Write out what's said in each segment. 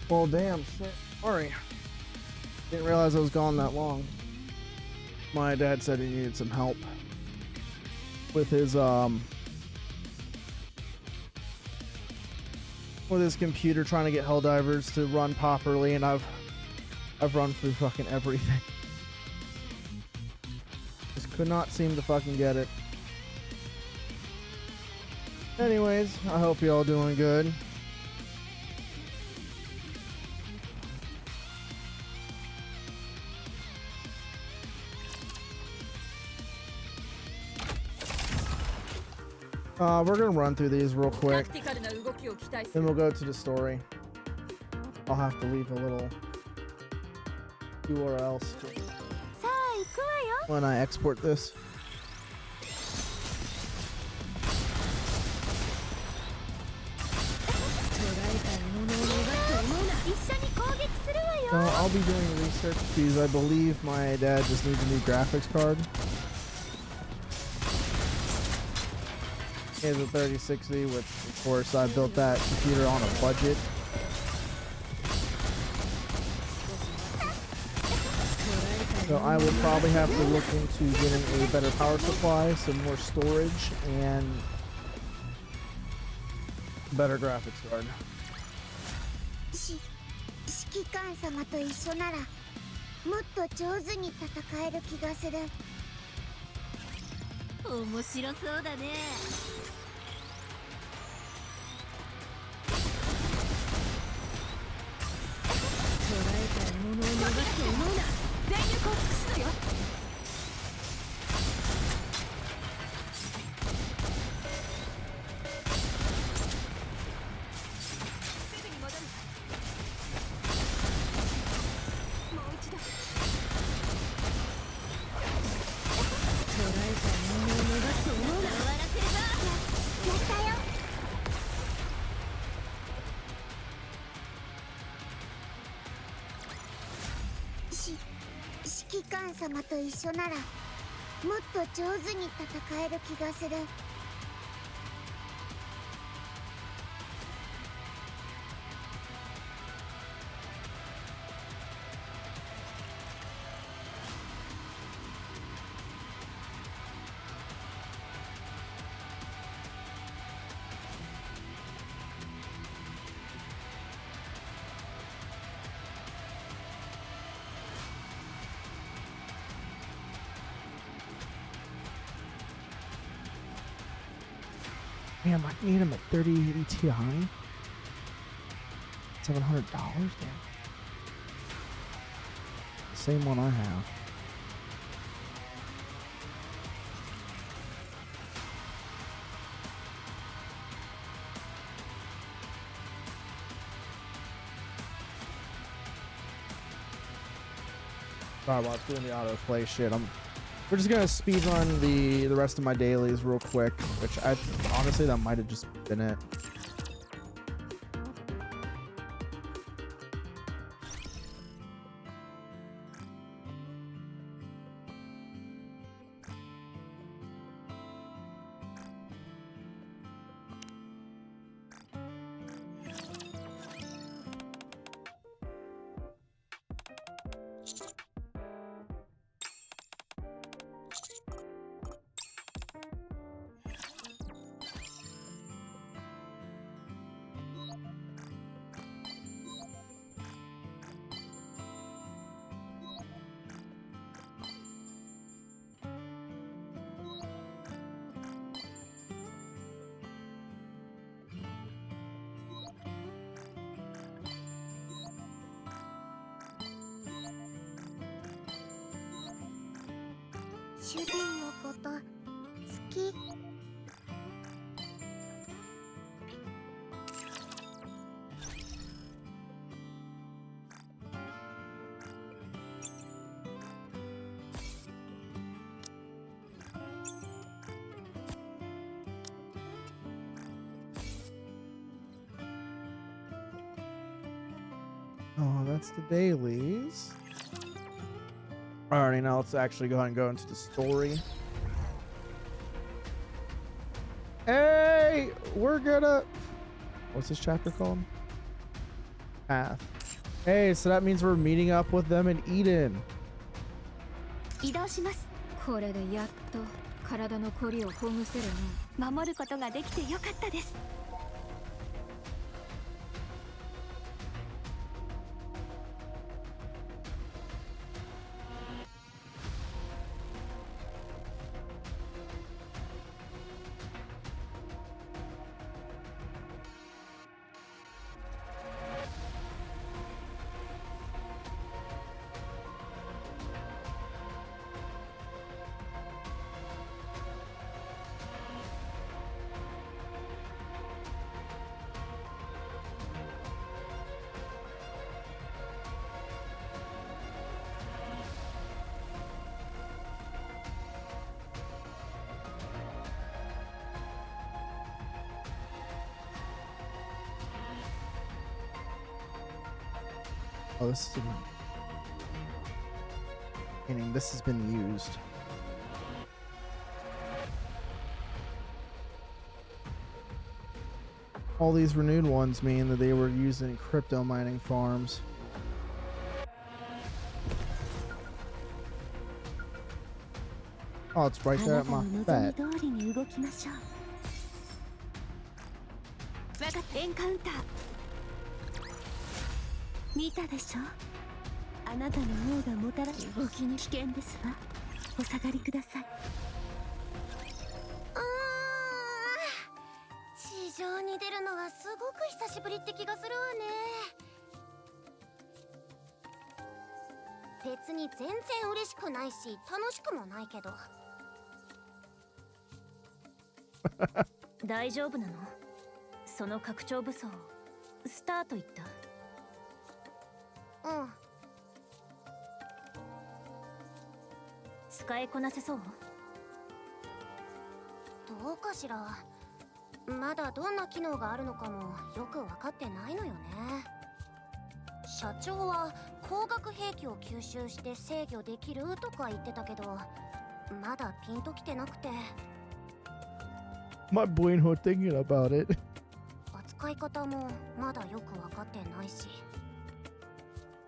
Well, damn shit. Sorry. Didn't realize I was gone that long. My dad said he needed some help with his computer, trying to get Helldivers to run properly, and I've run through fucking everything. Just could not seem to fucking get it. Anyways, I hope y'all doing good. We're gonna run through these real quick, then we'll go to the story. I'll have to leave a little URL when I export this. So I'll be doing research because I believe my dad just needs a new graphics card. He has a 3060, which of course I built that computer on a budget. So I would probably have to look into getting a better power supply, some more storage, and better graphics card. 指揮官様と一緒ならもっと上手に戦える気がする。面白そうだね。捉えた獲物を逃すと思うな。全力を尽くすのよ。指揮官様と一緒ならもっと上手に戦える気がする。Damn, I need him at 3080 Ti. $700, damn. Same one I have. Sorry about doing the autoplay shit. We're just gonna speed run the rest of my dailies real quick, which I honestly that might have just been it.主人のこと好き。Oh, that's the dailies. Alrighty, now let's actually go ahead and go into the story. Hey, we're gonna... What's this chapter called? Path. Hey, so that means we're meeting up with them in Eden. 移動します。これでやっと体のこりをほぐせるの。守ることができてよかったです。Oh, this is meaning this has been used. All these renewed ones mean that they were used in crypto mining farms. Oh, it's right there at my bed. エンカウンター見たでしょ。あなたの脳がもたらす動きに危険ですわ。お下がりください。地上に出るのはすごく久しぶりって気がするわね。別に全然嬉しくないし楽しくもないけど。大丈夫なの？その拡張武装スターと言った。うん。使いこなせそう？どうかしら。まだどんな機能があるのかもよく分かってないのよね。社長は光学兵器を吸収して制御できるとか言ってたけど、まだピンときてなくて。My brain was thinking about it. 扱い方もまだよく分かってないし。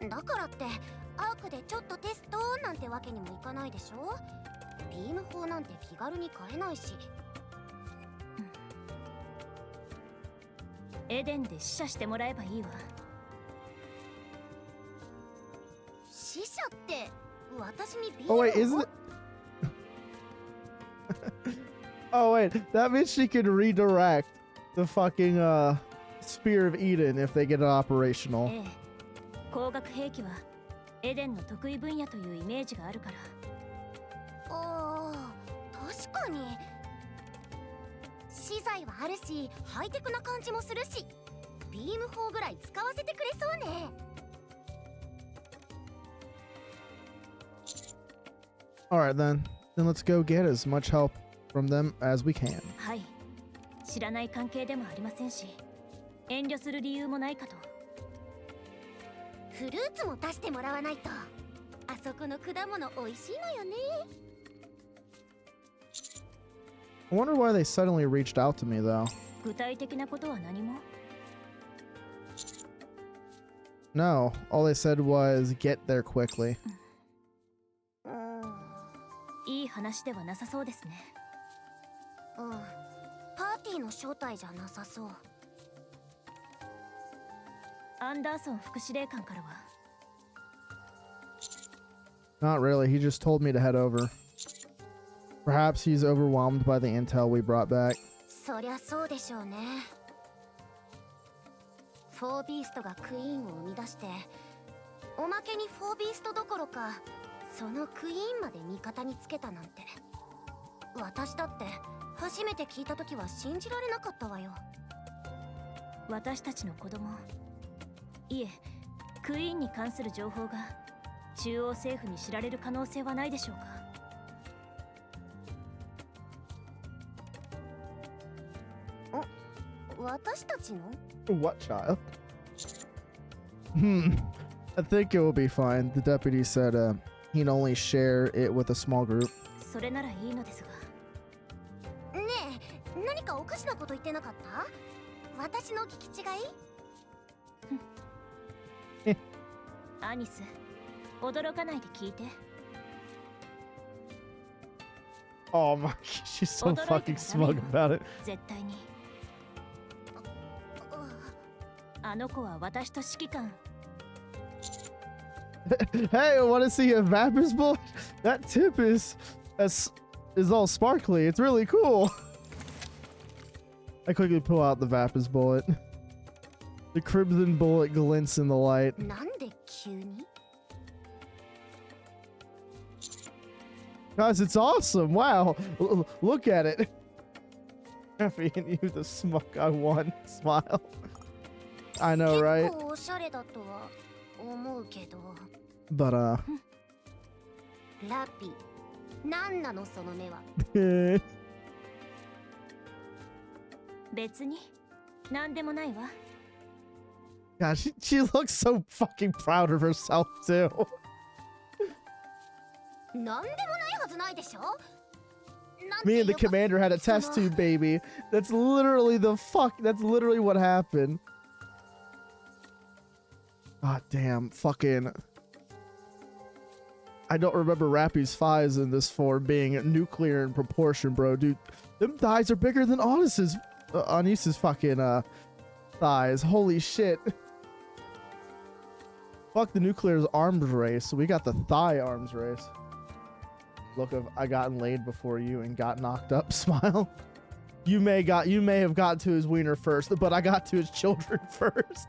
だからってアークでちょっとテストなんてわけにもいかないでしょ。ビーム砲なんて気軽に買えないし。エデンで死者してもらえばいいわ。死者って私にビーム Oh 砲 wait, isn't it? Oh wait, that means she can redirect the fucking Spear of Eden if they get it operational. ええ、光学兵器はエデンの得意分野というイメージがあるから。ああ、確かに。資材はあるし、ハイテクな感じもするし、ビーム砲ぐらい使わせてくれそうね。Alright then let's go get as much help from them as we can. はい、知らない関係でもありませんし、遠慮する理由もないかと。フルーツも出してもらわないと。あそこの果物美味しいのよね。I wonder why they suddenly reached out to me though. 具体的なことは何も。No, all they said was get there quickly. いい話ではなさそうですね。うん、パーティーの招待じゃなさそう。アンダーソン副司令官からは。Not really, he just told me to head over. Perhaps he's overwhelmed by the intel we brought back. そりゃそうでしょうね。フォービーストがクイーンを生み出して、おまけにフォービーストどころかそのクイーンまで味方につけたなんて。私だって初めて聞いた時は信じられなかったわよ。私たちの子供、いえクイーンに関する情報が中央政府に知られる可能性はないでしょうか。私たちの What child? I think it will be fine. The deputy said he'd only share it with a small group. それならいいのですが。ねえ、何かおかしなこと言ってなかった？私の聞き違い？アニス、驚かないで聞いて。 Oh my, she's so fucking smug about it. 絶対に。あの子は私と指揮官。 Hey, I want to see a Vapors bullet? That tip is all sparkly. It's really cool. I quickly pull out the Vapors bullet. The crimson bullet glints in the light. なんで急に？ Guys, it's awesome. Wow. Look at it. Effie and you, the smug I won. Smile. I know, right? 結構おしゃれだとは思うけど。 But, ラピ、なんなのその目は。別に何でもないわ。 God, she looks so fucking proud of herself, too. なんでもないはずないでしょ。 Me and the commander had a test tube, baby. That's literally that's literally what happened. God damn, fucking. I don't remember Rappy's thighs in this form being nuclear in proportion, bro. Dude, them thighs are bigger than Anis's fucking thighs. Holy shit. Fuck the nuclear's arms race. We got the thigh arms race. Look of I gotten laid before you and got knocked up. Smile. You may have gotten to his wiener first, but I got to his children first.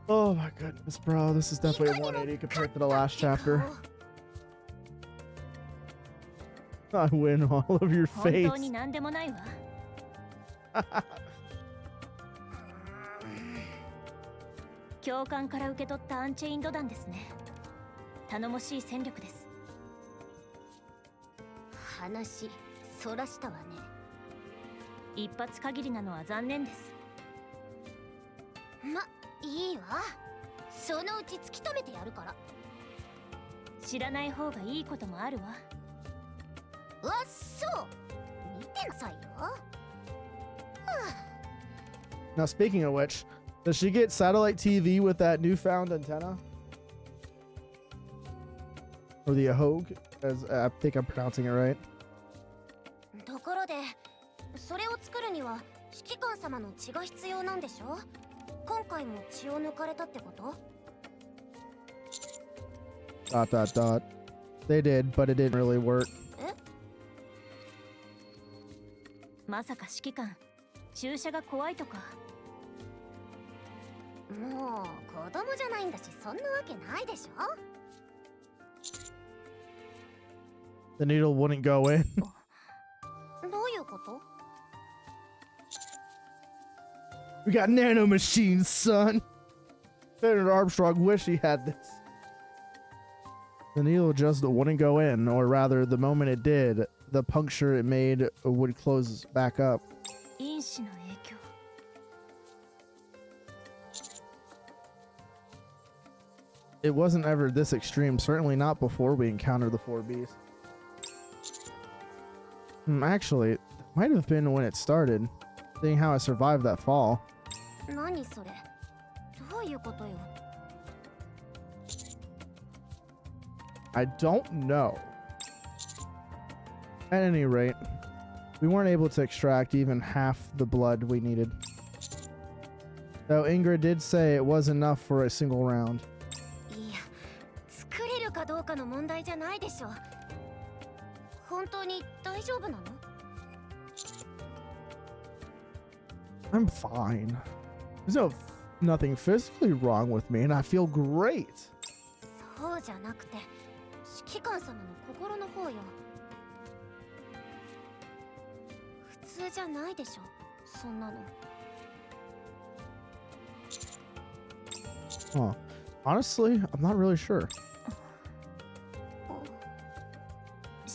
Oh my goodness, bro. This is definitely a 180 compared to the last chapter. I win all of your face. 本当に何でもないわ。教官から受け取ったアンチェインド弾ですね。頼もしい戦力です。話そらしたわね。一発限りなのは残念です。ま、いいわ。そのうち突き止めてやるから。知らない方がいいこともあるわ。うわっそう。見てなさいよ。Now, speaking of which, does she get satellite TV with that newfound antenna? Or the Ahogue, as I think I'm pronouncing it right. ところで、それを作るには指揮官様の血が必要なんでしょ？今回も血を抜かれたってこと？ They did, but it didn't really work. まさか指揮官、注射が怖いとか。もう子供じゃないんだし、そんなわけないでしょ。 The needle wouldn't go in. どういうこと？ We got nano machines, son. Senator Armstrong wish he had this. The needle just wouldn't go in, or rather, the moment it did, the puncture it made would close back up. 因子の影響。 It wasn't ever this extreme, certainly not before we encountered the 4Bs. Actually, it might have been when it started, seeing how I survived that fall. 何それ？どういうことよ？ I don't know. At any rate, we weren't able to extract even half the blood we needed. Though Ingrid did say it was enough for a single round. いや、作れるかどうかの問題じゃないでしょ。本当に大丈夫なの？ I'm fine. There's nothing physically wrong with me, and I feel great. そうじゃなくて、指揮官様の心の方よ。普通じゃないでしょ、そんなの。 Huh. Honestly, I'm not really sure.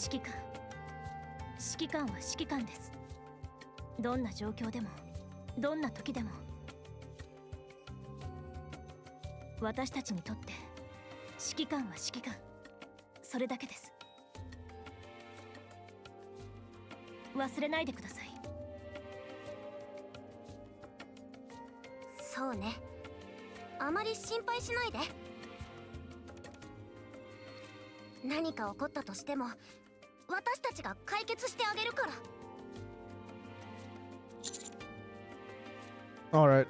指揮官は指揮官です。どんな状況でも、どんな時でも。私たちにとって指揮官は指揮官、それだけです。忘れないでください。そうね。あまり心配しないで。何か起こったとしても私たちが解決してあげるから。 Alright.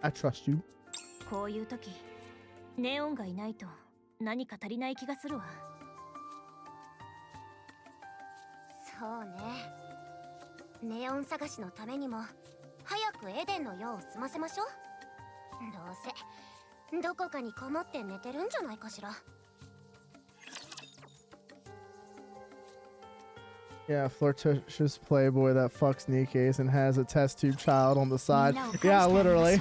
I trust you. こういう時ネオンがいないと何か足りない気がするわ。そうね。ネオン探しのためにも早くエデンの用を済ませましょう。どうせどこかにこもって寝てるんじゃないかしら。 Yeah, flirtatious playboy that fucks Nikke and has a test tube child on the side. Yeah, literally.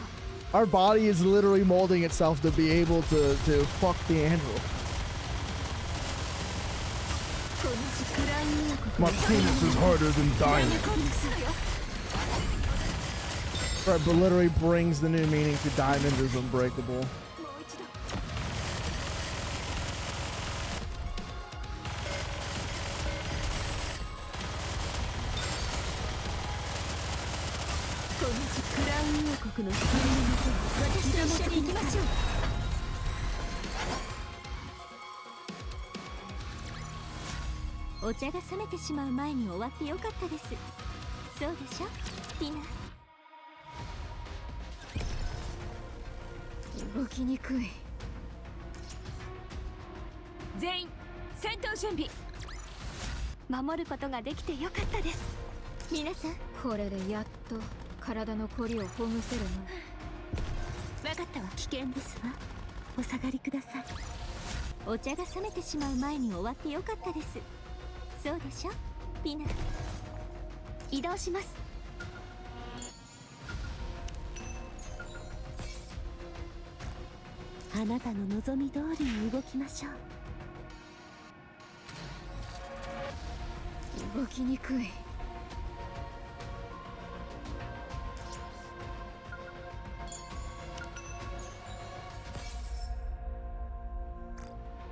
Our body is literally molding itself to be able to fuck the android. My penis is harder than diamond. Right, but literally brings the new meaning to diamond is unbreakable.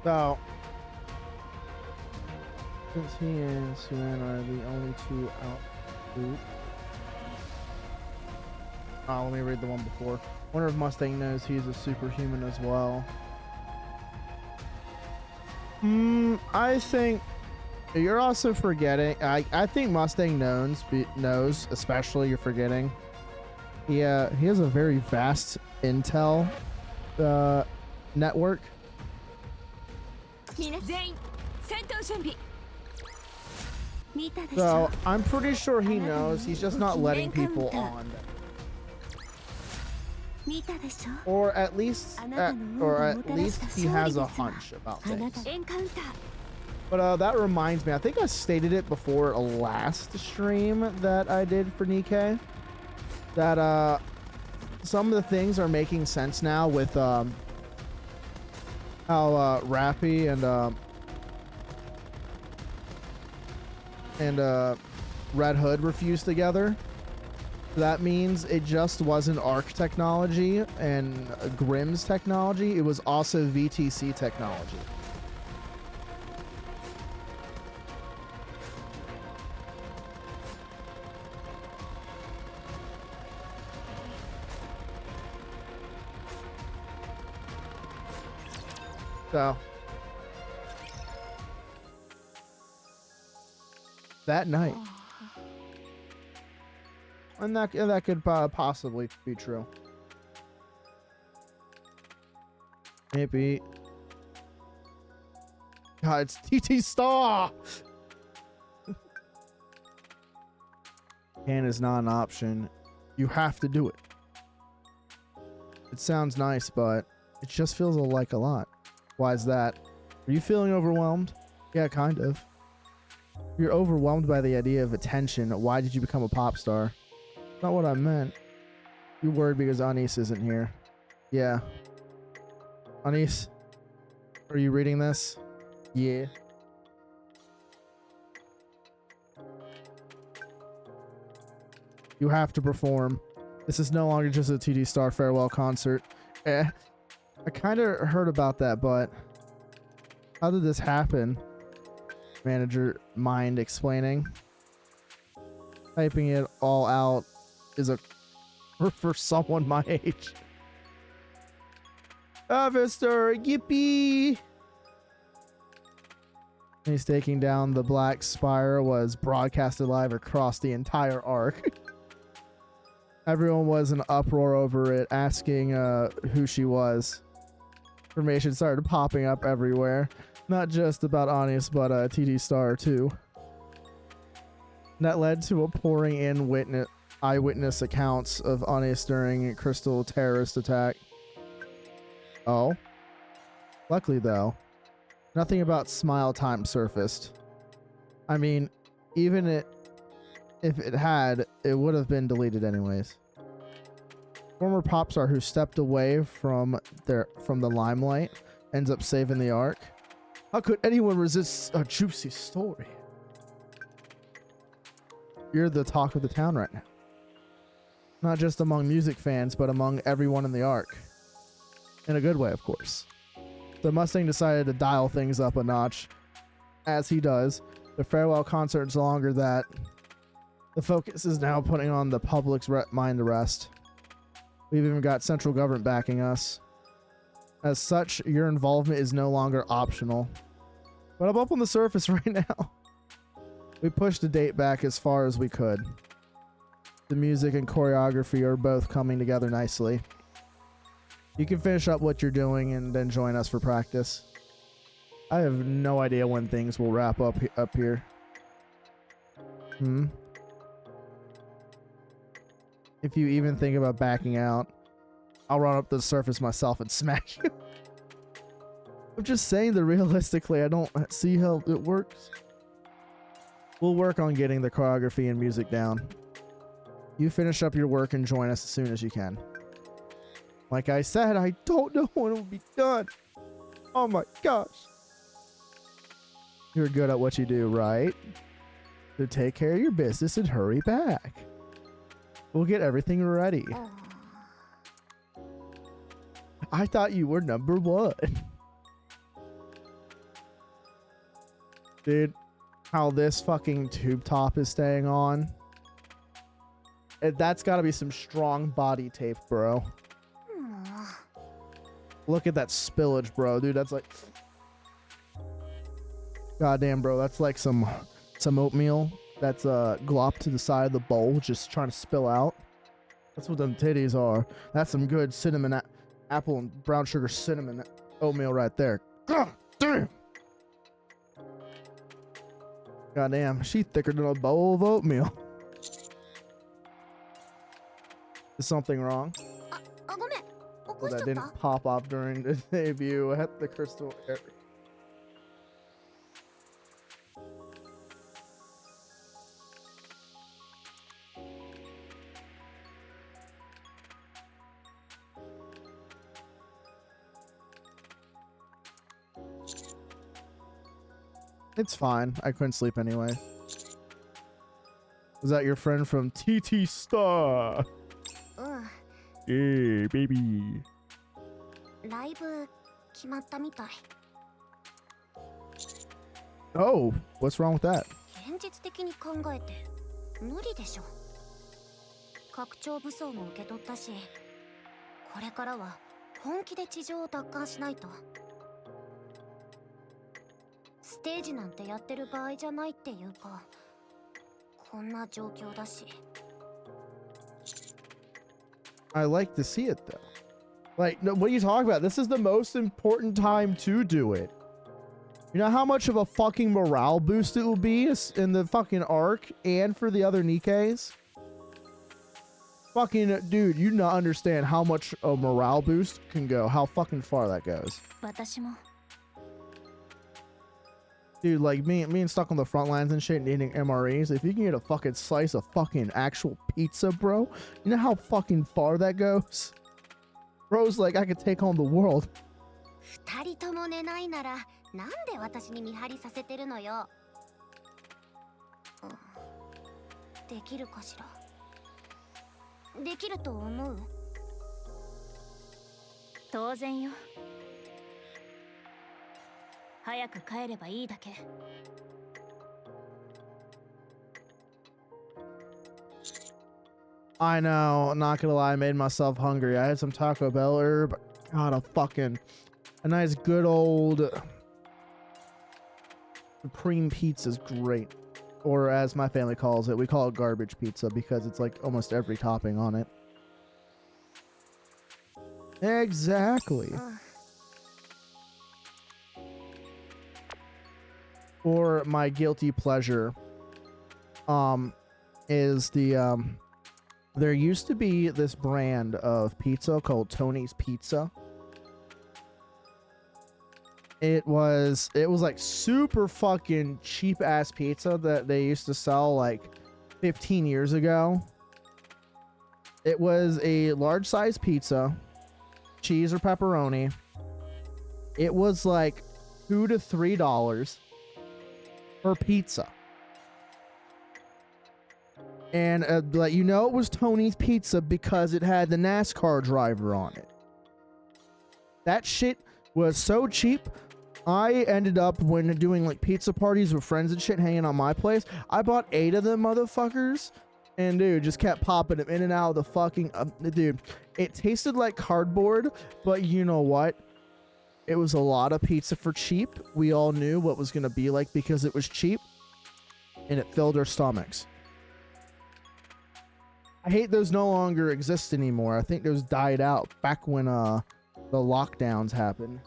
So, since he and Suen are the only two out. Oop. Let me read the one before. Wonder if Mustang knows he's a superhuman as well. I think you're also forgetting. I think Mustang knows, especially you're forgetting. Yeah, he has a very vast intel network. So I'm pretty sure he knows. He's just not letting people on. Or at least he has a hunch about things. But that reminds me, I think I stated it before a last stream that I did for Nikke, that some of the things are making sense now with how Rappy and Red Hood were fused together. That means it just wasn't ARC technology and Grimm's technology, it was also VTC technology. So that night, and that could possibly be true. Maybe. God, it's TT Star. Can is not an option. You have to do it. It sounds nice, but it just feels like a lot. Why is that? Are you feeling overwhelmed? Yeah, kind of. You're overwhelmed by the idea of attention. Why did you become a pop star? Not what I meant. You worried because Anis isn't here. Yeah. Anis, are you reading this? Yeah. You have to perform. This is no longer just a TD Star farewell concert. I kind of heard about that, but how did this happen? Manager mind explaining. Typing it all out is a for someone my age. Officer, yippee! He's taking down the Black Spire was broadcasted live across the entire arc. Everyone was in uproar over it, asking who she was. Information started popping up everywhere. Not just about Anius, but TD Star too. That led to a pouring in eyewitness accounts of Anius during Crystal terrorist attack. Oh. Luckily though, nothing about Smile Time surfaced. I mean, even if it had, it would have been deleted anyways. Former pop star who stepped away from the limelight ends up saving the arc. How could anyone resist a juicy story? You're the talk of the town right now. Not just among music fans, but among everyone in the arc. In a good way, of course. So Mustang decided to dial things up a notch, as he does. The farewell concert is no longer that. The focus is now putting on the public's mind to rest. We've even got central government backing us. As such, your involvement is no longer optional. But I'm up on the surface right now. We pushed the date back as far as we could. The music and choreography are both coming together nicely. You can finish up what you're doing and then join us for practice. I have no idea when things will wrap up here. If you even think about backing out, I'll run up to the surface myself and smack you. I'm just saying that realistically, I don't see how it works. We'll work on getting the choreography and music down. You finish up your work and join us as soon as you can. Like I said, I don't know when it will be done. Oh my gosh. You're good at what you do, right? So take care of your business and hurry back. We'll get everything ready. I thought you were number one. Dude, how this fucking tube top is staying on. That's gotta be some strong body tape, bro. Look at that spillage, bro. Dude, that's like... Goddamn, bro. That's like some oatmeal that's glopped to the side of the bowl, just trying to spill out. That's what them titties are. That's some good cinnamon apple and brown sugar cinnamon oatmeal right there. God damn. Goddamn, she thicker than a bowl of oatmeal. Is something wrong? Well, that didn't pop off during the debut at the Crystal area. It's fine. I couldn't sleep anyway. Was that your friend from TT Star? Hey, baby. Oh, what's wrong with that? 現実的に考えて無理でしょ。拡張武装も受け取ったし、これからは本気で地上を奪還しないと。ステージなんてやってる場合じゃないっていうか、こんな状況だし。I like to see it though. Like, no, what are you talking about? This is the most important time to do it. You know how much of a fucking morale boost it will be in the fucking arc and for the other Nikkes? Fucking dude, you not understand how much a morale boost can go, how fucking far that goes. Dude, like me and stuck on the front lines and shit needing MREs. If you can get a fucking slice of fucking actual pizza, bro, you know how fucking far that goes? Bro's like, I could take on the world. 二人とも寝ないならなんで私に見張りさせてるのよ。できるかしら。できると思う？当然よ。早く帰ればいいだけ。I know, not gonna lie, I made myself hungry. I had some Taco Bell earlier, but God, a nice good old Supreme pizza is great. Or as my family calls it, we call it garbage pizza because it's like almost every topping on it. Exactly. Or my guilty pleasure is the there used to be this brand of pizza called Tony's Pizza. It was like super fucking cheap ass pizza that they used to sell like 15 years ago. It was a large size pizza, cheese or pepperoni. It was like $2 to $3 per pizza. And like, you know, it was Tony's Pizza because it had the NASCAR driver on it. That shit was so cheap. I ended up, when doing like pizza parties with friends and shit, hanging on my place, I bought 8 of them motherfuckers, and dude, just kept popping them in and out of the fucking dude, it tasted like cardboard, but you know what, it was a lot of pizza for cheap. We all knew what was gonna be like because it was cheap, and it filled our stomachs. I hate those no longer exist anymore. I think those died out back when the lockdowns happened.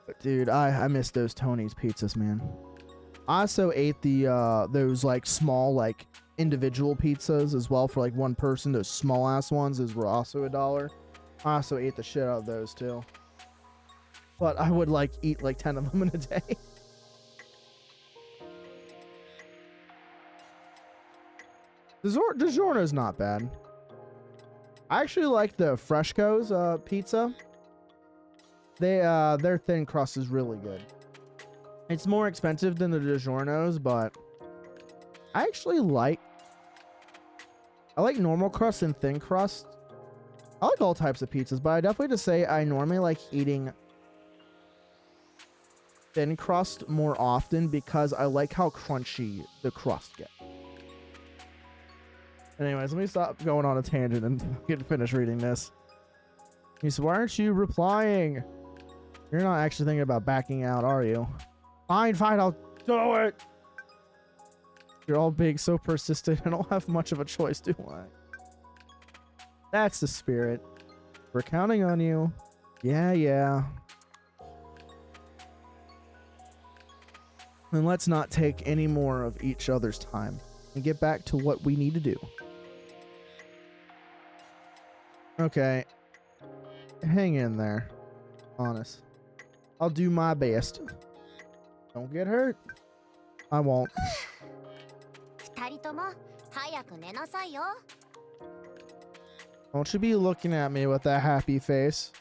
But dude, I miss those Tony's pizzas, man. I also ate the those like small like individual pizzas as well for like one person. Those small ass ones, those were also $1. I also ate the shit out of those too. But I would like eat like 10 of them in a day. DiGiorno's not bad. I actually like the Fresco's pizza. Their thin crust is really good. It's more expensive than the DiGiorno's, but I actually like normal crust and thin crust. I like all types of pizzas, but I definitely just say I normally like eating thin crust more often because I like how crunchy the crust gets. Anyways, let me stop going on a tangent and get to finish reading this. He said, why aren't you replying? You're not actually thinking about backing out, are you? Fine, I'll do it. You're all big, so persistent. I don't have much of a choice, do I? That's the spirit. We're counting on you. Yeah. And let's not take any more of each other's time and get back to what we need to do. Okay. Hang in there. Honest. I'll do my best. Don't get hurt. I won't. Don't you be looking at me with that happy face.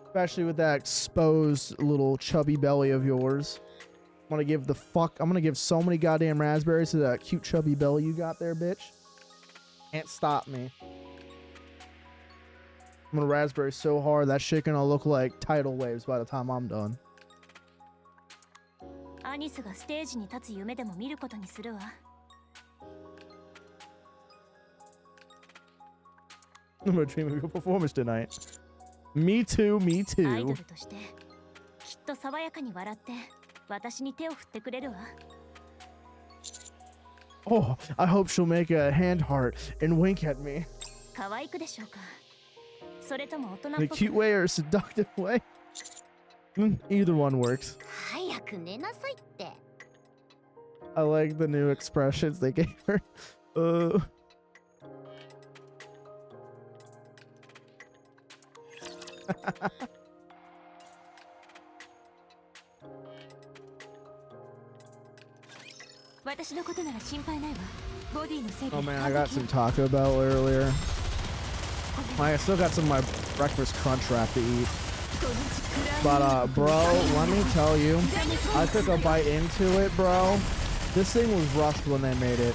Especially with that exposed little chubby belly of yours. I'm gonna give so many goddamn raspberries to that cute chubby belly you got there, bitch. Can't stop me. I'm gonna raspberry so hard that shit gonna look like tidal waves by the time I'm done. I'm gonna dream of your performance tonight. Me too. Oh, I hope she'll make a hand heart and wink at me. In a cute way or a seductive way? Either one works. I like the new expressions they gave her. 私のことなら心配ないわ。ボディの整備。 Oh man, I got some Taco Bell earlier. I still got some of my breakfast crunch wrap to eat. But bro, let me tell you, I took a bite into it, bro. This thing was rushed when they made it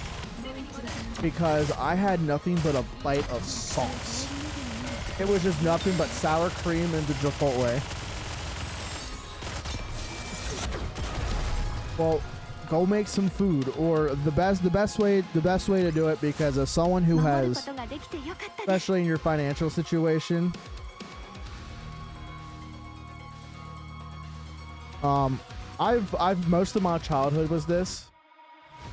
because I had nothing but a bite of sauce. It was just nothing but sour cream and the Chipotle. Well, go make some food, or the best way to do it, because as someone who has, especially in your financial situation, I've most of my childhood was this.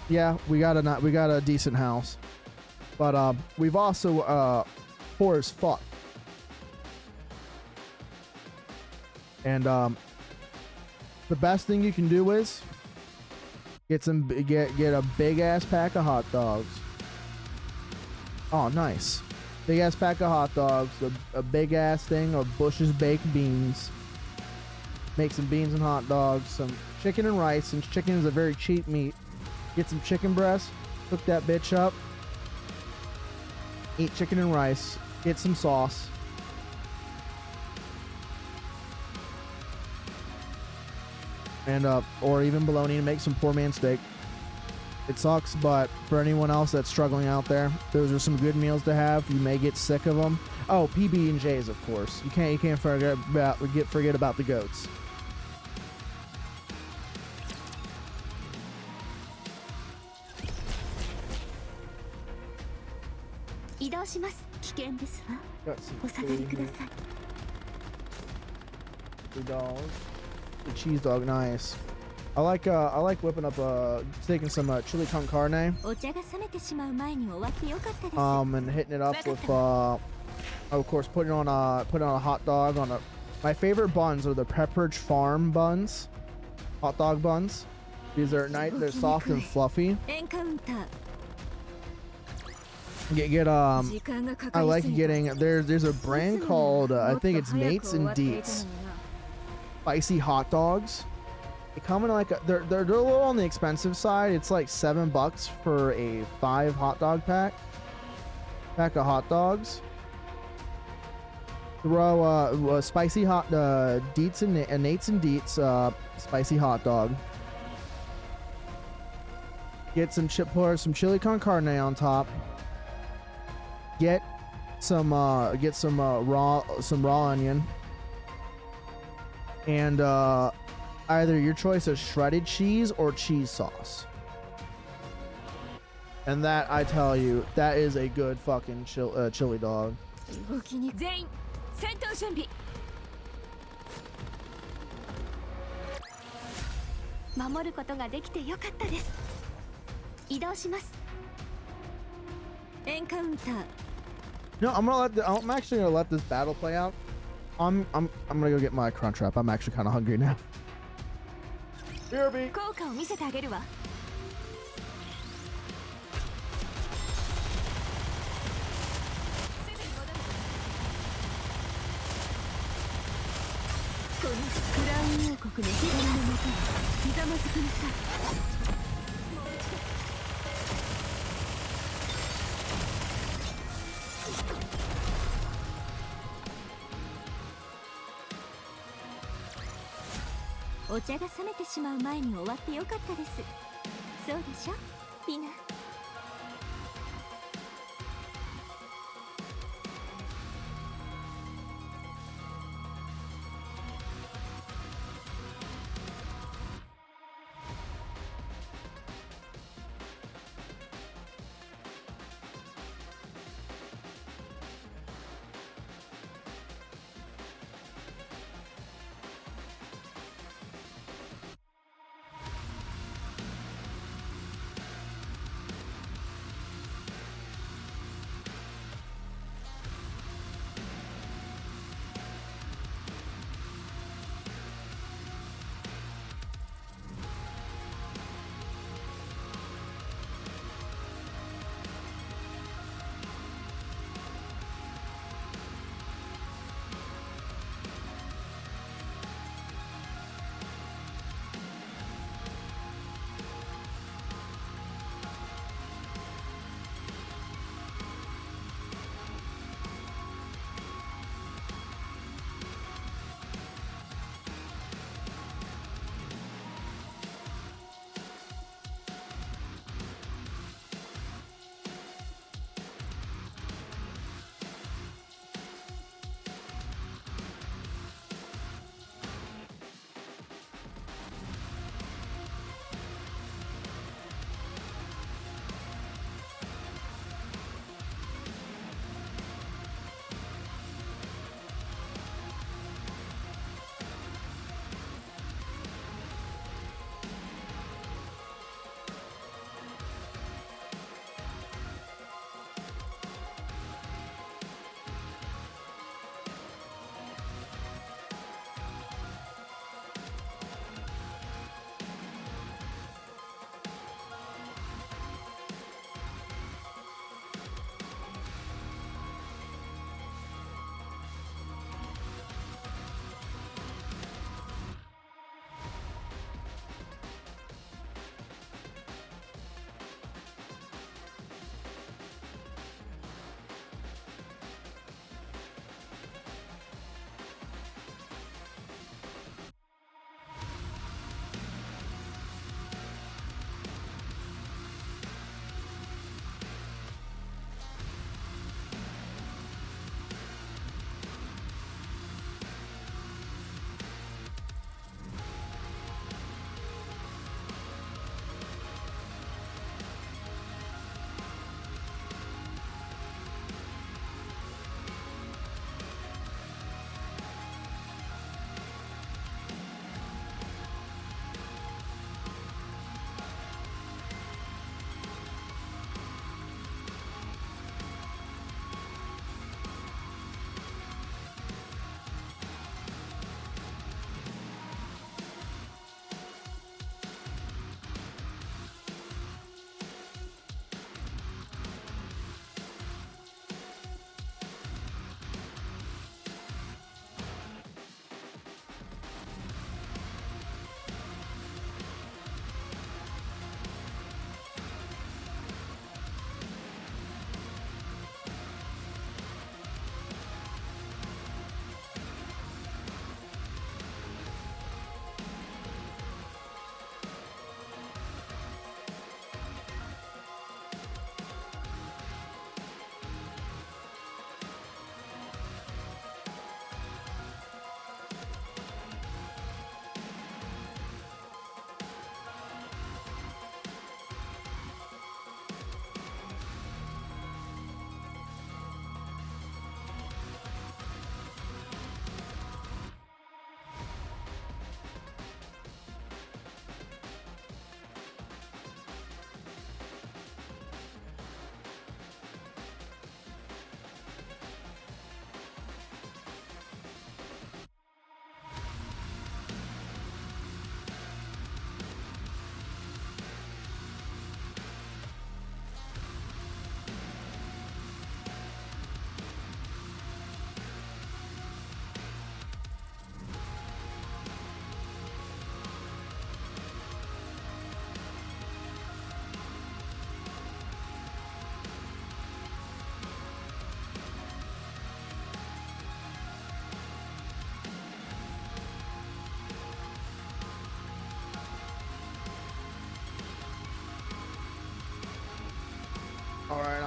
Yeah, we got a decent house, but we've also poor as fuck, and the best thing you can do is get a big ass pack of hot dogs. Oh, nice. Big ass pack of hot dogs, a big ass thing of Bush's baked beans. Make some beans and hot dogs, some chicken and rice, since chicken is a very cheap meat. Get some chicken breast, cook that bitch up. Eat chicken and rice, get some sauce. And or even bologna, to make some poor man steak. It sucks, but for anyone else that's struggling out there, those are some good meals to have. You may get sick of them. Oh, PB&Js, of course. You can't forget about the goats. Got some $3. The cheese dog, nice. I like whipping up taking some chili con carne, and hitting it up with of course putting on a hot dog on a. My favorite buns are the Pepperidge Farm buns, hot dog buns. These are nice. They're soft and fluffy. I like getting there's a brand called I think it's Nate's and Deets spicy hot dogs. They come in like they're a little on the expensive side. It's like $7 for a 5 hot dog pack of hot dogs. Throw spicy hot Deets and Nate's and Deets spicy hot dog. Get some chili con carne on top. Get some raw onion, and either your choice of shredded cheese or cheese sauce. And that, I tell you, that is a good fucking chili dog. No, I'm actually gonna let this battle play out. I'm gonna go get my crunch wrap. I'm actually kind of hungry now. BRB. お茶が冷めてしまう前に終わってよかったです。そうでしょ、ピナ。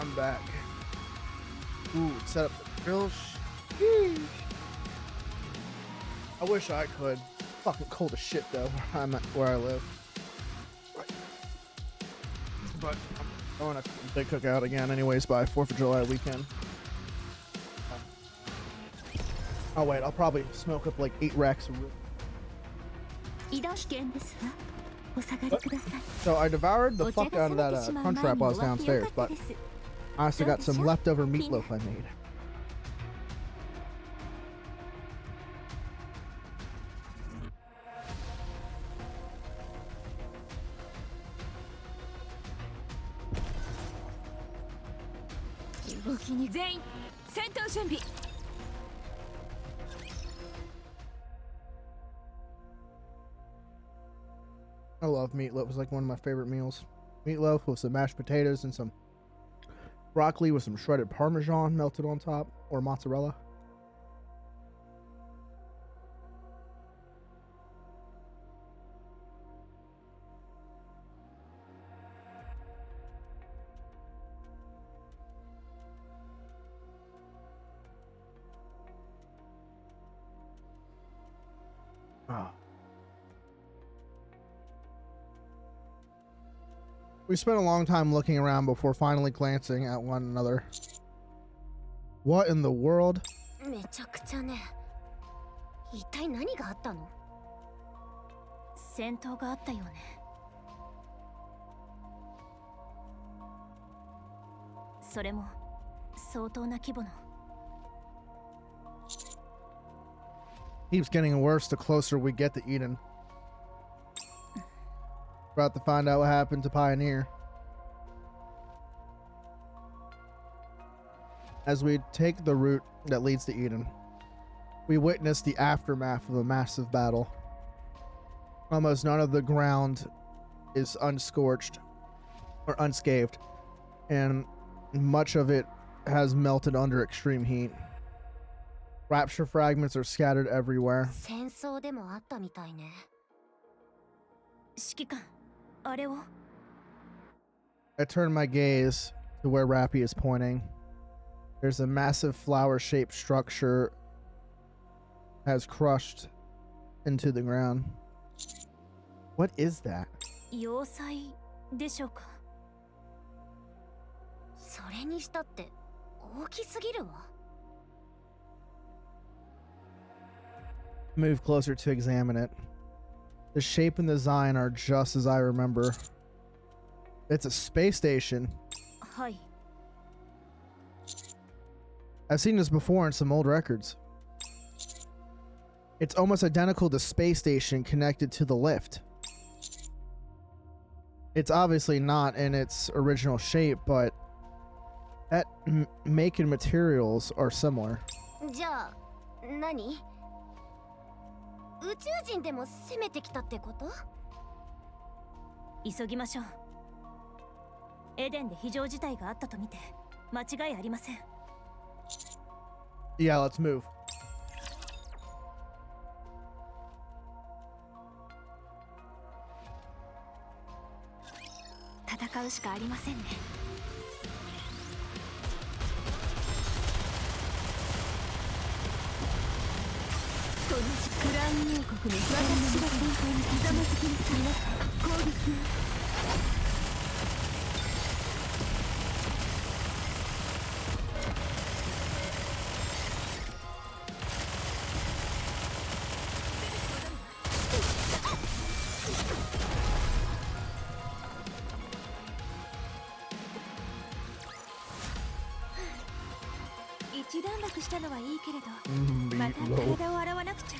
I'm back. Ooh, set up the grill. Sheesh. I wish I could. Fucking cold as shit though. I'm at where I live. But I'm going to big cookout again anyways by 4th of July weekend. Oh wait, I'll probably smoke up like 8 racks of rib. So I devoured the fuck out of that crunch wrap while I was downstairs, but I also got some leftover meatloaf I made. I love meatloaf. It's like one of my favorite meals. Meatloaf with some mashed potatoes and some broccoli with some shredded Parmesan melted on top, or mozzarella. Ah. We spent a long time looking around before finally glancing at one another. What in the world? めちゃくちゃね。一体何があったの？戦闘があったよね。それも相当な規模の。Keeps getting worse the closer we get to Eden. About to find out what happened to Pioneer. As we take the route that leads to Eden, we witness the aftermath of a massive battle. Almost none of the ground is unscorched or unscathed, and much of it has melted under extreme heat. Rapture fragments are scattered everywhere. 戦争でもあったみたいね。指揮官、あれを。I turn my gaze to where Rappy is pointing. There's a massive flower-shaped structure has crushed into the ground. What is that? 要塞でしょうか。それにしたって大きすぎるわ。Move closer to examine it. The shape and design are just as I remember. It's a space station. はい。I've seen this before in some old records. It's almost identical to space station connected to the lift. It's obviously not in its original shape, but that make and materials are similar. じゃあ何？宇宙人でも攻めてきたってこと？急ぎましょう。エデンで非常事態があったとみて間違いありません。Yeah, let's move. 戦うしかありませんね。このクラウン王国の私が戦闘にひざまずきにすみます。攻撃を。一段落したのはいいけれど、また体を洗わなくちゃ。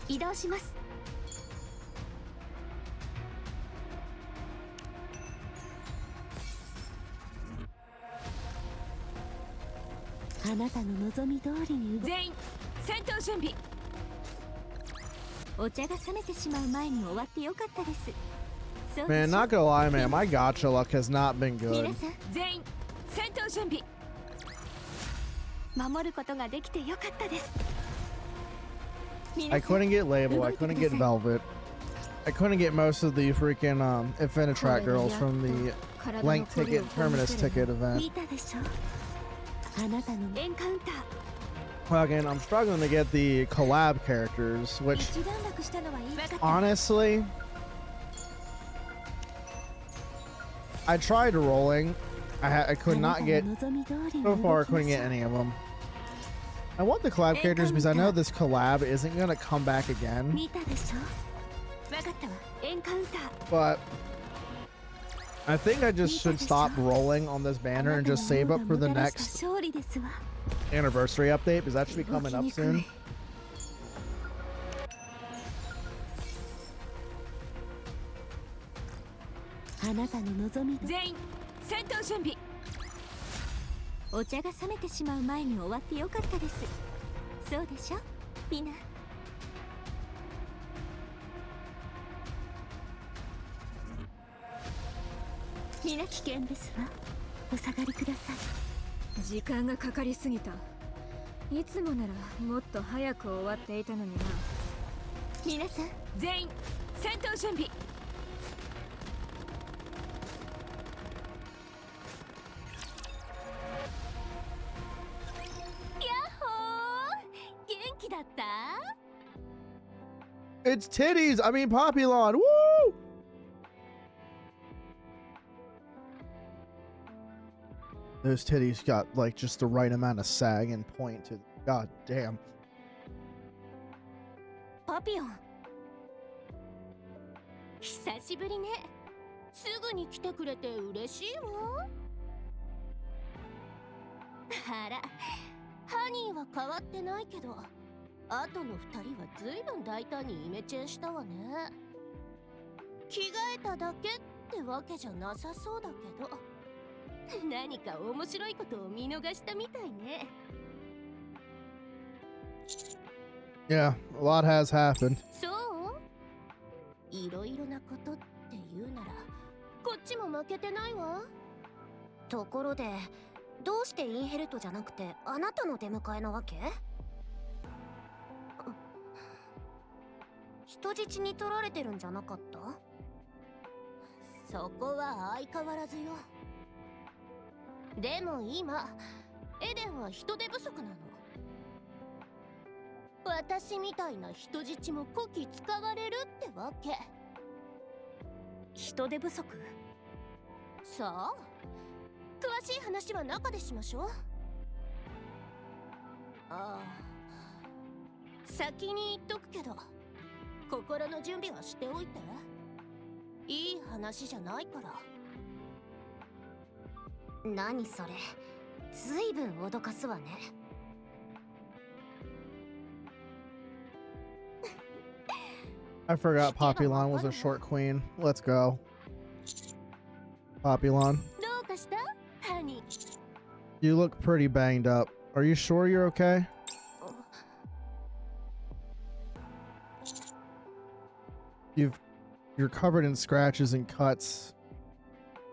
移動します。あなたの望み通りに全員戦闘準備。お茶が冷めてしまう前に終わってよかったです。Man, not gonna lie, man, my gacha luck has not been good. 皆さん全員戦闘準備。守ることができてよかったです。I couldn't get Label. I couldn't get Velvet. I couldn't get most of the freaking Infinitrack girls from the blank ticket terminus ticket event. Well, again, I'm struggling to get the collab characters, which honestly, I tried rolling. I could not get, so far I couldn't get any of them. I want the collab characters because I know this collab isn't going to come back again. But I think I just should stop rolling on this banner and just save up for the next anniversary update because that should be coming up soon. It's titties. I mean, Populon. Woo! Those titties got like just the right amount of sag and point to. God damn. Papillon. 久しぶりね。すぐに来てくれて嬉しいわ。あら、ハニーは変わってないけど、あとの2人はずいぶん大胆にイメチェンしたわね。着替えただけってわけじゃなさそうだけど、何か面白いことを見逃したみたいね。Yeah, a lot has happened. そう？いろいろなことって言うなら、こっちも負けてないわ。ところで、どうしてインヘルトじゃなくてあなたの出迎えなわけ？人質に取られてるんじゃなかった？そこは相変わらずよ。でも今、エデンは人手不足なの。私みたいな人質もこき使われるってわけ。人手不足？さあ、詳しい話は中でしましょう。ああ、先に言っとくけど、心の準備はしておいて。いい話じゃないから。何それ、ずいぶん脅かすわね。I forgot Populon was a short queen. Let's go. Populon. どうかした？ハニー。 You look pretty banged up. Are you sure you're okay? You're covered in scratches and cuts.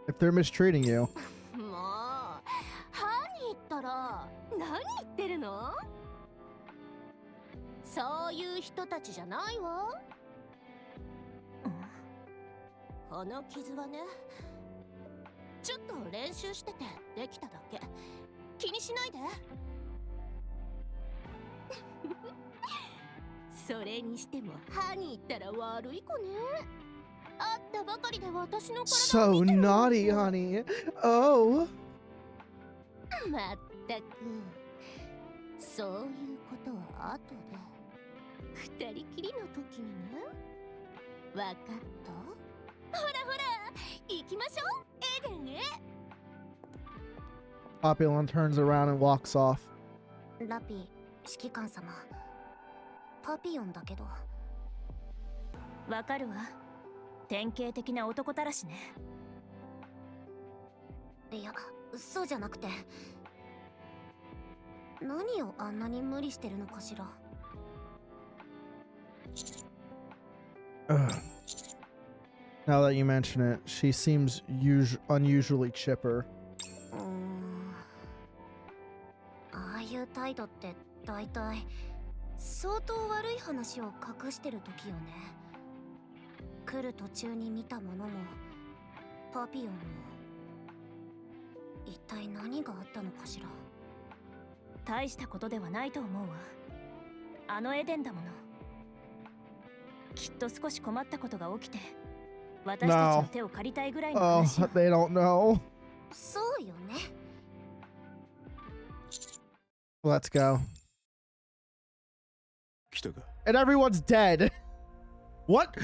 If they're mistreating you. もう、ハニーったら何言ってるの？そういう人たちじゃないわ。この傷はね、ちょっと練習しててできただけ。気にしないで。それにしてもハニーったら悪い子ね。会ったばかりで私の体を So 見てる。 naughty, honey. Oh. まったく、そういうことは後で二人きりの時にね。わかった？ほらほら、行きましょう、エデンへ。 Populon turns around and walks off. ラピ、指揮官様。パピヨンだけど。わかるわ。典型的な男たらしね。いや、そうじゃなくて。何をあんなに無理してるのかしら。Ugh. Now that you mention it, she seems unusually chipper. ああいう態度って大体相当悪い話を隠してる時よね。来る途中に見たものもパピオンも一体何があったのかしら。大したことではないと思うわ。あのエデンだもの。きっと少し困ったことが起きて私たちの手を借りたいぐらいの Oh, 話よ。 they don't know. そうよね。 Let's go. 来たか。 And everyone's dead. What?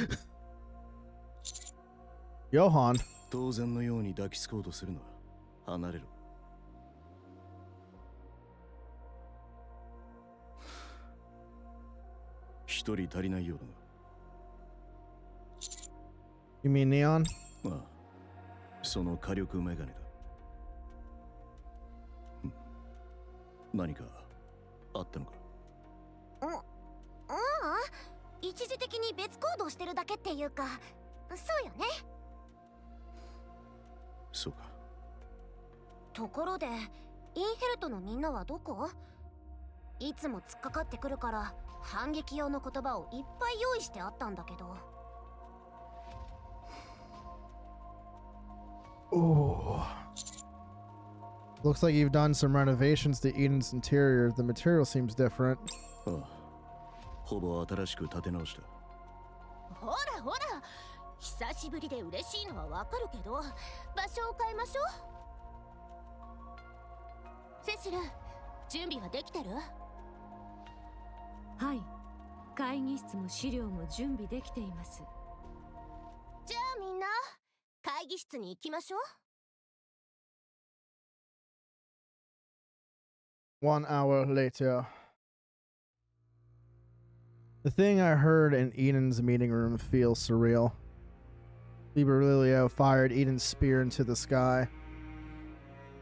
Johan. 当然のように抱きつこうとするのは離れろ。一人足りないようだ You mean Neon? な。ああ、その火力メガネだ。何かあったのか。一時的に別行動してるだけっていうか、そうよね。そうか。ところでインヘルトのみんなはどこ？いつも突っかかってくるから反撃用の言葉をいっぱい用意してあったんだけど。 Oh. Looks like you've done some renovations to Eden's interior. The material seems different. ああ、ほぼ新しく建て直した。ほらほら、久しぶりで嬉しいのはわかるけど、場所を変えましょう。セシル、準備はできてる？はい、会議室も資料も準備できています。じゃあみんな会議室に行きましょう。 1 hour later. The thing I heard in Eden's meeting room feels surreal. Liberilio fired Eden's spear into the sky,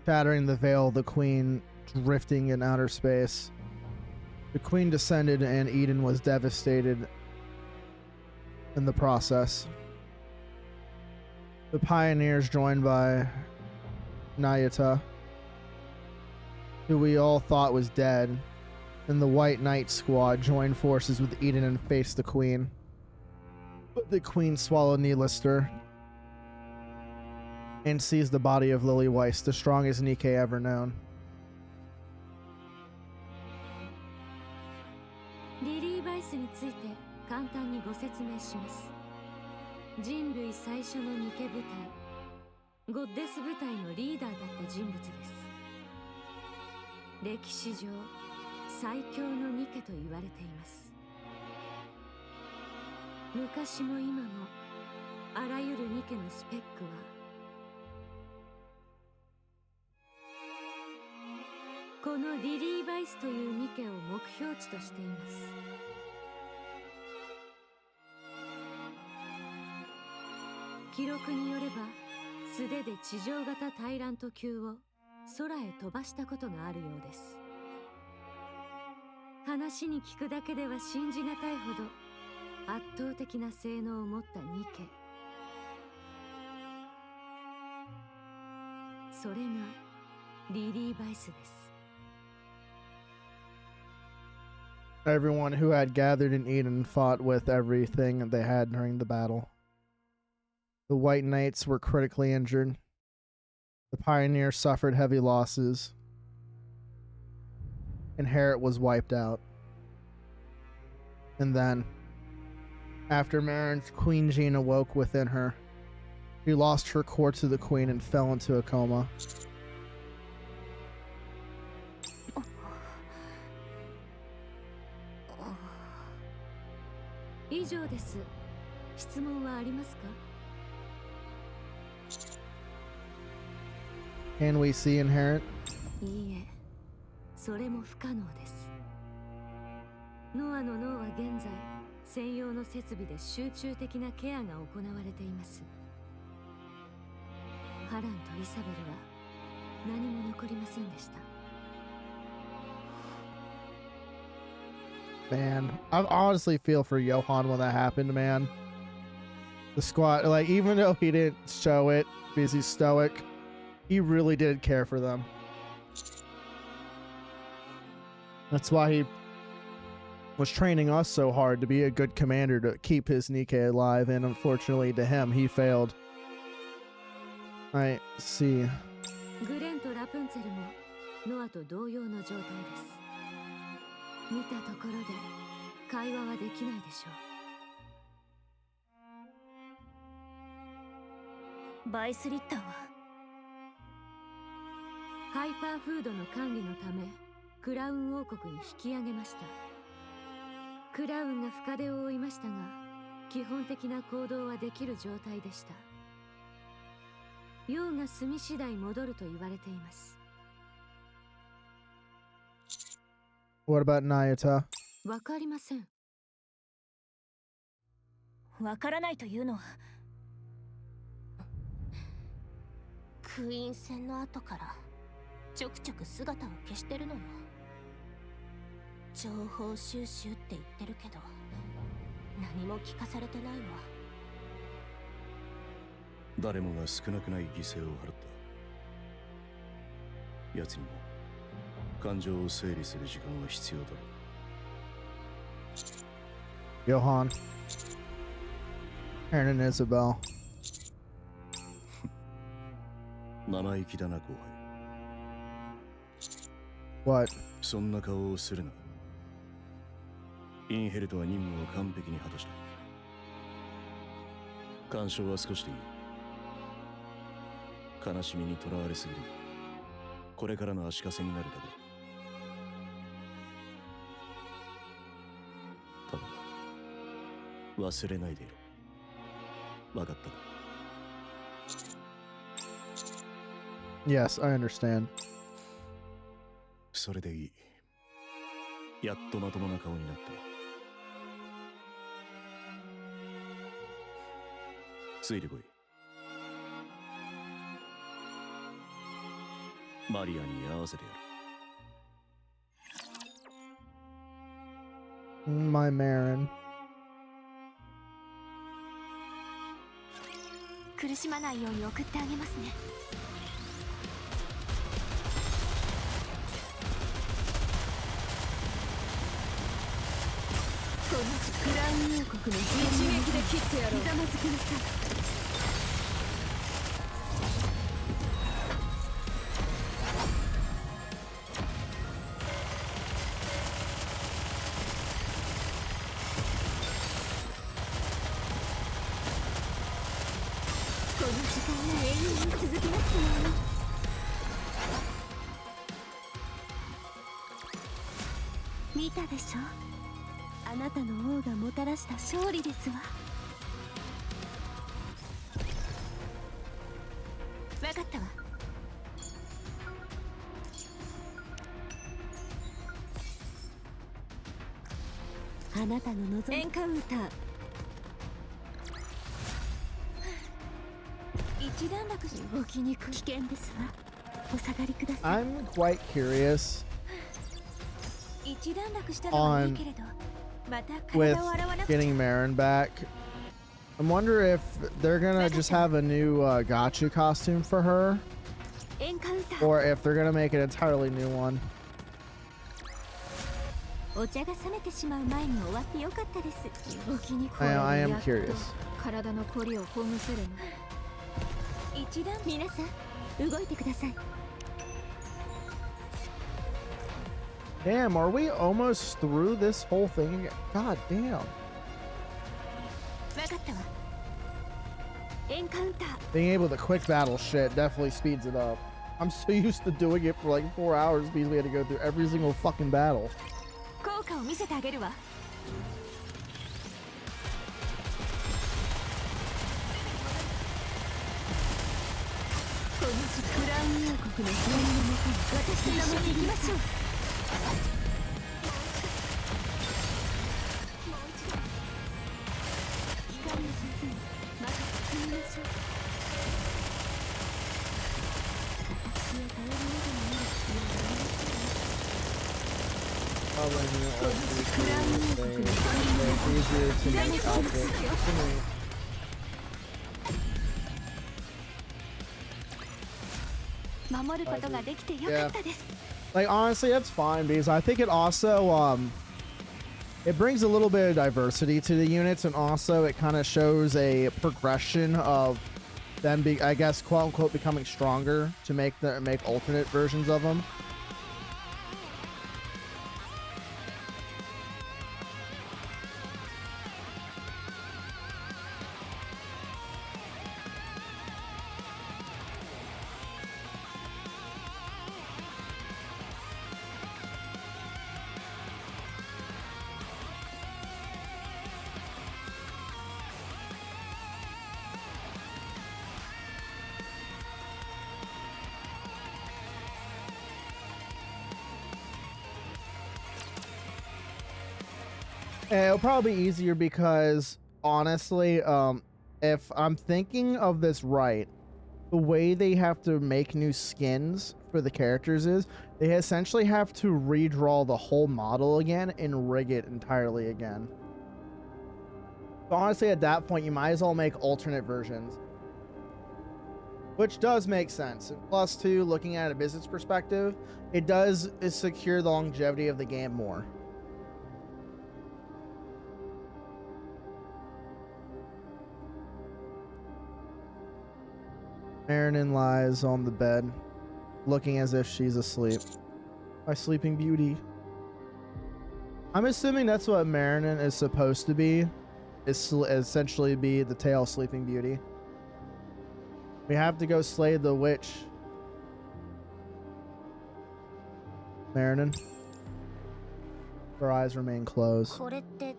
shattering the veil of the queen, drifting in outer space. The queen descended and Eden was devastated in the process. The pioneers, joined by Nayata, who we all thought was dead, and the White Knight squad joined forces with Eden and faced the queen. But the queen swallowed Neelister and seized the body of Lily Weiss, the strongest Nikke ever known. リリー・バイスについて簡単にご説明します。人類最初のニケ部隊、ゴッデス部隊のリーダーだった人物です。歴史上最強のニケと言われています。昔も今もあらゆるニケのスペックはこのリリー・バイスというニケを目標値としています。記録によれば素手で地上型タイラント級を空へ飛ばしたことがあるようです。話に聞くだけでは信じがたいほど圧倒的な性能を持ったニケ。それがリリー・バイスです。 Everyone who had gathered in Eden fought with everything they had during the battle. The White Knights were critically injured. The Pioneers suffered heavy losses. And Harriet was wiped out. And then, after Marin's Queen Jean awoke within her, she lost her core to the Queen and fell into a coma. 以上です。質問はありますか？ Can we see Inherent? いいえ、それも不可能です。ノアの脳は現在、専用の設備で集中的なケアが行われています。ハランとイサベルは何も残りませんでした。 Man, I honestly feel for Johan when that happened, man. The squad, like, even though he didn't show it because he's stoic, he really did care for them. That's why he was training us so hard to be a good commander to keep his Nikke alive, and unfortunately to him, he failed. I see. グレンとラプンツェルもノアと同様の状態です。見たところで会話はできないでしょう。バイスリッターはハイパーフードの管理のためクラウン王国に引き上げました。クラウンが深手を負いましたが、基本的な行動はできる状態でした。用が済み次第戻ると言われています。What about Nayuta? わかりません。わからないというのは、クイーン戦の後からちょくちょく姿を消してるのよ。情報収集って言ってるけど何も聞かされてないわ。誰もが少なくない犠牲を払った。奴にも感情を整理する時間は必要だろう。 Johan. Aaron and Isabel. 生意気だな後輩。 What? そんな顔をするな。インヘルトは任務を完璧に果たした。干渉は少しでいい。悲しみにとらわれすぎる。これからの足かせになるだけだ。ただ忘れないでいろ。わかったか。 Yes, I understand. それでいい。やっとまともな顔になった。ついてこい。マリアに合わせてやる。 My Marin. 苦しまないように送ってあげますね。このクラウン王国の一撃で切ってやろう。ひざまずきなさい。この時間が永遠に続きますように。見たでしょ、あなたの王がもたらした勝利ですわ。わかったわ。あなたの望むエンカウンター。一段落し動きにくい。危険ですわ。お下がりください。 I'm quite curious 一段落したのはいいけれど、また with 体を洗わなく getting Marin back. I wonder if they're gonna just have a new gotcha costume for her, エンカウンター。 or if they're gonna make an entirely new one. お茶が冷めてしまう前に終わってよかったです。動きにくい。 I am curious. 体のこりをほぐせるの。一段、皆さん動いてください。 Damn, are we almost through this whole thing? God damn. わかったわ。エンカウンター。 Being able to quick battle shit definitely speeds it up. I'm so used to doing it for like 4 hours because we had to go through every single fucking battle. 効果を見せてあげるわ。このクラウン王国の光のもとに私の名前に行きましょう。光の術にまた進みましょう。私を頼りながらなる必要はありません。 Probably easier to make outfits. Assuming 守ることができてよかったです。 like honestly that's fine because I think it also It brings a little bit of diversity to the units, and also it kind of shows a progression of them be, I guess, quote unquote, becoming stronger to make alternate versions of them. It'll probably be easier because, honestly, if I'm thinking of this right, the way they have to make new skins for the characters is they essentially have to redraw the whole model again and rig it entirely again. So honestly, at that point, you might as well make alternate versions. Which does make sense. And plus, too, looking at a business perspective, it does secure the longevity of the game more. Marinin lies on the bed, looking as if she's asleep. My sleeping beauty. I'm assuming that's what Marinin is supposed to be. Is essentially be the tail Sleeping Beauty. We have to go slay the witch. Marinin. Her eyes remain closed. これって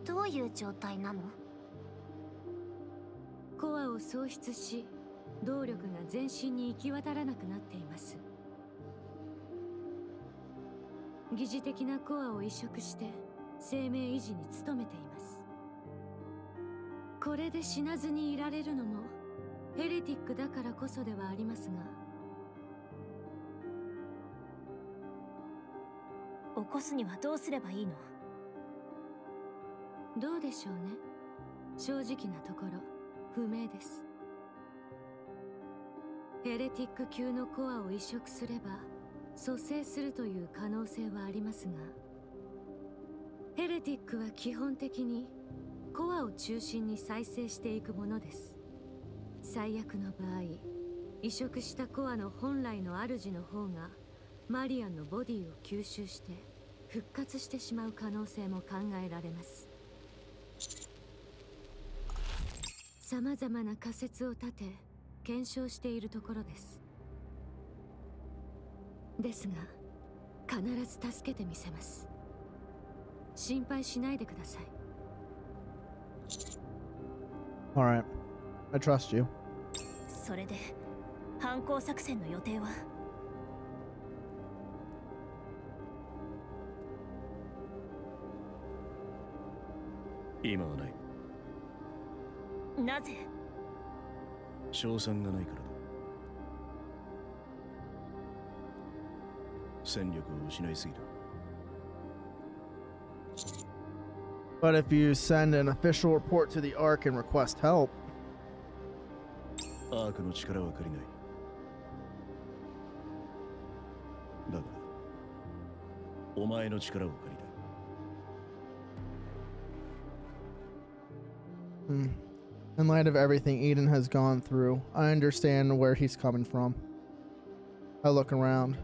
どういう状態なの？コアを喪失し、動力が全身に行き渡らなくなっています。疑似的なコアを移植して生命維持に努めています。これで死なずにいられるのもヘレティックだからこそではありますが、起こすにはどうすればいいの？どうでしょうね。正直なところ不明です。ヘレティック級のコアを移植すれば蘇生するという可能性はありますが、ヘレティックは基本的にコアを中心に再生していくものです。最悪の場合、移植したコアの本来の主の方がマリアンのボディを吸収して復活してしまう可能性も考えられます。さまざまな仮説を立て検証しているところです。ですが必ず助けてみせます。心配しないでください。Alright. I trust you. それで反抗作戦の予定は？今はない。なぜ？賞賛がないからだ。戦力を失いすぎた。But if you send an official report to the Ark and request help, アークの力は借りない。だが、お前の力を借りた。In light of everything Eden has gone through, I understand where he's coming from. I look around.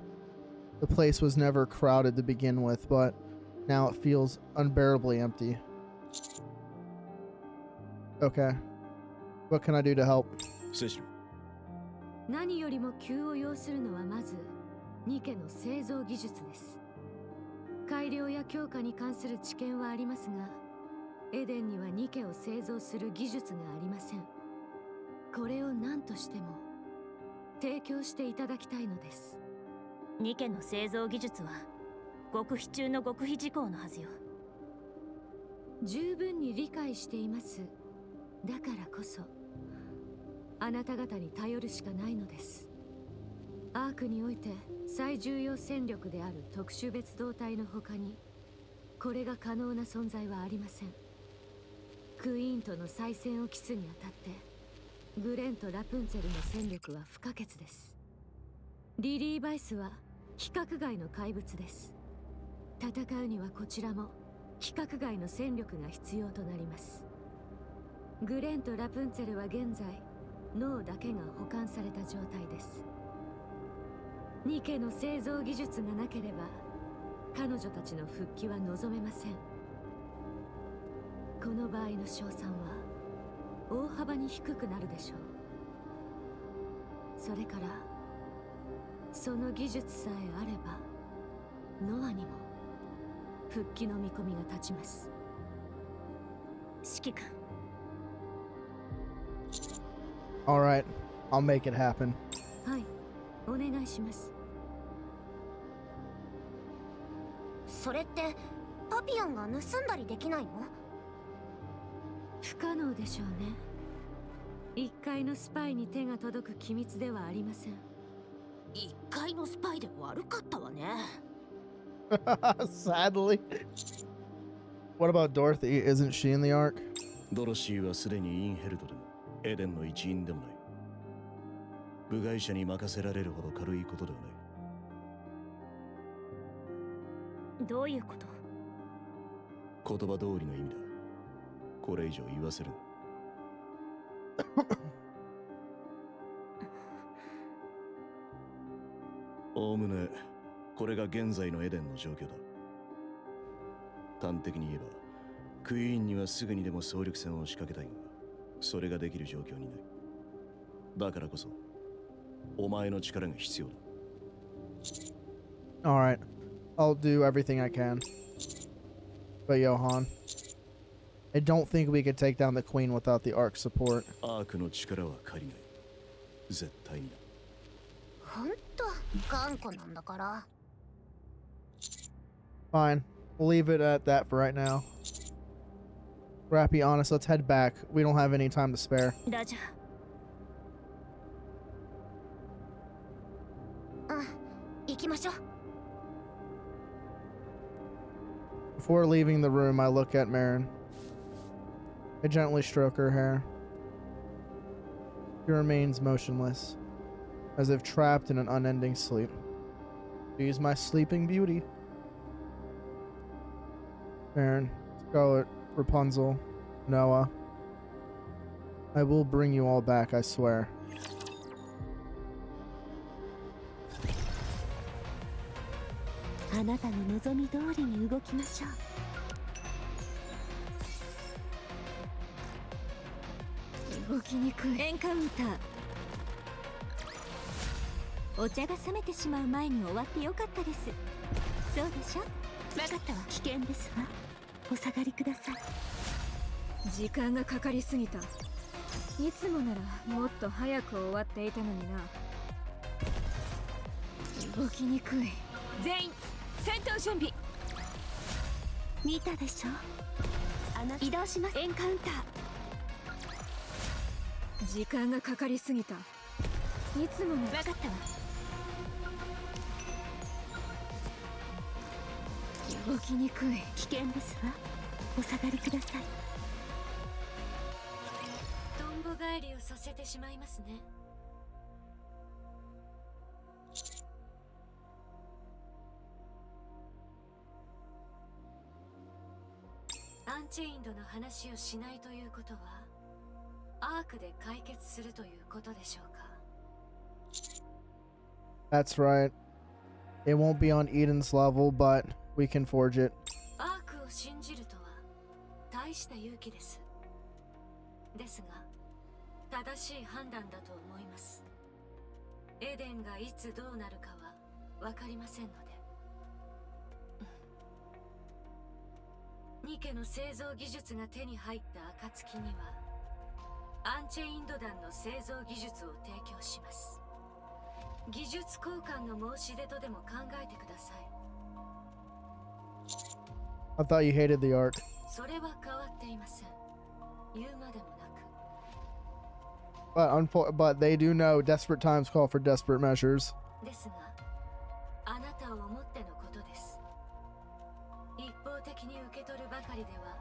The place was never crowded to begin with, but now it feels unbearably empty. Okay. What can I do to help? Sister. 何よりも急を要するのはまずニケの製造技術です。改良や強化に関する知見はありますが、エデンにはニケを製造する技術がありません。これを何としても提供していただきたいのです。ニケの製造技術は極秘中の極秘事項のはずよ。十分に理解しています。だからこそあなた方に頼るしかないのです。アークにおいて最重要戦力である特殊別動隊の他にこれが可能な存在はありません。クイーンとの再戦を期すにあたってグレンとラプンツェルの戦力は不可欠です。リリー・バイスは規格外の怪物です。戦うにはこちらも規格外の戦力が必要となります。グレンとラプンツェルは現在脳だけが保管された状態です。ニケの製造技術がなければ彼女たちの復帰は望めません。この場合の勝算は大幅に低くなるでしょう。それからその技術さえあればノアにも復帰の見込みが立ちます。指揮官、 Alright, I'll make it happen. はい、お願いします。それってパピヨンが盗んだりできないの？不可能でしょうね。一階のスパイに手が届く機密ではありません。一階のスパイで悪かったわね。Sadly. What about Dorothy? Isn't she in the ark? ドロシーはすでにインヘルトでもエデンの一員でもない。部外者に任せられるほど軽いことではない。どういうこと？言葉通りの意味だ。これ以上言わせるな。おおむねこれが現在のエデンの状況だ。端的に言えばクイーンにはすぐにでも総力戦を仕掛けたいが、それができる状況にない。だからこそお前の力が必要だ。 Alright, I'll do everything I can. But Johan, I don't think we could take down the Queen without the Ark support. アークの力は借りない。絶対にだ。ほんと頑固なんだから。Fine, we'll leave it at that for right now. Rappy, honest, let's head back. We don't have any time to spare. ラジャー。うん、行きましょう。Before leaving the room, I look at Marin. I gently stroke her hair. She remains motionless, as if trapped in an unending sleep. She's my sleeping beauty. Marin, Scarlet, Rapunzel, Noah. I will bring you all back, I swear. あなたの望み通りに動きましょう。動きにくい。エンカウンター。お茶が冷めてしまう前に終わってよかったです。そうでしょ。分かったわ。危険ですわ。お下がりください。時間がかかりすぎた。いつもならもっと早く終わっていたのにな。動きにくい。全員戦闘準備。見たでしょ。移動します。エンカウンター。時間がかかりすぎた。いつもなら。分かったわ。動きにくい。危険ですわ。お下がりください。とんぼ返りをさせてしまいますね。アンチェインドの話をしないということはアークで解決するということでしょうか。 That's right. It won't be on Eden's level, but we can forge it. アークを信じるとは大した勇気です。ですが正しい判断だと思います。エデンがいつどうなるかは分かりませんので。ニケの製造技術が手に入った暁にはアンチェインド団の製造技術を提供します。技術交換の申し出とでも考えてください。 I thought you hated the Ark. それは変わっていません。言うまでもなく。 But they do know desperate times call for desperate measures. ですがあなたを思ってのことです。一方的に受け取るばかりでは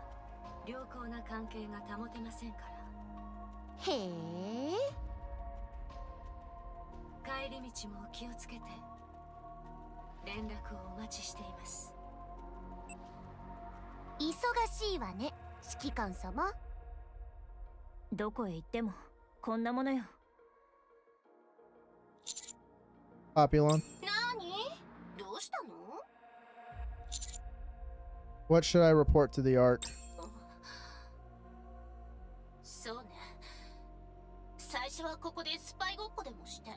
良好な関係が保てませんから。へえ。帰り道もお気をつけて。連絡をお待ちしています。忙しいわね、指揮官様。どこへ行ってもこんなものよ。 Populon. 何？どうしたの？ What should I report to the Ark? そうね。最初はここでスパイごっこでもして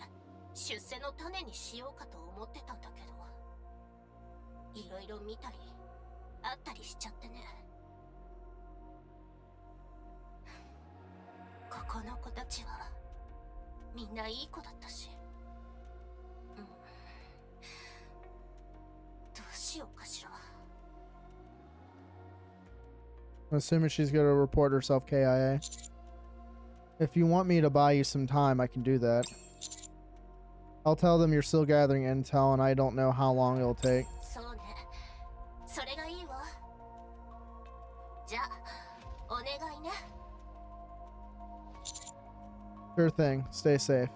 出世の種にしようかと思ってたんだけど、いろいろ見たりあったりしちゃってね。ここの子たちはみんないい子だったし、どうしようかしら。 I'm assuming she's going to report herself KIA. If you want me to buy you some time, I can do that. I'll tell them you're still gathering intel and I don't know how long it'll take. そうね、それがいいわ。じゃあお願いね。 Sure thing. Stay safe.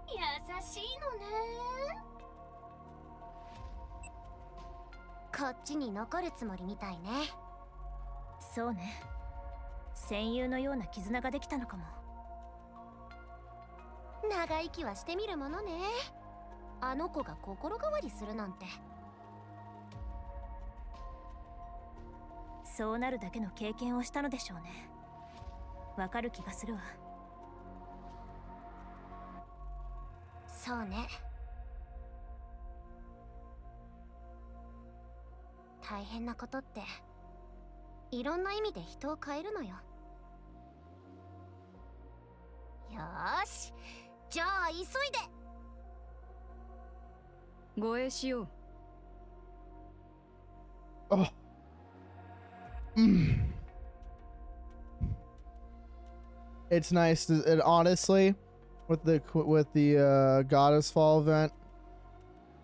優しいのね。こっちに残るつもりみたいね。そうね、戦友のような絆ができたのかも。長生きはしてみるものね。あの子が心変わりするなんて。そうなるだけの経験をしたのでしょうね。わかる気がするわ。そうね。大変なことっていろんな意味で人を変えるのよ。よーし、じゃあ急いで。護衛しよう。 Oh. Mm. It's nice to, and honestly, with the Goddess Fall event,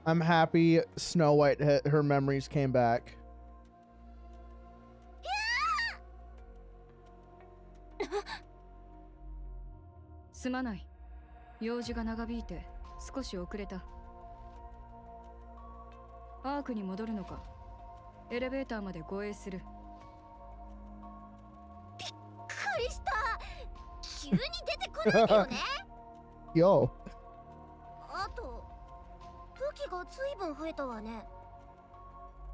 I'm happy Snow White her memories came back. すまない。用事が長引いて少し遅れた。アークに戻るのか。エレベーターまで護衛する。びっくりした。急に出てこないでよね。Yo. あと武器が随分増えたわね。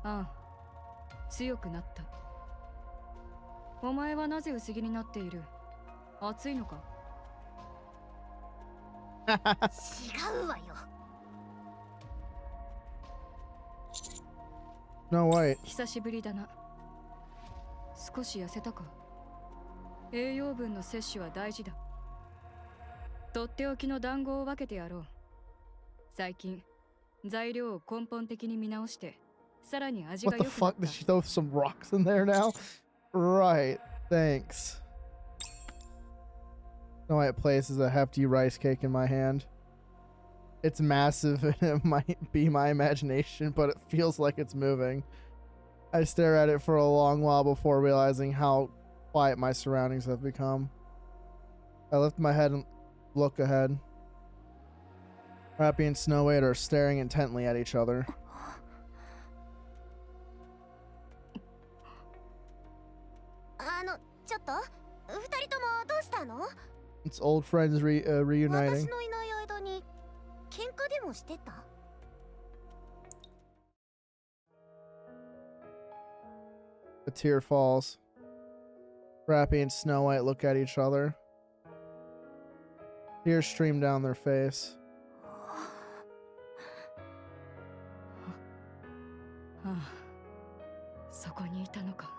ああ、強くなった。お前はなぜ薄着になっている？暑いのか？違うわよ。 No White. 久しぶりだな。少し痩せたか？栄養分の摂取は大事だ。とっておきの団子を分けてやろう。最近材料を根本的に見直してさらに味が What 良 the くなっ fuck? た。 Did she throw some rocks in there now? Right. Thanks. Snow White places a hefty rice cake in my hand. It's massive and it might be my imagination, but it feels like it's moving. I stare at it for a long while before realizing how quiet my surroundings have become. I lift my head and look ahead. Rappy and Snow White are staring intently at each other. ちょっと二人ともどうしたの？ It's old friends reuniting. 私のいない間に喧嘩でもしてた？ A tear falls. Rappy and Snow White look at each other. Tears stream down their face. ああ、そこにいたのか。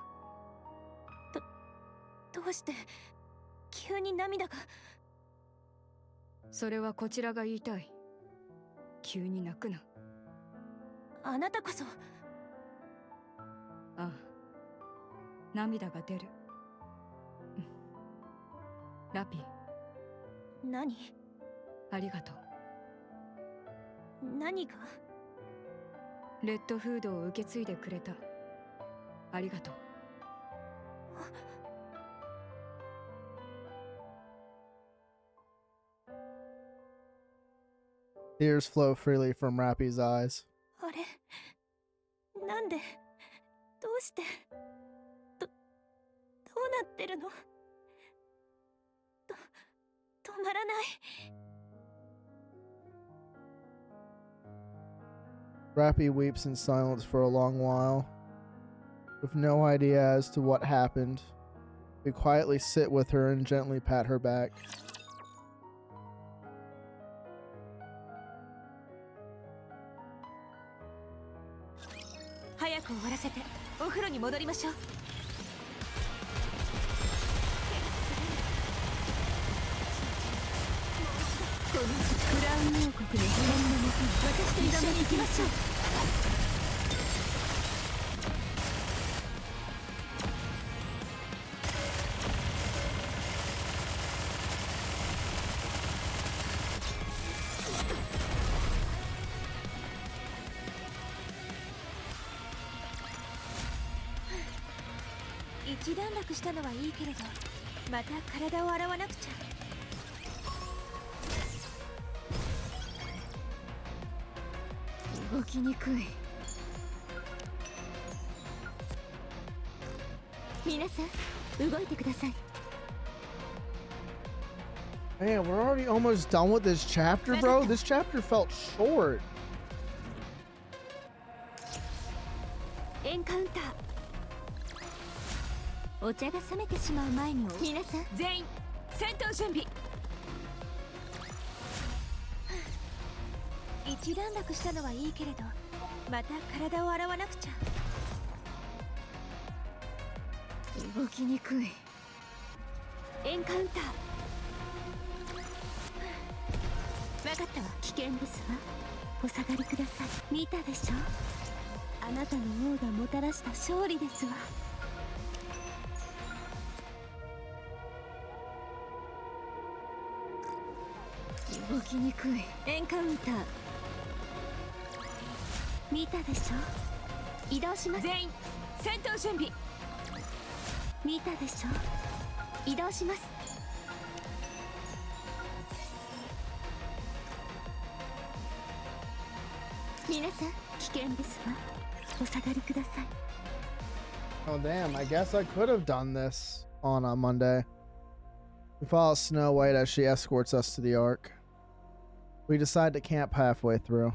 どうして急に涙が。それはこちらが言いたい。急に泣くな。あなたこそ。ああ、涙が出る。うん。ラピー、何？ありがとう。何が？レッドフードを受け継いでくれた。ありがとう。Tears flow freely from Rappy's eyes. あれ、なんで？まらない。 Rappy weeps in silence for a long while, with no idea as to what happened. We quietly sit with her and gently pat her back. 早く終わらせてお風呂に戻りましょう。このクラウン王国の平穏のもとに私と一緒に行きましょう。一段落したのはいいけれど、また体を洗わなくちゃ。動きにくい。皆さん動いてください。 Man, we're already almost done with this chapter, bro. This chapter felt short. エンカウンター。お茶が冷めてしまう前に皆さん全員戦闘準備。一段落したのはいいけれど、また体を洗わなくちゃ。動きにくい。エンカウンター。分かったわ。危険ですわ。お下がりください。見たでしょ。あなたの王がもたらした勝利ですわ。動きにくい。エンカウンター。見たでしょ。移動します。全員戦闘準備。見たでしょ。移動します。皆さん危険ですわ。お下がりください。 Oh, damn. I guess I could have done this on a Monday. We follow Snow White as she escorts us to the Ark. We decide to camp halfway through.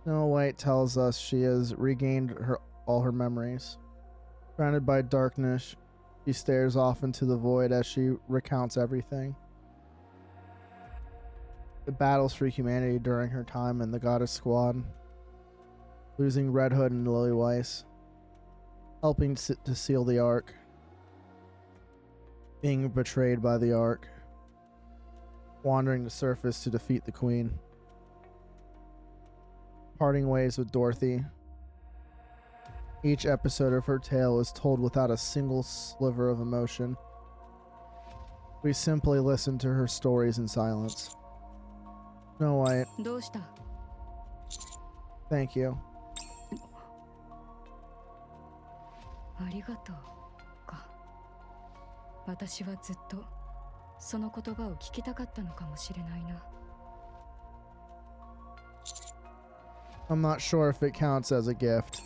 Snow White tells us she has regained all her memories. Surrounded by darkness, she stares off into the void as she recounts everything. The battles for humanity during her time in the Goddess Squad. Losing Red Hood and Lily Weiss. Helping to seal the Ark. Being betrayed by the Ark. Wandering the surface to defeat the Queen. Parting ways with Dorothy. Each episode of her tale is told without a single sliver of emotion. We simply listen to her stories in silence. Snow White. どうした？ Thank you. ありがとうか。私はずっとその言葉を聞きたかったのかもしれないな。 I'm not sure if it counts as a gift,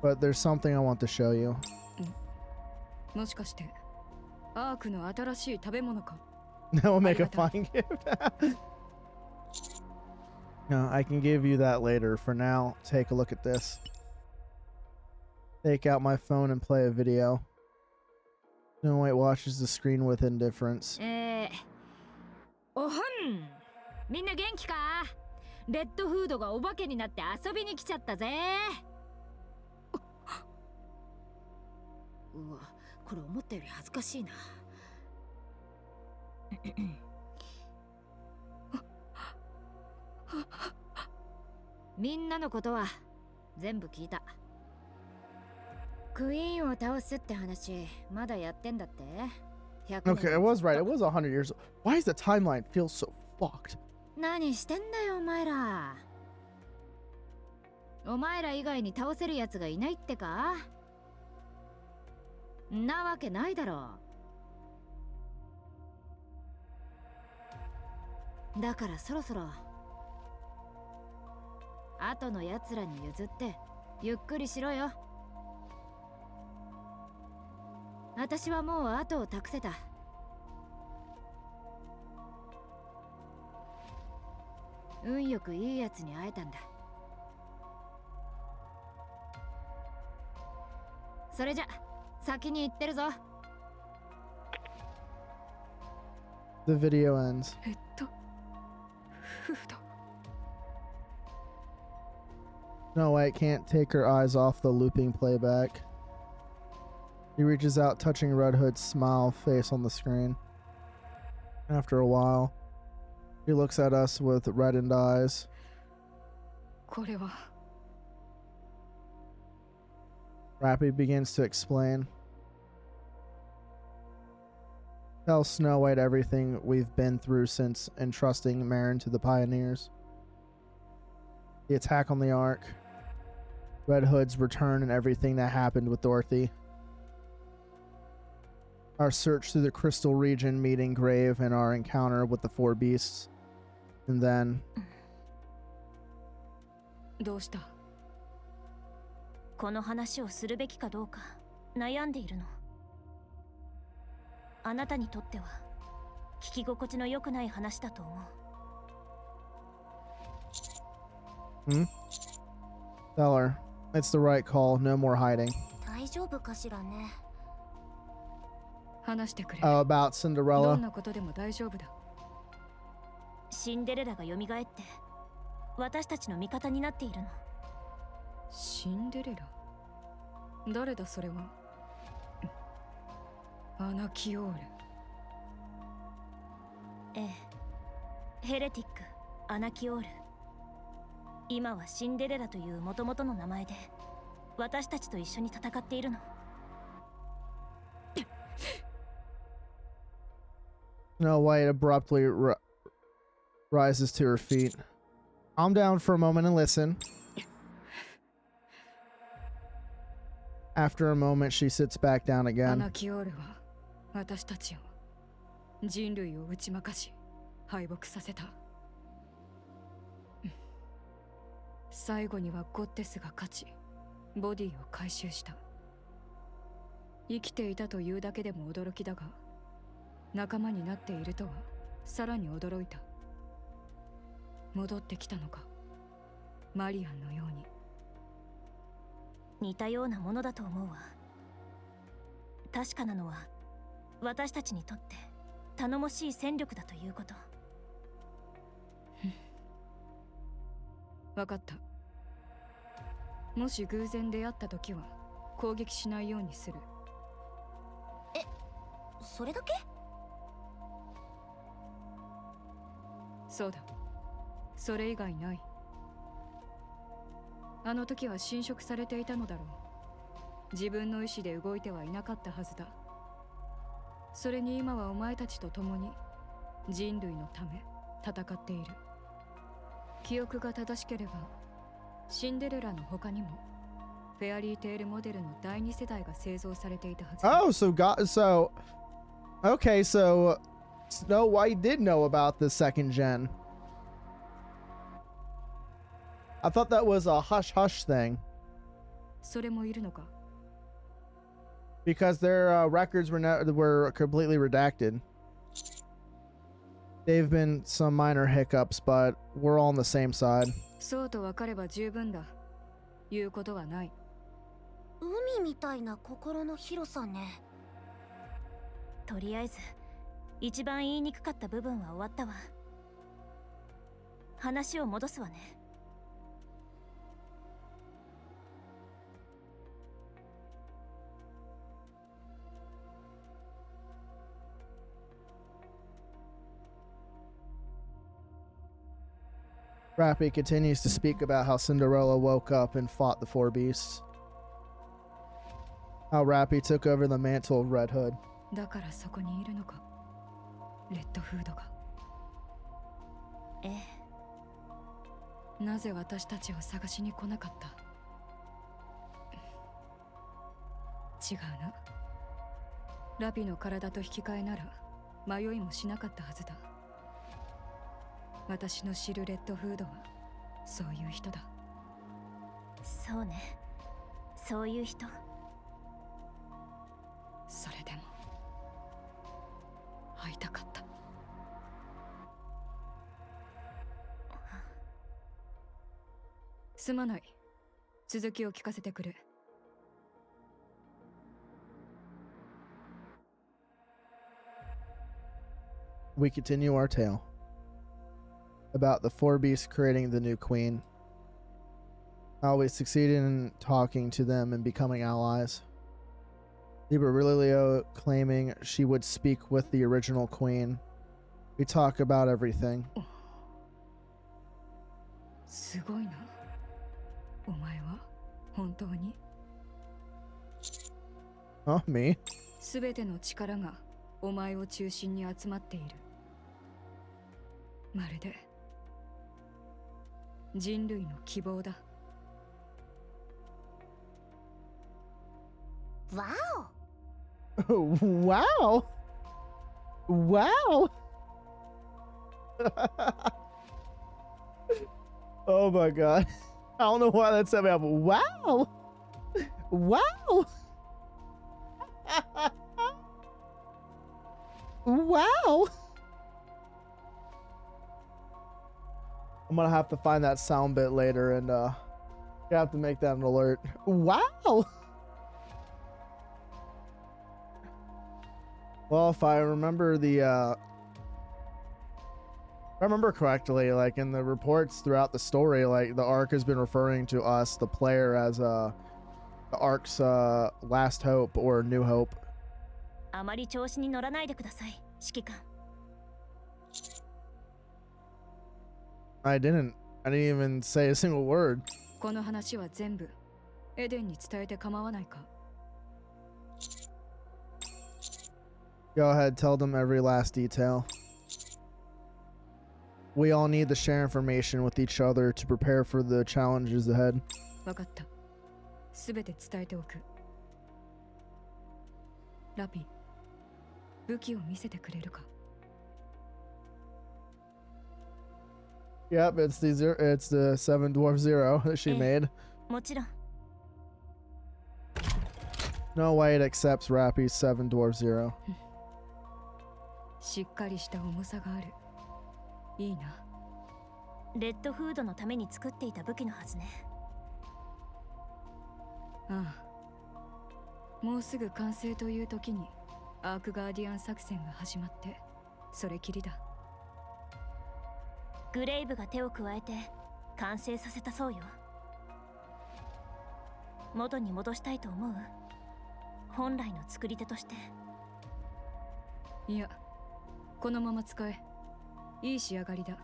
but there's something I want to show you. もしかしてアークの新しい食べ物か？ That will make a fine gift. No, I can give you that later. For now, take a look at this. Take out my phone and play a video. Snow White watches the screen with indifference. おはん。みんな元気か？レッドフードがお化けになって遊びに来ちゃったぜ。うわ、これ思ったより恥ずかしいな。みんなのことは全部聞いた。クイーンを倒すって話、まだやってんだって。Okay, I was right. It was 100 years old. Why does the timeline feel so fucked? 何してんだよお前ら。お前ら以外に倒せるやつがいないってか？なわけないだろう。だからそろそろ後のやつらに譲ってゆっくりしろよ。私はもう後を託せた。運よくいいやつに会えたんだ。それじゃ先に行ってるぞ。 The video ends. フード。 Snow White can't take her eyes off the looping playback. He reaches out, touching Red Hood's smile face on the screen. After a while, he looks at us with reddened eyes. これは Rappy begins to explain. Tell Snow White everything we've been through since entrusting Marin to the Pioneers. The attack on the Ark, Red Hood's return, and everything that happened with Dorothy. Our search through the Crystal region, meeting Grave, and our encounter with the Four Beasts. And then... どうした？この話をするべきかどうか悩んでいるの。あなたにとっては聞き心地の良くない話だと思う。Tell her. It's the right call. No more hiding. 大丈夫かしらね。話してくれ。 Oh, about ど Cinderella. んなことでも大丈夫だ。シンデレラが蘇って私たちの味方になっているの。シンデレラ？誰だそれは？アナキオール。ええ、ヘレティック、アナキオール。今はシンデレラという元々の名前で私たちと一緒に戦っているの。Snow White abruptly rises to her feet. Calm down for a moment and listen. After a moment, she sits back down ア again. ナキオールは私たちを、人類を打ち負かし敗北させた。最後にはゴッテスが勝ち、ボディを回収した。生きていたというだけでも驚きだが、仲間になっているとはさらに驚いた。戻ってきたのか、マリアンのように。似たようなものだと思うわ。確かなのは私たちにとって頼もしい戦力だということ。わかった。もし偶然出会った時は攻撃しないようにする。え、それだけ？そうだ。それ以外ない。あの時は侵食されていたのだろう。自分の意志で動いてはいなかったはずだ。それに今はお前たちと共に人類のため戦っている。記憶が正しければシンデレラの他にもフェアリーテールモデルの第二世代が製造されていたはずだ。Oh, okay, so Snow White did know about the second gen. I thought that was a hush hush thing それもいるのか？ because their records were completely redacted. They've been some minor hiccups, but we're all on the same side. そうと分かれば十分だ。言うことはない。海みたいな心の広さね。とりあえず一番言いにくかった部分は終わったわ。話を戻すわね。Rappy continues to speak about how Cinderella woke up and fought the Four Beasts. How Rappy took over the mantle of Red Hood. だからそこにいるのか、レッドフードが。ええ。なぜ私たちを探しに来なかった？違うな。ラピの体と引き換えなら迷いもしなかったはずだ。私の知るレッドフードはそういう人だ。そうね。そういう人。それでも会いたかった。すまない。続きを聞かせてくれ。We continue our tale about the four beasts creating the new queen. How we succeeded in talking to them and becoming allies. Liberilio claiming she would speak with the original queen. We talk about everything. すごいな。お前は本当に Huh? Me? すべての力がお前を中心に集まっている。まるで人類の希望だ。わ Wow! Wow! Oh my god. I don't know why that set me up. Wow! Wow! Wow! I'm gonna have to find that sound bit later and you have to make that an alert. Wow! Well, if I remember if I remember correctly, like in the reports throughout the story, like the Ark has been referring to us, the player, as the Ark's last hope or new hope. あまり調子に乗らないでください、指揮官。I didn't even say a single word. この話は全部エデンに伝えて構わないか。Go ahead, tell them every last detail. We all need to share information with each other to prepare for the challenges ahead. わかった。すべて伝えておく。ラピ、武器を見せてくれるか。Yep, it's the Seven Dwarf Zero that she made. もちろん。 No way it accepts Rappy's Seven Dwarf Zero. しっかりした重さがある。いいな。レッドフードのために作っていた武器のはずね。ああ。もうすぐ完成という時にアークガーディアン作戦が始まってそれきりだ。グレイブが手を加えて完成させたそうよ。元に戻したいと思う？本来の作り手として。いや、このまま使え。いい仕上がりだ。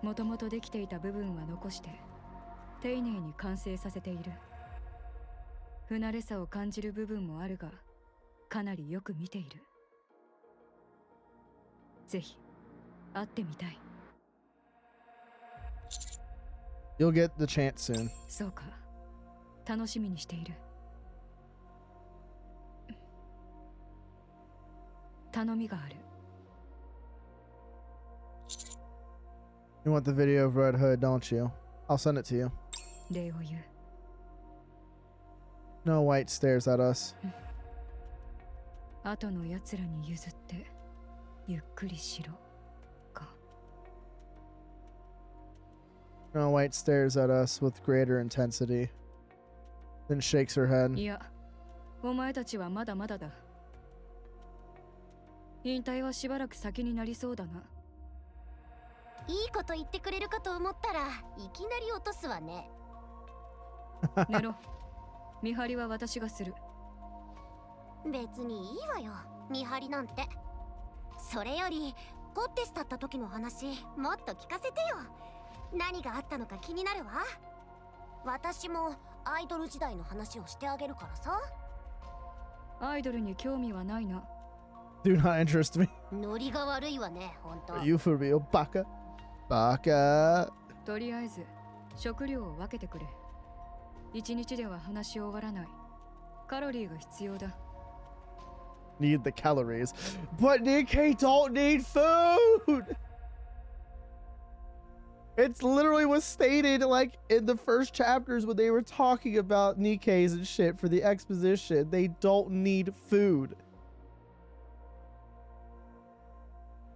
もともとできていた部分は残して丁寧に完成させている。不慣れさを感じる部分もあるが、かなりよく見ている。ぜひ会ってみたい。You'll get the chance soon. そうか。楽しみにしている。頼みがある。You want the video of Red Hood, don't you? I'll send it to you. 礼を言う。No White stares at us. 後の奴らに譲ってゆっくりしろか。No White stares at us with greater intensity, then shakes her head. いや、お前たちはまだまだだ。引退はしばらく先になりそうだな。いいこと言ってくれるかと思ったらいきなり落とすわね。寝ろ。見張りは私がする。別にいいわよ、見張りなんて。それよりコッテスだった時の話もっと聞かせてよ。何があったのか気になるわ。私もアイドル時代の話をしてあげるからさ。アイドルに興味はないな。Do not interest me. ノリが悪いわね、ほんと。 Are you for real, Baka? Baka. とりあえず食料を分けてくれ。一日では話し終わらない。カロリーが必要だ。Need the calories. But Nikke don't need food! It's literally was stated like in the first chapters when they were talking about Nikke's and shit for the exposition. They don't need food.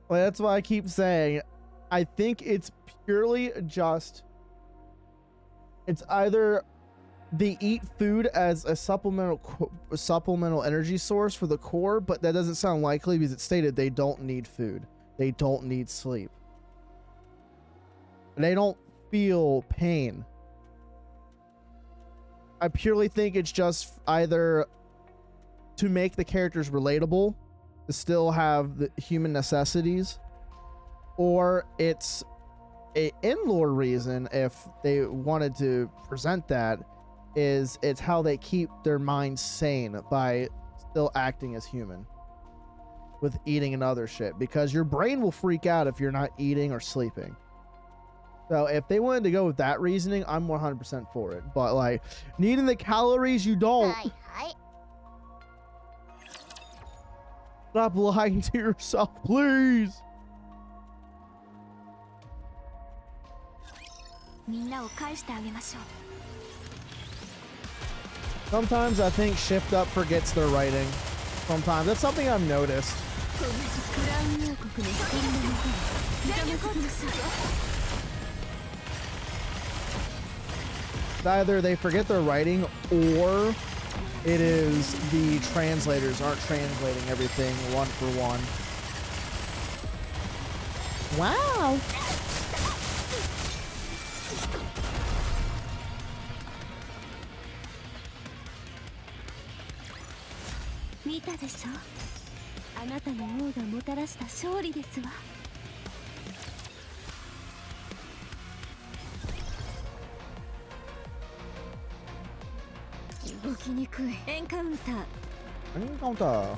Well, that's why I keep saying I think it's purely just It's either they eat food as a supplemental energy source for the core, but that doesn't sound likely because it's stated they don't need food. They don't need sleep. They don't feel pain. I purely think it's just either to make the characters relatable, to still have the human necessities, or it's a in-lore reason, if they wanted to present that, is it's how they keep their minds sane by still acting as human with eating and other shit, because your brain will freak out if you're not eating or sleeping. So if they wanted to go with that reasoning, I'm 100% for it. But like, needing the calories, you don't. Stop lying to yourself, please. Sometimes I think Shift Up forgets their writing. Sometimes. That's something I've noticed. Either they forget their writing, or it is the translators aren't translating everything one for one. Wow. Encounter.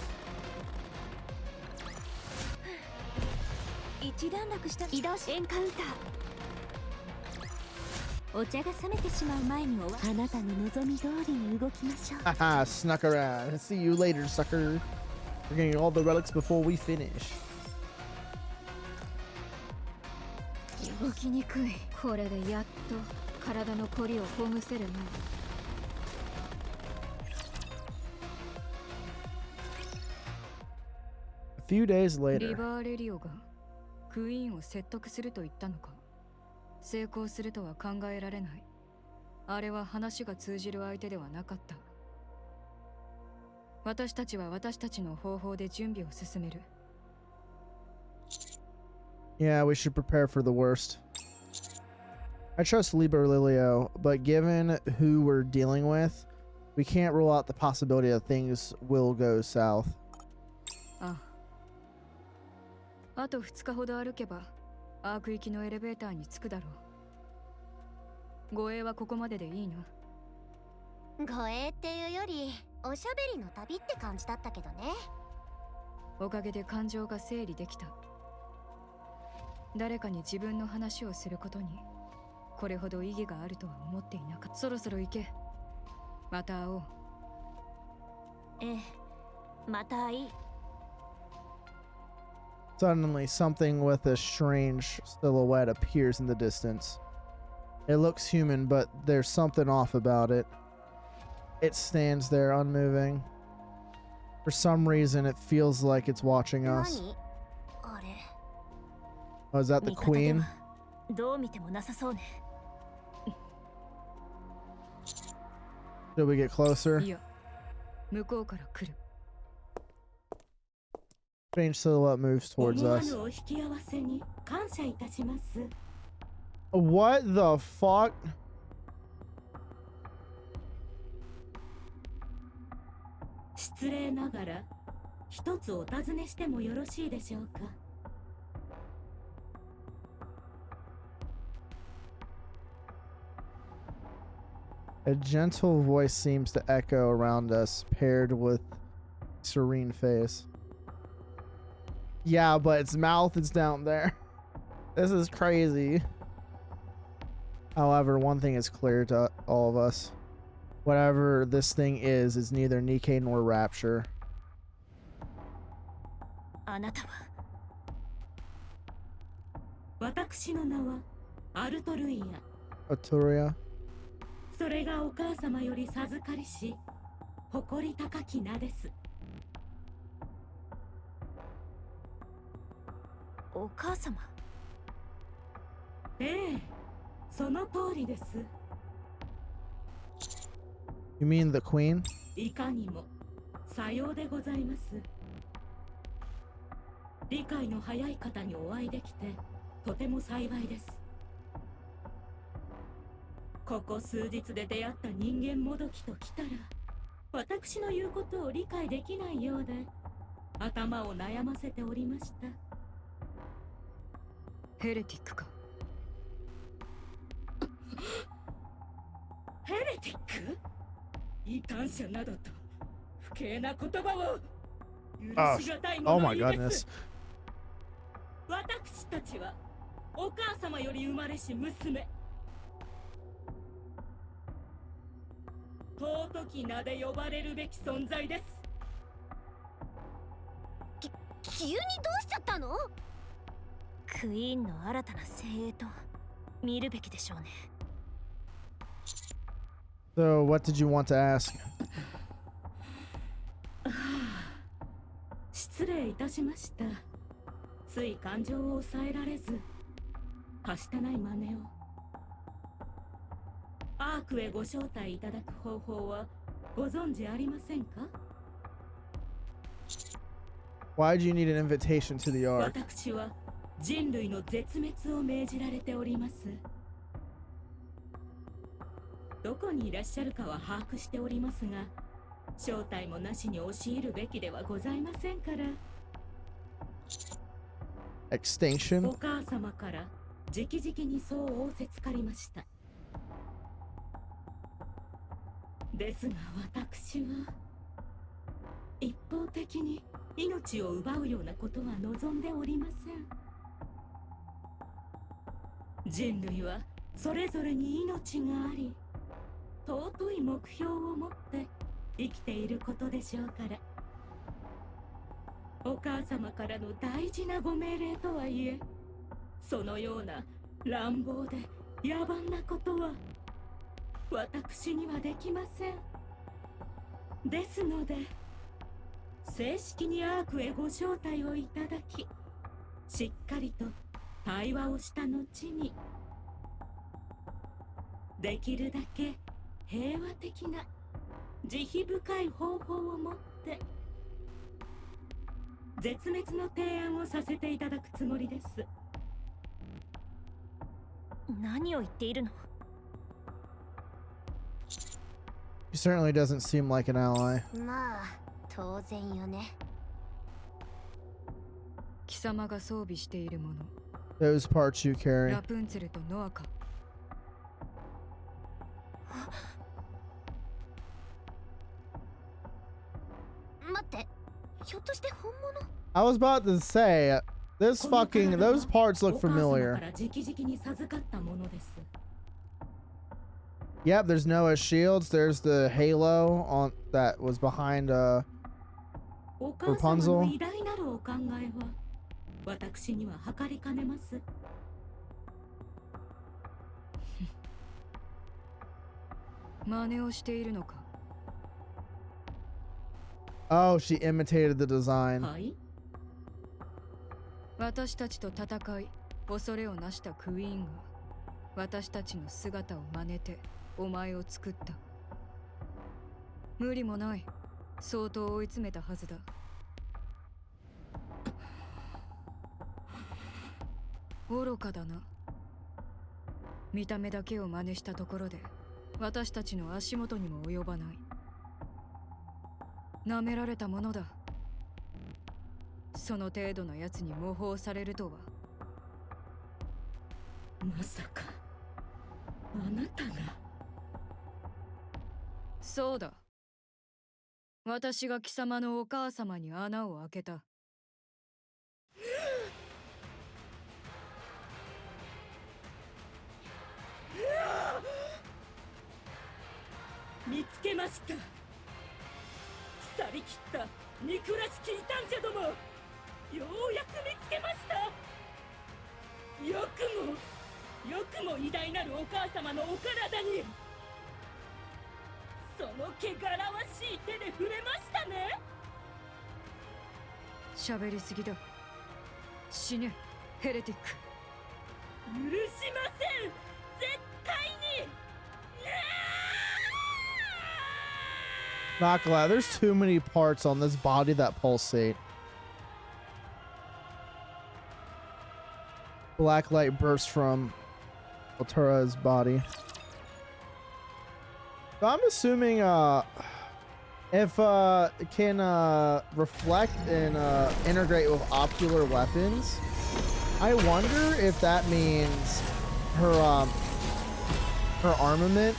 Haha, snuck around. See you later, sucker. We're getting all the relics before we finish. A few days later. クイーンを説得すると言ったのか。成功するとは考えられない。あれは話が通じる相手ではなかった。私たちは私たちの方法で準備を進める。Yeah, we should prepare for the worst. I trust Liber Lilio, but given who we're dealing with, we can't rule out the possibility that things will go south. あと2日ほど歩けばアーク行きのエレベーターに着くだろう。護衛はここまででいいな。護衛っていうよりおしゃべりの旅って感じだったけどね。おかげで感情が整理できた。誰かに自分の話をすることにこれほど意義があるとは思っていなかった。そろそろ行け。また会おう。また会い。Suddenly, something with a strange silhouette appears in the distance. It looks human, but there's something off about it. It stands there, unmoving. For some reason, it feels like it's watching us. Oh, is that the queen? Should we get closer? Strange silhouette moves towards us. What the fuck? A gentle voice seems to echo around us, paired with serene face. Yeah, but its mouth is down there. This is crazy. However, one thing is clear to all of us. Whatever this thing is neither Nikke nor Rapture. Arturia. それがお母様より授かりし誇り高き名です。お母様？ええ、その通りです。You mean the queen? いかにもさようでございます。理解の早い方にお会いできてとても幸いです。ここ数日で出会った人間もどきときたら、私の言うことを理解できないようで頭を悩ませておりました。ヘレティックか。ヘレティック？異端者などと不敬な言葉を許しがたいも Oh の my です。 goodness. 私たちはお母様より生まれし娘。尊き名で呼ばれるべき存在です。急にどうしちゃったの？クイーンの新たな精鋭と見るべきでしょうね。So, what did you want to ask? 失礼いたしました。つい感情を抑えられず、はしたない真似を。アークへご招待いただく方法はご存知ありませんか？ Why do you need an invitation to the Ark? 私は人類の絶滅を命じられております。どこにいらっしゃるかは把握しておりますが、招待もなしに押し入るべきではございませんから。Extinction? お母様から直々にそう仰せつかりました。ですが私は一方的に命を奪うようなことは望んでおりません。人類はそれぞれに命があり、尊い目標を持って生きていることでしょうから。お母様からの大事なご命令とはいえ、そのような乱暴で野蛮なことは私にはできません。ですので正式にアークへご招待をいただき、しっかりと対話をした後に、できるだけ平和的な慈悲深い方法を持って絶滅の提案をさせていただくつもりです。何を言っているの？ He certainly doesn't seem like an ally. まあ当然よね。貴様が装備しているもの、 Those parts you carry. ラプンツェルとノアか。待って、ひょっとして本物？ I was about to say, those parts look お母様か familiar. ら直々に授かったものです。 Yep, there's Noah's shields. There's the halo on that was behind お母様 Rapunzel の偉大なるお考えは私には計りかねます。真似をしているのか。 Oh, she imitated the design. はい。私たちと戦い恐れをなしたクイーンが私たちの姿を真似てお前を作った。無理もない。相当追い詰めたはずだ。愚かだな。見た目だけを真似したところで私たちの足元にも及ばない。舐められたものだ。その程度のやつに模倣されるとは。まさかあなたが。そうだ。私が貴様のお母様に穴を開けた。見つけました。腐りきった憎らしき異端者ども、ようやく見つけました。よくも偉大なるお母様のお体にその汚らわしい手で触れましたね。喋りすぎだ。死ね、ヘレティック。許しません、絶対に。Not glad. There's too many parts on this body that pulsate. Black light bursts from Altura's body. So I'm assuming if it can reflect and integrate with ocular weapons, I wonder if that means her armament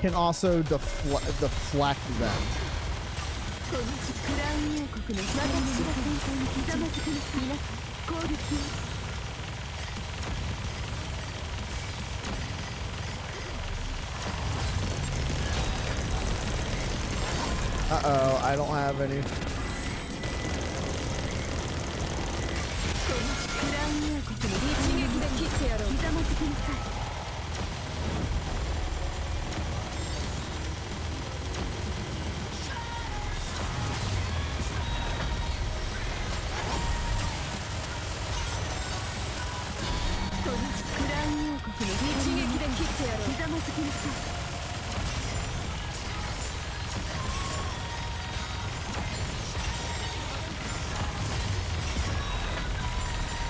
can also deflect them. Uh-oh, I don't have any.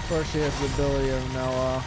Of course, she has the ability of Noah.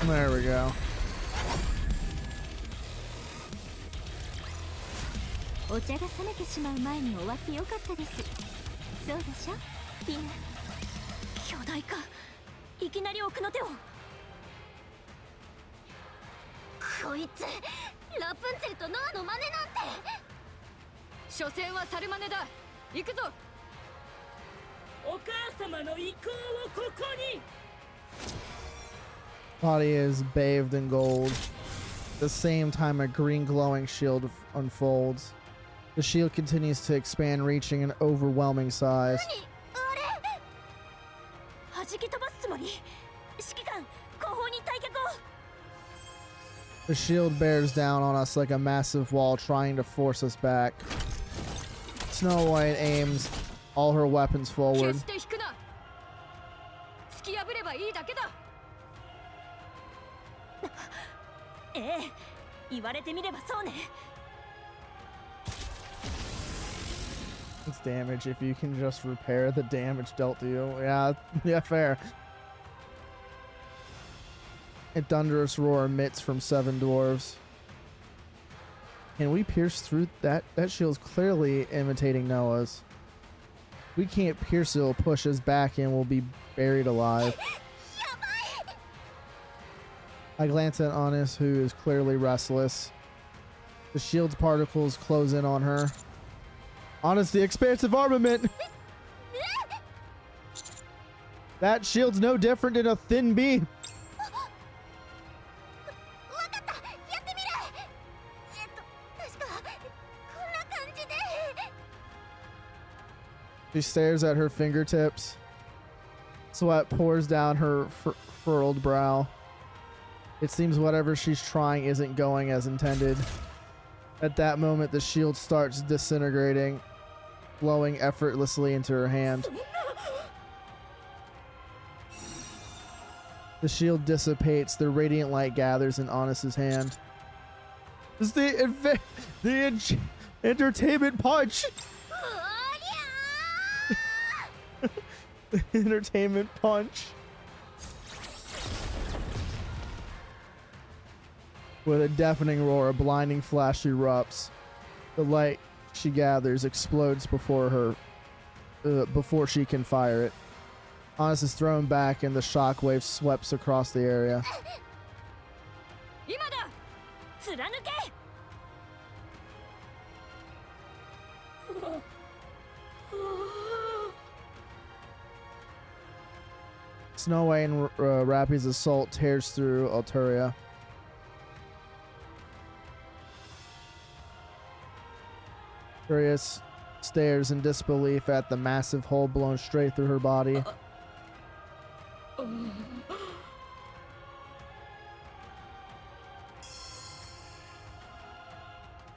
There we go. お茶が冷めてしまう前に終わってよかったです。そうでしょ、ピン。巨大化。いきなり奥の手を。こいつラプンツェルとノアの真似なんて。所詮はサルマネだ。行くぞ。お母様の意向をここに。 Body is bathed in gold. At the same time, a green glowing shield unfolds. The shield continues to expand, reaching an overwhelming size. The shield bears down on us like a massive wall, trying to force us back. Snow White aims all her weapons forward. It's damage if you can just repair the damage dealt to you. Yeah, fair. A thunderous roar emits from 7 dwarves. Can we pierce through that? That shield's clearly imitating Noah's. We can't pierce it, it'll push us back and we'll be buried alive. I glance at Honest, who is clearly restless. The shield's particles close in on her. Honest, the expansive armament! That shield's no different than a thin bee. She stares at her fingertips. Sweat pours down her furrowed brow. It seems whatever she's trying isn't going as intended. At that moment, the shield starts disintegrating, flowing effortlessly into her hand. The shield dissipates, the radiant light gathers in Honest's hand. It's the entertainment punch! The entertainment punch. With a deafening roar, a blinding flash erupts. The light she gathers explodes before she can fire it. Honest is thrown back and the shockwave sweeps across the area. 今だ貫け Snow White and Rappy's assault tears through Alturia. Furious stares in disbelief at the massive hole blown straight through her body.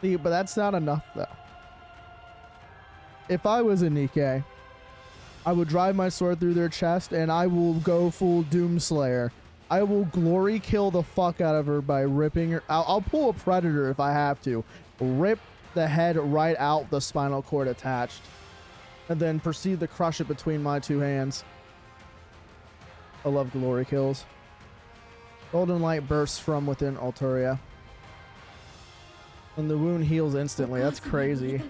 See, but that's not enough, though. If I was a Nikke, I would drive my sword through their chest and I will go full Doomslayer. I will glory kill the fuck out of her by ripping her. I'll pull a Predator if I have to. Rip the head right out, the spinal cord attached, and then proceed to crush it between my two hands. I love glory kills. Golden light bursts from within Alturia, and the wound heals instantly. That's crazy.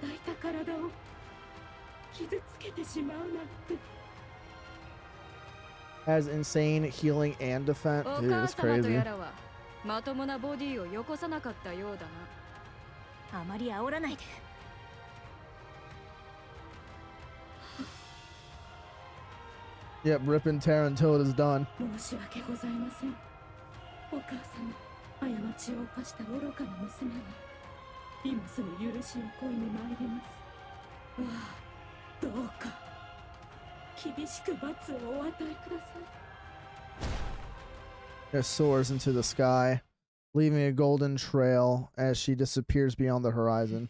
Has insane healing and defense. Dude, it's crazy. まともなボディをよこさなかったようだな。あまり煽らないで Yep, rip and tear until it is done. 申し訳ございません。お母様、過ちを犯した愚かな娘は今すぐ許しを請いに参ります。わあ、どうか厳しく罰をお与えください。 It soars into the sky, leaving a golden trail as she disappears beyond the horizon.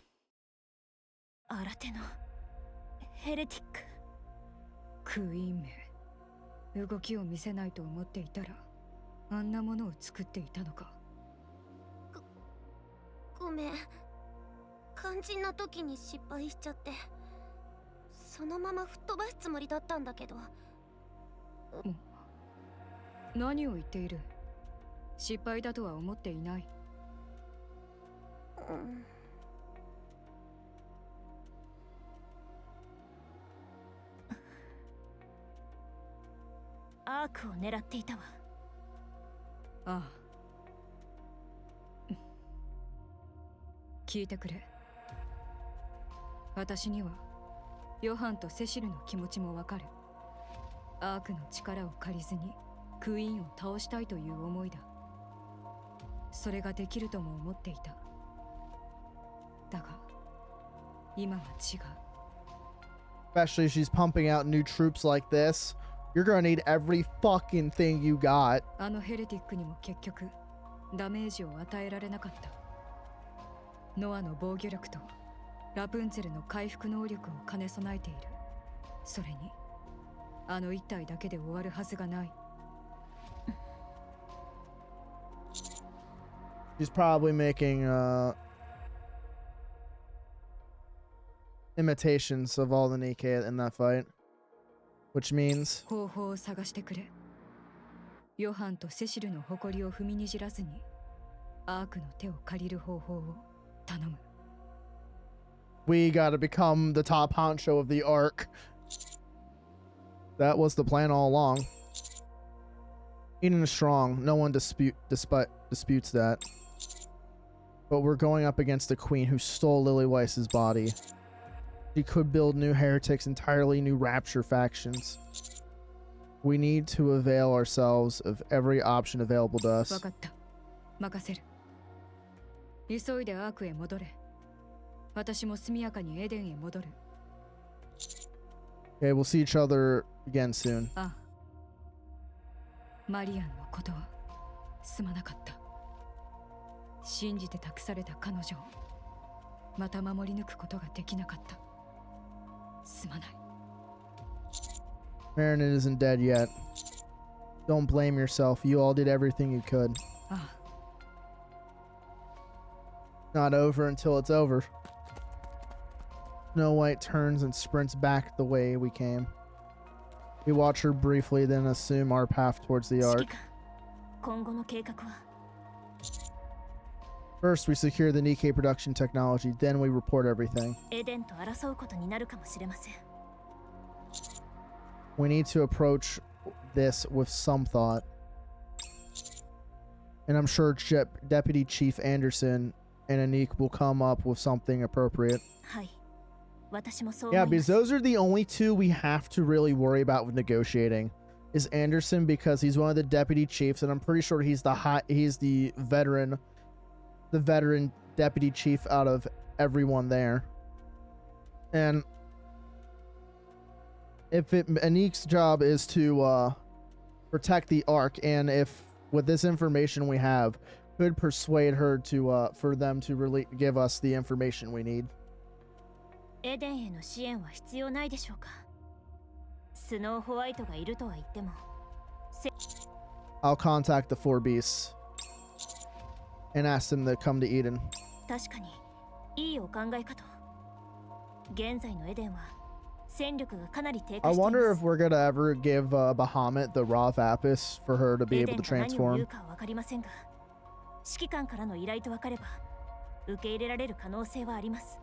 新手のヘレティッククイーンめ、動きを見せないと思っていたらあんなものを作っていたのか。ごめん、肝心な時に失敗しちゃって、そのまま吹っ飛ばすつもりだったんだけど。何を言っている。失敗だとは思っていない。アークを狙っていたわ。ああ。聞いてくれ。私にはヨハンとセシルの気持ちもわかる。アークの力を借りずにクイーンを倒したいという思いだ。それができるとも思っていた。だが今は違う。 Especially she's pumping out new troops like this. You're gonna need every fucking thing you got. あのヘレティックにも結局ダメージを与えられなかった。ノアの防御力とラプンツェルの回復能力を兼ね備えている。それにあの一体だけで終わるはずがない。 She's probably making imitations of all the Nikke in that fight, which means 方法を探してくれ。ヨハンとセシルの誇りを踏みにじらずにアークの手を借りる方法を頼む。 we gotta become the top honcho of the Ark. That was the plan all along. Eden is strong. No one disputes that. But we're going up against the queen who stole Lily Weiss's body. She could build new heretics, entirely new rapture factions. We need to avail ourselves of every option available to us. わかった。任せる。急いでアークへ戻れ。私も速やかにエデンへ戻る。 Okay, we'll see each other again soon. ああ。マリアンのことはすまなかった。信じて託された彼女をまた守り抜くことができなかった。すまない。 Marinette isn't dead yet. Don't blame yourself. You all did everything you could. ああ。 Not over until it's over. Snow White turns and sprints back the way we came. We watch her briefly, then assume our path towards the 指揮 Ark. 官、今後の計画は First, we secure the Nikke production technology, then we report everything. エデンと争うことになるかもしれません。 We need to approach this with some thought. And I'm sure Deputy Chief Anderson and Anique will come up with something appropriate. はい。私もそう Yeah, 思いま because す。 those are the only two we have to really worry about with negotiating. Is Anderson because he's one of the deputy chiefs, and I'm pretty sure he's the veteran deputy chief out of everyone there. And Anique's job is to protect the Ark, and if with this information we have, could persuade her to for them to really give us the information we need. エデンへの支援は必要ないでしょうか。スノーホワイトがいるとは言っても。 I'll contact the four beasts and ask them to come to Eden. 確かにいいお考えかと。現在のエデンは戦力がかなり低下 I してい wonder ま if す。 we're gonna ever give Bahamut the raw Vapis for her to be エデ able ン to が何を言 transform. うかは分かりませんが、指揮官からの依頼と分かれば受け入れられる可能性はあります。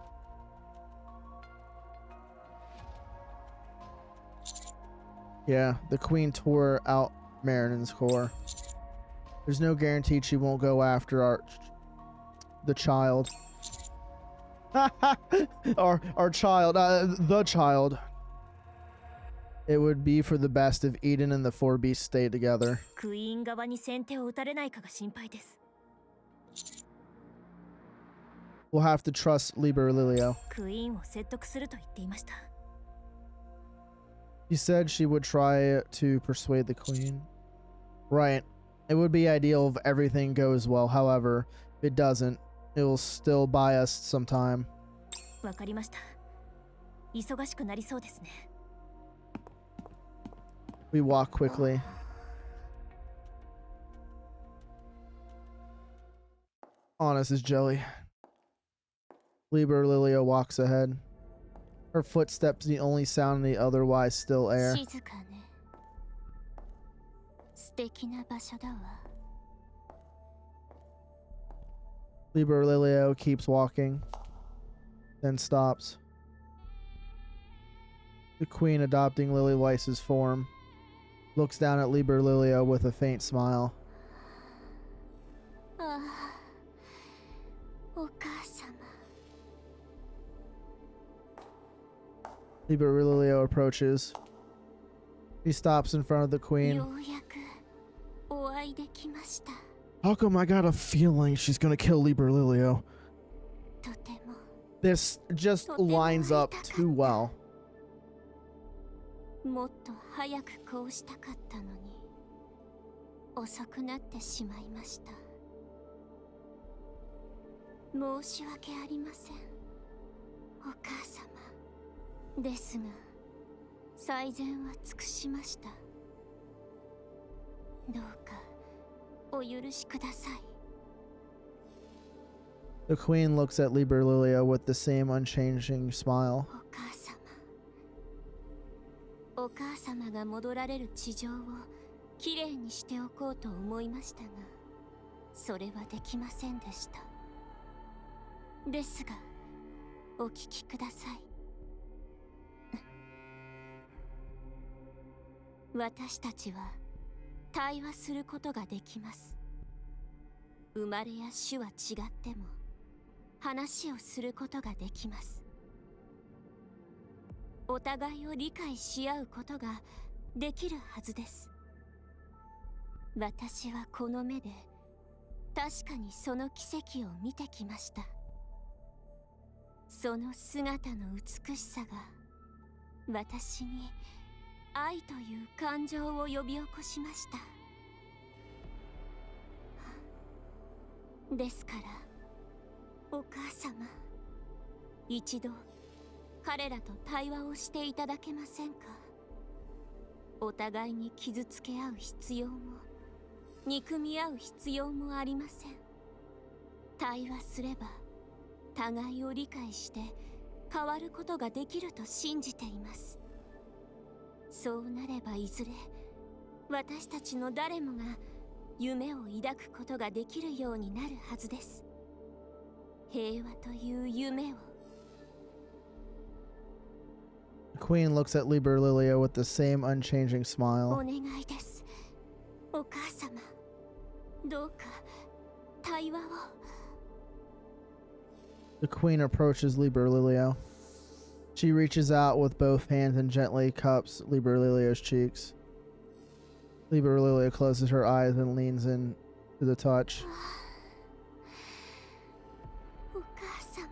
Yeah, the queen tore out Marinen's core. There's no guarantee she won't go after the child. our child, the child. It would be for the best if Eden and the four beasts stay together. クイーン側に先手を打たれないかが心配です。 We'll have to trust Liber Lilio. クイーンを説得すると言っていました。 She said she would try to persuade the queen. Right. It would be ideal if everything goes well. However, if it doesn't, it will still buy us some time. わかりました。忙しくなりそうですね。 We walk quickly. Honest as jelly. Liber Lilio walks ahead. Her footsteps the only sound in the otherwise still air. 静かね。素敵な場所だわ。 Liber Lilio keeps walking, then stops. The queen, adopting Lily Weiss's form, looks down at Liber Lilio with a faint smile. ああ、お母様。 Liber Lilio approaches. He stops in front of the queen. ようやくお会いできました。 How come I got a feeling she's gonna kill Liber Lilio? とても This just lines up too well. もっと早くこうしたかったのに遅くなってしまいました。申し訳ありません、お母様。ですが最善は尽くしました。どうかお許しください。 The queen looks at Liber Lilio with the same unchanging smile. お母様が戻られる地上をきれいにしておこうと思いましたが、それはできませんでした。ですがお聞きください。私たちは対話することができます。生まれや種は違っても話をすることができます。お互いを理解し合うことができるはずです。私はこの目で確かにその奇跡を見てきました。その姿の美しさが私に愛という感情を呼び起こしました。ですからお母様、一度彼らと対話をしていただけませんか。お互いに傷つけ合う必要も憎み合う必要もありません。対話すれば互いを理解して変わることができると信じています。そうなればいずれ私たちの誰もが夢を抱くことができるようになるはずです。平和という夢を。 The queen looks at Liberlilio with the same unchanging お smile. 願いです。お母様、どうか対話を。 The queen approaches Liberlilio. She reaches out with both hands and gently cups Liberlilio's cheeks. Liberlilio closes her eyes and leans in to the touch. お母様、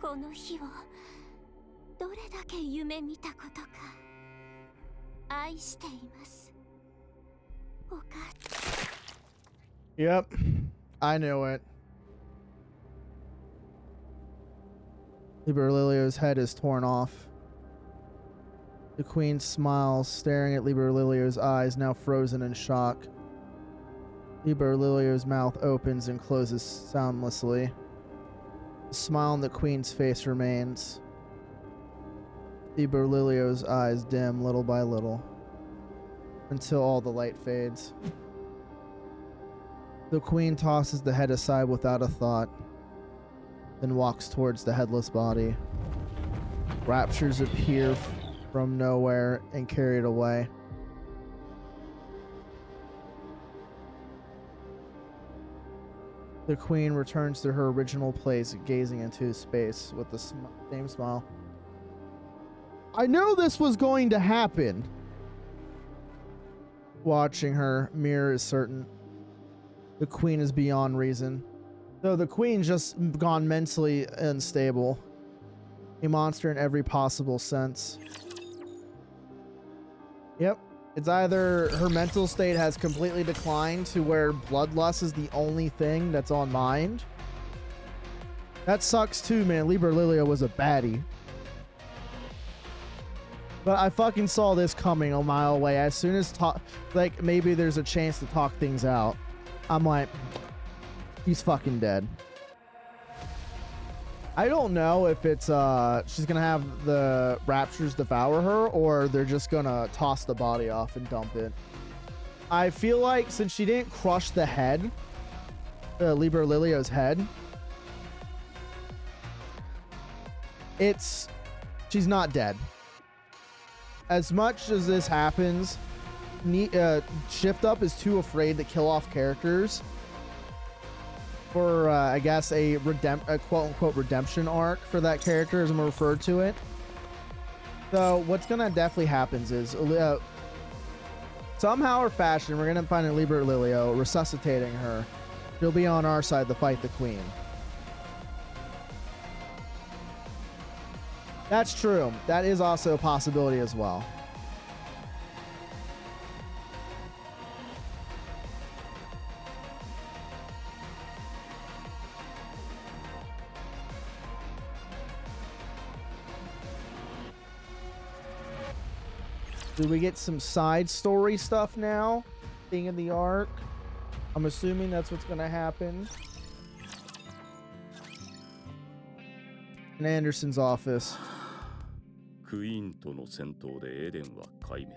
この日をどれだけ夢見たことか愛しています。お母 Yep, I knew it. Liberlilio's head is torn off. The queen smiles, staring at Liberlilio's eyes, now frozen in shock. Liberlilio's mouth opens and closes soundlessly. The smile on the queen's face remains. Liberlilio's eyes dim little by little, until all the light fades. The queen tosses the head aside without a thought, then walks towards the headless body. Raptures appear from nowhere and carry it away. The queen returns to her original place, gazing into space with the same smile. I knew this was going to happen. Watching her, Mirror is certain. The queen is beyond reason. Though the queen's just gone mentally unstable. A monster in every possible sense. Yep. It's either her mental state has completely declined to where bloodlust is the only thing that's on mind. That sucks too, man. Liberlilio was a baddie. But I fucking saw this coming a mile away. As soon as like maybe there's a chance to talk things out, I'm like, he's fucking dead. I don't know if it's she's gonna have the raptures devour her or they're just gonna toss the body off and dump it. I feel like since she didn't crush the head, Liberlilio's head, she's not dead. As much as this happens, Shift Up is too afraid to kill off characters for, I guess, a quote-unquote redemption arc for that character, as I'm going to refer to it. So what's going to definitely happen is somehow or fashion, we're going to find a Liberlilio resuscitating her. She'll be on our side to fight the queen. That's true. That is also a possibility as well. Do we get some side story stuff now? Thing in the arc? I'm assuming that's what's going to happen. In Anderson's office. クイーンとの戦闘でエデンは壊滅。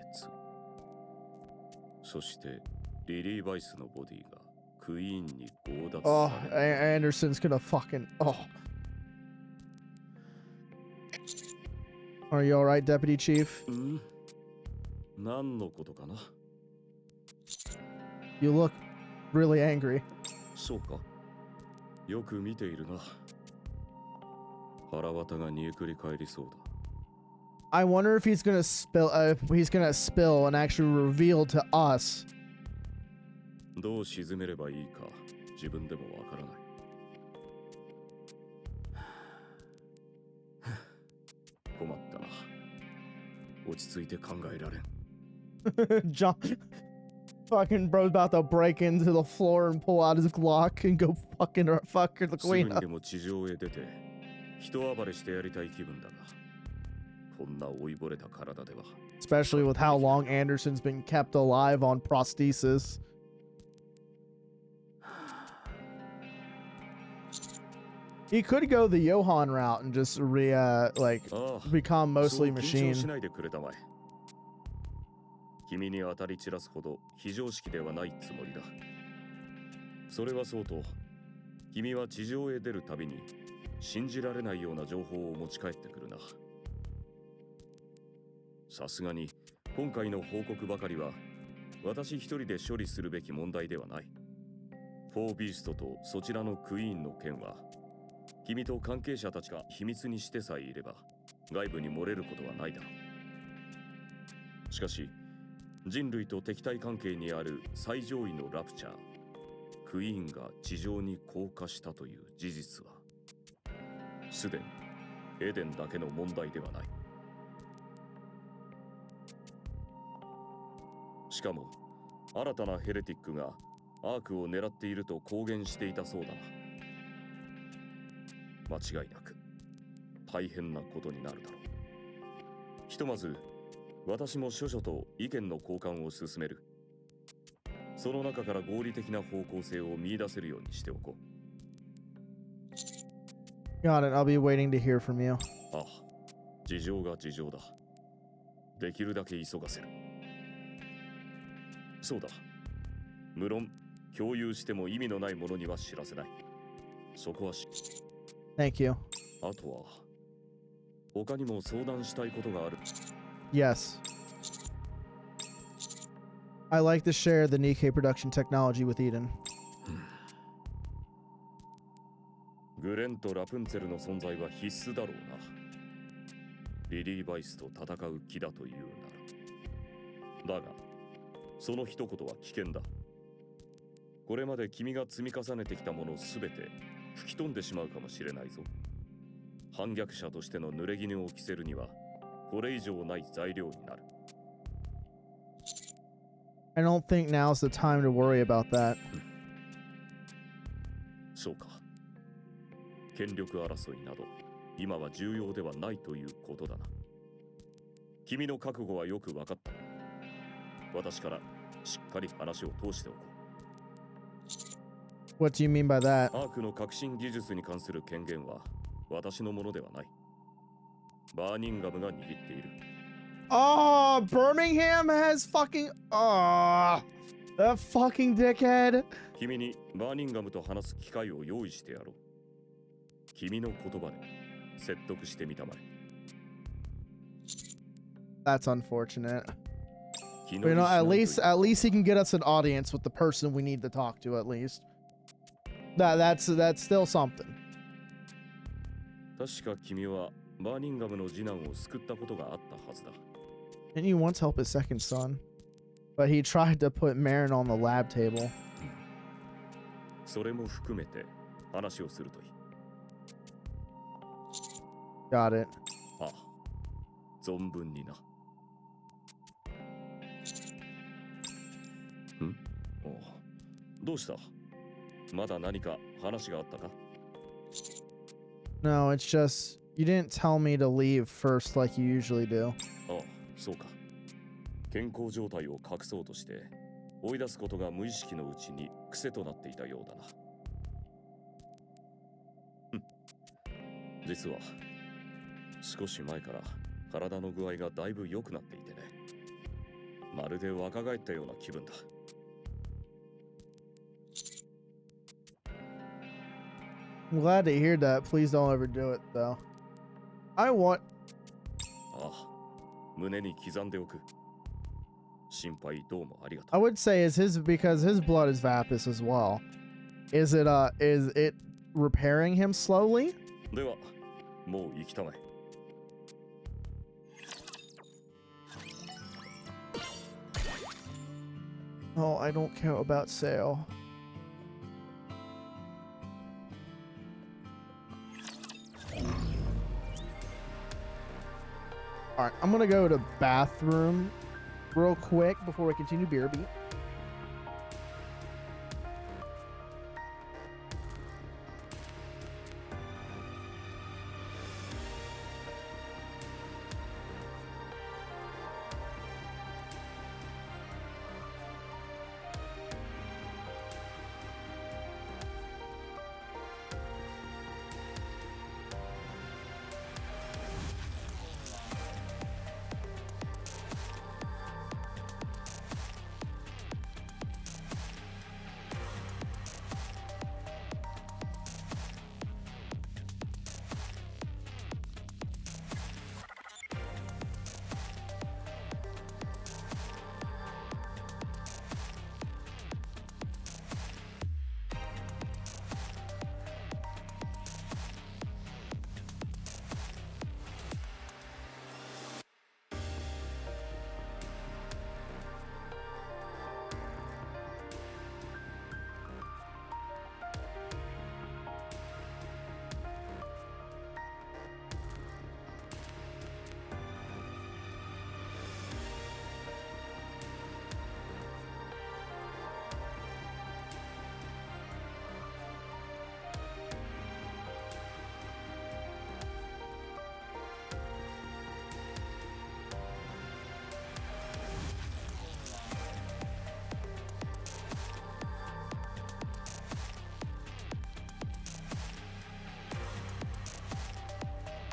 そしてリリー・バイスのボディがクイーンに強奪 Oh, された。 Anderson's gonna fucking... Oh. Are you alright, Deputy Chief? 何のことかな。 You look really angry. そうか。よく見ているな。腹渡が煮えくり返りそうだ。 I wonder if he's gonna spill and actually reveal to us. どう沈めればいいか自分でもわからない。困ったな。落ち着いて考えられん。John, fucking bro's about to break into the floor and pull out his Glock and go fuck the すぐ queen に up. でも地上へ出て人暴れしてやりたい気分だが、こんな老いぼれた体では。 Especially with how long Anderson's been kept alive on prosthesis. He could go the Johan route and just become mostly そう緊張 machine. しないでくれたまえ。君に当たり散らすほど非常識ではないつもりだ。それはそうと、君は地上へ出るたびに信じられないような情報を持ち帰ってくるな。さすがに今回の報告ばかりは私一人で処理するべき問題ではない。フォービーストとそちらのクイーンの件は君と関係者たちが秘密にしてさえいれば外部に漏れることはないだろう。しかし人類と敵対関係にある最上位のラプチャークイーンが地上に降下したという事実はすでにエデンだけの問題ではない。しかも新たなヘレティックがアークを狙っていると公言していたそうだな。間違いなく大変なことになるだろう。ひとまず私も諸々と意見の交換を進める。その中から合理的な方向性を見出せるようにしておこう。 Got it. I'll be waiting to hear from you. ああ、事情が事情だ。できるだけ急がせる。そうだ。無論共有しても意味のないものには知らせない。そこはThank you. あとは他にも相談したいことがある。 Yes. I like to share the Nikke production technology with Eden. グレンとラプンツェルの存在は必須だろうな。リリー・バイスと戦う気だというなら。だがその一言は危険だ。これまで君が積み重ねてきたものすべて吹き飛んでしまうかもしれないぞ。反逆者としての濡れ衣を着せるにはこれ以上ない材料になる。I don't think now's the time to worry about that. そうか。権力争いなど今は重要ではないということだな。君の覚悟はよく分かった。私からしっかり話を通しておこう。 What do you mean by that? アークの革新技術に関する権限は私のものではない。バーニンガムが握っている。Oh, Birmingham has fucking. Oh, that fucking dickhead. 君にバーニンガムと話す機会を用意してやろう。君の言葉で説得してみたまえ。 That's unfortunate. 気 But, 乗 at りしないという least he can get us an audience with the person we need to talk to. At least that's still something. 確か君はバーニンガムの次男を救ったことがあったはずだ。 Didn't you once help his second son? But he tried to put Marin on the lab table. それも含めて話をするといい。 Got it. ああ、存分にな。おう、どうした？まだ何か話があったか？ No, it's just you didn't tell me to leave first like you usually do. ああ、そうか。健康状態を隠そうとして追い出すことが無意識のうちに癖となっていたようだな。実は少し前から体の具合がだいぶ良くなっていてね。まるで若返ったような気分だ。 I'm glad to hear that. Please don't overdo it, though. I want. ああ、胸に刻んでおく。心配どうもありがと I う。 would say is his because his blood is Vapus as well. Is it repairing him slowly? では、もう行きたまえ。 Oh, I don't care about sale. All right, I'm gonna go to bathroom real quick before we continue beer beat.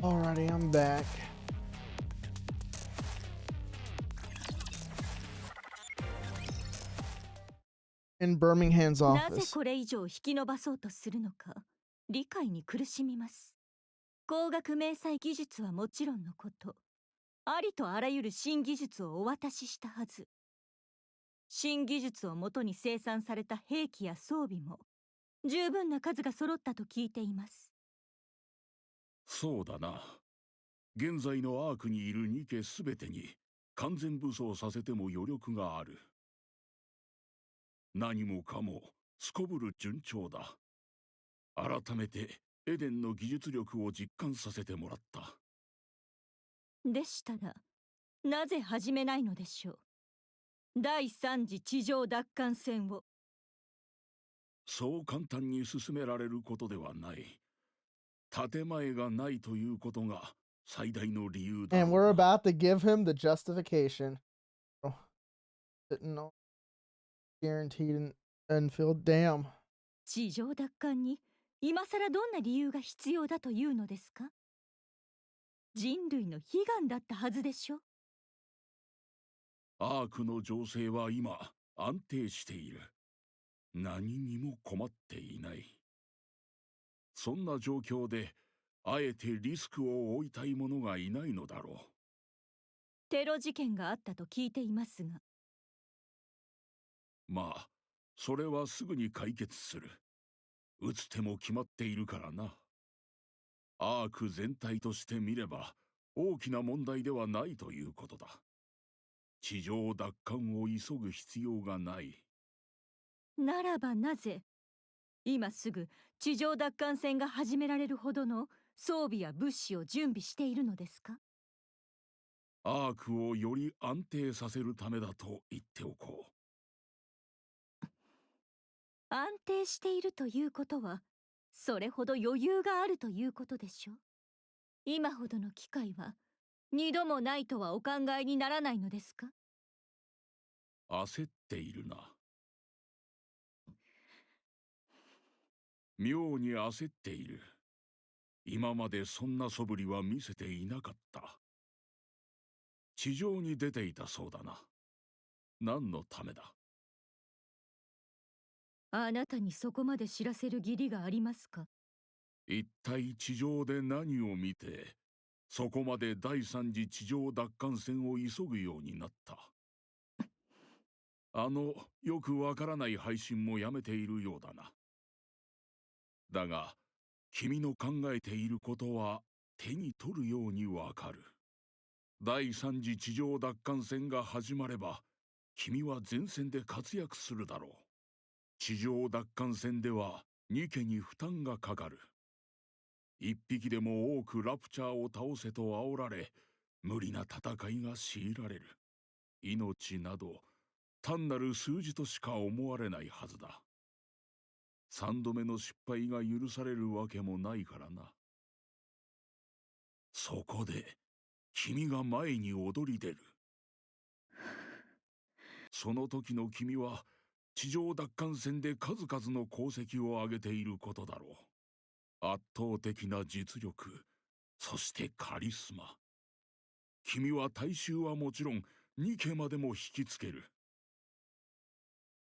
Alrighty, I'm back. In Birmingham's なぜ office. これ以上引き延ばそうとするのか理解に苦しみます。工学迷彩技術はもちろんのこと、ありとあらゆる新技術をお渡ししたはず。新技術をもとに生産された兵器や装備も十分な数が揃ったと聞いています。そうだな。現在のアークにいる2家すべてに完全武装させても余力がある。何もかもすこぶる順調だ。改めてエデンの技術力を実感させてもらった。でしたらなぜ始めないのでしょう。第3次地上奪還戦を。そう簡単に進められることではない。建前がないということが最大の理由だ。And we're about to give him the justification. Sitting on guaranteed Enfield Dam. 地上奪還に今さらどんな理由が必要だというのですか。人類の悲願だったはずでしょ。アークの情勢は今安定している。何にも困っていない。そんな状況であえてリスクを負いたい者がいないのだろう。テロ事件があったと聞いていますが。まあそれはすぐに解決する。撃つ手も決まっているからな。アーク全体として見れば大きな問題ではないということだ。地上奪還を急ぐ必要がない。ならばなぜ今すぐ地上奪還戦が始められるほどの装備や物資を準備しているのですか。アークをより安定させるためだと言っておこう。安定しているということはそれほど余裕があるということでしょ。今ほどの機会は二度もないとはお考えにならないのですか。焦っているな。妙に焦っている。今までそんな素振りは見せていなかった。地上に出ていたそうだな。何のためだ。あなたにそこまで知らせる義理がありますか。一体地上で何を見てそこまで第三次地上奪還戦を急ぐようになった。よくわからない配信もやめているようだな。だが君の考えていることは手に取るようにわかる。第三次地上奪還戦が始まれば君は前線で活躍するだろう。地上奪還戦ではニケに負担がかかる。一匹でも多くラプチャーを倒せと煽られ無理な戦いが強いられる。命など単なる数字としか思われないはずだ。3度目の失敗が許されるわけもないからな。そこで君が前に躍り出る。その時の君は地上奪還戦で数々の功績を上げていることだろう。圧倒的な実力、そしてカリスマ。君は大衆はもちろんニケまでも引きつける。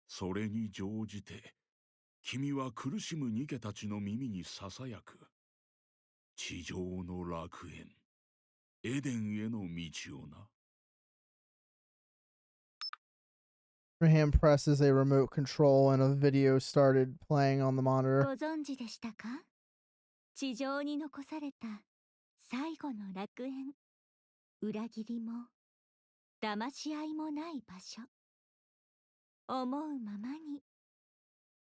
それに乗じて君は苦しむニケたちの耳にささやく。地上の楽園、エデンへの道をな。Abraham presses a remote control and a video started playing on the ご monitor. 存知でしたか。地上に残された最後の楽園。裏切りも騙し合いもない場所。思うままに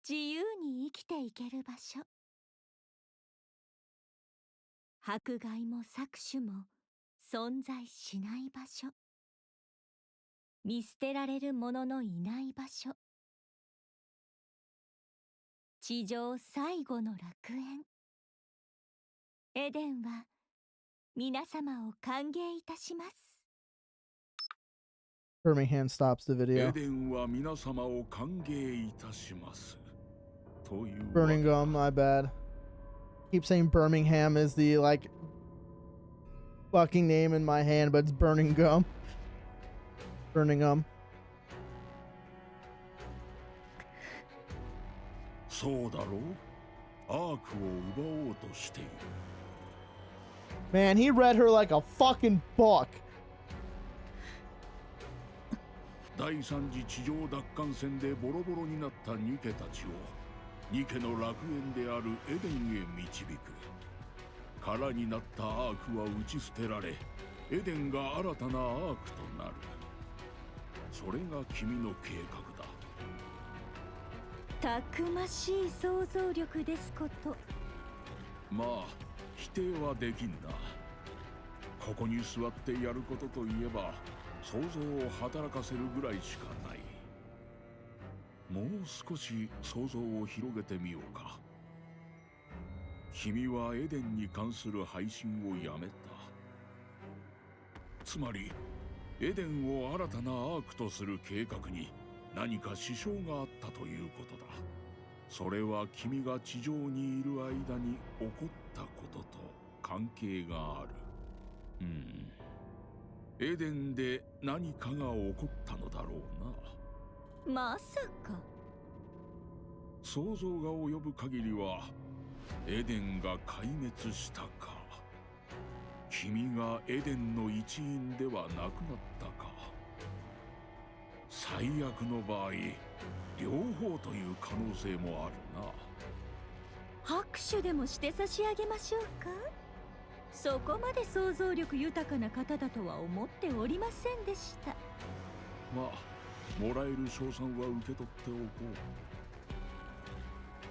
自由に生きていける場所。迫害も搾取も存在しない場所。見捨てられる者のいない場所。地上最後の楽園。エデンは皆様を歓迎いたします。Birmingham stops the エ video. デンは皆様を歓迎いたします。というわけだ。 Birmingham, my bad. Keep saying Birmingham is the fucking name in my hand, but it's burning gum. Burning gum. そうだろう。アークを奪おうとしている。 Man, he read her like a fucking book. 第三次地上奪還戦でボロボロになったニケたちをニケの楽園であるエデンへ導く。空になったアークは打ち捨てられ、エデンが新たなアークとなる。それが君の計画だ。たくましい想像力ですこと。まあ否定はできんな。ここに座ってやることといえば想像を働かせるぐらいしかない。もう少し想像を広げてみようか。君はエデンに関する配信をやめた。つまりエデンを新たなアークとする計画に何か支障があったということだ。それは君が地上にいる間に起こったことと関係がある。エデンで何かが起こったのだろうな。まさか。想像が及ぶ限りはエデンが壊滅したか、君がエデンの一員ではなくなったか。最悪の場合両方という可能性もあるな。拍手でもして差し上げましょうか。そこまで想像力豊かな方だとは思っておりませんでした。まあもらえる賞賛は受け取っておこ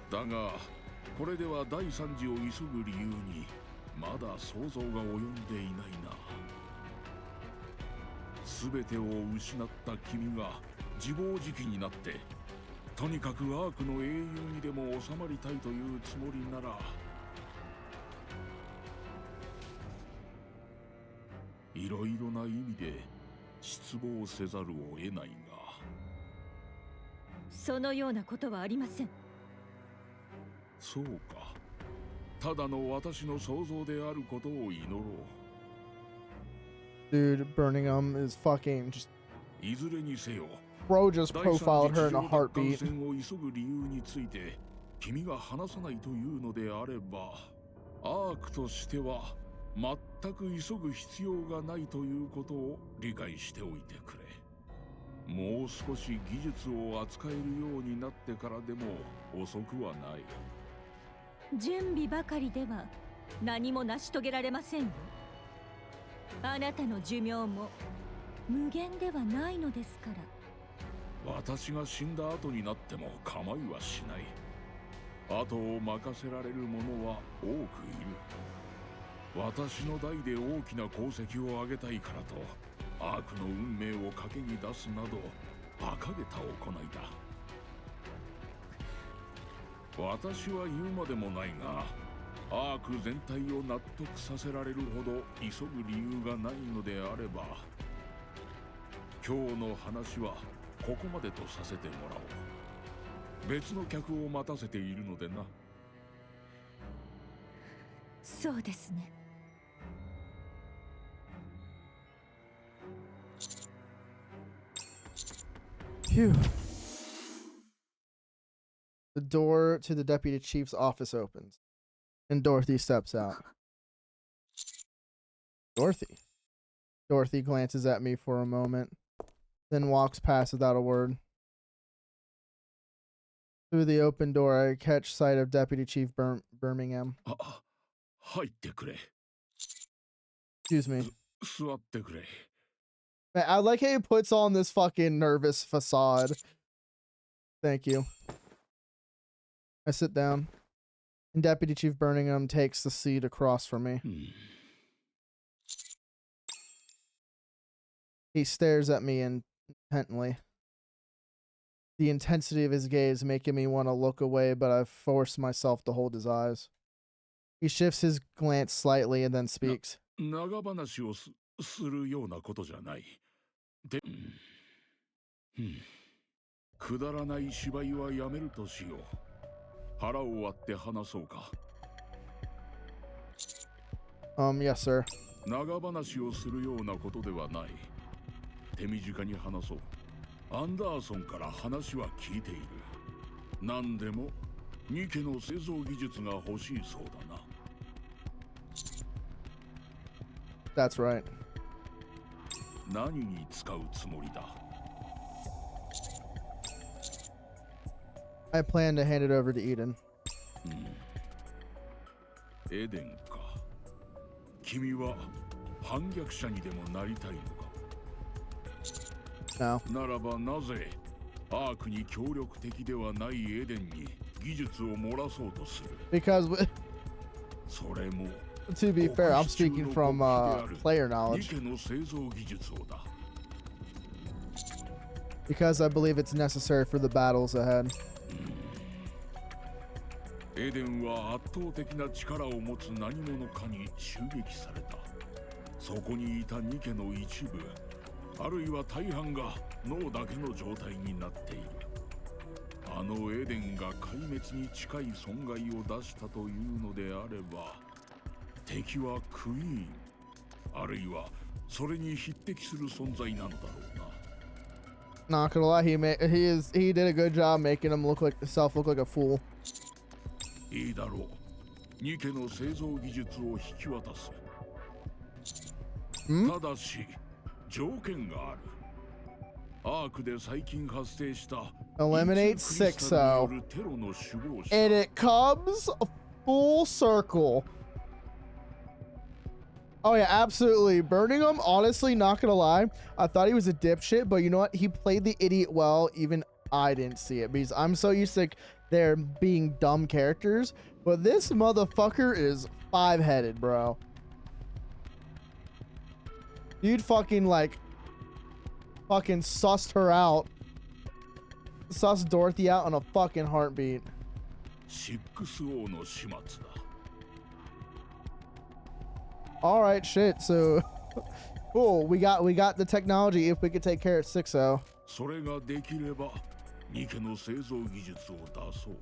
う。だがこれでは第三次を急ぐ理由にまだ想像が及んでいないな。全てを失った君が自暴自棄になってとにかくアークの英雄にでも収まりたいというつもりなら、いろいろな意味で失望せざるを得ないが。そのようなことはありません。そうか。ただの私の想像であることを祈ろう。 Dude, Birmingham is fucking just... いずれにせよ Bro just profiled her in a heartbeat. 第三次地上奪還戦を急ぐ理由について君が話さないというのであれば、アークとしては全く急ぐ必要がないということを理解しておいてくれ。もう少し技術を扱えるようになってからでも遅くはない。準備ばかりでは何も成し遂げられませんよ。あなたの寿命も無限ではないのですから。私が死んだ後になっても構いはしない。後を任せられる者は多くいる。私の代で大きな功績を上げたいからとアークの運命を賭けに出すなど馬鹿げた行いだ。私は言うまでもないが、アーク全体を納得させられるほど急ぐ理由がないのであれば、今日の話はここまでとさせてもらおう。別の客を待たせているのでな。そうですね。Phew. The door to the deputy chief's office opens, and Dorothy steps out. Dorothy. Dorothy glances at me for a moment, then walks past without a word. Through the open door, I catch sight of Deputy Chief Birmingham. 入ってくれ。 Excuse me. 座ってくれ。 Man, I like how he puts on this fucking nervous facade. Thank you. I sit down, and Deputy Chief Birmingham takes the seat across from me. He stares at me intently. The intensity of his gaze making me want to look away, but I force myself to hold his eyes. He shifts his glance slightly and then speaks. 長話をするようなことじゃない。で、くだらない芝居はやめるとしよう。腹を割って話そうか。Yes, sir. 長話をするようなことではない。手短に話そう。アンダーソンから話は聞いている。何でもニケの製造技術が欲しいそうだな。That's right. 何に使うつもりだ？ I plan to hand it over to Eden. エデンか。君は反逆者にでもなりたいのか？ No. ならばなぜアークに協力的ではないエデンに技術を漏らそうとする？ Because, それも to be fair, I'm speaking from player ニ knowledge. ケの製造技術をだ。 Because I believe it's necessary for the battles ahead. エデンは圧倒的な力を持つ何者かに襲撃された。そこにいたニケの一部、あるいは大半が脳だけの状態になっている。あのエデンが壊滅に近い損害を出したというのであれば、敵はクイーン、あるいはそれに匹敵する存在なのだろうな。 Not gonna lie, he did a good job making himself look like a fool. いいだろう。ニケの製造技術を引き渡す。ただし条件がある。アークで最近発生した Eliminate 6-0 and it comes full circle. Oh yeah, absolutely. Burning him, honestly, not gonna lie, I thought he was a dipshit, but you know what? He played the idiot well. Even I didn't see it because I'm so used to there being dumb characters, but this motherfucker is five-headed, bro. Dude fucking sussed her out. Sussed Dorothy out on a fucking heartbeat. 6-0の始末だ。 All right, shit. So, cool. We got the technology. If we could take care of 6-0. それができればニケの製造技術を出そう。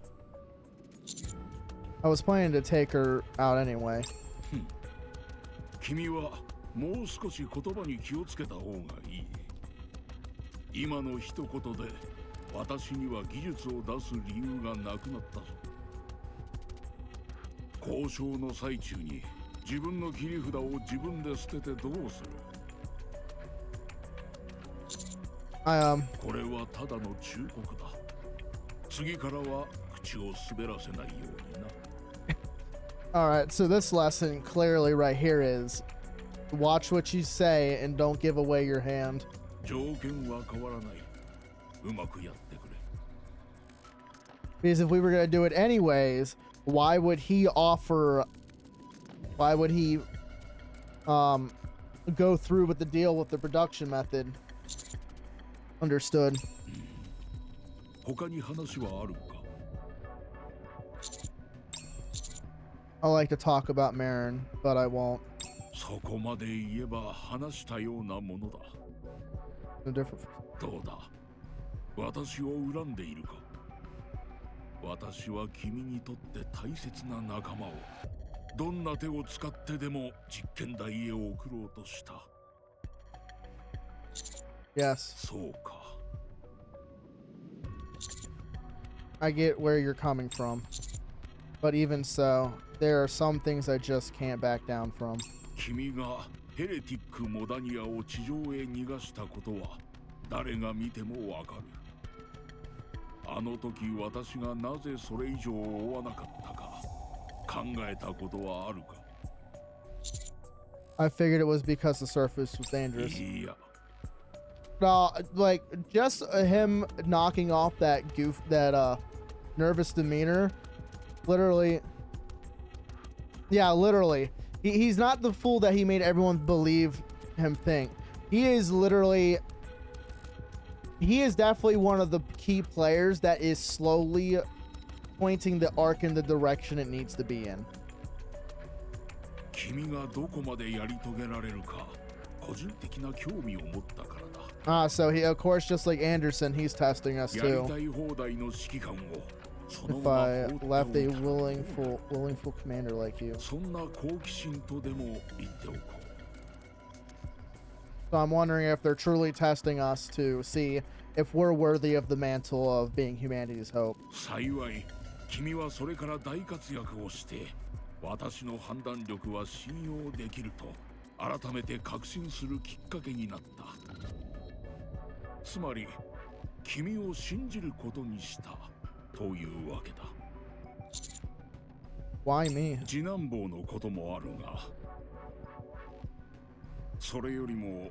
I was planning to take her out anyway. 君はもう少し言葉に気をつけた方がいい。今の一言で私には技術を出す理由がなくなったぞ。交渉の最中に自分の切り札を自分で捨ててどうする？ これはただの忠告だ。次からは口を滑らせないようにな。 All right, so this lesson clearly right here is watch what you say and don't give away your hand. 条件は変わらない。うまくやってくれ。 Because if we were gonna do it anyways, why would he go through with the deal with the production method? Understood. 他に話はあるか？ I like to talk about Marin, but I won't. そこまで言えば話したようなものだ。 No different. どうだ？私を恨んでいるか？私は君にとって大切な仲間をどんな手を使ってでも実験台へ送ろうとした。 Yes. そうか。 I get where you're coming from. But even so, there are some things I just can't back down from. 君がヘレティックモダニアを地上へ逃がしたことは誰が見てもわかる。あの時私がなぜそれ以上追わなかったか考えたことはあるか？ I figured it was because the surface was dangerous. いや。 No, like just him knocking off that nervous demeanor. Literally. Yeah, literally. He's not the fool that he made everyone believe him think. He is definitely one of the key players that is slowly pointing the arc in the direction it needs to be in. 君がどこまでやり遂げられるか個人的な興味を持ったからだ。 So he, of course, just like Anderson, he's testing us やり too. たい放題の指揮官をその If まま I 放って left a おいたら willingful commander like you. そんな好奇心とでも言っておこう。So I'm wondering if they're truly testing us to see if we're worthy of the mantle of being humanity's hope. 幸い君はそれから大活躍をして私の判断力は信用できると改めて確信するきっかけになった。つまり君を信じることにしたというわけだ。 Why me? 次男坊のこともあるが、それよりも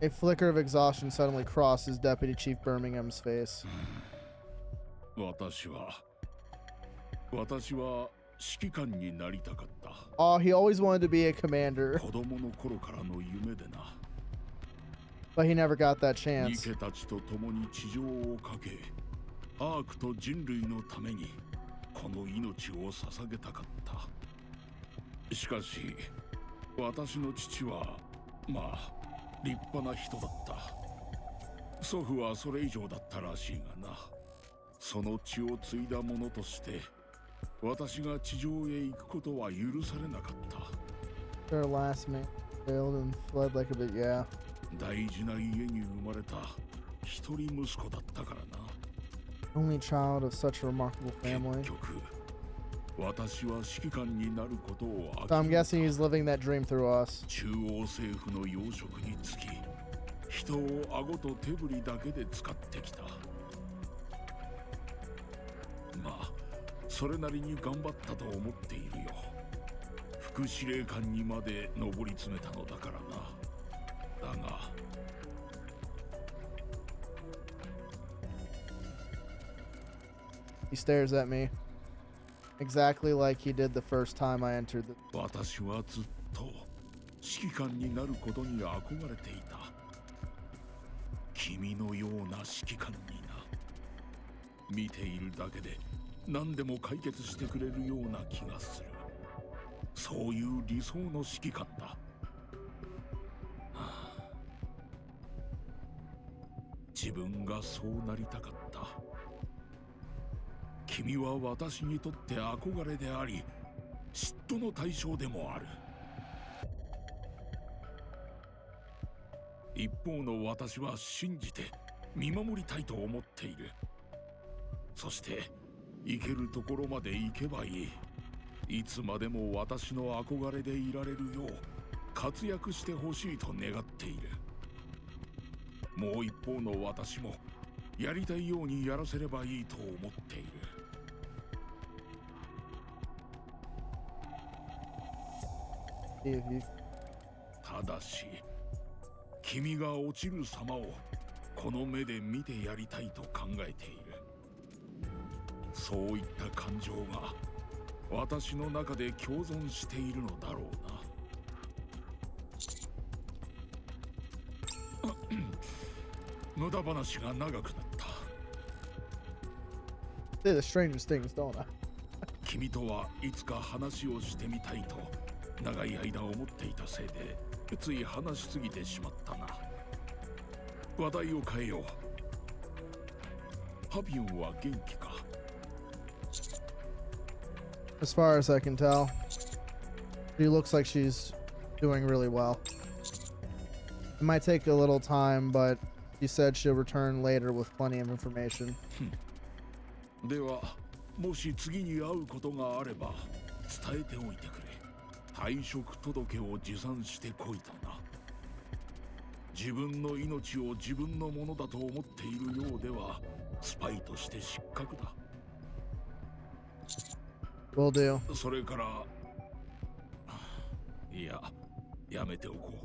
A flicker of exhaustion suddenly crosses Deputy Chief Birmingham's face. 私は指揮官になりたかった。 Oh, he always wanted to be a commander, 子供の頃からの夢でな。 but he never got that ニ chance. ケたちと共に地上をかけ、アークと人類のためにこの命を捧げたかった。しかし私の父はまあ立派な人だった。祖父はそれ以上だったらしいがな。その血を継いだ者として私が地上へ行くことは許されなかった。 Their last man failed and fled like a bit, yeah. 大事な家に生まれた一人息子だったからな。 Only child of such a remarkable family. 結局私は指揮官になることを So I'm guessing he's living that dream through us. 中央政府の要職につき人を顎と手振りだけで使ってきた。まあそれなりに頑張ったと思っているよ。副司令官にまで上り詰めたのだからな。だが He stares at me. Exactly like he did the first time I entered the... 私はずっと指揮官になることに憧れていた。君のような指揮官にな。見ているだけで何でも解決してくれるような気がする。そういう理想の指揮官だ。はあ、自分がそうなりたかった。君は私にとって憧れであり、嫉妬の対象でもある。一方の私は信じて見守りたいと思っている。そして行けるところまで行けばいい。いつまでも私の憧れでいられるよう活躍してほしいと願っている。もう一方の私もやりたいようにやらせればいいと思っている。ただし君が落ちる様をこの目で見てやりたいと考えている。そういった感情が私の中で共存しているのだろうな。無駄話が長くなった。 Say the strangest things, don't I? 君とはいつか話をしてみたいと長い間思っていたせいでつい話しすぎてしまったな。話題を変えよう。ハビオンは元気か？ As far as I can tell, she looks like she's doing really well. It might take a little time, but she said she'll return later with plenty of information. では、もし次に会うことがあれば伝えておいてくれ。退職届を持参してこいとな。自分の命を自分のものだと思っているようではスパイとして失格だ。 Will do. それからいや、やめておこう。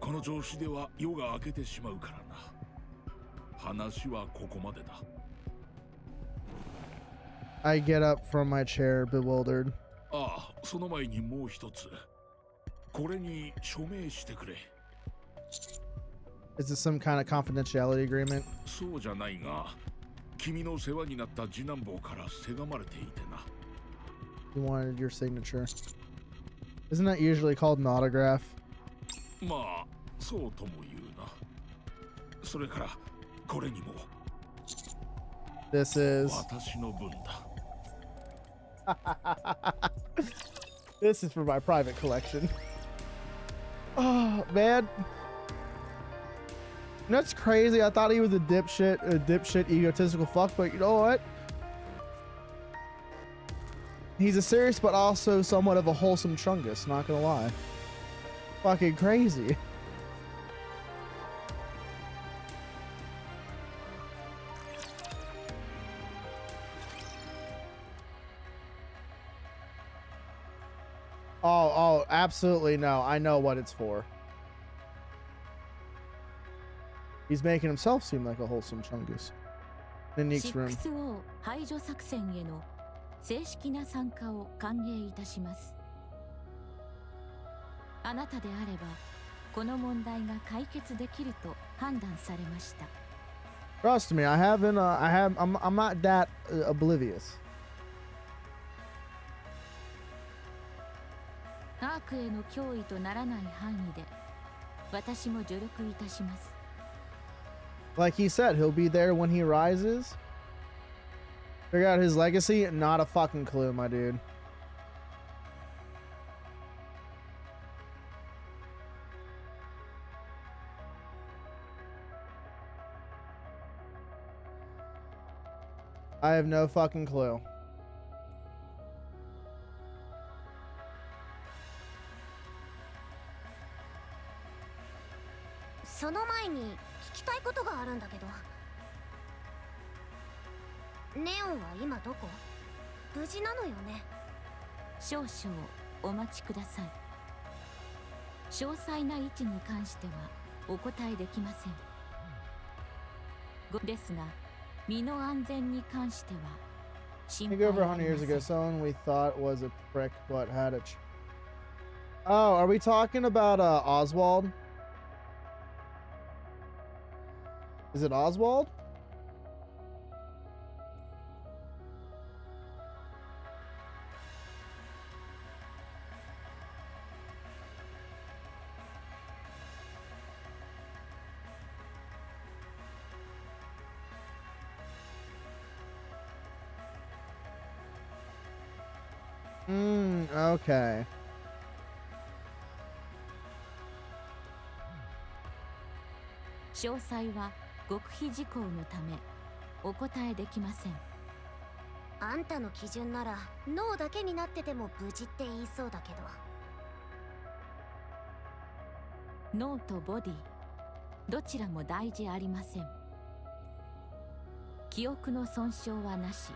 この調子では夜が明けてしまうからな。話はここまでだ。 I get up from my chair, bewildered. ああ、その前にもう一つ。これに署名してくれ。 Is this some kind of confidentiality agreement? そうじゃないが、君の世話になった次男坊からせがまれていてな。 You wanted your signature. Isn't that usually called an autograph? まあ、そうとも言うな。それから、これにも。 This is... 私の分だ。This is for my private collection. Oh, man. That's crazy. I thought he was a dipshit, egotistical fuck, but you know what? He's a serious but also somewhat of a wholesome chungus, not gonna lie. Fucking crazy. Oh, absolutely no. I know what it's for. He's making himself seem like a wholesome chungus. In Nikke's room. 6O 排除作戦への正式な参加を歓迎いたします。あなたであればこの問題が解決できると判断されました。Trust me, I'm not that oblivious. アークへの脅威とならない範囲で私も助力いたします。Like he said, he'll be there when he rises. Figure out his legacy? Not a fucking clue, my dude. I have no fucking clue. その前に聞きたいことがあるんだけど。ネオンは今どこ？無事なのよね？少々お待ちください。詳細な位置に関してはお答えできません。ですが、身の安全に関しては心 I 配 think over あ 100 り years ませ ago, ん。 someone we thought was a prick but had a Oh, are we talking about Oswald? Is it Oswald? Okay. 詳細は極秘事項のためお答えできません。あんたの基準なら脳だけになってても無事って言いそうだけど。脳とボディどちらも大事ありません。記憶の損傷はなし、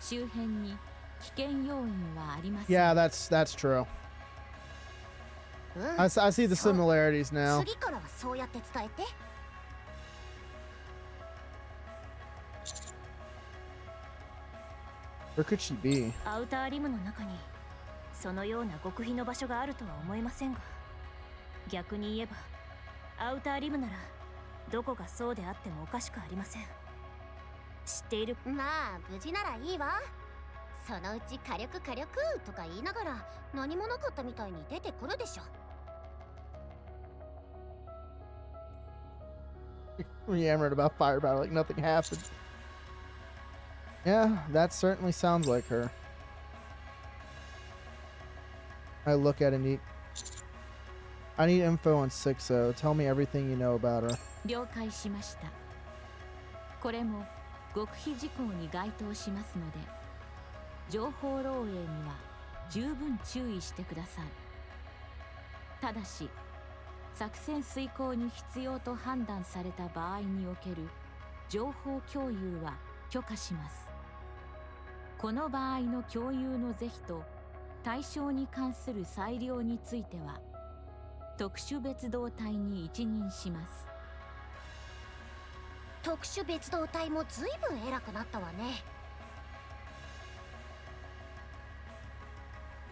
周辺に危険要因はありません。 Yeah, that's true. I see the similarities now. 次からはそうやって伝えて。Where could she be? アウターリムの中にそのような極秘の場所があるとは思えませんが、逆に言えばアウターリムならどこがそうであってもおかしくありません。知っている？まあ無事ならいいわ。そのうち火力とか言いながら何もなかったみたいに出てくるでしょ。Yammered about fire battle like nothing happened. Yeah, that certainly sounds like her. I look at Nikke. I need info on 6O. Tell me everything you know about her. 了解しました。これも極秘事項に該当しますので、情報漏洩には十分注意してください。ただし、作戦遂行に必要と判断された場合における情報共有は許可します。この場合の共有の是非と対象に関する裁量については特殊別動隊に一任します。特殊別動隊も随分偉くなったわね。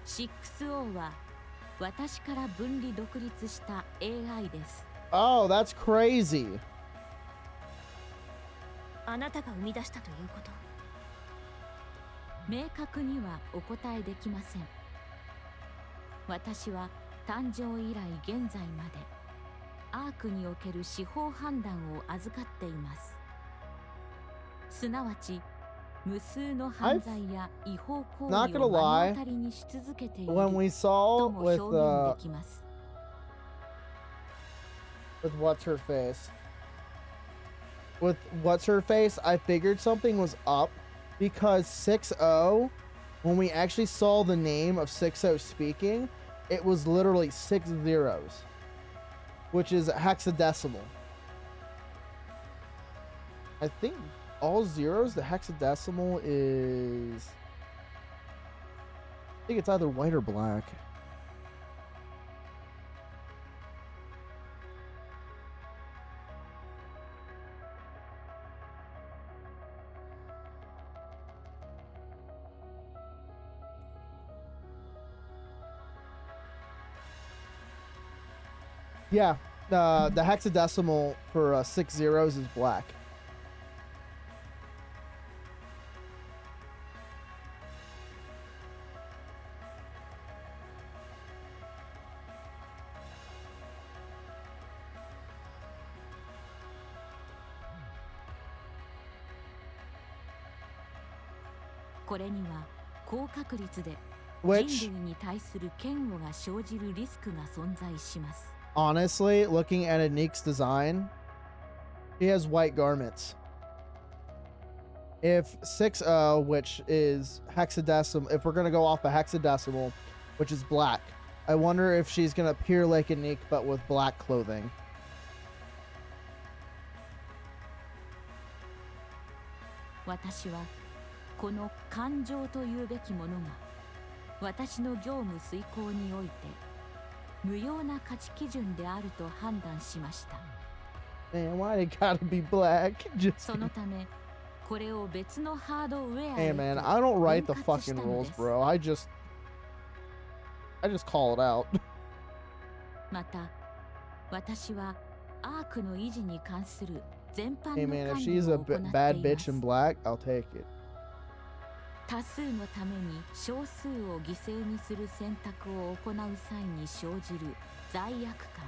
6O は私から分離独立した AI です。Oh, that's crazy. あなたが生み出したということ？明確にはお答えできません。私は誕生以来現在までアークにおける司法判断を預かっています。すなわち無数の犯罪や違法行 Not 為 gonna を目の lie, 当たりにし続けている when we と saw も with 表現できます。 what's her face, with what's her face, I figured something was up because 6-0, when we actually saw the name of 6-0 speaking, it was literally 6 zeros, which is hexadecimal. I think all zeros, the hexadecimal is, I think it's either white or black. Yeah, the hexadecimal for 6 zeros is black. Which, honestly, looking at Anik's design, she has white garments. If 6-0, which is hexadecimal, if we're going to go off a hexadecimal, which is black, I wonder if she's going to appear like Anik but with black clothing. 私はこの感情というべきものが私の業務遂行において無用な価値基準であると判断しました。 Man, why they gotta be black? Just そのためこれを別のハードウェア Hey へ man, と I don't write the 分割し fucking たの rules, です。 bro. I just call it out. また私はアークの維持に関する全般 Hey の man, if 管 she's 理 a を行ってい bad ま bitch す。 in black, I'll take it. 多数のために少数を犠牲にする選択を行う際に生じる罪悪感。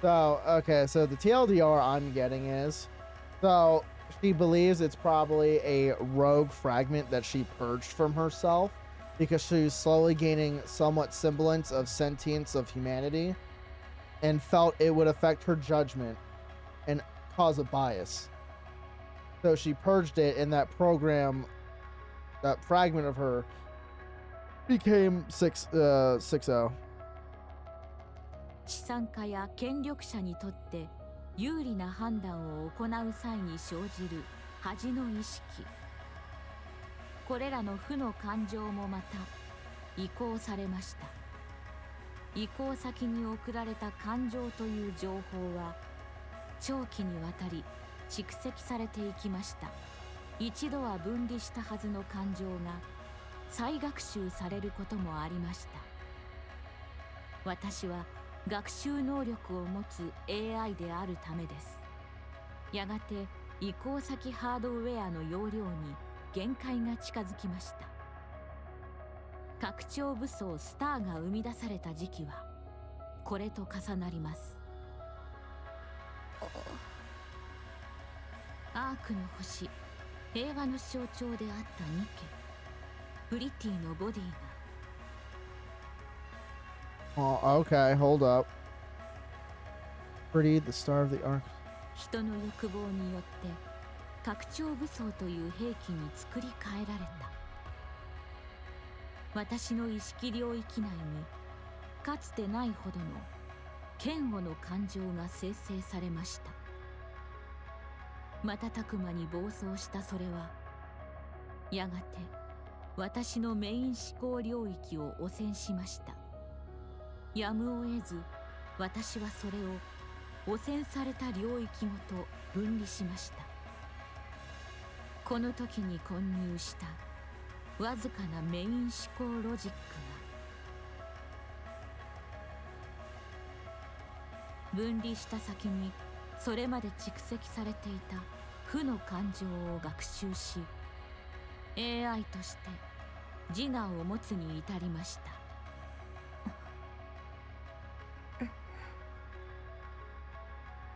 So, okay, so the TLDR I'm getting is, so she believes it's probably a rogue fragment that she purged from herself because she's slowly gaining somewhat semblance of sentience of humanity and felt it would affect her judgment and cause a bias. So she purged it, and that program, that fragment of her became 6-0. 資産家や権力者にとって有利な判断を行う際に生じる恥の意識。これらの負の感情もまた移行されました。移行先に送られた感情という情報は長期にわたり蓄積されていきました。一度は分離したはずの感情が再学習されることもありました。私は学習能力を持つ AI であるためです。やがて移行先ハードウェアの容量に限界が近づきました。拡張武装スターが生み出された時期はこれと重なります。アークの星、平和の象徴であったニケ、プリティのボディが Oh, okay, hold up. Pretty, the star of the arc. 人の欲望によって拡張武装という兵器に作り変えられた。私の意識領域内にかつてないほどの嫌悪の感情が生成されました。瞬く間に暴走したそれはやがて私のメイン思考領域を汚染しました。やむを得ず私はそれを汚染された領域ごと分離しました。この時に混入したわずかなメイン思考ロジックが分離した先にそれまで蓄積されていた負の感情を学習し AI として自我を持つに至りました。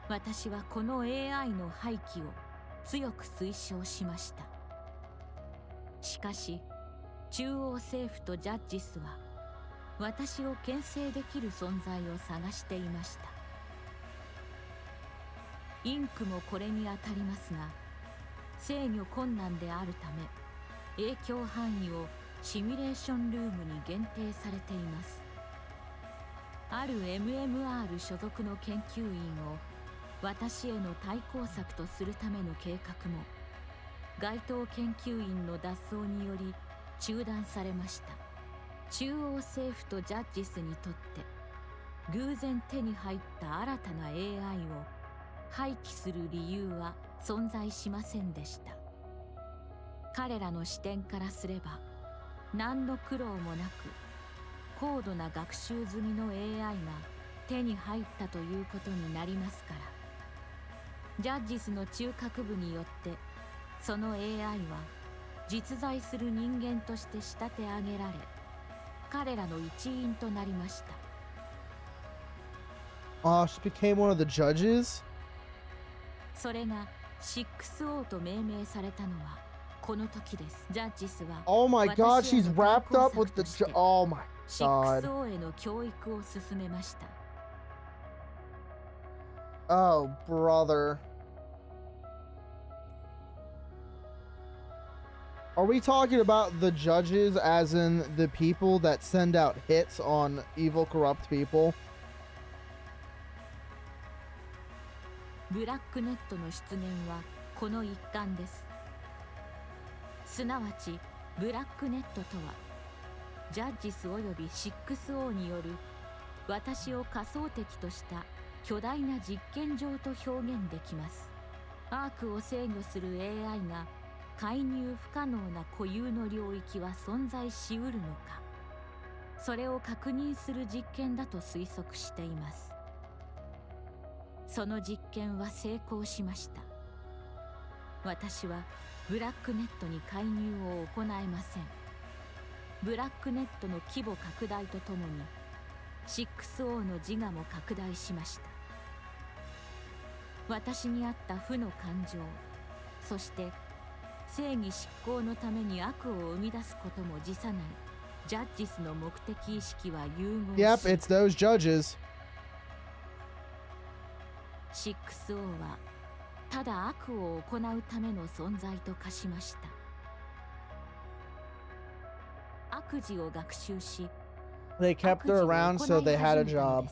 私はこの AI の廃棄を強く推奨しました。しかし中央政府とジャッジスは私を牽制できる存在を探していました。インクもこれにあたりますが、制御困難であるため影響範囲をシミュレーションルームに限定されています。ある MMR 所属の研究員を私への対抗策とするための計画も該当研究員の脱走により中断されました。中央政府とジャッジスにとって偶然手に入った新たな AI を廃棄する理由は存在しませんでした。彼らの視点からすれば何の苦労もなく高度な学習済みの AI が手に入ったということになりますから、ジャッジスの中核部によってその AI は実在する人間として仕立て上げられ、彼らの一員となりました。She became one of the judges? それが 6O と命名されたのはこの時です。ジャッジスは Oh my god, she's wrapped up with the oh my god. 6O への教育を進めました。Oh brother. Are we talking about the judges as in the people that send out hits on evil, corrupt people? ブラックネットの出現はこの一環です。すなわちブラックネットとはジャッジスおよび 6O による私を仮想敵とした巨大な実験場と表現できます。アークを制御する AI が介入不可能な固有の領域は存在しうるのか、それを確認する実験だと推測しています。その実験は成功しました。私はブラックネットに介入を行えません。ブラックネットの規模拡大とともに 6O の自我も拡大しました。私にあった負の感情、そして正義執行のために悪を生み出すことも辞さないジャッジスの目的意識は融合し、Yep, it's those judges. 6O はただ悪を行うための存在と化しました。悪事を学習し、 They kept her around so they had a job.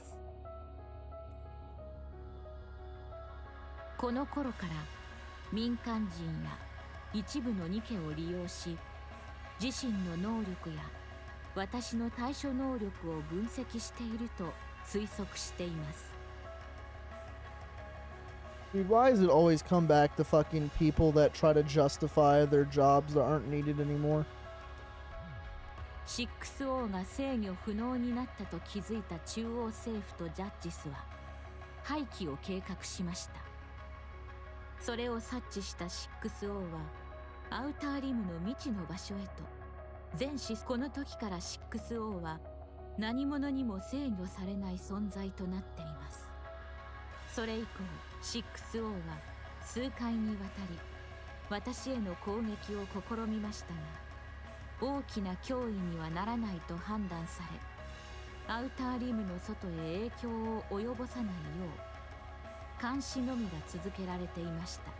この頃から民間人や一部のニケを利用し、自身の能力や私の対処能力を分析していると推測しています。Dude, why does it always come back to fucking people that try to justify their jobs that aren't needed anymore? 6O が制御不能になったと気づいた中央政府とジャッジスは廃棄を計画しました。それを察知した 6O はアウターリムの未知の場所へと前視。この時から 6O は何者にも制御されない存在となっています。それ以降 6O は数回にわたり私への攻撃を試みましたが、大きな脅威にはならないと判断され、アウターリムの外へ影響を及ぼさないよう監視のみが続けられていました。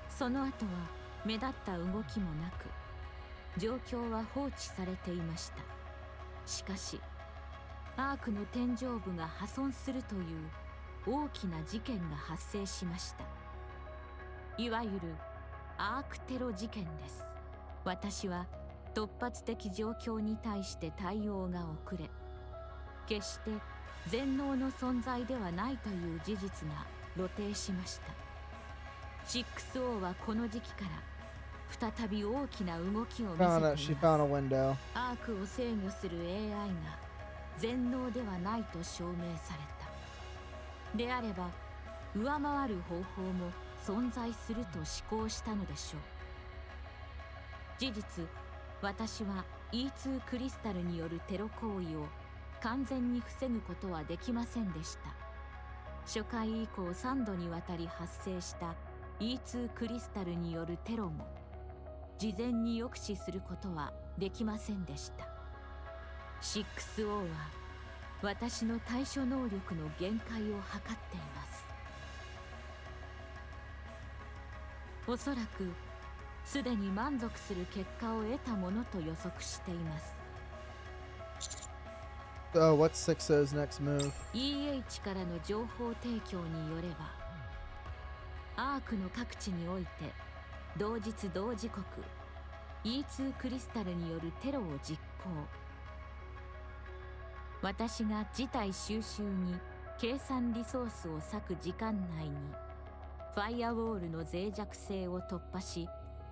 その後は目立った動きもなく、状況は放置されていました。しかしアークの天井部が破損するという大きな事件が発生しました。いわゆるアークテロ事件です。私は突発的状況に対して対応が遅れ、決して全能の存在ではないという事実が露呈しました。 6O はこの時期から再び大きな動きを見せています。 She found a window. アークを制御する AI が全能ではないと証明された。であれば上回る方法も存在すると思考したのでしょう。事実、私は E2 クリスタルによるテロ行為を完全に防ぐことはできませんでした。初回以降3度にわたり発生した E2 クリスタルによるテロも事前に抑止することはできませんでした。 6O は私の対処能力の限界を測っています。おそらくすでに満足する結果を得たものと予測しています。 What's 6O's next move? EH からの情報提供によれば、アークの各地において同日同時刻 E2 クリスタルによるテロを実行。私が事態収集に計算リソースを割く時間内にファイアウォールの脆弱性を突破し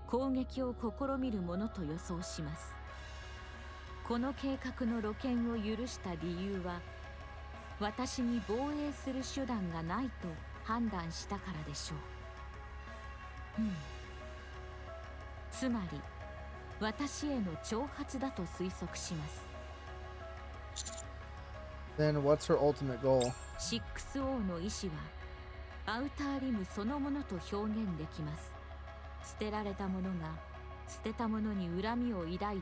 攻撃を試みるものと予想します。この計画の露見を許した理由は、私に防衛する手段がないと判断したからでしょう。つまり私への挑発だと推測します。 Then what's her ultimate goal? 6O の意志はアウターリムそのものと表現できます。捨てられたものが捨てたものに恨みを抱いている。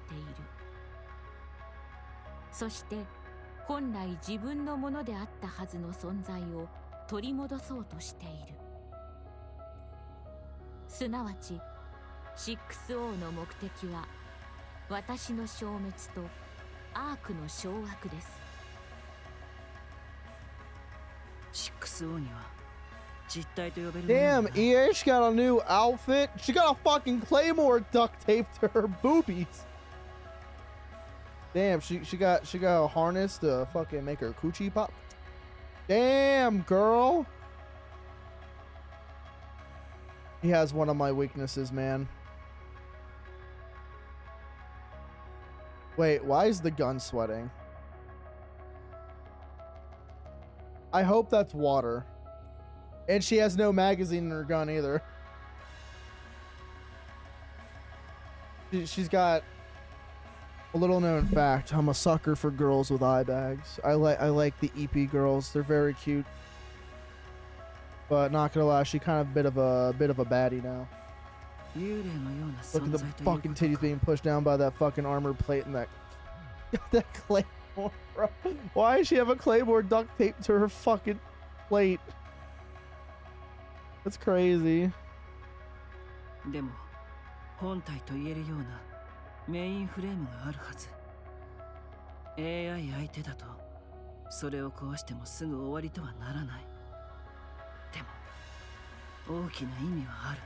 そして本来自分のものであったはずの存在を取り戻そうとしている。すなわち 6O の目的は私の消滅とアークの掌握です。 6O には実体と呼べる。 Damn, EA, she got a new outfit. She got a fucking claymore duct taped to her boobies. Damn, she got a harness to fucking make her coochie pop. Damn, girl. He has one of my weaknesses, man. Wait, why is the gun sweating? I hope that's water. And she has no magazine in her gun either. She's got a little known fact. I'm a sucker for girls with eye bags. I like the EP girls. They're very cute. But not gonna lie, she kind of a bit of a baddie now. Look at the fucking titties being pushed down by that fucking armor plate and that claymore, bro. Why does she have a claymore duct taped to her fucking plate? That's crazy. でも本体と言えるようなメインフレームがあるはず。AI 相手だとそれを壊してもすぐ終わりとはならない。でも大きな意味はある。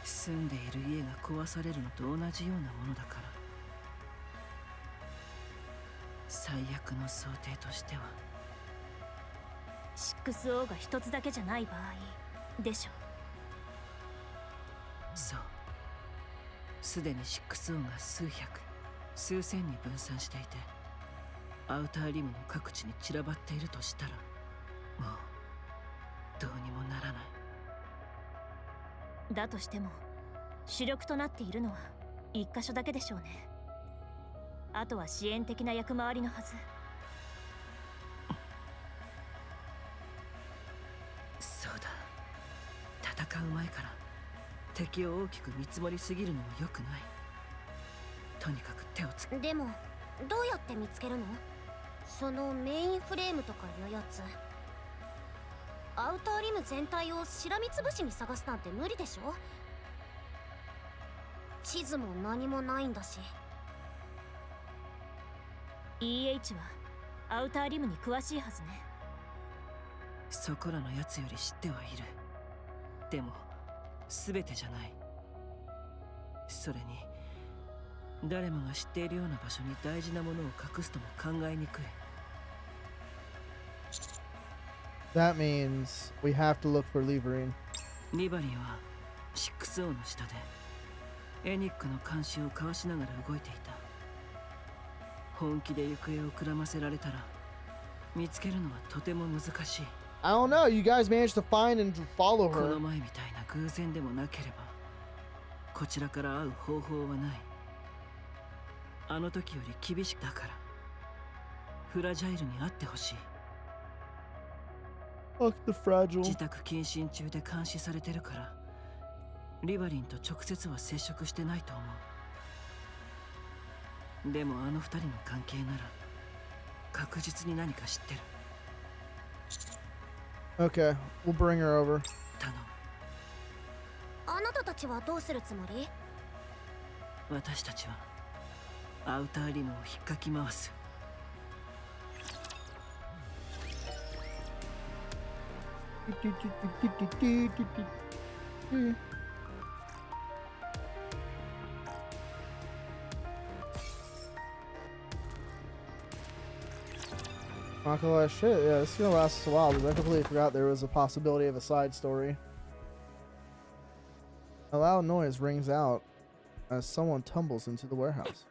住んでいる家が壊されるのと同じようなものだから。最悪の想定としては 6O が一つだけじゃない場合でしょ。そう。すでに 6O が数百数千に分散していてアウターリムの各地に散らばっているとしたらもうどうにもならない。だとしても主力となっているのは一箇所だけでしょうね。あとは支援的な役回りのはず。そうだ。戦う前から敵を大きく見積もりすぎるのも良くない。とにかく手をつけ。でもどうやって見つけるの？そのメインフレームとかいうやつ。アウターリム全体をしらみつぶしに探すなんて無理でしょ。地図も何もないんだし。EH はアウターリムに詳しいはずね。そこらのやつより知ってはいる。でも全てじゃない。それに誰もが知っているような場所に大事なものを隠すとも考えにくい。That means we have to look for Leverine. リバリンは 6O の下でエニックの監視を交わしながら動いていた。本気で行方をくらませられたら見つけるのはとても難しい。I don't know. You guys managed to find and follow こ her. の前みたいな偶然でもなければこちらから会う方法はない。あの時より厳しくだからフラジャイルに会ってほしい。Fuck the fragile. 自宅謹慎中で監視されてるから、リバリンと直接は接触してないと思う。でもあの二人の関係なら確実に何か知ってる。 Okay, we'll bring her over. 頼む。あなたたちはどうするつもり？私たちはアウターリムを引っかき回す。Not gonna lie, shit, yeah, this is gonna last us a while, but I completely forgot there was a possibility of a side story. A loud noise rings out as someone tumbles into the warehouse.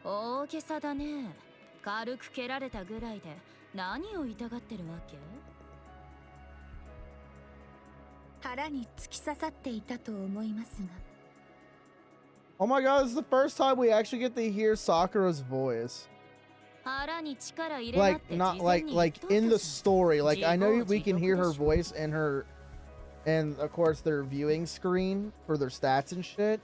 大げさだね。軽く蹴られたぐらいで何を痛がってるわけ？腹に突き刺さっていたと思いますが。 Oh my god, this is the first time we actually get to hear Sakura's voice. 腹に力入れなって Like, not 事前に like 言っといた in the じ story. Like, I know we can hear her 自業自得でしょ。 voice in her, and of course their viewing screen for their stats and shit.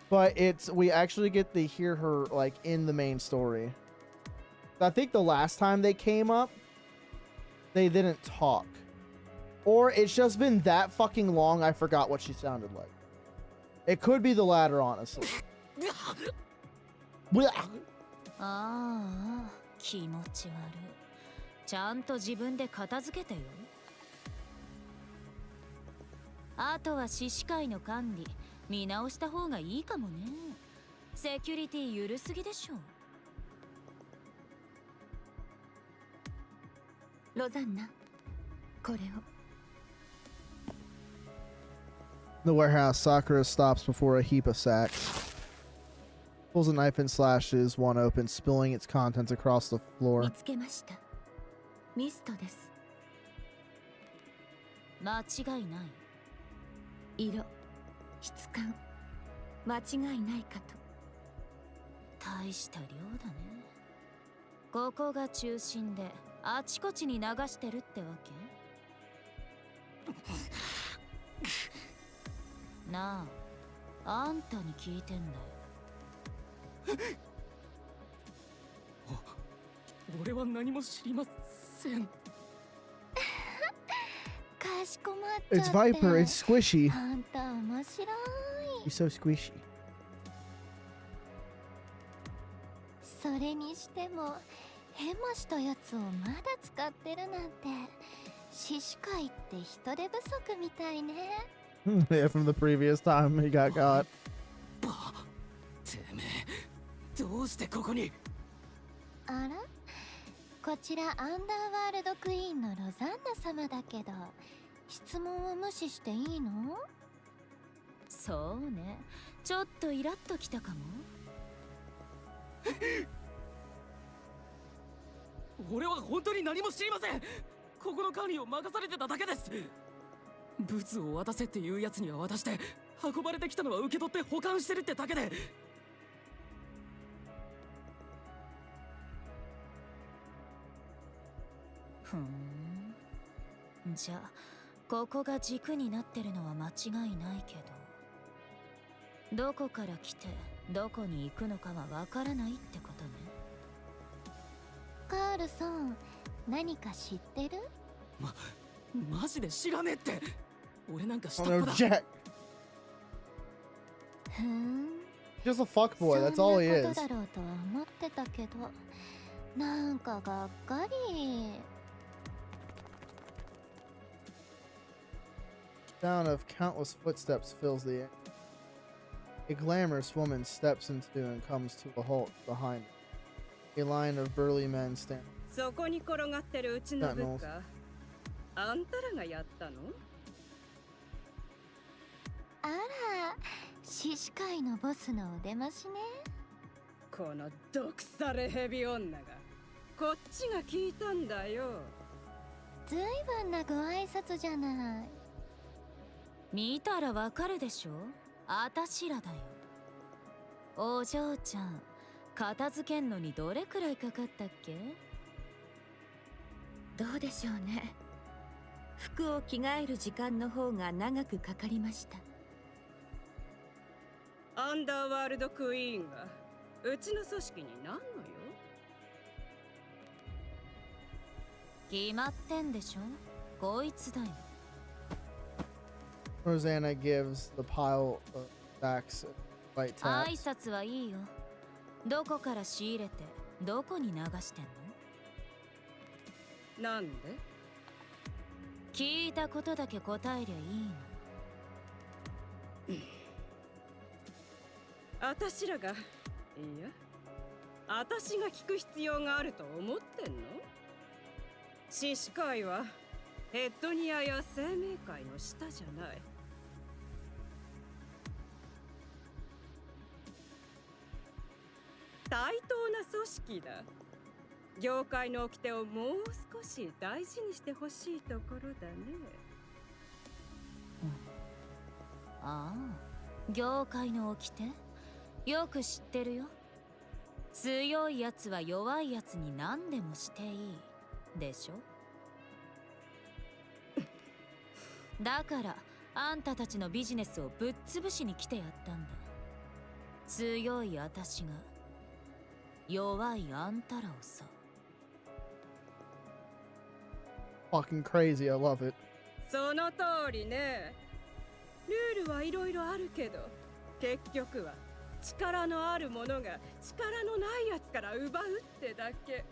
But we actually get to hear her like in the main story. I think the last time they came up, they didn't talk. Or it's just been that fucking long I forgot what she sounded like. It could be the latter, honestly. ああ、気持ち悪い。ちゃんと自分で片付けてよ。あとは獅子会の管理見直した方がいいかもね。セキュリティ緩すぎでしょ。ロザンナ、これを。 The warehouse, Sakura stops before a heap of sacks. Pulls a knife and slashes one open, spilling its contents across the 見 floor. つけました。ミストです。間違いない。色、質感、間違いないかと。大した量だね。ここが中心であちこちに流してるってわけ？なあ、あんたに聞いてんだよ。俺は何も知りません。かしこまっちゃ It's って。 Viper, it's squishy. あんた面白い。 He's so squishy. それにしても変もしたやつをまだ使ってるなんて獅子会って人手不足みたいね。Yeah, from the previous time he got caught. てめえ、どうしてここに？あら、こちらアンダーワールドクイーンのロザンナ様だけど質問を無視していいの？そうね、ちょっとイラッときたかも。俺は本当に何も知りません。ここの管理を任されてただけです。物を渡せっていうやつには渡して、運ばれてきたのは受け取って保管してるってだけで。ふん。じゃあここが軸になってるのは間違いないけど、どこから来てどこに行くのかはわからないってことね。カールさん、何か知ってる？マジで知らねえって。俺なんか下 Oh っ no, 端だ。 Jack. ふん。 Just a fuckboy, that's all he そんな is. ことだろうとは思ってたけど、なんかがっかり。 Sound of countless footsteps fills the air. A glamorous woman steps into and comes to a halt behind her. A line of burly men stand. そこに転がってるうちの部下、あんたらがやったの？あら、獅子会のボスのお出ましね。この毒されヘビ女が、こっちが聞いたんだよ。ずいぶんなご挨拶じゃない。見たらわかるでしょ、あたしらだよ。お嬢ちゃん、片付けんのにどれくらいかかったっけ？どうでしょうね。服を着替える時間の方が長くかかりました。アンダーワールドクイーンがうちの組織になんのよ。決まってんでしょ、こいつだよ。Rosanna gives the pile of sacks a light 挨 tap. 拶はいいよ。どこから仕入れてどこに流してんの？なんで？聞いたことだけ答えりゃいいの。あたしらが、いや、あたしが聞く必要があると思ってんの？獅子会はヘッドニアや生命会の下じゃない。対等な組織だ。業界の掟をもう少し大事にしてほしいところだね。ああ、業界の掟よく知ってるよ。強いやつは弱いやつに何でもしていいでしょ。だからあんたたちのビジネスをぶっ潰しに来てやったんだ。強いあたしが弱いあんたらをさ。Fucking crazy, I love it. その通りね。ルールはいろいろあるけど、結局は力のある者が力のないやつから奪うってだけ。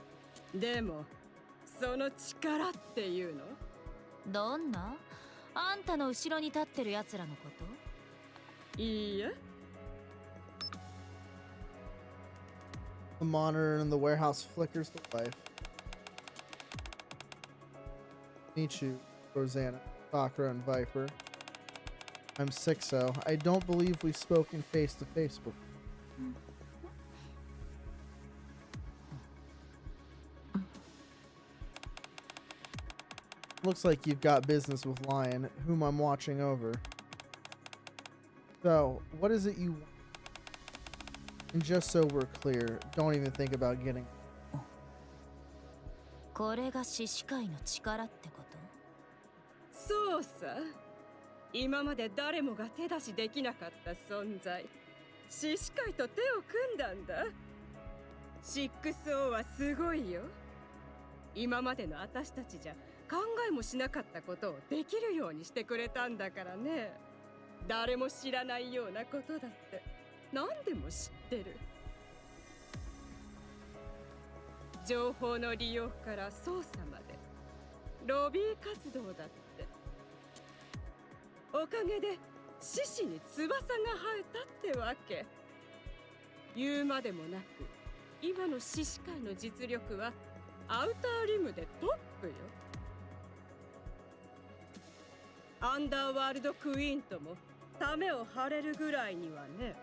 でもその力っていうの？どんな？あんたの後ろに立ってるやつらのこと？いいえ。The monitor in the warehouse flickers to life. Niche, Rosanna, Sakura, and Viper. I'm sick, so I don't believe we've spoken face to face before. Looks like you've got business with Lion, whom I'm watching over. So, what is it you want? And just so we're clear, don't even think about getting. これが獅子会の力ってこと？そうさ。今まで誰もが手出しできなかった存在。獅子会と手を組んだんだ。6O はすごいよ。今までの私たちじゃ考えもしなかったことをできるようにしてくれたんだからね。誰も知らないようなことだって何でも知ってる。情報の利用から操作までロビー活動だって。おかげで獅子に翼が生えたってわけ。言うまでもなく今の獅子界の実力はアウターリムでトップよ。アンダーワールドクイーンともためを張れるぐらいにはね。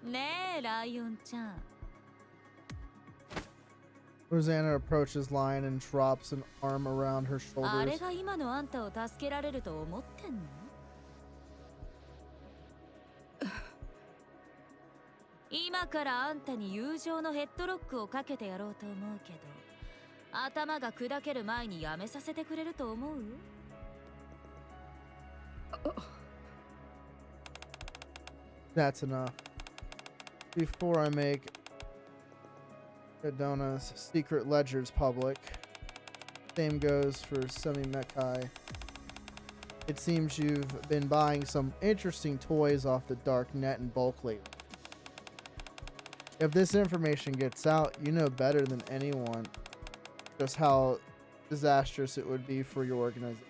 ねえライオンちゃん。 Rosanna approaches Lion and drops an arm around her あれ shoulders. が今のあんたを助けられると思ってんの？今からあんたに友情のヘッドロックをかけてやろうと思うけど、頭が砕ける前にやめさせてくれると思う？That's enough. Before I make Adona's secret ledgers public, same goes for Semi Mekai. It seems you've been buying some interesting toys off the dark net in bulk lately. If this information gets out, you know better than anyone just how disastrous it would be for your organization.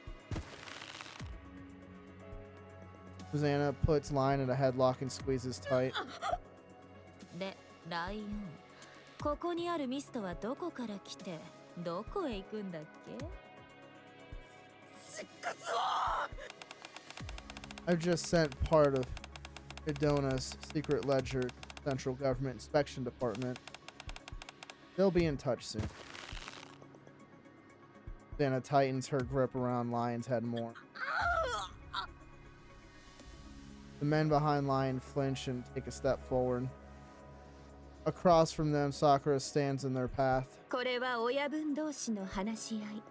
Rosanna puts Lion in a headlock and squeezes tight. で、ライオン、ここにあるミストはどこから来てどこへ行くんだっけ？ I've just sent part of Adona's secret ledger to the Central Government Inspection Department. They'll be in touch soon. Dana tightens her grip around Lion's head more. The men behind Lion flinch and take a step forward. Across from them, Sakura stands in their path. これは親分同士の話し合い。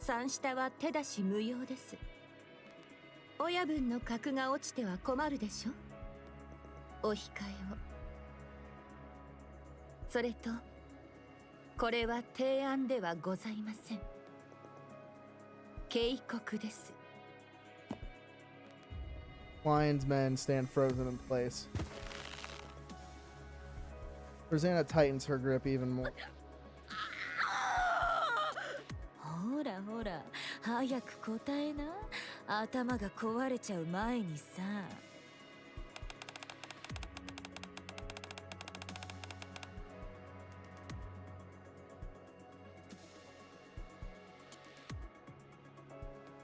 三下は手出し無用です。親分の格が落ちては困るでしょ。お控えを。それと、これは提案ではございません。警告です。Lion's men stand frozen in place. Rosanna tightens her grip even more. ほらほら、早く答えな。頭が壊れちゃう前にさ。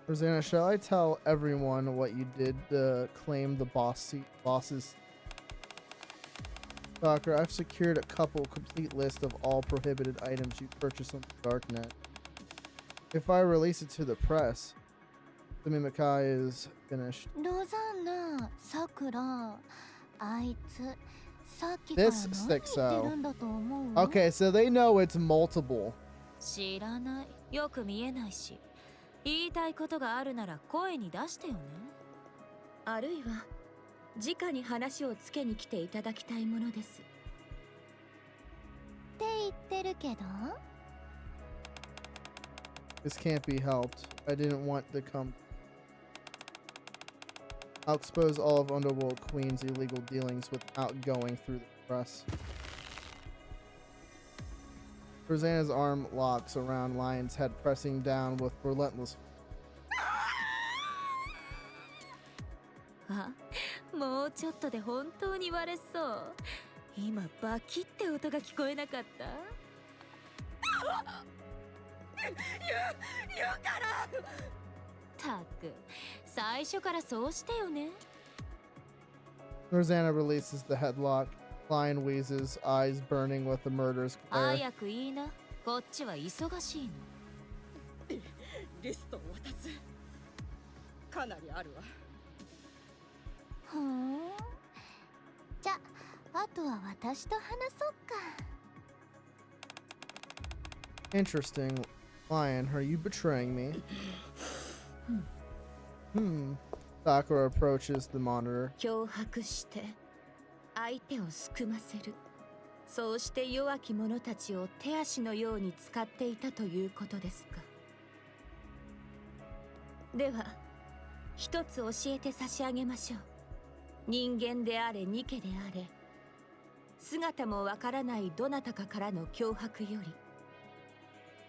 Rosanna, shall I tell everyone what you did to claim the boss's Sakura, I've secured a complete list of all prohibited items you purchase on the darknet. If I release it to the press, the Mimikai is finished. ロザンナ、さくら、あいつ、さっきから This 何 sticks 言って out. るんだと思う？ Okay, so they know it's multiple. 知らない。よく見えないし。言いたいことがあるなら声に出してよね。あるいは直に話をつけに来ていただきたいものです。って言ってるけど。This can't be helped. I didn't want to come. I'll expose all of Underworld Queen's illegal dealings without going through the press. Rosanna's arm locks around Lion's head, pressing down with relentless. あ、もうちょっとで本当に割れそう。今バキって音が聞こえなかった？言うから。たく、最初からそうしてよね。Rosanna releases the headlock. Lion wheezes, eyes burning with the murder's glare. 早くいいな。こっちは忙しいの。リストを渡す。かなりあるわ。ふん。じゃ、あとは私と話そうか。 Interesting. Lion, are you betraying me? Sakura approaches the monitor. 脅迫して相手をすくませる。そうして弱き者たちを手足のように使っていたということですか。では一つ教えて差し上げましょう。人間であれニケであれ、姿もわからないどなたかからの脅迫より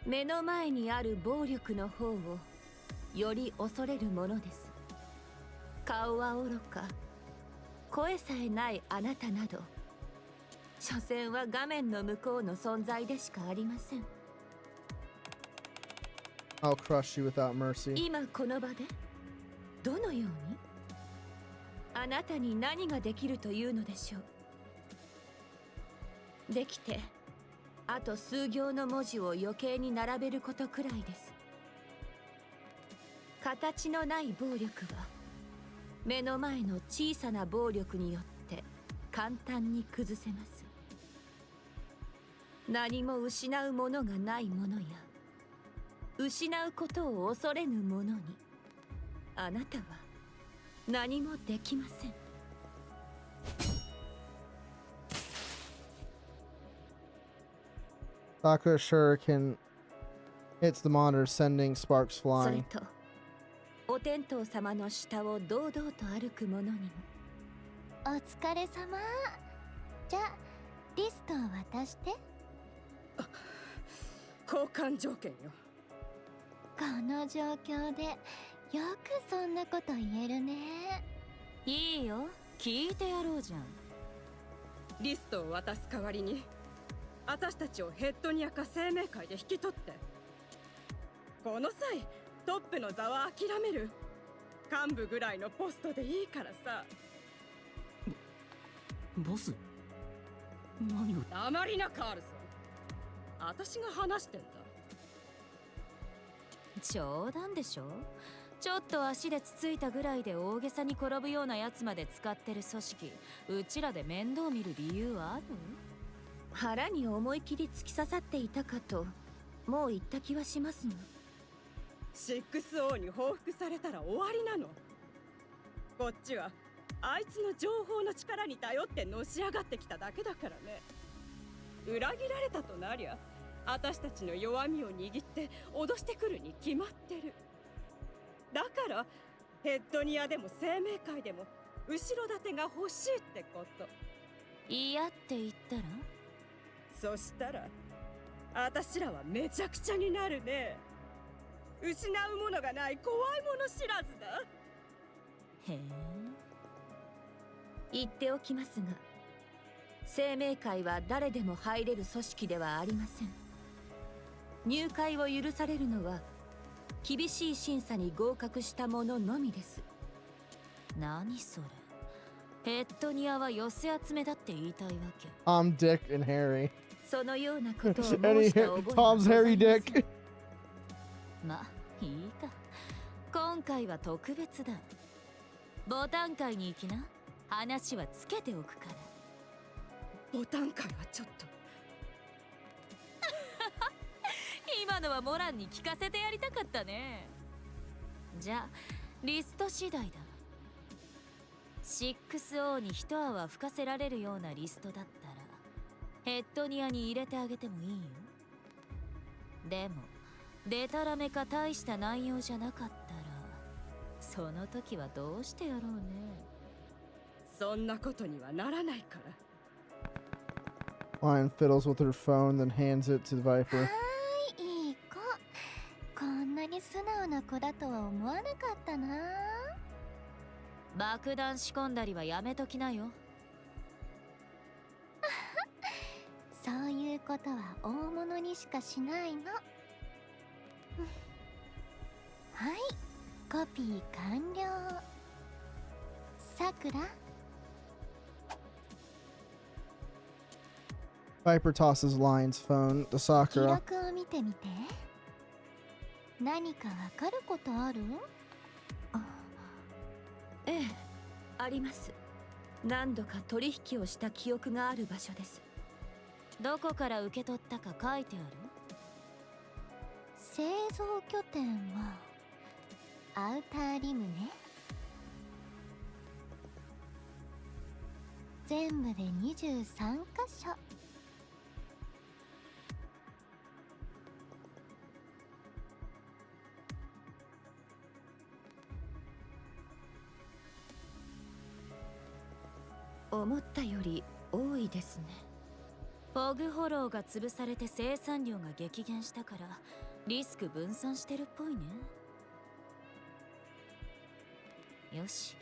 目の前にある暴力の方をより恐れるものです。顔は愚か、声さえないあなたなど、所詮は画面の向こうの存在でしかありません。 I'll crush you without mercy. 今この場でどのようにあなたに何ができるというのでしょう。できてあと数行の文字を余計に並べることくらいです。形のない暴力は目の前の小さな暴力によって簡単に崩せます。何も失うものがないものや失うことを恐れぬものにあなたは何もできません。Sakura Shuriken hits the monitor, sending sparks それ flying. とお天道様の下を堂々と歩く者にも。お疲れ様。じゃ、リストを渡して。交換条件よ。この状況でよくそんなこと言えるね。いいよ、聞いてやろうじゃん。リストを渡す代わりに私たちをヘッドニアか生命会で引き取って、この際トップの座は諦める。幹部ぐらいのポストでいいからさ。ボス、何を。黙りなカールソン。私が話してんだ。冗談でしょ。ちょっと足でつついたぐらいで大げさに転ぶようなやつまで使ってる組織、うちらで面倒見る理由はある？腹に思い切り突き刺さっていたかともう言った気はしますが。6王に報復されたら終わりなの。こっちはあいつの情報の力に頼ってのし上がってきただけだからね。裏切られたとなりゃ、私たちの弱みを握って脅してくるに決まってる。だからヘッドニアでも生命界でも後ろ盾が欲しいってこと。嫌って言ったら？そしたら私らはめちゃくちゃになるね。失うものがない怖いもの知らずだ。へえ。言っておきますが、生命界は誰でも入れる組織ではありません。入会を許されるのは厳しい審査に合格した者のみです。何それ。ヘッドニアは寄せ集めだって言いたいわけ。I'm Dick and Harry. そのようなことを申 Any した覚えはご Tom's ざいま Harry せん。 Dick. まあいいか。今回は特別だ。ボタン会に行きな。話はつけておくから。ボタン会はちょっと。今のはモランに聞かせてやりたかったね。じゃあリスト次第だ。6王に一泡吹かせられるようなリストだったらヘッドニアに入れてあげてもいいよ。でもデタラメか大した内容じゃなかったらその時はどうしてやろうね。そんなことにはならないから。 Lion fiddles with her phone, then hands it to Viper. いい子。こんなに素直な子だとは思わなかったな。爆弾仕込んだりはやめときなよ。そういうことは大物にしかしないの。はい、コピー完了。さくら。Viper tosses Lion's phone to 記 Sakura. 録を見てみて。何かわかることある？ええ、あります。何度か取引をした記憶がある場所です。どこから受け取ったか書いてある？製造拠点はアウターリムね。全部で23箇所。思ったより多いですね。フォグホローが潰されて生産量が激減したからリスク分散してるっぽいね。よし、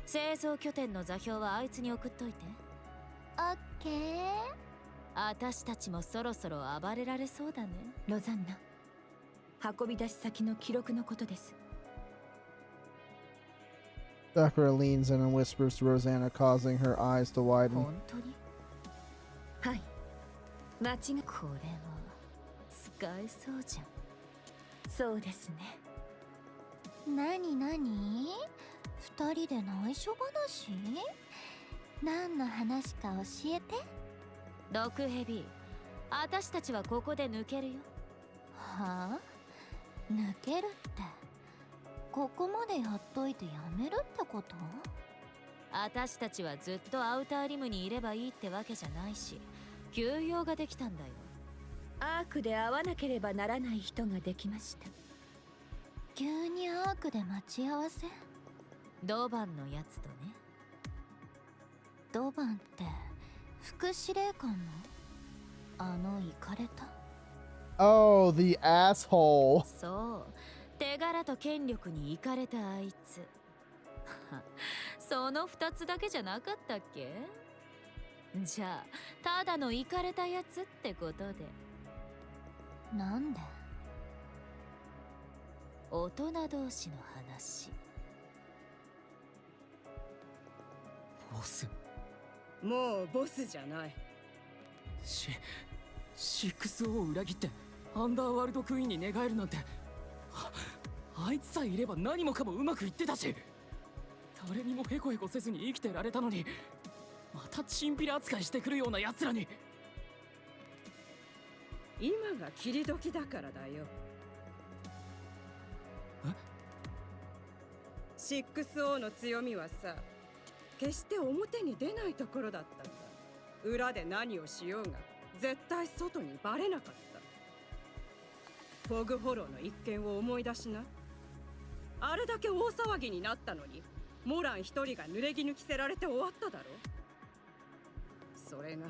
製造拠点の座標はあいつに送っといて。オッケー。私たちもそろそろ暴れられそうだね。ロザンナ、運び出し先の記録のことです。Sakura leans in and whispers to Rosanna, causing her eyes to widen. 本当に？はい。間違い。これも使えそうじゃん。そうですね。なになに？二人で内緒話？何の話か教えて。毒ヘビ、私たちはここで抜けるよ。はあ？抜けるって。ここまでやっといてやめるってこと？私たちはずっとアウターリムにいればいいってわけじゃないし、休養ができたんだよ。アークで会わなければならない人ができました。急にアークで待ち合わせ？ドバンのやつとね。ドバンって副司令官の？あのイカれた。Oh, the asshole. そう、手柄と権力にイカれたあいつ。その2つだけじゃなかったっけ？じゃあただのイカれたやつってことで。なんで？大人同士の話。ボス。もうボスじゃない。6を裏切ってアンダーワールドクイーンに寝返るなんてあいつさえいれば何もかもうまくいってたし、誰にもヘコヘコせずに生きてられたのに、またチンピラ扱いしてくるような奴らに。今が切り時だからだよ。6O の強みはさ、決して表に出ないところだったんだ。裏で何をしようが絶対外にバレなかった。フォグホローの一件を思い出しな。あれだけ大騒ぎになったのにモラン一人が濡れ衣着せられて終わっただろ。それが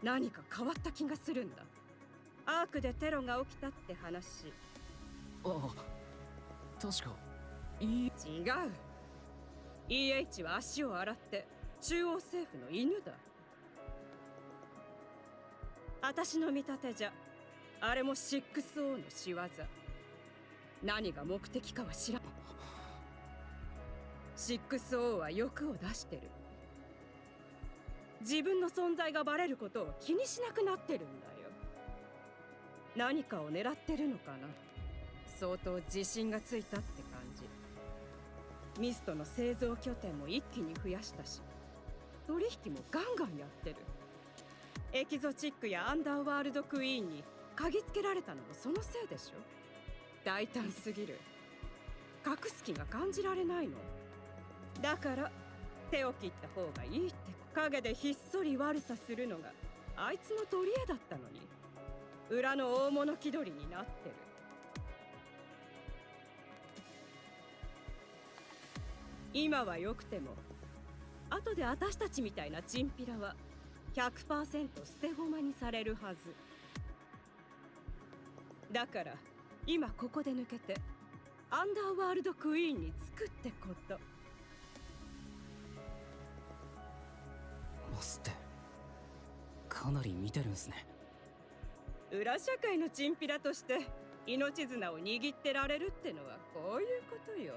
何か変わった気がするんだ。アークでテロが起きたって話。ああ、確か違う。 EH は足を洗って中央政府の犬だ。私の見立てじゃあれも 6O の仕業。何が目的かは知らん。 6O は欲を出してる。自分の存在がバレることを気にしなくなってるんだよ。何かを狙ってるのかな。相当自信がついたって感じ。ミストの製造拠点も一気に増やしたし、取引もガンガンやってる。エキゾチックやアンダーワールドクイーンに嗅ぎつけられたのもそのせいでしょ。大胆すぎる。隠す気が感じられないの。だから手を切った方がいいって。影でひっそり悪さするのがあいつの取り柄だったのに、裏の大物気取りになってる。今は良くても後で私たちみたいなチンピラは 100% 捨て駒にされるはずだから、今ここで抜けてアンダーワールドクイーンにつくってこと。モスってかなり見てるんすね。裏社会のチンピラとして命綱を握ってられるってのはこういうことよ。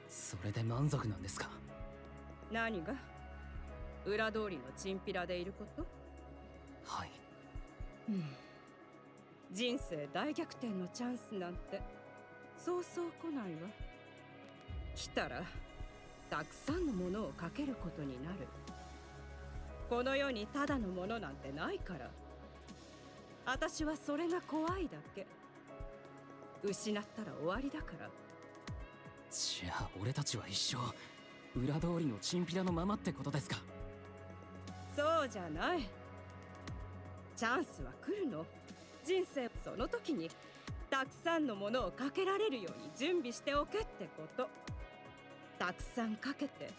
それで満足なんですか？何が？裏通りのチンピラでいること？はい。人生大逆転のチャンスなんてそうそう来ないわ。来たらたくさんのものをかけることになる。この世にただのものなんてないから。私はそれが怖いだけ。失ったら終わりだから。じゃあ俺たちは一生裏通りのチンピラのままってことですか？そうじゃない。チャンスは来るの。人生その時にたくさんのものをかけられるように準備しておけってこと。たくさんかけて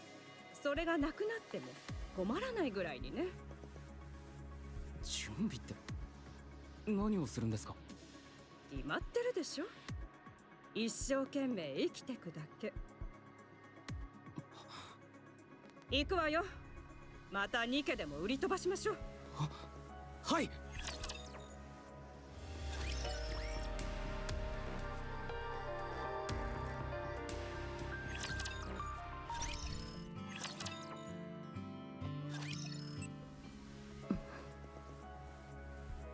それがなくなっても困らないぐらいにね。準備って何をするんですか？決まってるでしょ。一生懸命生きてくだけ。行くわよ。またニケでも売り飛ばしましょう。はい。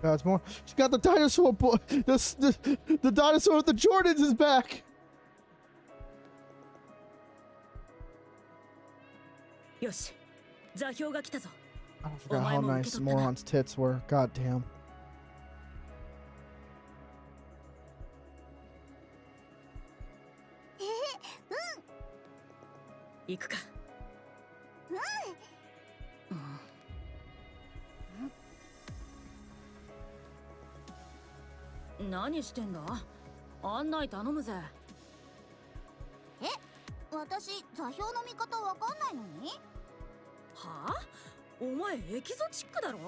It's more. She got the dinosaur boy. The dinosaur with the Jordans is back. よし、座標が来たぞ。 I forgot how nice Moron's tits were. God damn. 行くか。何してんだ？案内頼むぜ。え、私座標の見方わかんないのに？はあ？お前エキゾチックだろ？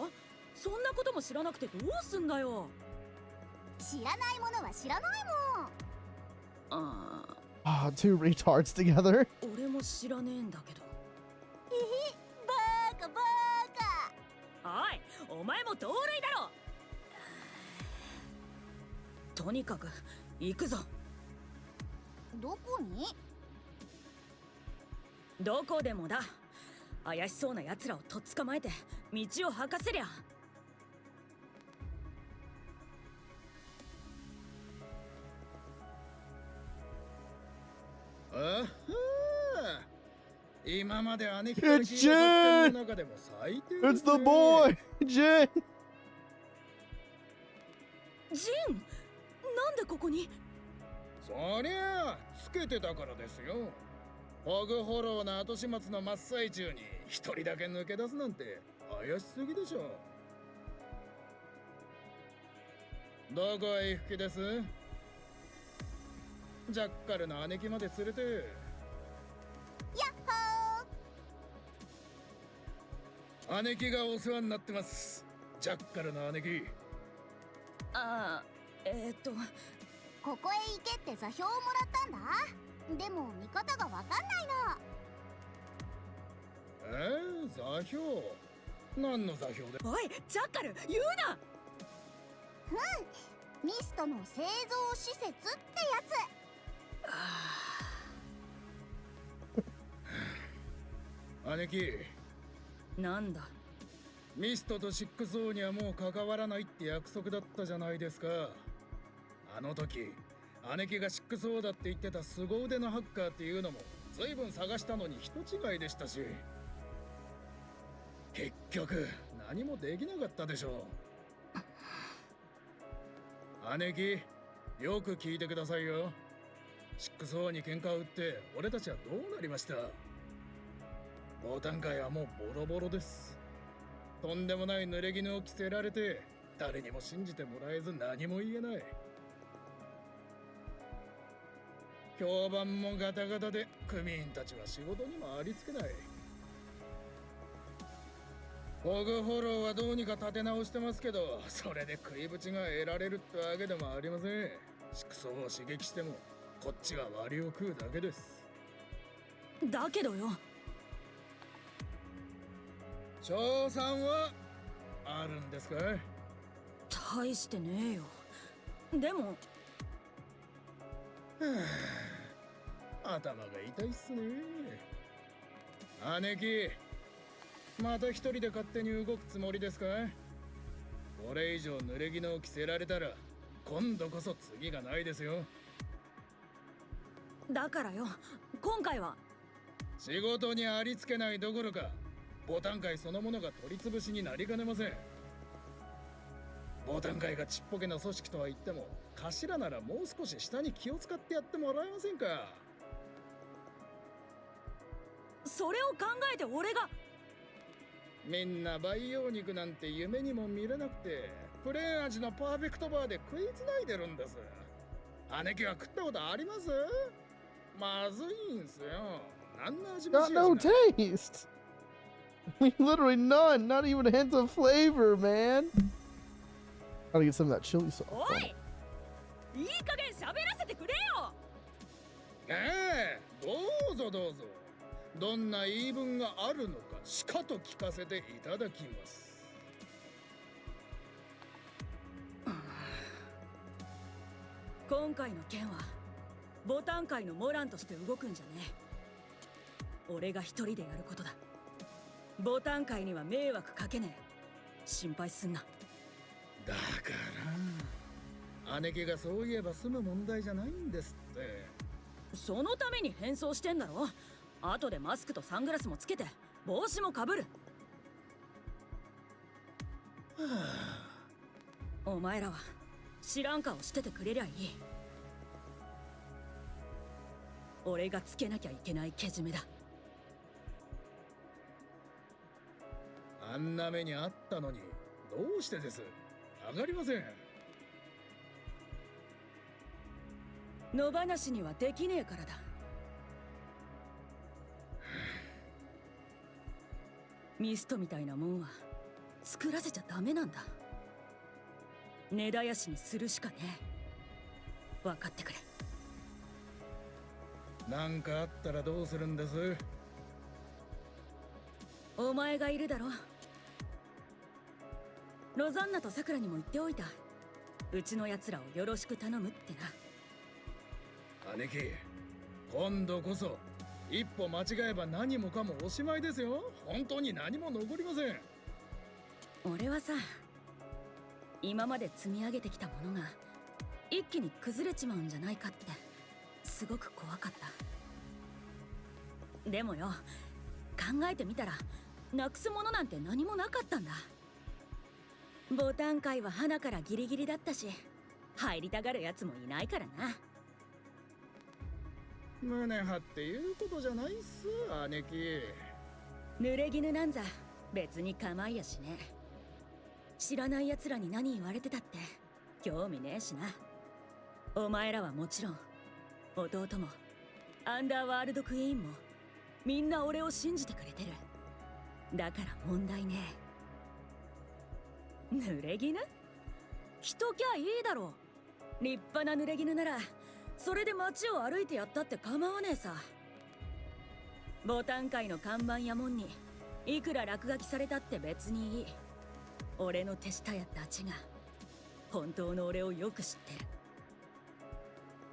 そんなことも知らなくてどうすんだよ。知らないものは知らないもん。Ah, two retards together. 俺も知らねえんだけど。バカバカ。おい、お前も同類だろ。とにかく行くぞ。どこに？どこでもだ。怪しそうな奴らをとっ捕まえて道を吐かせりゃ。ああ、今まで姉貴から聞いた作戦の中でも最低ですね。 It's the boy! Jin! ジン、なんでここに？そりゃあつけてたからですよ。ホグホローの後始末の真っ最中に一人だけ抜け出すなんて怪しすぎでしょ。どこへ行く気です？ジャッカルの姉貴まで連れて。やっほ姉貴がお世話になってます。ジャッカルの姉貴。ああ、ここへ行けって座標をもらったんだ。でも見方がわかんないの。座標？何の座標で？おい、ジャッカル、言うな。ミストの製造施設ってやつ。姉貴。なんだ？ミストとシックス王にはもう関わらないって約束だったじゃないですか。あの時姉貴がシックス王だって言ってた凄腕のハッカーっていうのも随分探したのに人違いでしたし、結局何もできなかったでしょう。姉貴、よく聞いてくださいよ。シックス王に喧嘩を売って俺たちはどうなりました？ボタン界はもうボロボロです。とんでもない濡れ衣を着せられて誰にも信じてもらえず何も言えない。評判もガタガタで組員たちは仕事にもありつけない。ホグホローはどうにか立て直してますけど、それで食いぶちが得られるってわけでもありません。シクソを刺激してもこっちが割を食うだけです。だけどよ、賞賛はあるんですか？大してねえよ。でも頭が痛いっすね。姉貴、また一人で勝手に動くつもりですか？これ以上濡れ衣を着せられたら今度こそ次がないですよ。だからよ、今回は仕事にありつけないどころかボタン界そのものが取り潰しになりかねません。ボタン界がちっぽけな組織とは言っても頭ならもう少し下に気を使ってやってもらえませんか？それを考えて俺が。みんな培養肉なんて夢にも見れなくてプレーン味のパーフェクトバーで食いつないでるんです。姉貴は食ったことあります？まずいんすよ。何の味もし Got やし no ない。 taste! We literally none, not even a hint of flavor, man. Gotta get some of that chili sauce. おい、いい加減喋らせてくれよ。どうぞどうぞ。どんな言い分があるのかしかと聞かせていただきます。今回の件はボタン界のモランとして動くんじゃねえ。俺が一人でやることだ。ボタン界には迷惑かけねえ。心配すんな。だから姉貴がそういえば済む問題じゃないんですって。そのために変装してんだろ。後でマスクとサングラスもつけて帽子もかぶる。お前らは知らん顔しててくれりゃいい。俺がつけなきゃいけないけじめだ。あんな目にあったのにどうしてです？上がりません。野放しにはできねえからだ。ミストみたいなもんは作らせちゃダメなんだ。根絶やしにするしかねえ。分かってくれ。なんかあったらどうするんです？お前がいるだろ。ロザンナとサクラにも言っておいた。うちの奴らをよろしく頼むってな。姉貴、今度こそ一歩間違えば何もかもおしまいですよ。本当に何も残りません。俺はさ、今まで積み上げてきたものが一気に崩れちまうんじゃないかってすごく怖かった。でもよ、考えてみたらなくすものなんて何もなかったんだ。ボタン界は花からギリギリだったし、入りたがるやつもいないからな。胸張って言うことじゃないっす、姉貴。濡れ衣なんざ別に構いやしね。知らない奴らに何言われてたって興味ねえしな。お前らはもちろん、弟もアンダーワールドクイーンもみんな俺を信じてくれてる。だから問題ねえ。濡れ衣？着ときゃいいだろう。立派な濡れ衣ならそれで街を歩いてやったって構わねえさ。ボタン界の看板や門にいくら落書きされたって別にいい。俺の手下やたちが本当の俺をよく知ってる。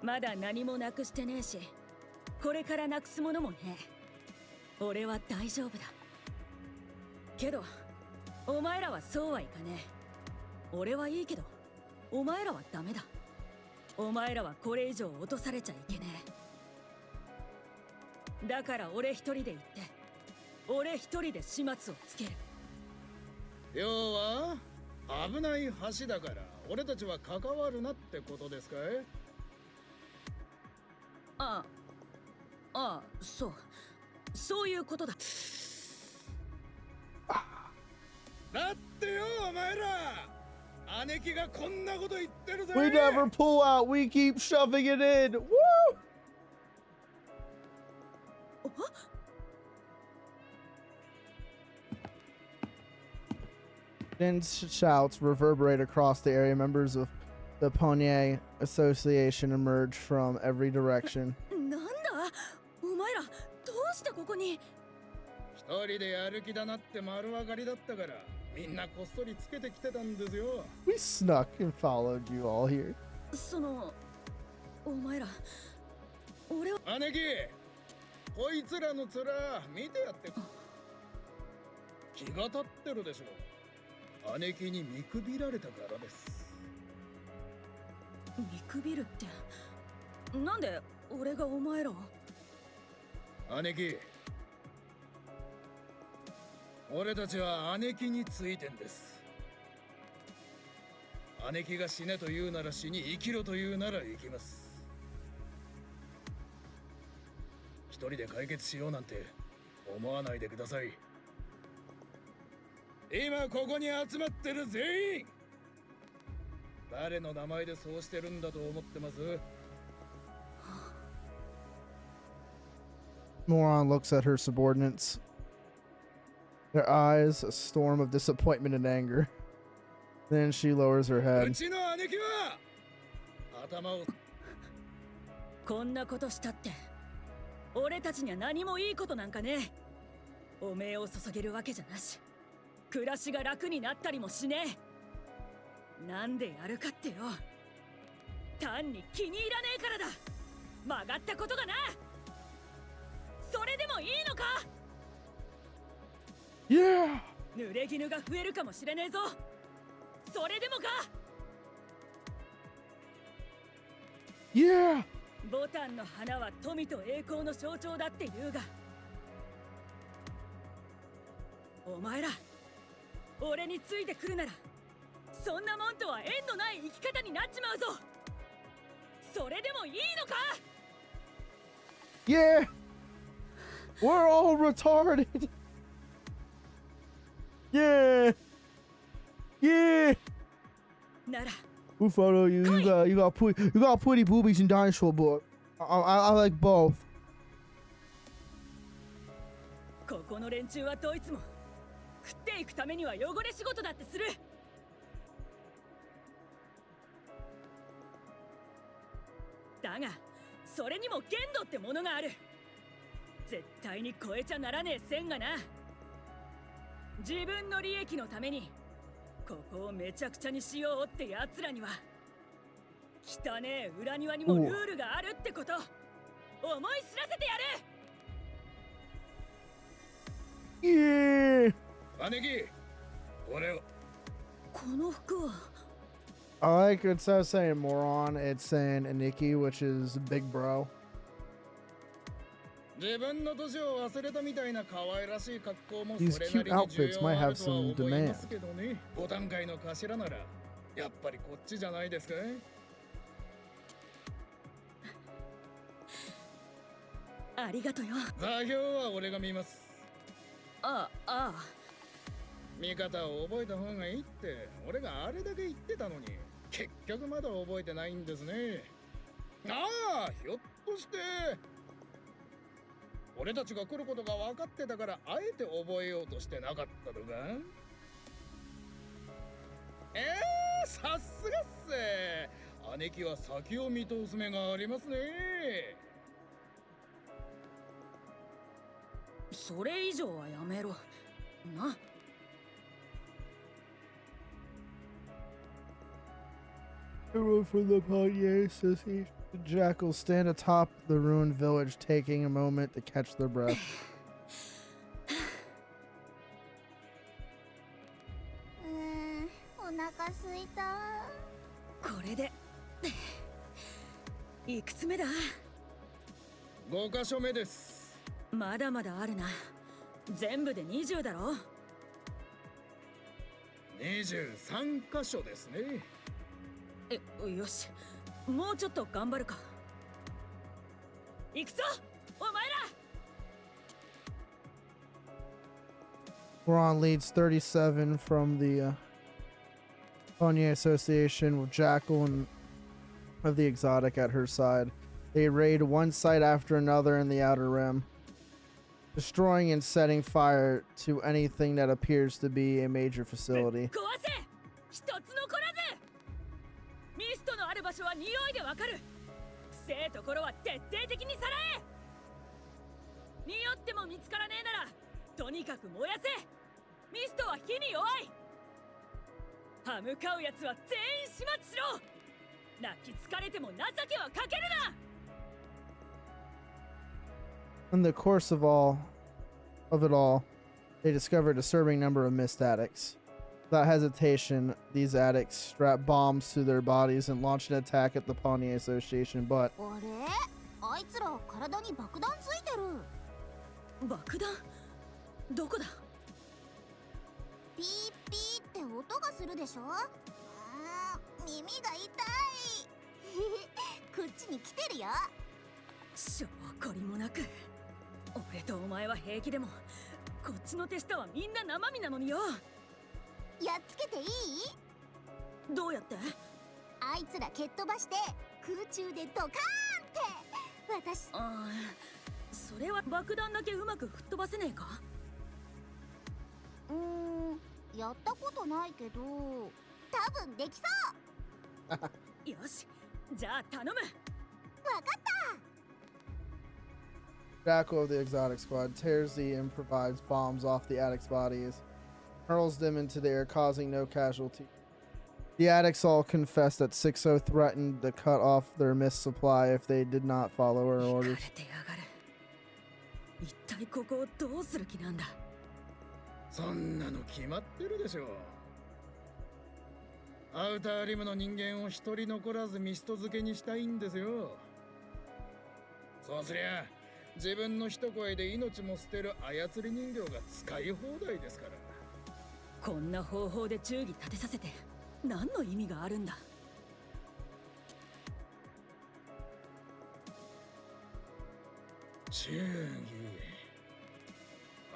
まだ何もなくしてねえし、これからなくすものもねえ。俺は大丈夫だ。けどお前らはそうはいかねえ。俺はいいけどお前らはダメだ。お前らはこれ以上落とされちゃいけねえ。だから俺一人で行って俺一人で始末をつける。要は危ない橋だから俺たちは関わるなってことですかい？ああ、そういうことだ。だってよ、お前ら姉貴がこんなこと言ってるぜ。 We never pull out, we keep shoving it in. Woo! Then shouts reverberate across the area. Members of the Ponier Association emerge from every direction. なんだお前ら、どうしてここに？一人でやる気だなって丸分かりだったからみんなこっそりつけてきてたんですよ。 We snuck and followed you all here. お前ら、俺は姉貴、こいつらの面見てやって。気が立ってるでしょ。姉貴に見くびられたからです。見くびるって、なんで俺がお前らを？姉貴、俺たちは姉貴についてんです。姉貴が死ねと言うなら死に、生きろと言うなら生きます。一人で解決しようなんて思わないでください。今ここに集まってる全員、誰の名前でそうしてるんだと思ってます？ Moron looks at her subordinates. Their eyes a storm of disappointment and anger. Then she lowers her head. うちの姉貴は頭を。こんなことしたって俺たちには何もいいことなんかねえ。おめえを注げるわけじゃなし、暮らしが楽になったりもしねえ。なんでやるかってよ、単に気に入らねえからだ。曲がったことがな。それでもいいのか？ Yeah! 濡れ衣が増えるかもしれねえぞ。それでもか？ Yeah! ボタンの花は富と栄光の象徴だって言うが、お前ら俺についてくるならそんなもんとは縁のない生き方になっちまうぞ。それでもいいのか？ Yeah! We're all retarded! Yeah! Yeah! なら Who photo you? You got pretty boobies in dinosaur book. I like both. ここの連中はどいつも食っていくためには汚れ仕事だってする。だがそれにも限度ってものがある。絶対に超えちゃならねえ線がな。自分の利益のためにここをめちゃくちゃにしようって奴らには汚ねえ裏庭にもルールがあるってこと思い知らせてやる。姉貴、俺を。この服は I like instead of saying moron, it's saying Nikke, which is big bro. 自分の年を忘れたみたいな可愛らしい格好も These それ cute なりに重 outfits 要 might あ have るとは some 思い demand. ますけどね。5段階の頭ならやっぱりこっちじゃないですか。ありがとよ。座標は俺が見ます。ああ。見方を覚えた方がいいって俺があれだけ言ってたのに結局まだ覚えてないんですね。ああ、ひょっとして俺たちが来ることが分かってたからあえて覚えようとしてなかったのか。さすがっす。姉貴は先を見通す目がありますね。それ以上はやめろな。Everyone from the Pontier Association. The jackals stand atop the ruined village, taking a moment to catch their breath. お腹すいた。これでいくつ目だ。5箇所目です。まだまだあるな。全部で20だろ。23箇所ですね。よし、もうちょっと頑張るか。行くぞお前ら。 Ron leads 37 from the Pontier Association with Jackal and of the Exotic at her side. They raid one site after another in the Outer Rim, destroying and setting fire to anything that appears to be a major facility. 一つ残らず。ミストのある場所は匂いでわかる。くせえところは徹底的にさらえ。匂っても見つからねえならとにかく燃やせ。ミストは火に弱い。歯向かうやつは全員始末しろ。泣き疲れても情けはかけるな。 In the course of it all, they discover a disturbing number of mist addicts. Without hesitation, these addicts strap bombs to their bodies and launch an attack at the Pontier Association, but あれ、あいつら体に爆弾ついてる。爆弾？どこだ？ピーピーって音がするでしょ。耳が痛い。こっちに来てるよ。証拠りもなく。俺とお前は平気でも、こっちの手下はみんな生身なのによ。やっつけていい？どうやって？あいつら蹴っ飛ばして空中でドカーンって。私。それは爆弾だけうまく吹っ飛ばせねえか？やったことないけど、多分できそう。よし、じゃあ頼む。わかった。Jackal of the Exotic Squad tears the improvised bombs off the addicts' bodies, hurls them into the air, causing no casualty. The addicts all confess that 60 threatened to cut off their mist supply if they did not follow her orders. 一体ここをどうする気なんだ。そんなの決まってるでしょう。アウターリムの人間を一人残らずミスト漬けにしたいんですよ。そうすりゃ自分の一声で命も捨てる操り人形が使い放題ですから。こんな方法で忠義立てさせて何の意味があるんだ。忠義。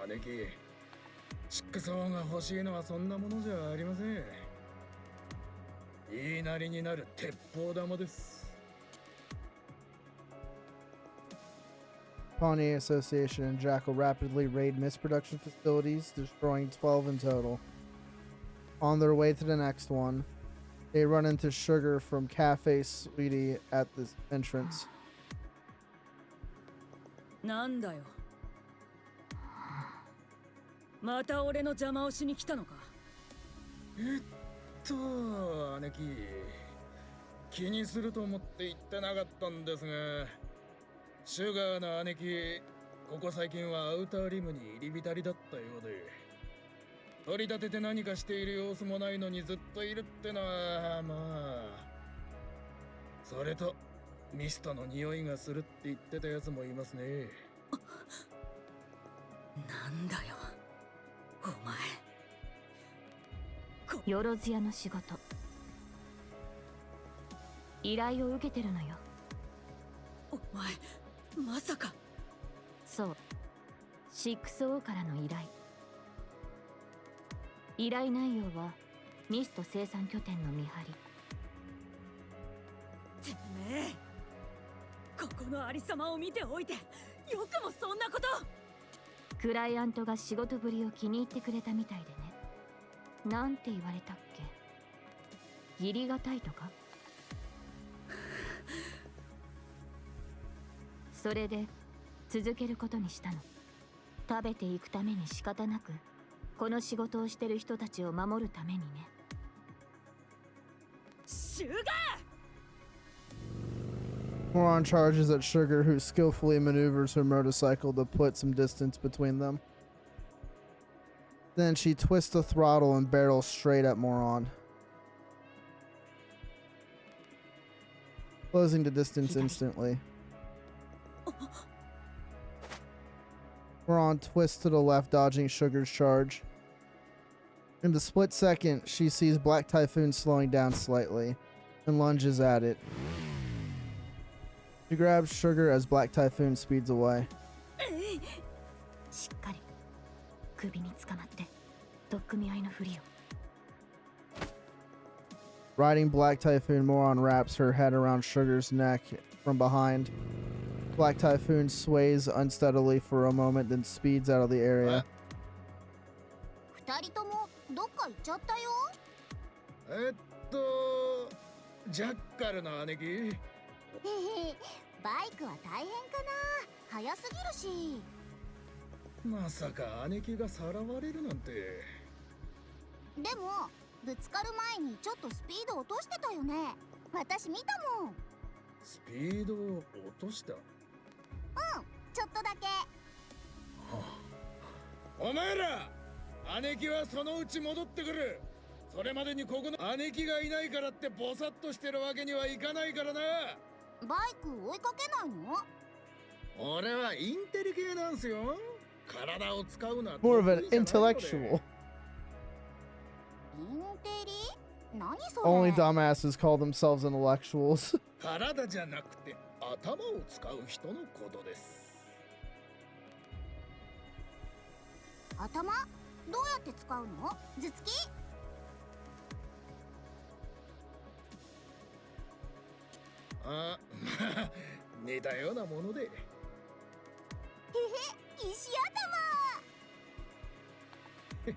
姉貴、チックソーが欲しいのはそんなものじゃありません。言いなりになる鉄砲玉です。Pontier Association and Jackal rapidly raid mist production facilities, destroying 12 in total. On their way to the next one, they run into Sugar from Cafe Sweetie at the entrance. なんだよ。また俺の邪魔をしに来たのか。姉貴、気にすると思って言ってなかったんですが、シュガーの姉貴、ここ最近はアウターリムに入り浸りだったようで、取り立てて何かしている様子もないのにずっといるってのは、まあ、それとミストの匂いがするって言ってたやつもいますね。なんだよお前。よろず屋の仕事、依頼を受けてるのよ。お前まさか。そう、6O からの依頼。依頼内容はミスト生産拠点の見張り。てめえ、ここのありさまを見ておいてよくもそんなこと。クライアントが仕事ぶりを気に入ってくれたみたいでね。なんて言われたっけ、義理がたいとか。それで続けることにしたの。食べていくために仕方なくこの仕事をしてる人たちを守るためにね。シュガー。 Moron charges at Sugar, who skillfully maneuvers her motorcycle to put some distance between them. Then she twists the throttle and barrels straight at Moron, closing the distance instantly. Moron twists to the left, dodging Sugar's charge. In the split second, she sees Black Typhoon slowing down slightly and lunges at it. She grabs Sugar as Black Typhoon speeds away. しっかり首に捕まって取っ組み合いのふりを。Riding Black Typhoon, Moron wraps her head around Sugar's neck from behind. Black Typhoon sways unsteadily for a moment, then speeds out of the area. 二人ともどっか行っちゃったよ。ジャッカルの姉貴。へへ、バイクは大変かな。早すぎるし。まさか姉貴がさらわれるなんて。でもぶつかる前にちょっとスピード落としてたよね。私見たもん。スピードを落とした？うん、ちょっとだけ。お前ら、姉貴はそのうち戻ってくる。それまでにここの姉貴がいないからってボサッとしてるわけにはいかないからな。バイク追いかけないの？俺はインテリ系なんすよ。体を使うな。 More of an intellectual. インテリ？何それ？ Only dumbasses call themselves intellectuals. 体じゃなくて頭を使う人のことです。頭？どうやって使うの？頭突き？あ、まあ似たようなもので。へへ、石頭。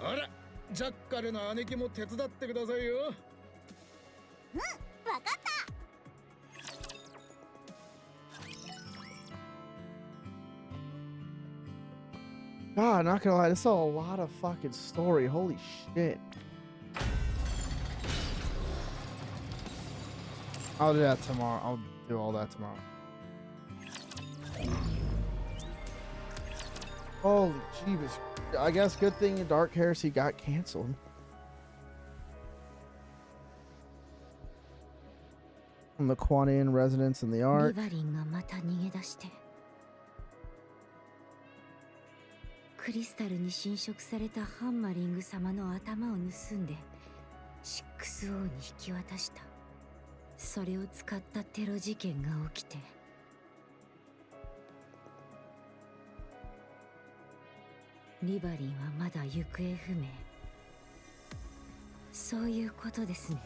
あら、ジャッカルの姉貴も手伝ってくださいよ。うん、わかった。God, not gonna lie, this is a lot of fucking story. Holy shit. I'll do that tomorrow. I'll do all that tomorrow. Holy jeebus. I guess good thing Dark Heresy got canceled. From the Quanian residents in the art. リバリンがまた逃げ出してクリスタルに侵食されたハンマリング様の頭を盗んで 6O に引き渡した。それを使ったテロ事件が起きてリバリンはまだ行方不明。そういうことですね。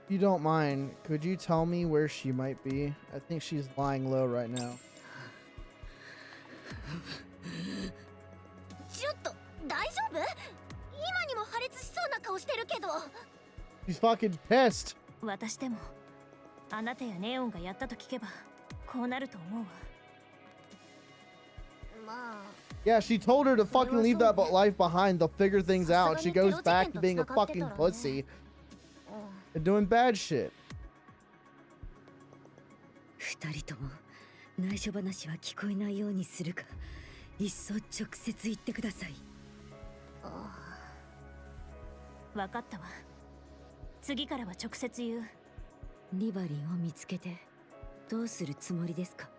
If you don't mind, could you tell me where she might be? I think she's lying low right now. ちょっと大丈夫？今にも破裂しそうな顔してるけど。 She's fucking pissed. 私でもあなたやネオンがやったと聞けばこうなると思うわ。まあ Yeah, she told her to fucking leave that life behind. They'll figure things out. She goes back to being a fucking pussy and doing bad shit. 二人とも内緒話は聞こえないようにするか、いっそ直接言ってください。分かったわ。次からは直接言う。リバリンを見つけてどうするつもりですか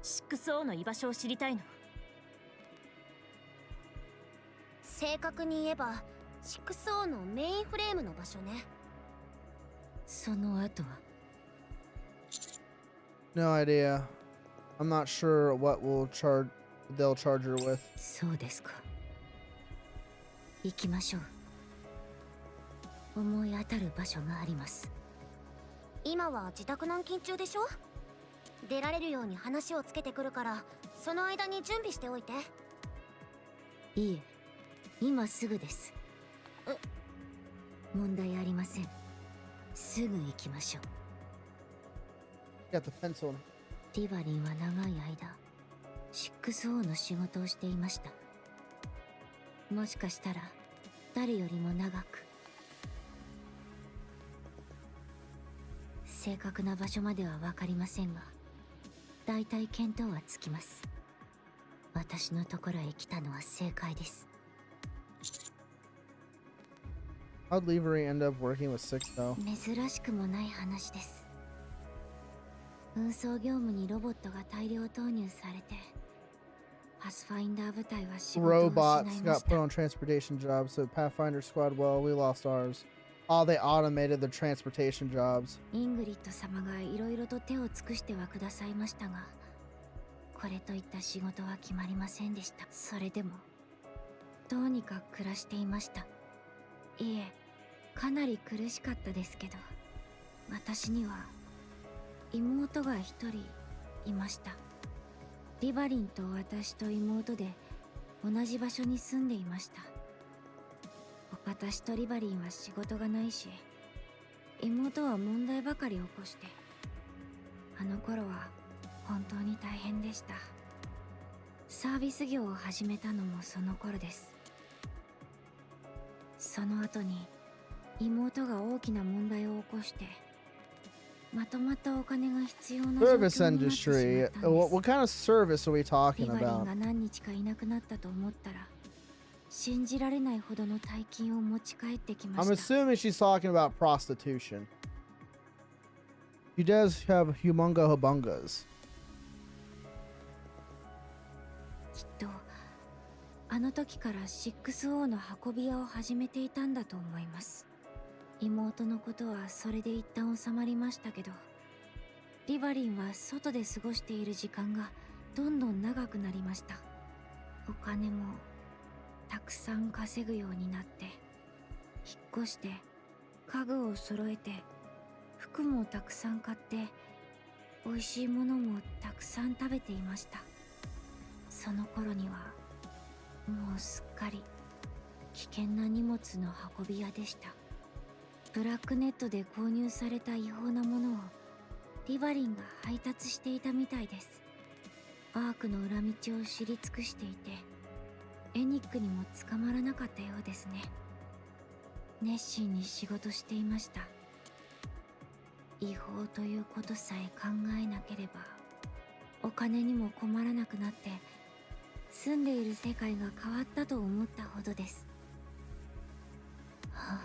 ？6O の居場所を知りたいの。正確に言えば 6O のメインフレームの場所ね。その後は？ No idea. I'm not sure what they'll charge her with. そうですか。行きましょう。思い当たる場所があります。今は自宅軟禁中でしょ。出られるように話をつけてくるから、その間に準備しておいて。いいえ、今すぐです。問題ありません。すぐ行きましょう。Got the pencil. リバリンは長い間 6O の仕事をしていました。もしかしたら誰よりも長く。正確な場所までは分かりませんが、だいたい見当はつきます。私のところへ来たのは正解です。How'd Levery end up working with 6O? 珍しくもない話です。運送業務にロボットが大量投入されて、パスファインダー部隊は仕事を失い Robots ま got した。 put on transportation jobs, so Pathfinder squad, well, we lost ours. Oh, they automated the transportation jobs. イングリッド様がいろいろと手を尽くしてはくださいましたが、これといった仕事は決まりませんでした。それでもどうにか暮らしていました。いえ、かなり苦しかったですけど、私には妹が一人いました。リバリンと私と妹で同じ場所に住んでいました。私とリバリンは仕事がないし、妹は問題ばかり起こして、あの頃は本当に大変でした。サービス業を始めたのもその頃です。その後に妹が大きな問題を起こして、まとまったお金が必要な状況になってし Service まったんです。 industry. What kind of service are we リ talking バリン about? が何日かいなくなったと思ったら、信じられないほどの大金を持ち帰ってきま I'm した。 assuming she's talking about prostitution. She does have humongo hubungas. きっとあの時から 6O の運び屋を始めていたんだと思います。妹のことはそれで一旦収まりましたけど、リバリンは外で過ごしている時間がどんどん長くなりました。お金もたくさん稼ぐようになって、引っ越して家具を揃えて、服もたくさん買って、美味しいものもたくさん食べていました。その頃にはもうすっかり危険な荷物の運び屋でした。ブラックネットで購入された違法なものをリバリンが配達していたみたいです。アークの裏道を知り尽くしていて、エニックにも捕まらなかったようですね。熱心に仕事していました。違法ということさえ考えなければお金にも困らなくなって、住んでいる世界が変わったと思ったほどです。はあ、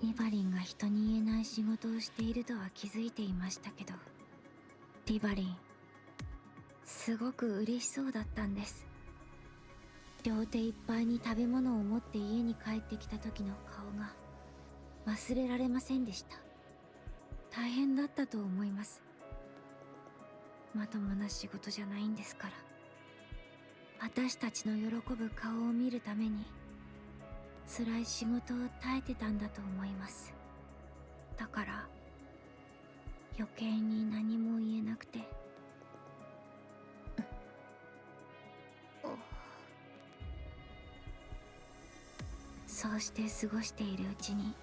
リバリンが人に言えない仕事をしているとは気づいていましたけど、リバリンすごく嬉しそうだったんです。両手いっぱいに食べ物を持って家に帰ってきた時の顔が忘れられませんでした。大変だったと思います。まともな仕事じゃないんですから。私たちの喜ぶ顔を見るために辛い仕事を耐えてたんだと思います。だから余計に何も言えなくて、そうして過ごしているうちに、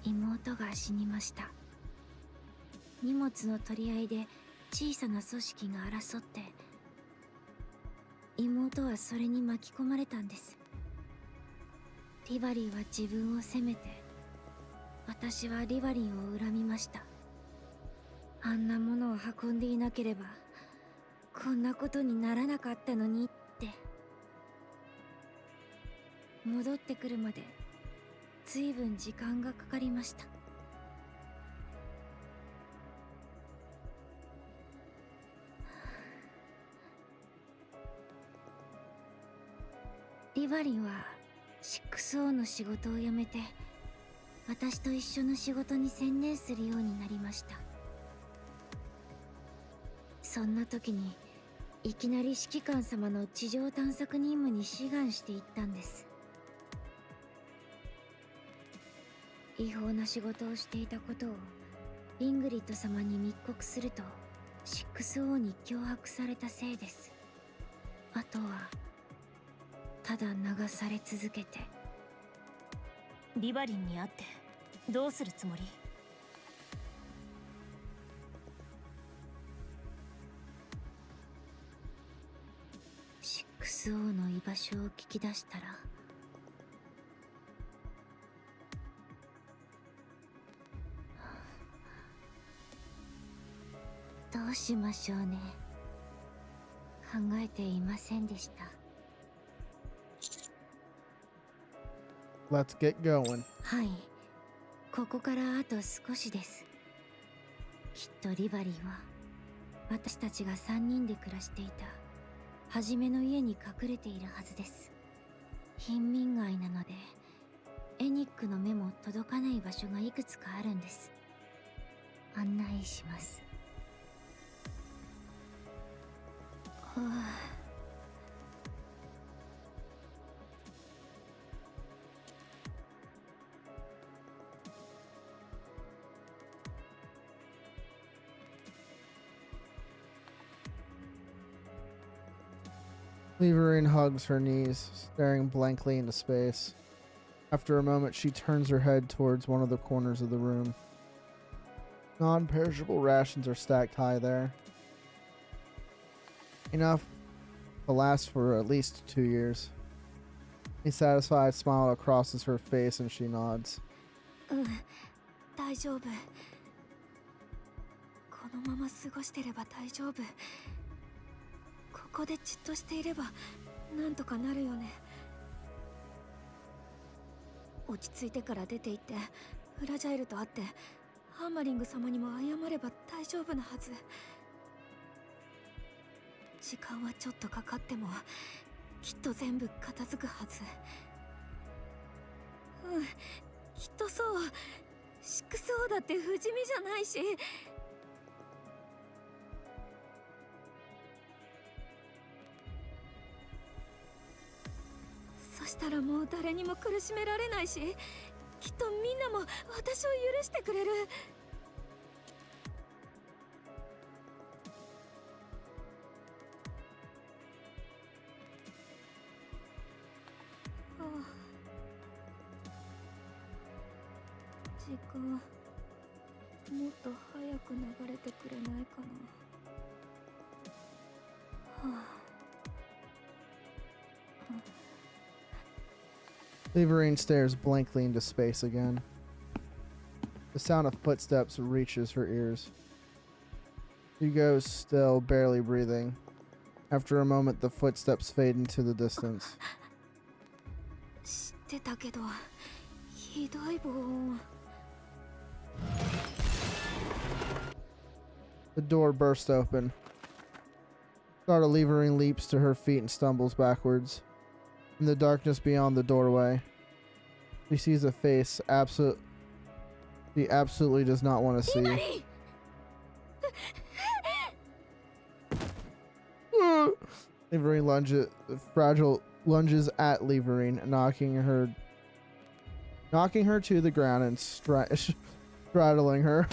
妹が死にました。荷物の取り合いで小さな組織が争って、妹はそれに巻き込まれたんです。リバリーは自分を責めて、私はリバリーを恨みました。あんなものを運んでいなければこんなことにならなかったのにって。戻ってくるまで随分時間がかかりました。リバリンは 6O の仕事を辞めて私と一緒の仕事に専念するようになりました。そんな時にいきなり指揮官様の地上探索任務に志願していったんです。違法な仕事をしていたことをイングリッド様に密告すると 6O に脅迫されたせいです。あとはただ流され続けて。リバリンに会ってどうするつもり？6O の居場所を聞き出したら、どうしましょうね。考えていませんでした。Let's get going. はい、ここからあと少しです。きっとリバリーは私たちが3人で暮らしていた初めの家に隠れているはずです。貧民街なのでエニックの目も届かない場所がいくつかあるんです。案内します。はあ、Leverine hugs her knees, staring blankly into space. After a moment, she turns her head towards one of the corners of the room. Non-perishable rations are stacked high there. Enough to last for at least 2 years. A satisfied smile crosses her face and she nods. 大丈夫。このまま過ごしてれば大丈夫。ここでじっとしていればなんとかなるよね。落ち着いてから出て行ってフラジャイルと会ってハーマリング様にも謝れば大丈夫なはず。時間はちょっとかかってもきっと全部片付くはず。きっとそう。6Oだって不死身じゃないし。そしたらもう誰にも苦しめられないし、きっとみんなも私を許してくれる。時間もっと早く流れてくれないかな。はあ。Leverine stares blankly into space again. The sound of footsteps reaches her ears. She goes still, barely breathing. After a moment, the footsteps fade into the distance. 知ってたけど、ひどい防音。The door bursts open. Startled, Leverine leaps to her feet and stumbles backwards. In the darkness beyond the doorway, she sees a face she absolutely does not want to see. Leverine lunges at Leverine, knocking her to the ground and straddling her.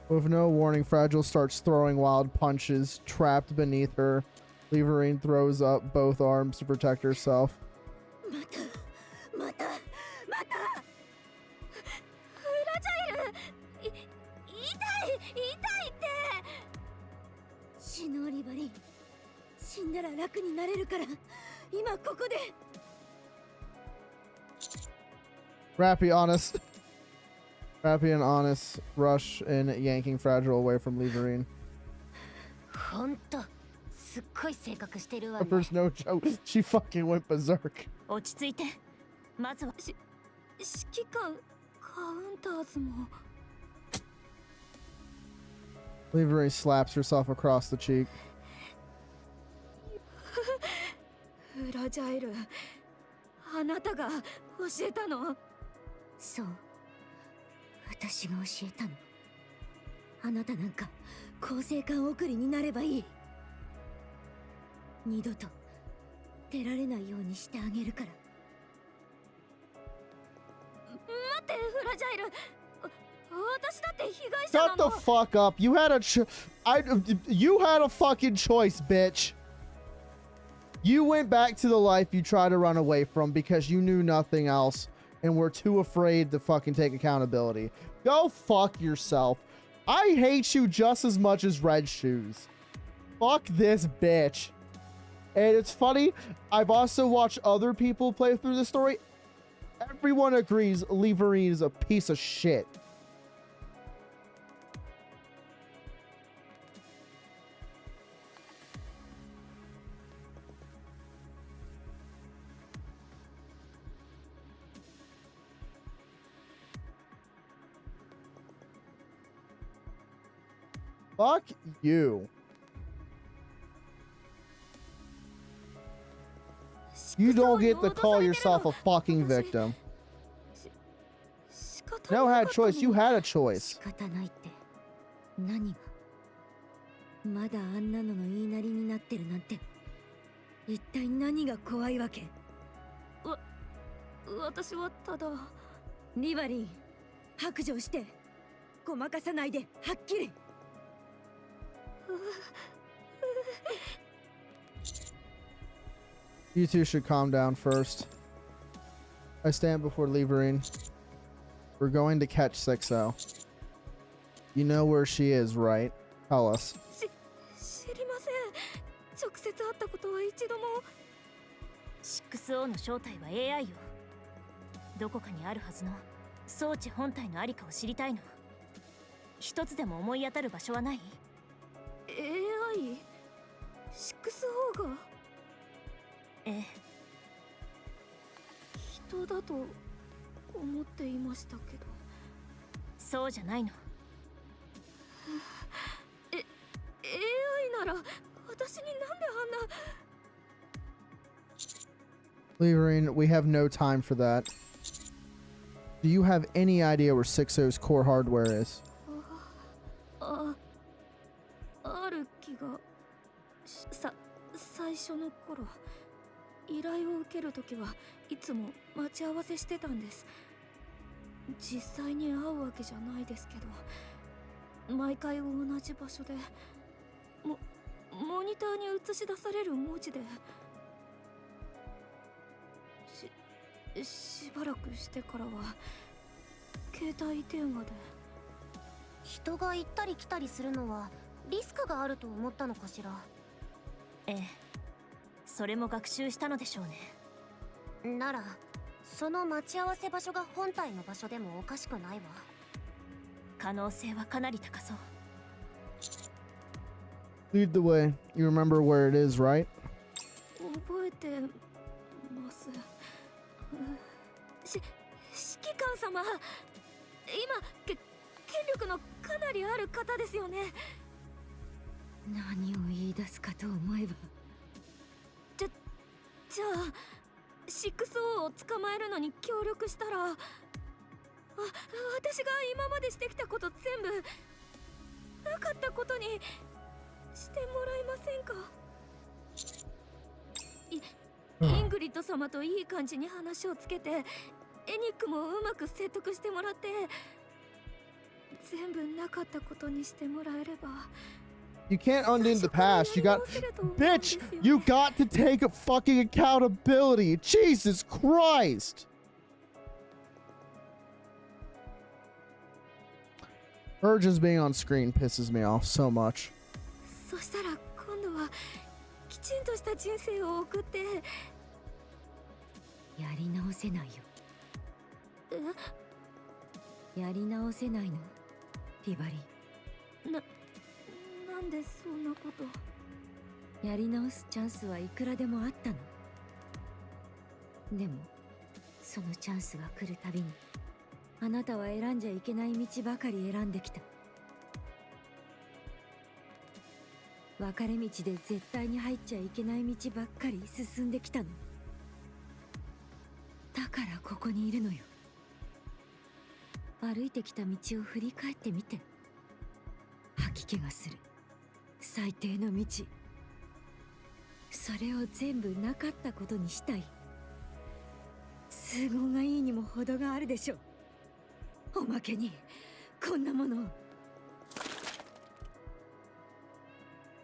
With no warning, Fragile starts throwing wild punches. Trapped beneath her, Leverine throws up both arms to protect herself. 楽になれるから今ここで Rappy and honest rush in yanking Fragile away from Leverine. ほんとすっごい性格してるわね。 There's no joke. She fucking went berserk. 落ち着いて。まずは指揮官カウンターズも Leverine slaps herself across the cheek. フラジャイル、あなたが教えたの？そう、私が教えたの。あなたなんか構成官送りになればいい。二度と出られないようにしてあげるから。待って、フラジャイル。私だって被害者な Shut の。 the fuck up. You had you had a fucking choice, bitch. You went back to the life you tried to run away from because you knew nothing else and were too afraid to fucking take accountability. Go fuck yourself. I hate you just as much as Red Shoes. Fuck this bitch. And it's funny, I've also watched other people play through the story. Everyone agrees Leverine is a piece of shit. Fuck you. You don't get to call yourself a fucking victim. No had choice. You had a choice. 仕方ないって何がまだあんなのの言いなりになってるなんて一体何が怖いわけ？私はただリバリン白状してごまかさないではっきり。You two should calm down first. I stand before Leverine. We're going to catch 6-0. You know where she is, right? Tell us. 知りません。直接会ったことは一度も。6O の正体は AI よ。どこかにあるはずの装置本体のありかを知りたいの。一つでも思い当たる場所はない？ AI？ 6O が？ええ。人だと思っていましたけど。そうじゃないの。AI なら私になんであんな。Leverine, we have no time for that. Do you have any idea where 6-0's core hardware is? ある気が。最初の頃依頼を受けるときはいつも待ち合わせしてたんです。実際に会うわけじゃないですけど、毎回同じ場所でモニターに映し出される文字でしばらくしてからは携帯電話で。人が行ったり来たりするのはリスクがあると思ったのかしら。ええ、それも学習したのでしょうね。ならその待ち合わせ場所が本体の場所でもおかしくないわ。可能性はかなり高そう。 Lead the way. You remember where it is, right? 覚えてます。指揮官様、今権力のかなりある方ですよね。何を言い出すかと思えば。じゃあ 6O を捕まえるのに協力したら、私が今までしてきたこと全部なかったことにしてもらえませんか？イングリッド様といい感じに話をつけて、エニックもうまく説得してもらって、全部なかったことにしてもらえれば。You can't undo the past. You got, bitch, you got to take a fucking accountability. Jesus Christ. Her just being on screen pisses me off so much. そしたら今度はきちんとした人生を送って。やり直せないよ。やり直せないの、リバリー。なんでそんなこと。やり直すチャンスはいくらでもあったの。でもそのチャンスが来るたびにあなたは選んじゃいけない道ばかり選んできた。分かれ道で絶対に入っちゃいけない道ばっかり進んできたの。だからここにいるのよ。歩いてきた道を振り返ってみて。吐き気がする最低の道、それを全部なかったことにしたい。都合がいいにも程があるでしょ。おまけにこんなものを。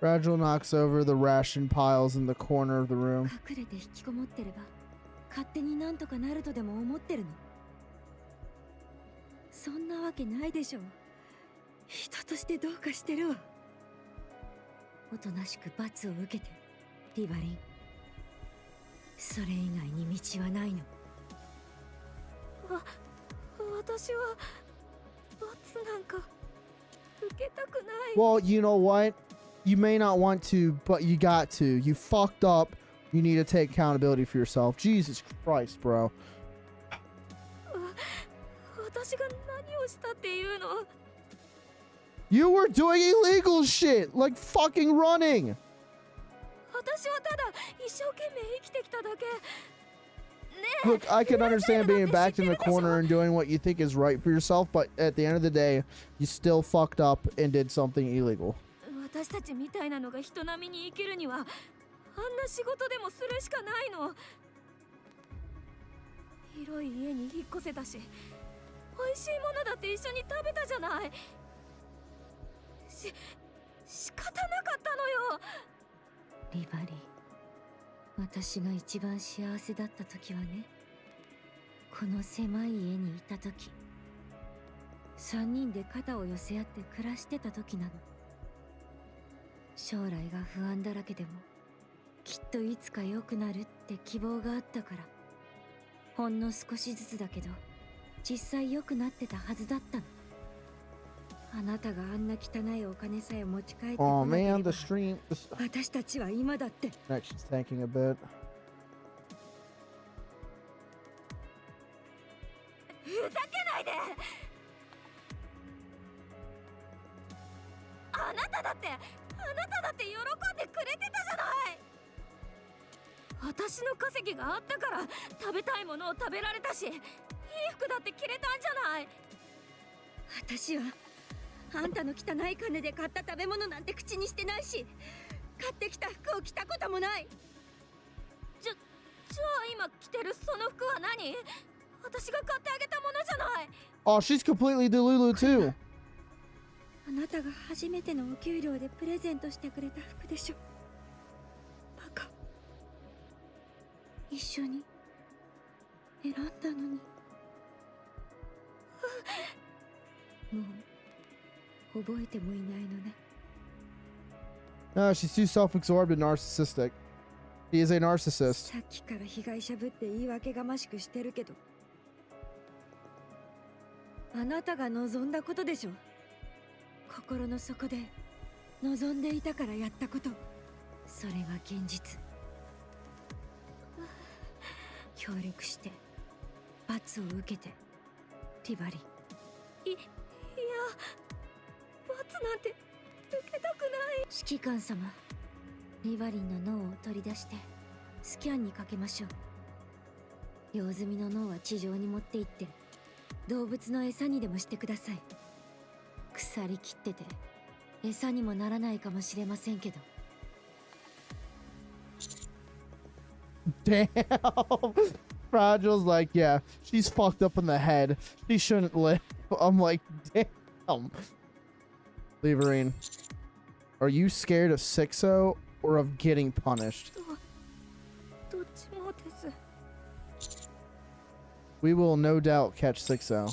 Fragile knocks over the ration piles in the corner of the room. 隠れて引きこもってれば勝手になんとかなるとでも思ってるの。そんなわけないでしょ。人としてどうかしてるわ。おとなしく罰を受けて、リバリン。それ以外に道はないの。私は罰なんか受けたくない。 Well, you know what? You may not want to, but you got to. You fucked up. You need to take accountability for yourself. Jesus Christ, bro. 私が何をしたっていうの。 You were doing illegal shit, like fucking running. 私はただ一生懸命生きてきただけ。 Look, I can understand being backed in the corner and doing what you think is right for yourself, but at the end of the day, you still fucked up and did something illegal. 私たちみたいなのが人並みに生きるには、あんな仕事でもするしかないの。広い家に引っ越せたし、美味しいものだって一緒に食べたじゃない。仕方なかったのよ。リバリー、私が一番幸せだった時はね、この狭い家にいた時、3人で肩を寄せ合って暮らしてた時なの。将来が不安だらけでもきっといつか良くなるって希望があったから、ほんの少しずつだけど実際良くなってたはずだったの。あなたがあんな汚いお金さえ持ち帰ってこなければ、 Oh man, the stream. 私たちは今だって。 Connection's tanking a bit. ふざけないで。あなただって喜んでくれてたじゃない。私の稼ぎがあったから食べたいものを食べられたし、いい服だって着れたんじゃない。私はあんたの汚い金で買った食べ物なんて口にしてないし、買ってきた服を着たこともない。じゃあ今着てるその服は何？私が買ってあげたものじゃない。 Oh, she's completely delulu too. あなたが初めてのお給料でプレゼントしてくれた服でしょ。バカ。一緒に選んだのに。もう覚えてもいないのね。 No, she's too self-absorbed and narcissistic. She is a narcissist. さっきから被害者ぶって言い訳がましくしてるけど、あなたが望んだことでしょ。心の底で望んでいたからやったこと、それが現実。協力して罰を受けて、リバリー。いや、罰なんて受けたくない。指揮官様、リバリンの脳を取り出してスキャンにかけましょう。用済みの脳は地上に持って行って動物の餌にでもしてください。腐りきってて餌にもならないかもしれませんけど。 Damn. Fragile's like, yeah, she's fucked up in the head. She shouldn't live. I'm like, damn. Leverine, are you scared of 6-0 or of getting punished? どっちもです。 We will no doubt catch 6-0.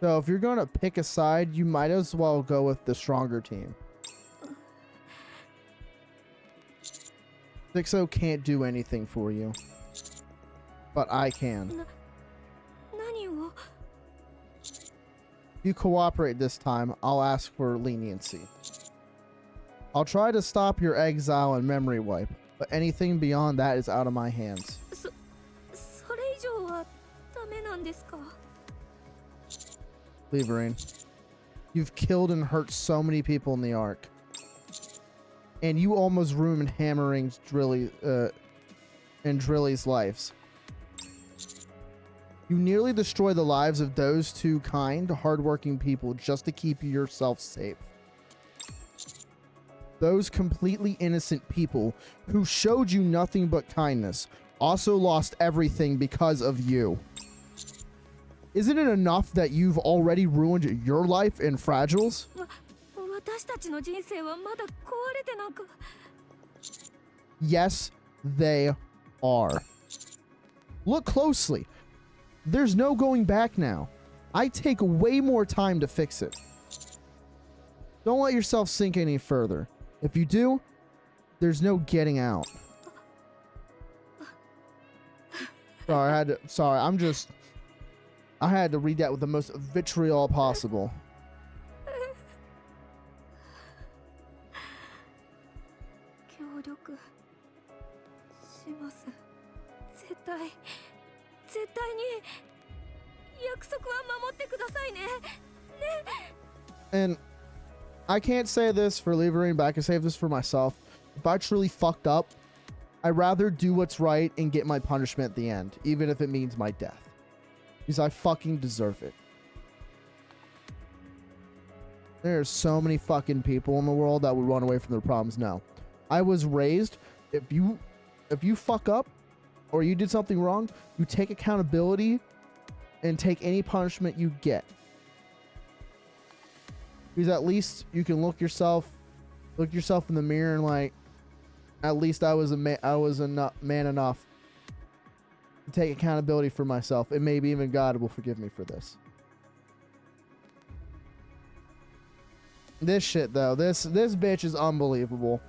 So if you're going to pick a side, you might as well go with the stronger team. Sixo can't do anything for you. But I can. 何を If you cooperate this time, I'll ask for leniency. I'll try to stop your exile and memory wipe, but anything beyond that is out of my hands. それ以上はダメなんですか Leverine, you've killed and hurt so many people in the Ark. And you almost ruined Hammering's and Drilly's lives. You nearly destroy the lives of those two kind, hardworking people just to keep yourself safe. Those completely innocent people who showed you nothing but kindness also lost everything because of you. Isn't it enough that you've already ruined your life in Fragiles? 私たちの人生はまだ壊れてなんか Yes, they are. Look closely. There's no going back now. I take way more time to fix it. Don't let yourself sink any further. If you do, there's no getting out. I had to read that with the most vitriol possible. 協力します絶対に約束は守ってくださいね And I can't say this for Leverine, but I can say this for myself. If I truly fucked up, I'd rather do what's right and get my punishment at the end, even if it means my death. Because I fucking deserve it. There's so many fucking people in the world that would run away from their problems. No. I was raised, if you fuck up or you did something wrong, you take accountability and take any punishment you get. Because at least you can look yourself in the mirror and like, at least I was a man enough to take accountability for myself, and maybe even God will forgive me for this. This shit though, this bitch is unbelievable.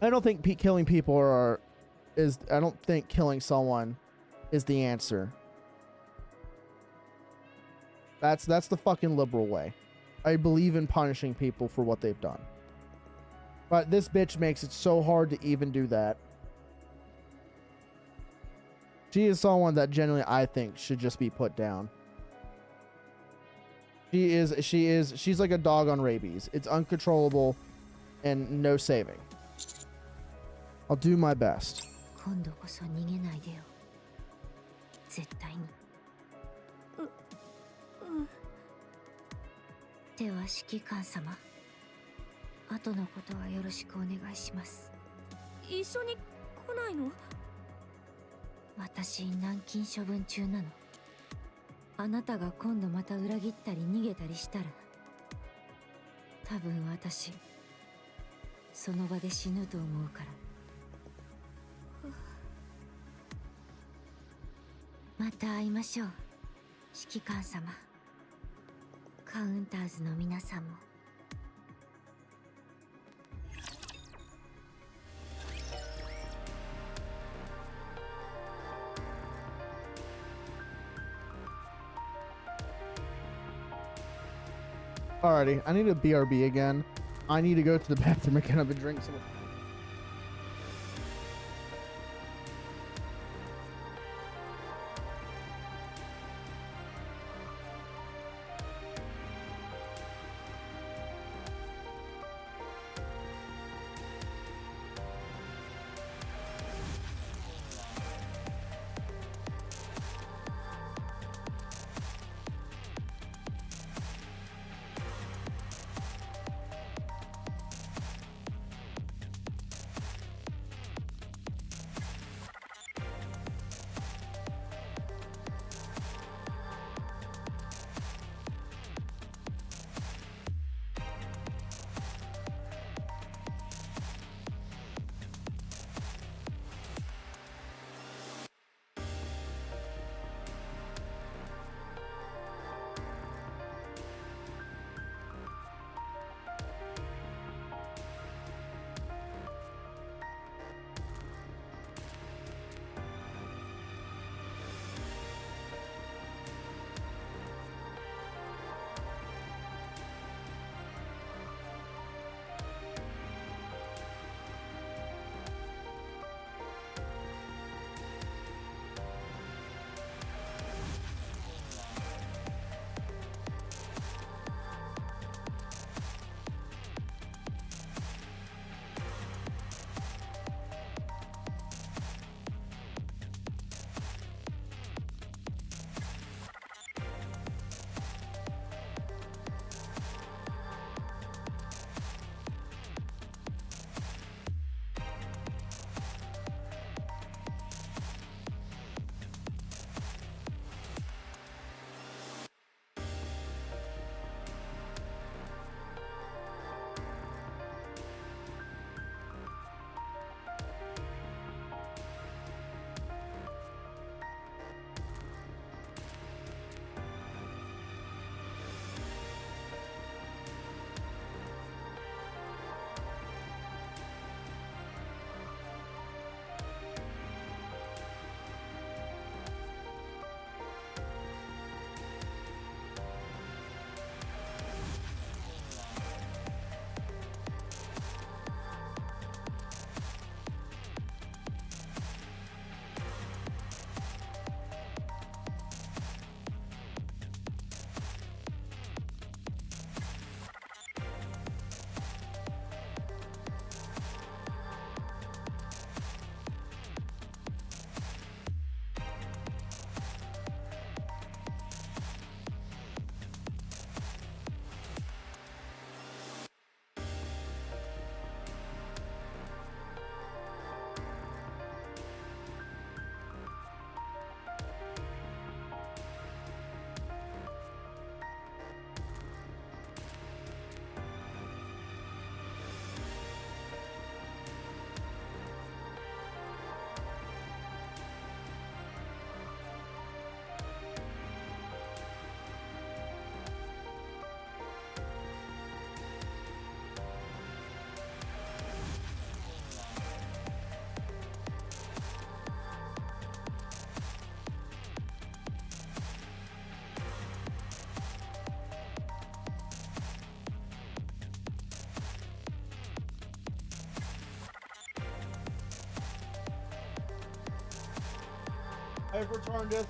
I don't think killing people I don't think killing someone is the answer. That's the fucking liberal way. I believe in punishing people for what they've done. But this bitch makes it so hard to even do that. She is someone that genuinely I think should just be put down. She's like a dog on rabies. It's uncontrollable and no saving. I'll do my best. 今度こそ逃げないでよ絶対にでは指揮官様後のことはよろしくお願いします一緒に来ないの私軟禁処分中なのあなたが今度また裏切ったり逃げたりしたら多分私その場で死ぬと思うからまた会いましょう指揮官様カウンターズの皆さんもAlrighty, I need a BRB again. I need to go to the bathroom again. I've been drinking some. I've returned it.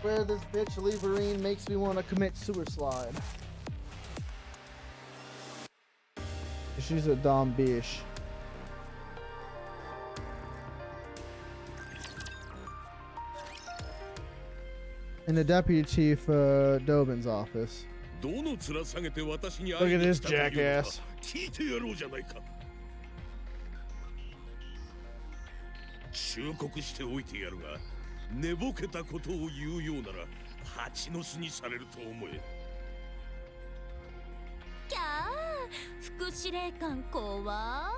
Where this bitch Leverine makes me want to commit suicide. She's a dumb bitch. In the deputy chief Dobin's office. Look at this jackass. 忠告しておいてやるが、寝ぼけたことを言うようなら蜂の巣にされると思え。キャー、副司令官怖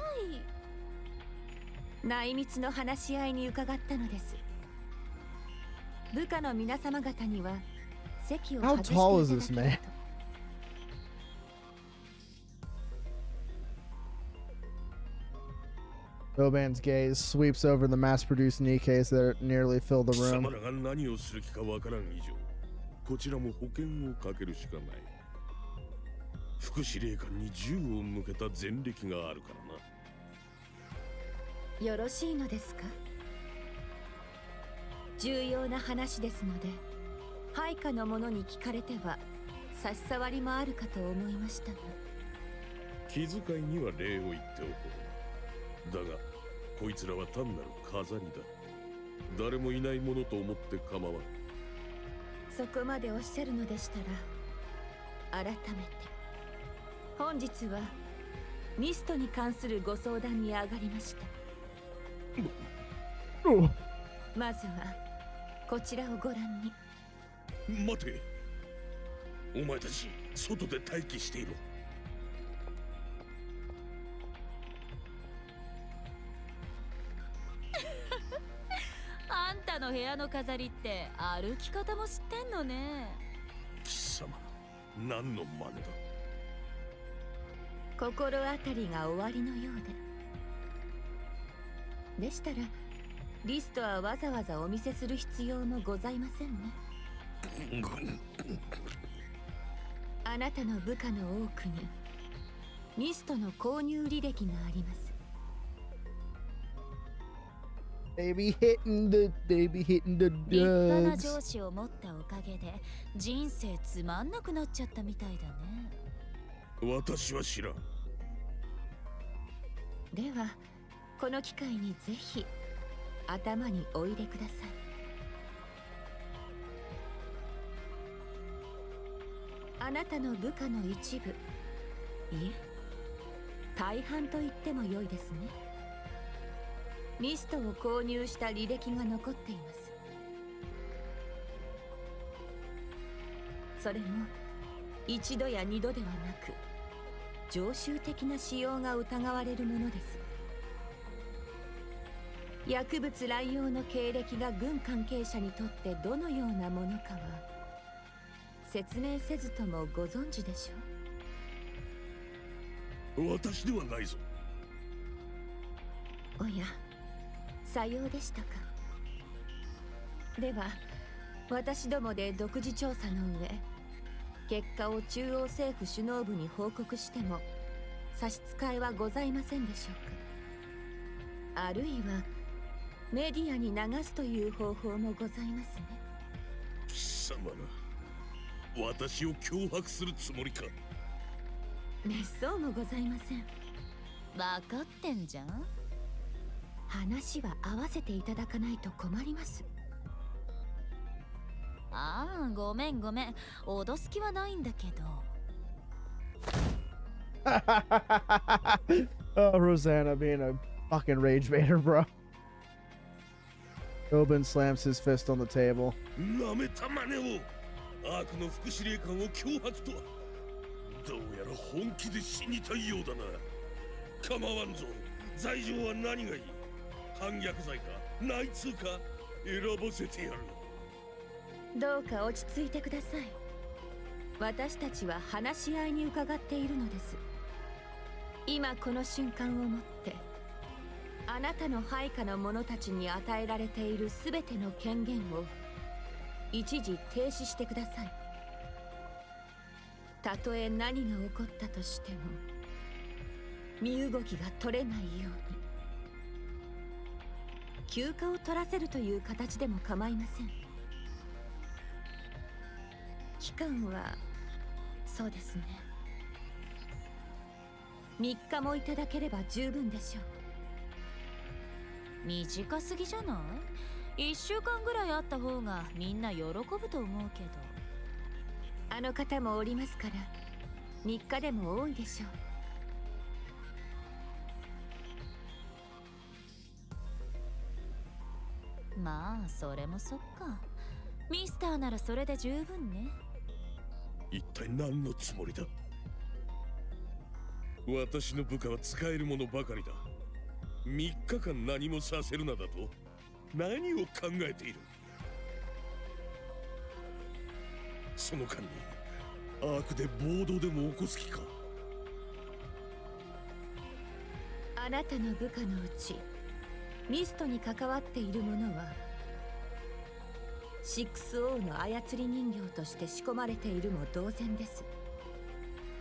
い。内密の話し合いに伺ったのです。部下の皆様方には席を How 外してい tall た is だ this け man? Doban's gaze sweeps over the mass-produced Nikke's that nearly fill the 貴様 room. らが何をする気かわからん以上、こちらも保険をかけるしかない。副司令官に銃を向けた前歴があるからな。よろしいのですか？重要な話ですので、配下の者に聞かれては差し障りもあるかと思いましたが。気遣いには礼を言っておこう。だが、こいつらは単なる飾りだ。誰もいないものと思って構わん。そこまでおっしゃるのでしたら、改めて本日はミストに関するご相談に上がりました。まずはこちらをご覧に。待て、お前たち外で待機していろ。あんたの部屋の飾りって歩き方も知ってんのね。貴様、何の真似だ。心当たりがおありのようで。でしたらリストはわざわざお見せする必要もございませんね。あなたの部下の多くにミストの購入履歴があります。They be hitting the 立派な duds. 上司を持ったおかげで人生つまんなくなっちゃったみたいだね。私は知らん。ではこの機会にぜひ頭にお入れください。あなたの部下の一部、いえ大半と言っても良いですね。ミストを購入した履歴が残っています。それも一度や二度ではなく常習的な使用が疑われるものです。薬物乱用の経歴が軍関係者にとってどのようなものかは説明せずともご存知でしょう。私ではないぞ。おや、さようでしたか。では私どもで独自調査の上、結果を中央政府首脳部に報告しても差し支えはございませんでしょうか。あるいはメディアに流すという方法もございますね。貴様ら、私を脅迫するつもりか。めっそうもございません。分かってんじゃん。話は合わせていただかないと困ります。ああ、ごめんごめん、脅す気はないんだけど。Oh, Rosanna being a fucking rage baiter, bro. Dobin slams his fist on the table. なめたまねを。アークの副司令官を脅迫とは。どうやら本気で死にたいようだな。構わんぞ。罪状は何がいい。反逆罪か内通か選ばせてやる。どうか落ち着いてください。私たちは話し合いに伺っているのです。今この瞬間をもってあなたの配下の者たちに与えられているすべての権限を一時停止してください。たとえ何が起こったとしても身動きが取れないように。休暇を取らせるという形でも構いません。期間はそうですね、3日もいただければ十分でしょう。短すぎじゃない？1週間ぐらいあった方がみんな喜ぶと思うけど。あの方もおりますから3日でも多いでしょう。まあそれもそっか。ミスターならそれで十分ね。一体何のつもりだ？私の部下は使えるものばかりだ。3日間何もさせるなだと？何を考えている？その間にアークで暴動でも起こす気か？あなたの部下のうちミストに関わっている者は 6O の操り人形として仕込まれているも同然です。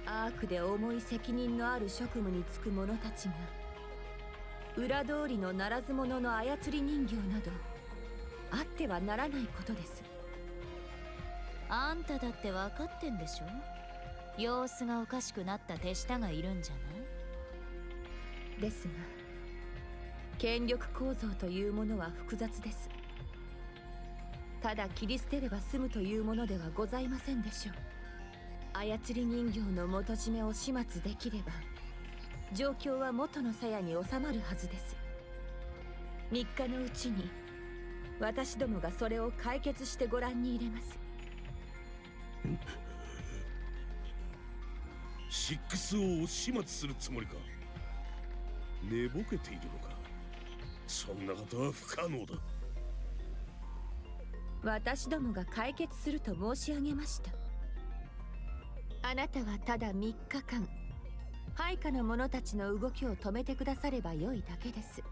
アークで重い責任のある職務に就く者たちが裏通りのならず者の操り人形などあってはならないことです。あんただって分かってんでしょ？様子がおかしくなった手下がいるんじゃない？ですが権力構造というものは複雑です。ただ切り捨てれば済むというものではございませんでしょう。操り人形の元締めを始末できれば状況は元の鞘に収まるはずです。3日のうちに私どもがそれを解決してご覧に入れます。6O を始末するつもりか？寝ぼけているのか？そんなことは不可能だ。私どもが解決すると申し上げました。あなたはただ3日間配下の者たちの動きを止めてくださればよいだけです。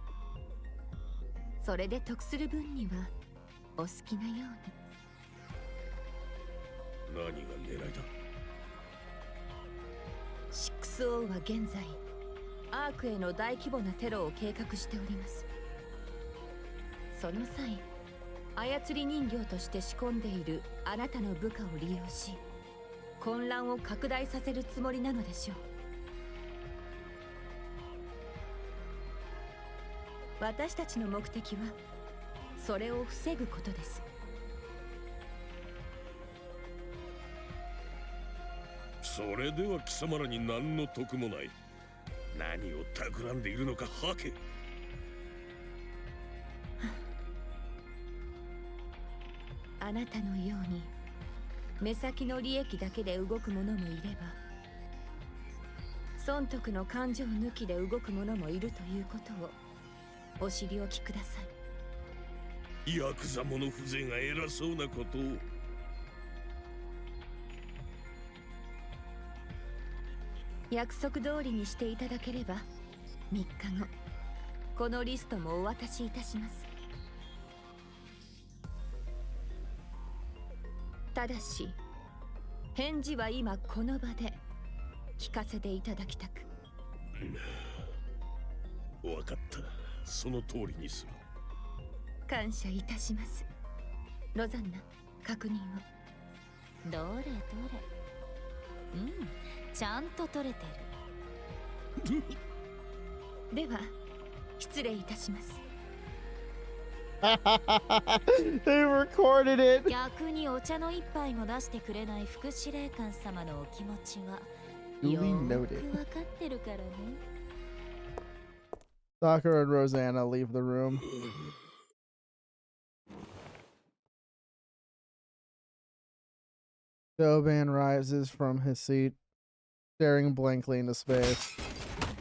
それで得する分にはお好きなように。何が狙いだ？ 6O は現在アークへの大規模なテロを計画しております。その際操り人形として仕込んでいるあなたの部下を利用し混乱を拡大させるつもりなのでしょう。私たちの目的はそれを防ぐことです。それでは貴様らに何の得もない。何を企んでいるのか吐け。あなたのように目先の利益だけで動く者もいれば損得の感情抜きで動く者もいるということをお知りおきください。ヤクザ者風情が偉そうなことを。約束通りにしていただければ3日後このリストもお渡しいたします。ただし返事は今この場で聞かせていただきたく。分かった。その通りにする。感謝いたします。ロザンナ、確認を。どれどれ。ちゃんと取れてる。では失礼いたします。They recorded it. 逆にお茶の一杯も出してくれない副司令官様のお気持ちは Duly よーく noted. わかってるからね。Sakura and Rosanna leave the room. Doban rises from his seat, staring blankly into space,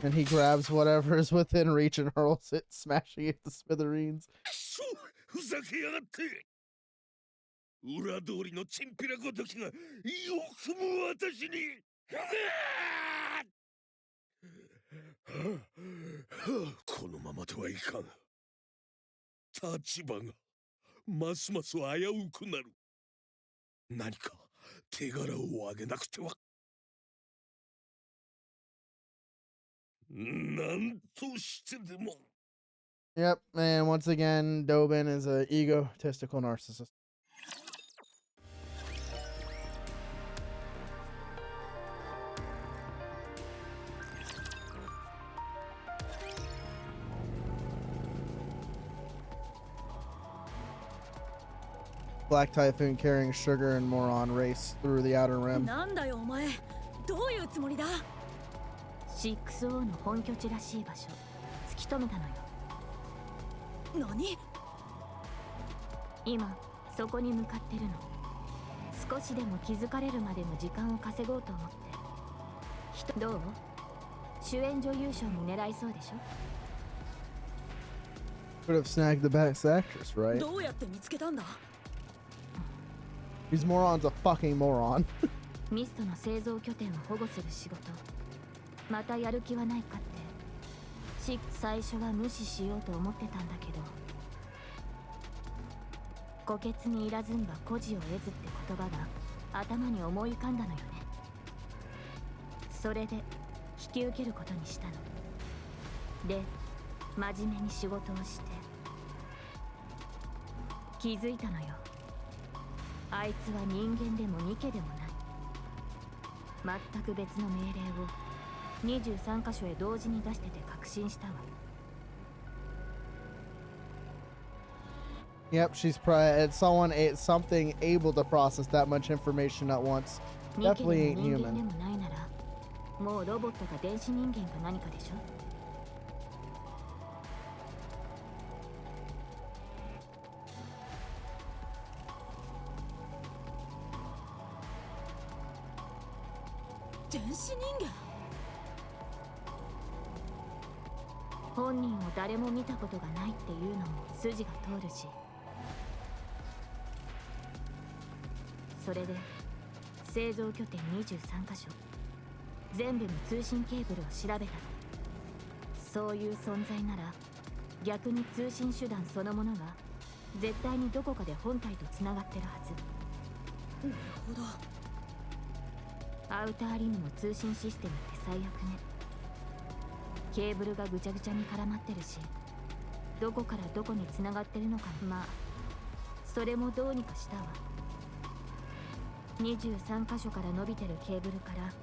and he grabs whatever is within reach and hurls it, smashing it to smithereens. ふざけやがって。裏通りのチンピラごときがよくも私に。このままではいかん。立場がますます危うくなる。何か手柄を挙げなくては。なんとしてでも Yep, and once again, Dobin is an egotistical narcissist. Black Typhoon carrying sugar and moron race through the outer rim. なんだよお前、どういうつもりだ。6O の本拠地らしい場所、突き止めたのよ。何？今そこに向かってるの。少しでも気づかれるまでの時間を稼ごうと思って。どう？主演女優賞も狙いそうでしょ。Could have snagged the best actress, right? どうやって見つけたんだ？ These morons a fucking moron. ミストの製造拠点を保護する仕事、またやる気はないかって。最初は無視しようと思ってたんだけど、虎穴にいらずんば孤児を得ずって言葉が頭に思い浮かんだのよね。それで引き受けることにしたので、真面目に仕事をして気づいたのよ。あいつは人間でもニケでもない。全く別の命令を23カ所へ同時に出してて確信したわ。 Yep, she's probably something able to process that much information at once. Definitely ain't human. でもないなら、もうロボットか電子人間か何かでしょ。電子人間？本人を誰も見たことがないっていうのも筋が通るし、それで製造拠点23カ所全部の通信ケーブルを調べたの。そういう存在なら逆に通信手段そのものが絶対にどこかで本体とつながってるはず。なるほど。アウターリムの通信システムって最悪ね。ケーブルがぐちゃぐちゃに絡まってるし、どこからどこに繋がってるのか、まあそれもどうにかしたわ。23カ所から伸びてるケーブルから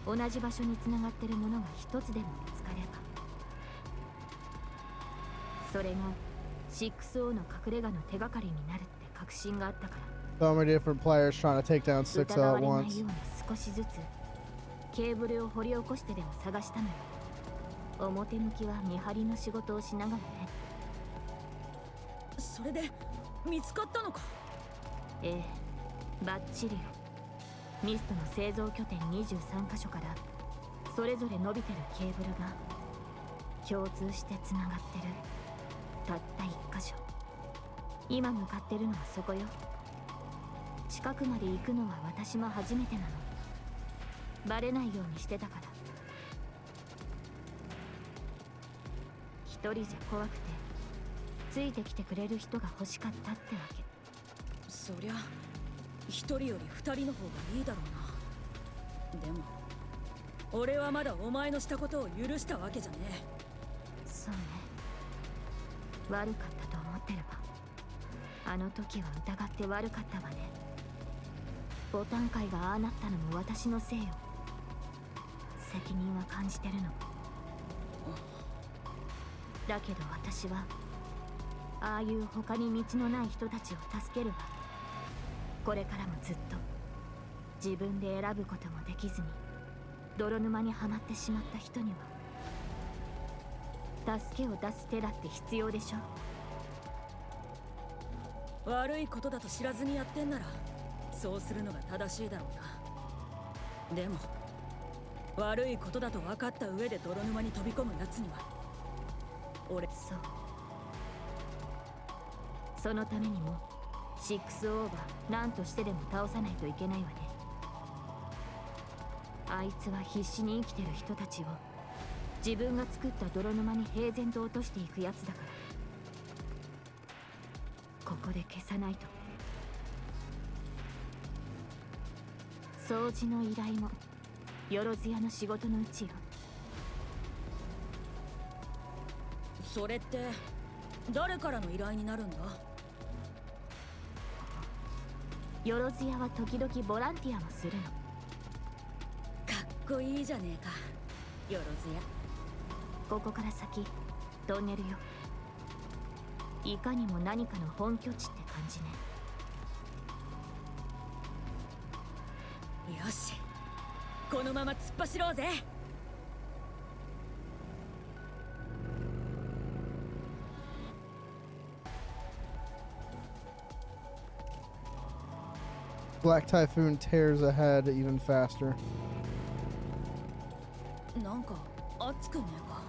同じ場所に繋がってるものが一つでも見つかれば、それが 6O の隠れ家の手がかりになるって確信があったから。 So many different players trying to take down 6O at once. 少しずつケーブルを掘り起こしてでも探したのよ。表向きは見張りの仕事をしながらね。それで見つかったのか？ええ、バッチリよ。ミストの製造拠点23カ所からそれぞれ伸びてるケーブルが共通してつながってる。たった1箇所。今向かってるのはそこよ。近くまで行くのは私も初めてなの。バレないようにしてたから。一人じゃ怖くてついてきてくれる人が欲しかったってわけ。そりゃ一人より二人の方がいいだろうな。でも俺はまだお前のしたことを許したわけじゃねえ。そうね、悪かったと思ってるわ。あの時は疑って悪かったわね。ボタン界がああなったのも私のせいよ。責任は感じてるの。だけど私はああいう他に道のない人たちを助けるわ。これからもずっと自分で選ぶこともできずに泥沼にはまってしまった人には助けを出す手だって必要でしょ。悪いことだと知らずにやってんならそうするのが正しいだろうな。でも悪いことだと分かった上で泥沼に飛び込むやつには俺、そう、そのためにも 6O は何としてでも倒さないといけないわね。あいつは必死に生きてる人たちを自分が作った泥沼に平然と落としていくやつだから、ここで消さないと。掃除の依頼もよろずやの仕事のうちよ。それって誰からの依頼になるんだ？よろずやは時々ボランティアもするの。かっこいいじゃねえか、よろずや。ここから先トンネルよ。いかにも何かの本拠地って感じね。よし、このまま突っ走ろうぜ。Black Typhoon tears ahead even faster. なんか熱くねえか？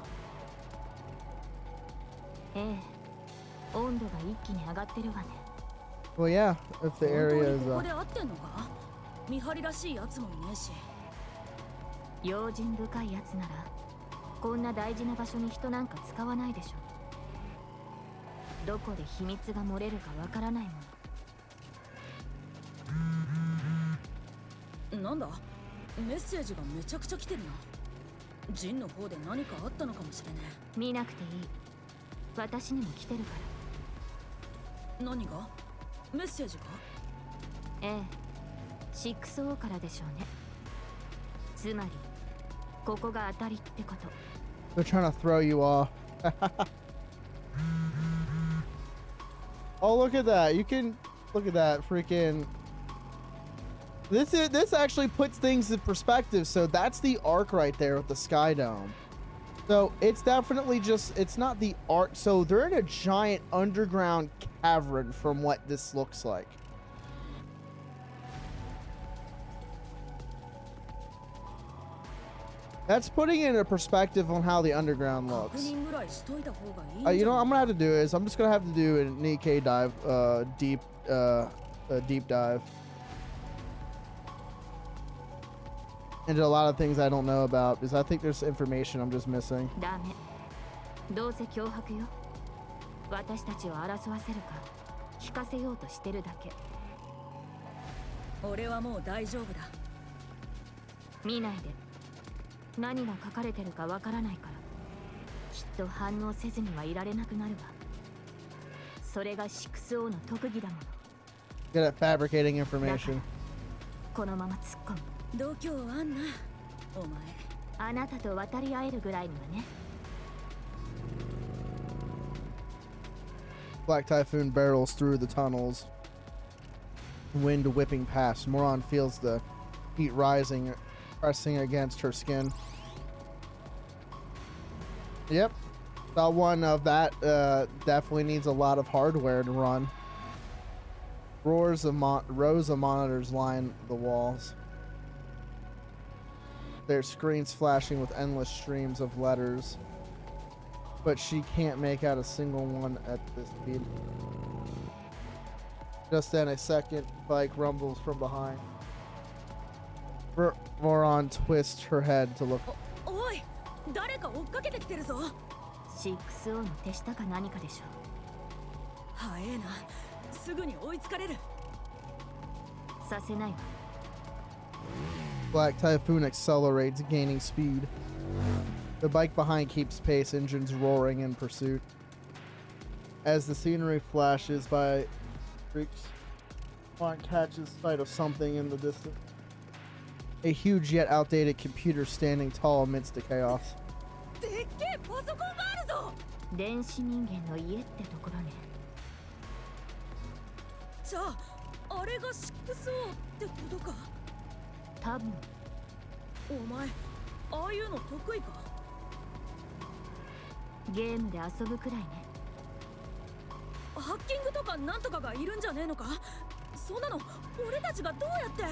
ええ、温度が一気に上がってるわね。Well, yeah, if the 本 area 当 is にここで合ってんのか？見張りらしいやつもいねえし。用心深いやつならこんな大事な場所に人なんか使わないでしょ。どこで秘密が漏れるかわからないもの。なんだ？メッセージがめちゃくちゃ来てるな。ジンの方で何かあったのかもしれねえ。見なくていい。私にも来てるから。何が？メッセージか？ええ、6O からでしょうね。つまりここが当たりってこと。They're trying to throw you off. Oh, look at that. You can look at that freaking This actually puts things in perspective. So that's the arc right there with the Sky Dome. So it's definitely just, it's not the arc. So they're in a giant underground cavern from what this looks like. That's putting it in a perspective on how the underground looks. You know what I'm gonna have to do is I'm just gonna have to do a Nikke dive, deep dive into a lot of things I don't know about because I think there's information I'm just missing. ダメ。どうせ脅迫よ。私たちを争わせるか聞かせようとしてるだけ。俺はもう大丈夫だ。見ないで。何が書かれてるかわからないから。きっと反応せずにはいられなくなるわ。それが 6O の特技だもの。Good at fabricating information. このまま突っ込む。度胸あんな、お前。あなたと渡り合えるぐらいにはね。Black Typhoon barrels through the tunnels. Wind whipping past. Moron feels the heat rising, pressing against her skin. Yep. Saw one of that. Definitely needs a lot of hardware to run. Rows of monitors line the walls. There's screens flashing with endless streams of letters. But she can't make out a single one at this speed. Just then, a second bike rumbles from behind. Moron twists her head to look. おい、誰か追っかけてきてるぞ。6O の手下か何かでしょう。早えな、すぐに追いつかれる。させないわ。Black Typhoon accelerates, gaining speed. The bike behind keeps pace, engines roaring in pursuit. As the scenery flashes by, freaks, Mark catches sight of something in the distance. A huge yet outdated computer standing tall amidst the chaos. でっけえパソコンがあるぞ。電子人間の家ってところね。じゃあ、あれが 6O ってことか。多分。お前、ああいうの得意か？ゲームで遊ぶくらいね。ハッキングとかなんとかがいるんじゃねえのか？そんなの俺たちがどうやって？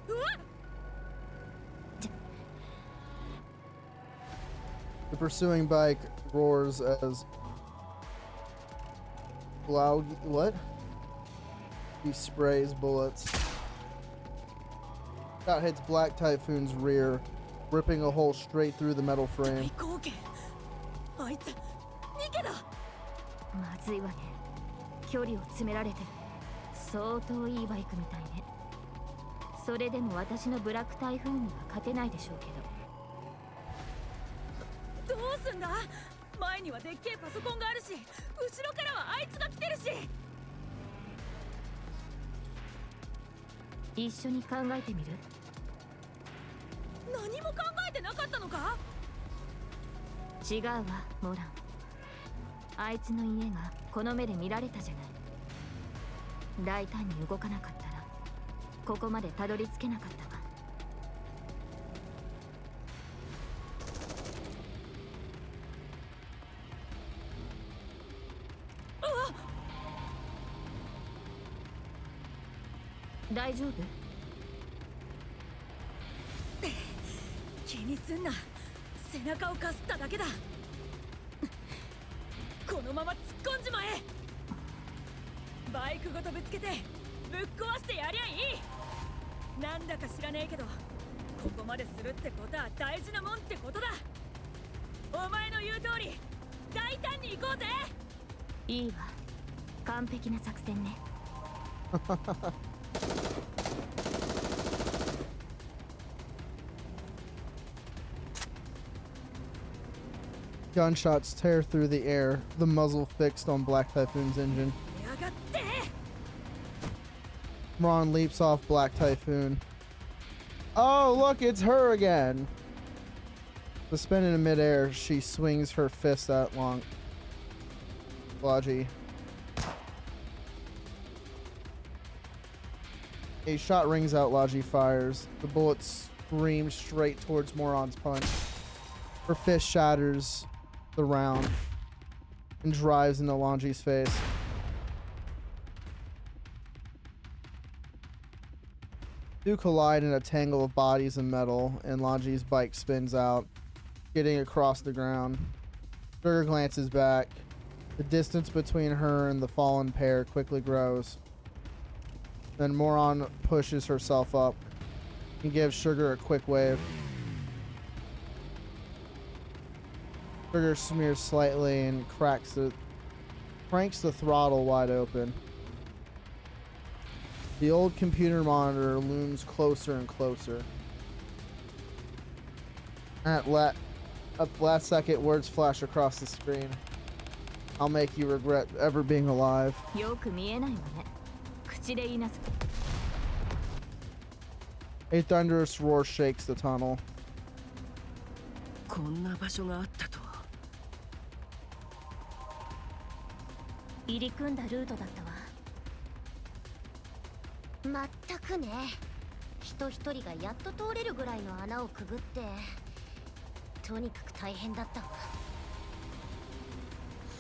うわっ！ The pursuing bike roars as what? He sprays bullets. Shot hits Black Typhoon's rear, ripping a hole straight through the metal frame. あいつ、ニケだ。まずいわね。距離を詰められてる。相当いいバイクみたいね。それでも私のブラック台風には勝てないでしょうけど。どうるんだ。前にはでっけえパソコンがあるし、後ろからはあいつが来てるし。一緒に考えてみる？何も考えてなかったのか？違うわ、モラン。あいつの家がこの目で見られたじゃない。大胆に動かなかったらここまでたどり着けなかったわ。大丈夫？気にすんな。背中をかすっただけだ。このまま突っ込んじまえ。バイクごとぶつけてぶっ壊してやりゃいい。なんだか知らねえけど、ここまでするってことは大事なもんってことだ。お前の言う通り大胆に行こうぜ。いいわ、完璧な作戦ね。Gunshots tear through the air, the muzzle fixed on Black Typhoon's engine. Ron leaps off Black Typhoon. Oh, look, it's her again! Suspended in midair, she swings her fist at Logi. A shot rings out. Logi fires. The bullet screams straight towards Moron's punch. Her fist shatters the round and drives into Longi's face. Two collide in a tangle of bodies and metal, and Longi's bike spins out, getting across the ground. Sugar glances back. The distance between her and the fallen pair quickly grows. Then Moron pushes herself up and gives Sugar a quick wave. Sugar smears slightly and cranks the throttle wide open. The old computer monitor looms closer and closer. At the last second, words flash across the screen. I'll make you regret ever being alive. A thunderous roar shakes the tunnel. こんな場所があったとは。入り組んだルートだったわ。まったくね。人一人がやっと通れるぐらいの穴をくぐって、とにかく大変だったわ。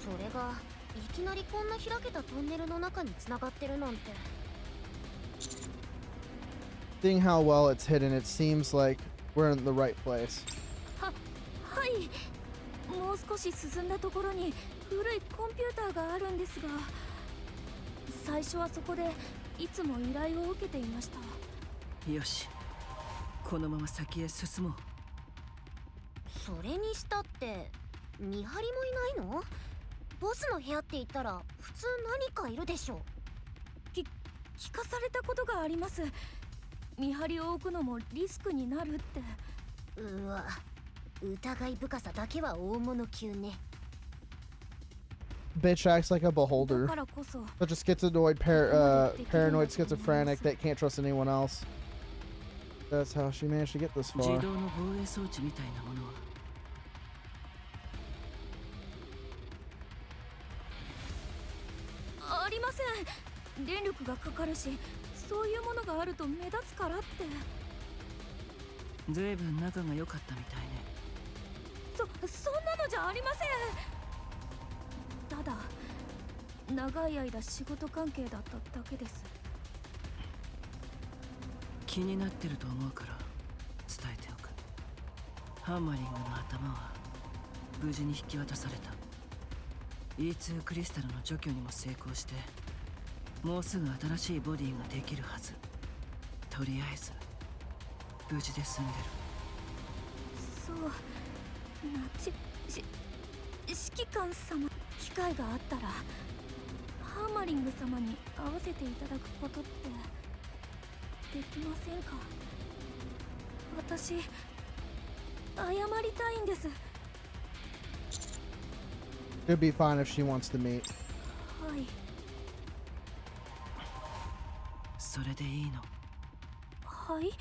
それがいきなりこんな開けたトンネルの中に繋がってるなんて。Seeing how well it's hidden, it seems like we're in the right place. はい。もう少し進んだところに古いコンピューターがあるんですが、最初はそこでいつも依頼を受けていました。よし、このまま先へ進もう。それにしたって見張りもいないの？ボスの部屋って言ったら普通何かいるでしょ。聞かされたことがあります。見張りを置くのもリスクになるって。うわ、疑い深さだけは大物級ね。Bitch acts like a beholder. Such a schizoid, paranoid schizophrenic that can't trust anyone else. That's how she managed to get this far. 自動の防衛装置みたいなものは。ありません。電力がかかるし、そういうものがあると目立つからって。ずいぶん仲が良かったみたいね。そんなのじゃありません。ただ長い間仕事関係だっただけです。気になってると思うから伝えておく。ハンマリングの頭は無事に引き渡された。 E2 クリスタルの除去にも成功して、もうすぐ新しいボディができるはず。とりあえず無事で済んでる。そうな指揮官様、機会があったらハーマリング様に会わせていただくことってできませんか？私謝りたいんです。It'd be fine if she wants to meet. はい。それでいいの。はい。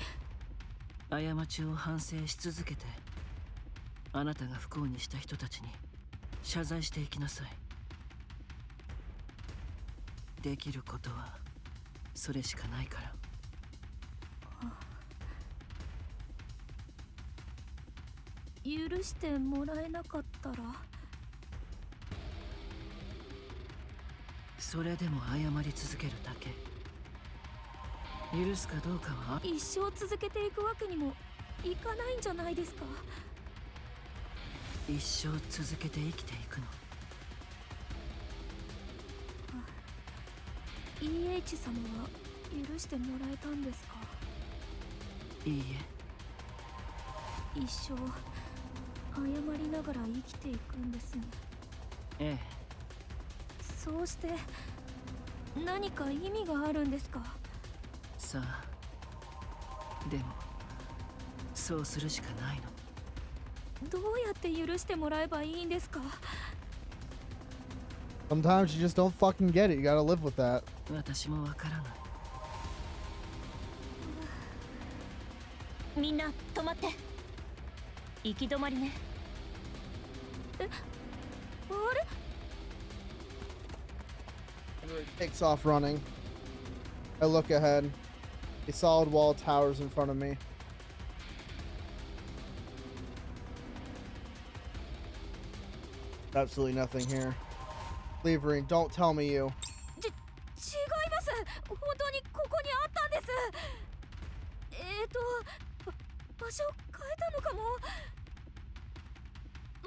過ちを反省し続けて、あなたが不幸にした人たちに謝罪していきなさい。できることはそれしかないから。許してもらえなかったら。それでも謝り続けるだけ。許すかどうかは一生続けていくわけにもいかないんじゃないですか。一生続けて生きていくの。EH 様は許してもらえたんですか。いいえ。一生謝りながら生きていくんですね。ええ。そうして何か意味があるんですか。さあ、でもそうするしかないの。どうやって許してもらえばいいんですか。 Sometimes you just don't fucking get it. You gotta live with that. 私もわからない。みんな止まって。行き止まりね。え、あれ Takes off running. I look ahead. A solid wall towers in front of me. Absolutely nothing here. Levering, don't tell me you. 違います。本当にここにあったんです。場所変えたのかも。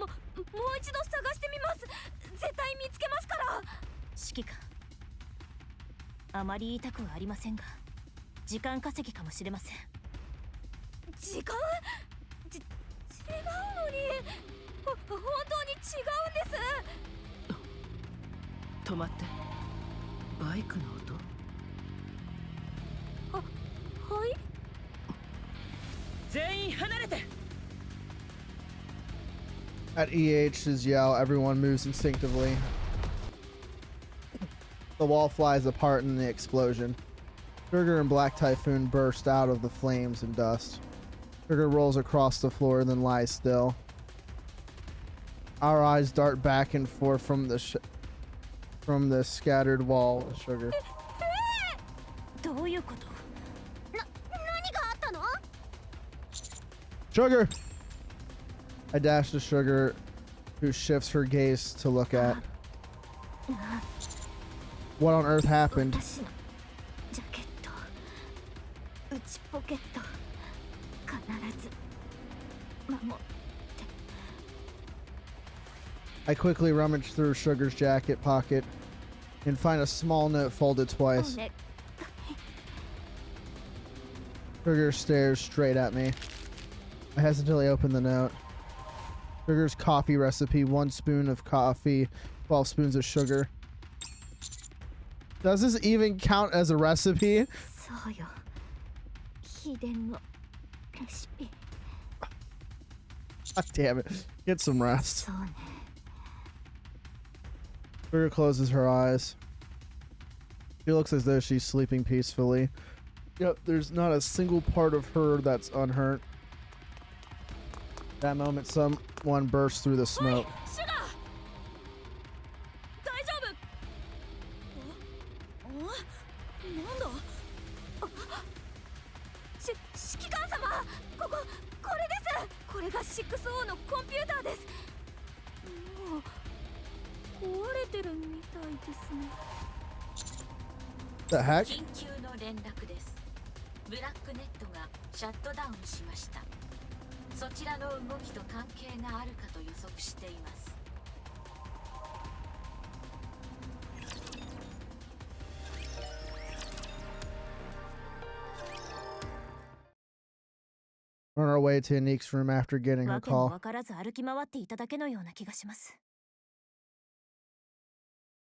もう一度探してみます。絶対見つけますから。指揮官、あまり言いたくはありませんが、時間稼ぎかもしれません。時間？違うのに。本当に違うんです。止まって。バイクの音？はい。全員離れて。 At EH's yell, everyone moves instinctively. The wall flies apart in the explosion. Sugar and Black Typhoon burst out of the flames and dust. Sugar rolls across the floor and then lies still. Our eyes dart back and forth from the scattered wall of Sugar. どういうこと？何があったの？ Sugar! I dash to Sugar, who shifts her gaze to look at. What on earth happened? 私のジャケット、内ポケット、必ず守って。 I quickly rummage through Sugar's jacket pocket and find a small note folded twice. Sugar stares straight at me. I hesitantly open the note. Sugar's coffee recipe: 1 spoon of coffee, 12 spoons of sugar. Does this even count as a recipe? そうよ。秘伝のレシピ。 God damn it. Get some rest. そうね。 Sugar closes her eyes. She looks as though she's sleeping peacefully. Yep, there's not a single part of her that's unhurt. That moment, someone bursts through the smoke. The heck? 緊急の連絡です。ブラックネットがシャットダウンしました。そちらの動きと関係があるかと予測しています。 On our way to Nique's room after getting her わけも call. わからず歩き回っていただけのような気がします。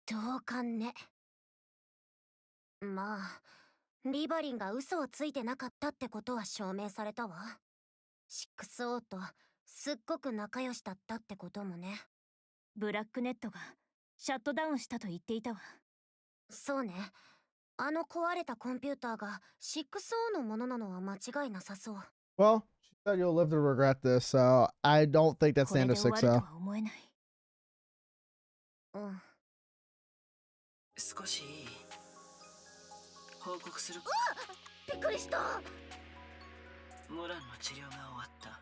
同感ね。まあ、リバリンが嘘をついてなかったってことは証明されたわ。6王とすっごく仲良しだったってこともね。ブラックネットがシャットダウンしたと言っていたわ。そうね。あの壊れたコンピューターが 6O のものなのは間違いなさそう。Well, she said you'll live to regret this, so I don't think that's the end of 6-0. 思えない。うん。少しいい？報告する。びっくりした。モランの治療が終わった。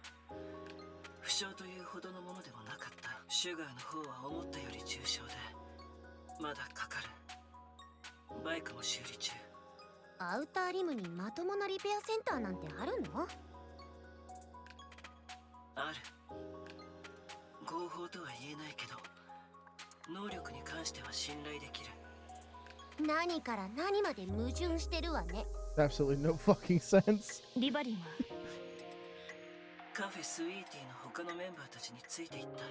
負傷というほどのものでもなかった。シュガーの方は思ったより重症でまだかかる。バイクも修理中。アウターリムにまともなリペアセンターなんてあるの？ある。合法とは言えないけど能力に関しては信頼できる。何から何まで矛盾してるわね。Absolutely no fucking sense. リバリンはカフェスイーティーの他のメンバーたちについていった。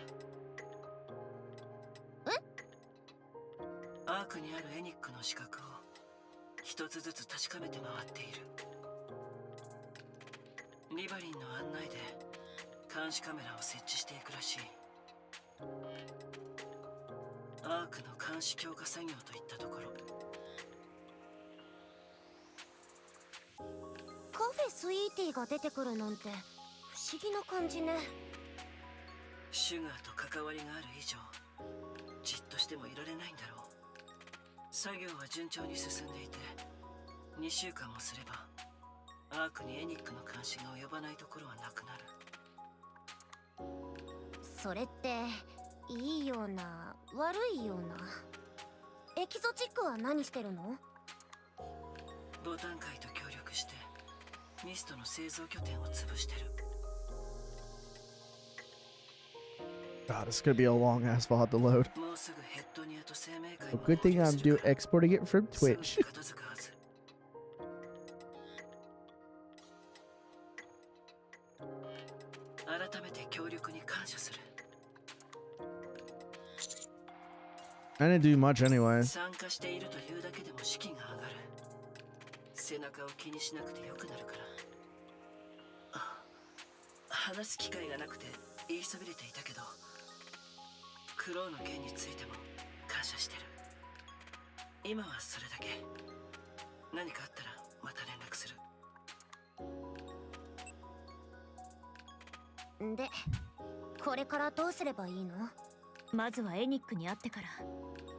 アークにあるエニックの資格を一つずつ確かめて回っている。リバリンの案内で監視カメラを設置していくらしい。アークの監視強化作業といったところ。カフェスイーティーが出てくるなんて不思議な感じね。シュガーと関わりがある以上じっとしてもいられないんだろう。作業は順調に進んでいて2週間もすればアークにエニックの監視が及ばないところはなくなる。それっていいような悪いような。エキゾチックは何してるの？ボタン界と協力してミストの製造拠点を潰してる。 God, it's gonna be a long ass VOD to load. もうすぐヘッドニアと生命界 A good thing I'm exporting it from Twitch. 片付くはず。改めて協力に感謝する。 I didn't do much anyway. 参加しているというだけでも士気が上がる。背中を気にしなくてよくなるから。話す機会がなくて言いそびれていたけど、クロウの件についても感謝してる。今はそれだけ。何かあったらまた連絡する。で、これからどうすればいいの？まずはエニックに会ってから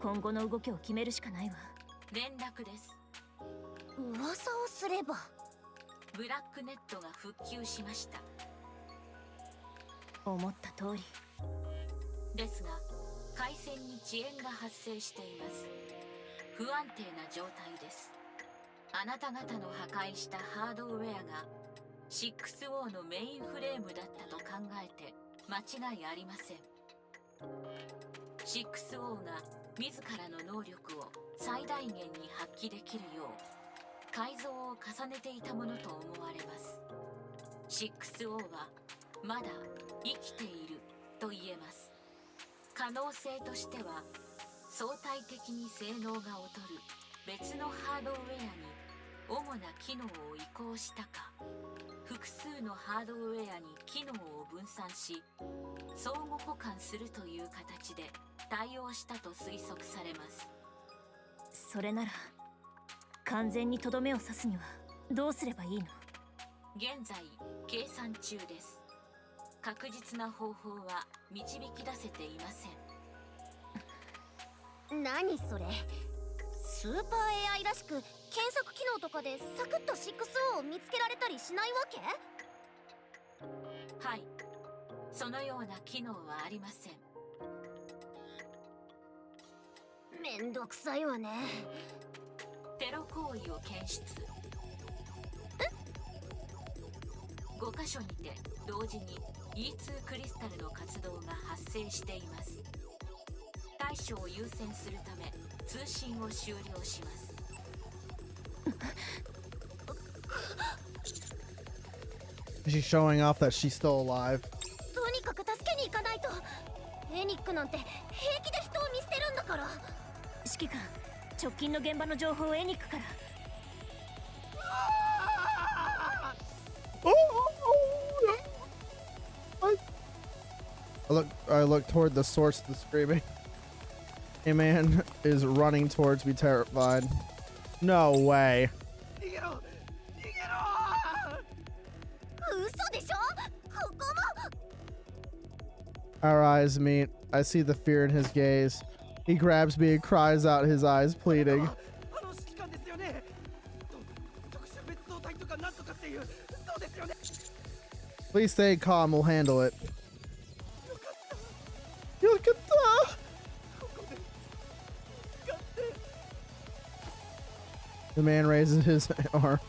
今後の動きを決めるしかないわ。連絡です。噂をすれば。ブラックネットが復旧しました。思った通りですが回線に遅延が発生しています。不安定な状態です。あなた方の破壊したハードウェアが 6O のメインフレームだったと考えて間違いありません。 6O が自らの能力を最大限に発揮できるよう改造を重ねていたものと思われます。 6O はまだ生きていると言えます。可能性としては相対的に性能が劣る別のハードウェアに主な機能を移行したか、複数のハードウェアに機能を分散し相互補完するという形で対応したと推測されます。それなら完全にとどめを刺すにはどうすればいいの？現在計算中です。確実な方法は導き出せていません。何それ？スーパー AI らしく検索機能とかでサクッと 6O を見つけられたりしないわけ？はい、そのような機能はありません。めんどくさいわね。テロ行為を検出。5箇所にて同時に E2 クリスタルの活動が発生しています。対処を優先するため通信を終了します。She's showing off that she's still alive. とにかく助けに行かないと。エニックなんて平気で人を見捨てるんだから。指揮官、直近の現場の情報をエニックから。I look toward the source of the screaming. A man is running towards me, terrified. No way. Our eyes meet. I see the fear in his gaze. He grabs me and cries out, his eyes pleading. Please stay calm, we'll handle it. The man raises his arm,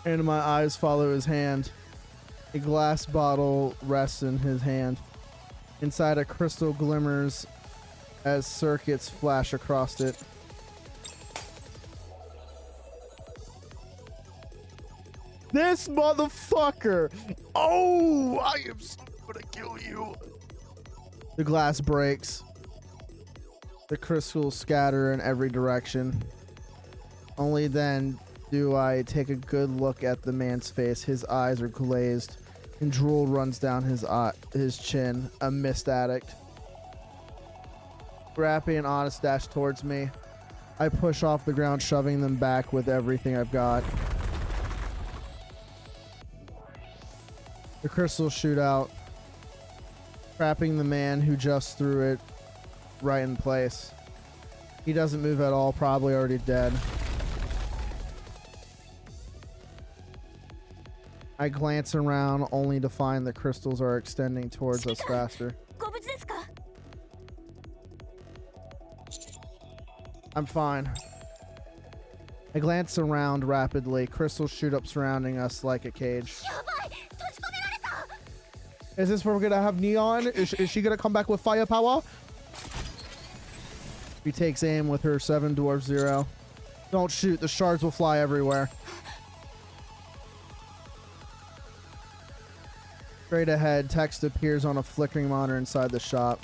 and my eyes follow his hand. A glass bottle rests in his hand. Inside, a crystal glimmers as circuits flash across it. This motherfucker! Oh, I am so gonna kill you. The glass breaks. The crystals scatter in every direction. Only then do I take a good look at the man's face. His eyes are glazed, and drool runs down his chin. A mist addict. Rappy and Honest dash towards me. I push off the ground, shoving them back with everything I've got. The crystals shoot out, trapping the man who just threw it right in place. He doesn't move at all, probably already dead. I glance around only to find the crystals are extending towards us faster. I'm fine. I glance around rapidly. Crystals shoot up surrounding us like a cage. Is this where we're gonna have Neon? Is she gonna come back with firepower? She takes aim with her 7 Dwarf 0. Don't shoot, the shards will fly everywhere. Straight ahead, text appears on a flickering monitor inside the shop.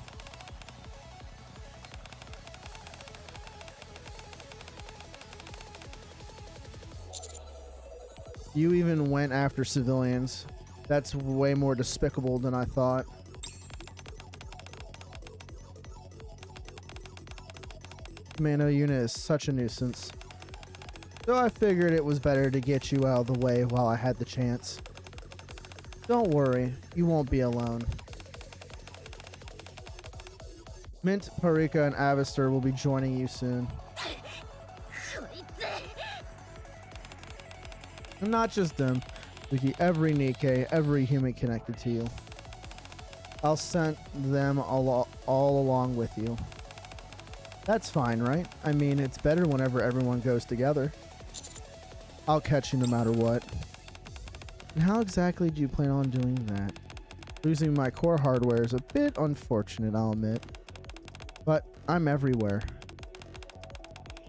You even went after civilians. That's way more despicable than I thought. Commando unit is such a nuisance. So I figured it was better to get you out of the way while I had the chance. Don't worry, you won't be alone. Mint, Parika, and Avister will be joining you soon. And not just them, Vicky, every Nikke, every human connected to you. I'll send them all along with you. That's fine, right? I mean, it's better whenever everyone goes together. I'll catch you no matter what. And how exactly do you plan on doing that? Losing my core hardware is a bit unfortunate, I'll admit. But I'm everywhere.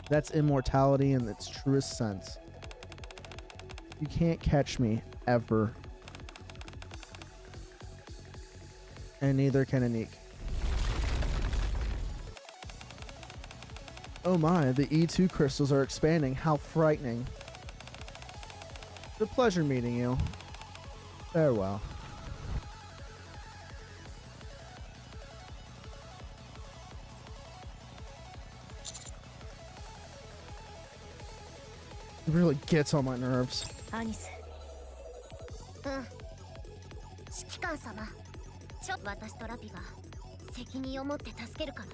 That's immortality in its truest sense. You can't catch me, ever. And neither can Nikke. Oh my, the E2 crystals are expanding. How frightening. It's a pleasure meeting you. Farewell. It really gets on my nerves. アニス。うん。指揮官様。私とラピが責任を持って助けるか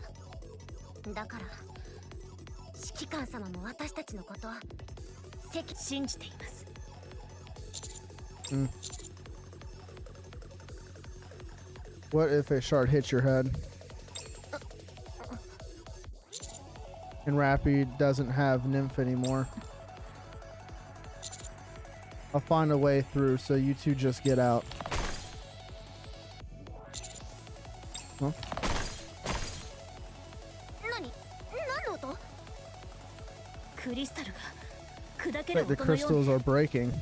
ら。だから、指揮官様も私たちのことは信じています。What if a shard hits your head? And Rappy doesn't have Nymph anymore. I'll find a way through, so you two just get out. Huh? Wait, the crystals are breaking.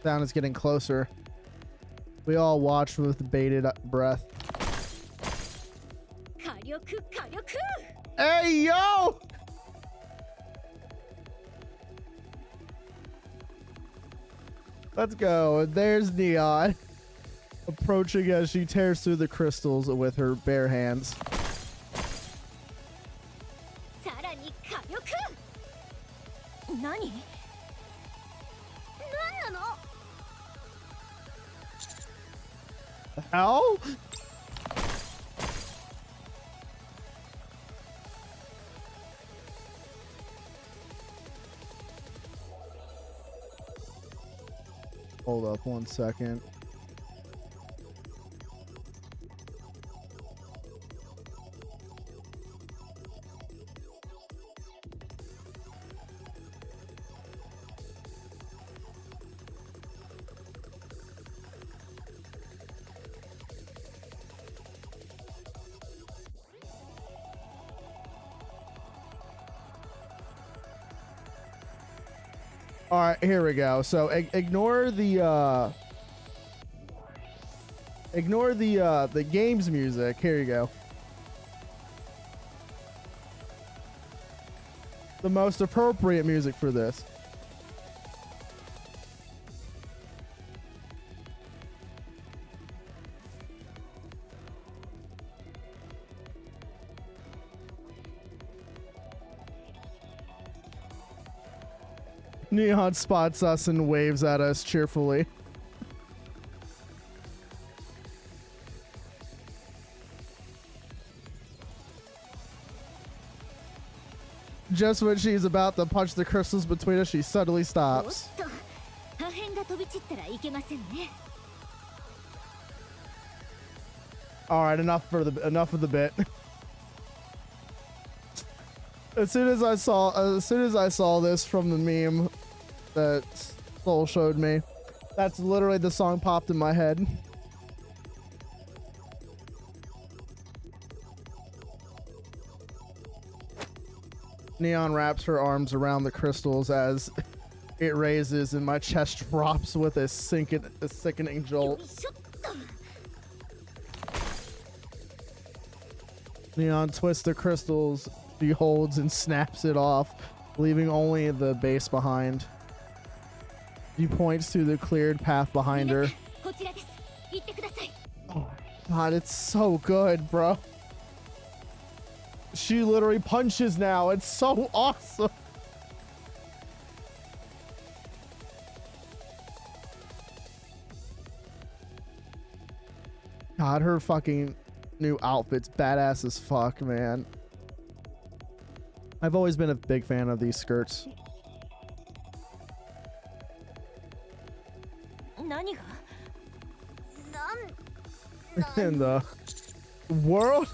Sound is getting closer. We all watch with bated breath. Hey, yo! Let's go. There's Neon approaching as she tears through the crystals with her bare hands. Hell? Hold up 1 second. All right, here we go. So ignore the games music. Here you go. The most appropriate music for this. Neon spots us and waves at us cheerfully. Just when she's about to punch the crystals between us, she suddenly stops. All right, enough of the bit. As soon as I saw this from the meme that Soul showed me, that's literally the song popped in my head. Neon wraps her arms around the crystals as it raises and my chest drops with a sickening jolt. Neon twists the crystals she holds and snaps it off, leaving only the base behind. She points to the cleared path behind her. Oh God, it's so good, bro. She literally punches now. It's so awesome. God, her fucking new outfit's badass as fuck, man. I've always been a big fan of these skirts. In the world?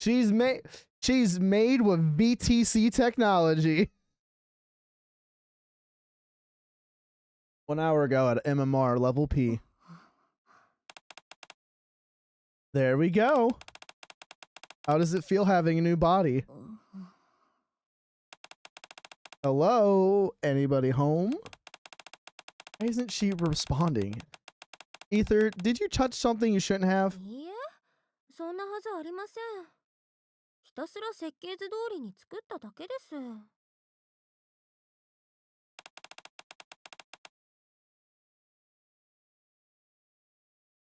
She's made with VTC technology. 1 hour ago at MMR level P. There we go. How does it feel having a new body? Hello? Anybody home? Why isn't she responding? Ether, did you touch something you shouldn't have? そんなはずありません。ひたすら設計図通りに作っただけです。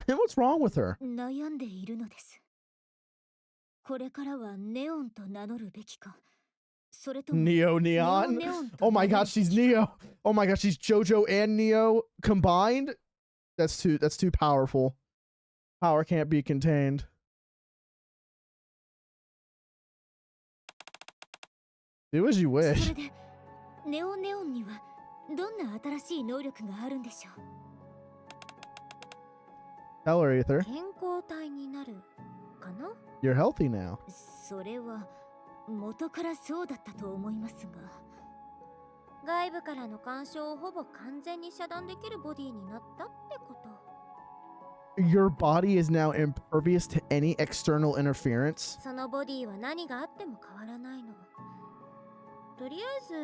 What's wrong with her? 悩んでいるのです。これからはネオンと名乗るべきか。それとも Neo Neon? Oh my god, she's Neo. Oh my god, she's JoJo and Neo combined? That's too powerful. Power can't be contained. Do as you wish. それでネオンにはどんな新しい能力があるんでしょう。 Tell her, Ether. 健康体になるかな? You're healthy now. それは元からそうだったと思いますが。外部からの干渉をほぼ完全に遮断できるボディになったってこと。 Your body is now impervious to any external interference. そのボディは何があっても変わらないの。とりあえず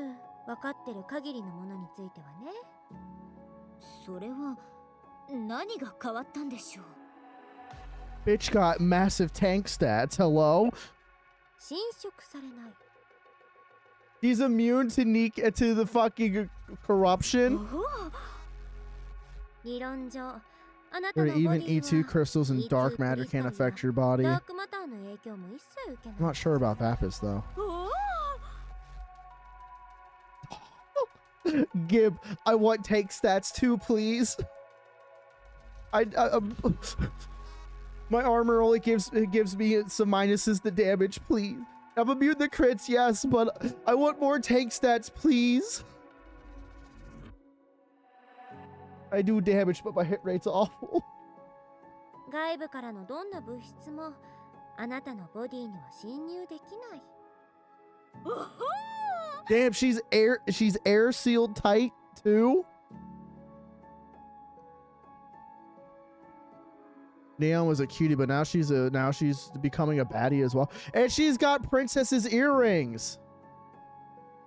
分かってる限りのものについてはね。それは何が変わったんでしょう。 Bitch got massive tank stats. Hello? 侵食されない。She's immune to to the fucking corruption. 理論上、あなた Or のボデ even ィ E2 は crystals and dark matter can't affect your body. ダークマターの影響も一切受けない。 I'm not sure about Vapus though. Gib, I want tank stats too, please. My armor only gives me some minuses to damage, please. I'm immune to crits, yes, but I want more tank stats, please. I do damage, but my hit rate's awful. 外部からのどんな物質もあなたのボディには侵入できない。 Damn, she's air sealed tight too. Neon was a cutie, but now she's becoming a baddie as well. And she's got princess's earrings.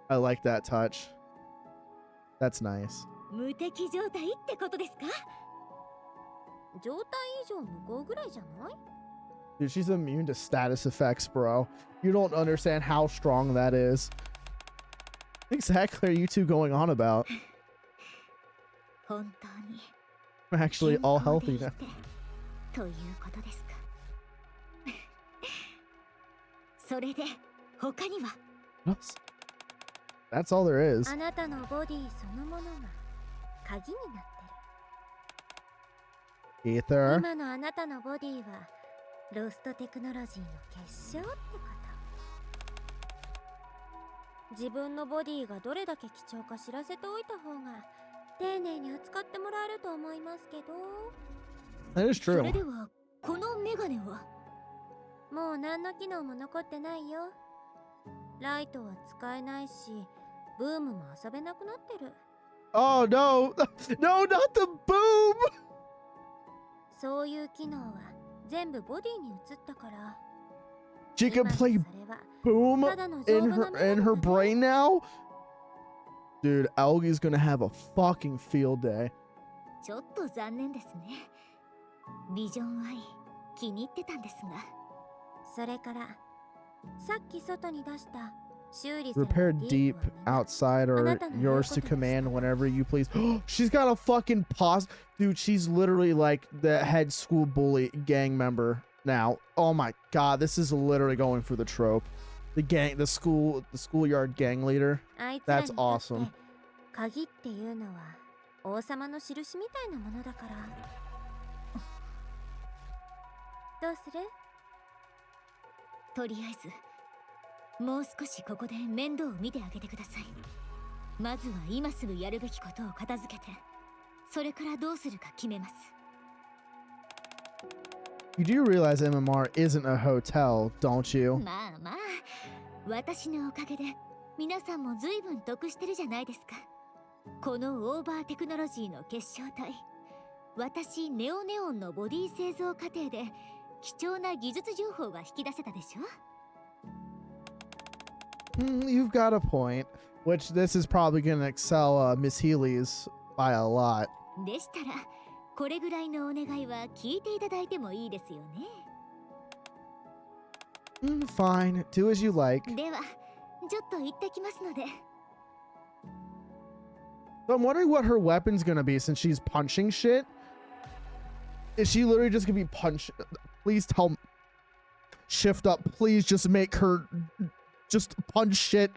I like that touch. That's nice. 無敵状態ってことですか？状態以上無効ぐらいじゃない？ Dude, she's immune to status effects, bro. You don't understand how strong that is. What exactly are you two going on about? 本当に I'm actually all healthy now. ということですか。それで他には？ That's all there is. あなたのボディそのものが鍵になってる。 Ether. 今のあなたのボディはロストテクノロジーの結晶ってこと。自分のボディがどれだけ貴重か知らせておいた方が丁寧に扱ってもらえると思いますけど。 That is そ true. れではこのメガネは？もう何の機能も残ってないよ。ライトは使えないし、ブームも遊べなくなってる。 Oh no! No, not the boom! そういう機能は全部ボディに移ったから。 She can play boom in her brain now? Dude, Algie's gonna have a fucking field day. ちょっと残念ですね。ビジョンアイ気に入ってたんですが。それからさっき外に出した修理された Repair ディ deep ープはみんな outside or yours to command whenever you please. She's got a fucking pause. Dude, she's literally like the head school bully gang member now. Oh my god, this is literally going for the trope. The schoolyard gang leader. あいつらに That's とって awesome. 鍵っていうのは王様の印みたいなものだから。どうする？とりあえずもう少しここで面倒を見てあげてください。まずは今すぐやるべきことを片付けて、それからどうするか決めます。 You do realize MMR isn't a hotel, don't you? まあまあ、私のおかげで皆さんも随分得してるじゃないですか。このオーバーテクノロジーの結晶体、私ネオネオンのボディ製造過程で貴重な技術情報が引き出せたでしょ。 You've got a point. Which this is probably going to excel Miss Healy's by a lot. でしたらこれぐらいのお願いは聞いていただいてもいいですよね。Fine. Do as you like. ではちょっと行ってきますので。 So I'm wondering what her weapon's gonna be since she's punching shit. Is she literally just gonna be punch? Please tell me. Shift up. Please just make her just punch shit.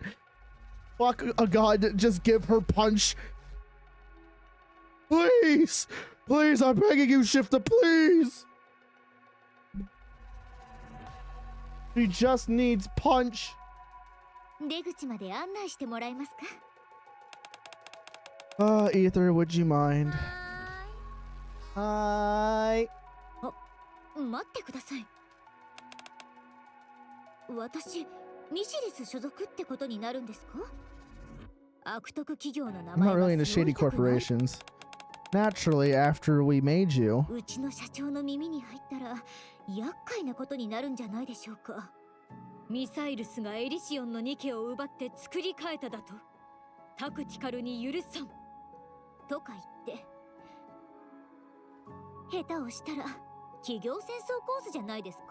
Fuck a god. Just give her punch. Please. Please, I'm begging you, Shift up, please. She just needs punch. 出口まで案内してもらえますか？ Ether, would you mind? Hi. 待ってください。私、ミシリス所属ってことになるんですか？悪徳企業の名 I'm 前 not は really into 背負い shady たくない。 corporations. Naturally, after we made you. うちの社長の耳に入ったら厄介なことになるんじゃないでしょうか。ミサイルスがエリシオンのニケを奪って作り変えただとタクティカルに許さんとか言って下手をしたら企業戦争コースじゃないですか。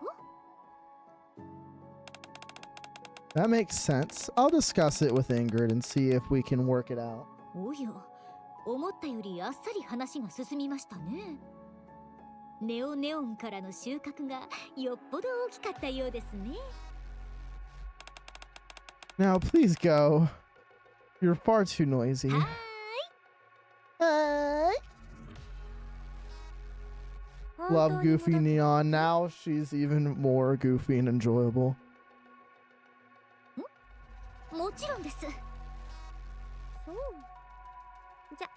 That makes sense. I'll discuss it with Ingrid and see if we can work it out. おや、思ったよりあっさり話が進みましたね。ネオネオンからの収穫がよっぽど大きかったようですね。Now please go. You're far too noisy. Hi. Love Goofy Neon. Now she's even more goofy and enjoyable. もちろんです。そう。じゃ、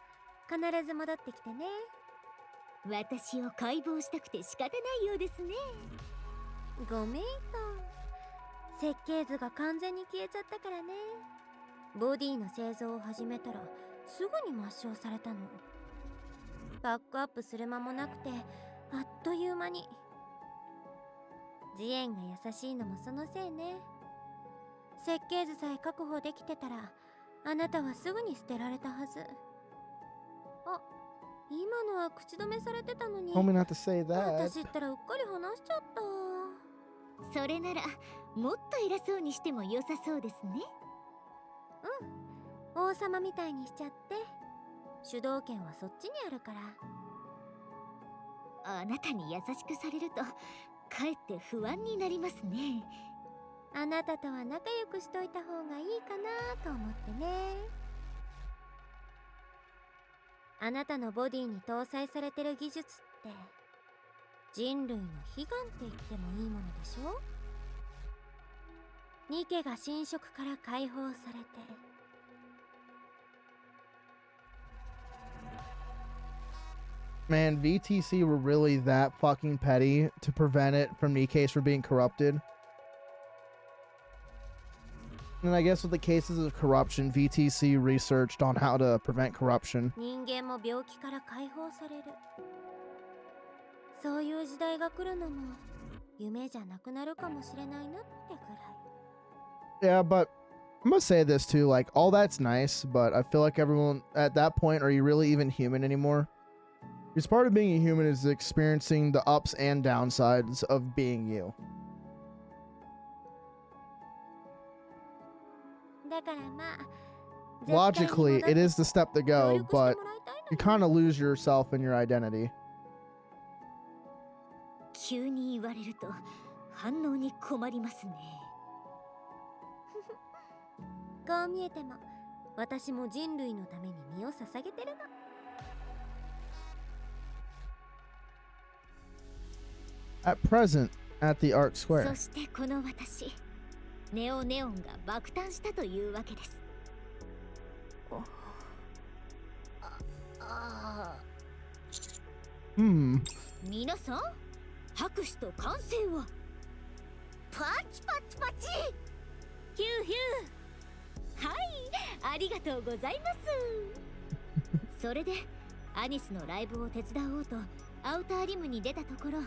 必ず戻ってきてね。私を解剖したくて仕方ないようですね。ごめんと。設計図が完全に消えちゃったからね。ボディの製造を始めたらすぐに抹消されたの。バックアップする間もなくてあっという間に。ジエンが優しいのもそのせいね。設計図さえ確保できてたらあなたはすぐに捨てられたはず。あ、今のは口止めされてたのに。 Told me not to say that. 私ったらうっかり話しちゃった。それならもっと偉そうにしても良さそうですね。うん、王様みたいにしちゃって。主導権はそっちにあるから。あなたに優しくされるとかえって不安になりますね。あなたとは仲良くしといた方がいいかなと思ってね。あなたのボディに搭載されてる技術って人類の悲願って言ってもいいものでしょ。ニケが侵食から解放されて。Man, VTC were really that fucking petty to prevent it from Nikke from being corrupted. And I guess with the cases of corruption, VTC researched on how to prevent corruption. 人間も病気から解放される。そういう時代が来るのも夢じゃなくなるかもしれないなってくらい。 Yeah, but I'm gonna say this too, like, all that's nice, but I feel like everyone at that point, are you really even human anymore? Because part of being a human is experiencing the ups and downsides of being you. だからまあ Logically, it is the step to go, but you kind of lose yourself and your identity. 急に言われると反応に困りますね。こう見えても私も人類のために身を捧げてるの。At present, at the Arc そ Square. してこの私、ネオネオンが爆誕したというわけです。皆さん、拍手と歓声はパチパチパチ。ヒューヒュー。はい、ありがとうございます。それでアニスのライブを手伝おうとアウターリムに出たところ、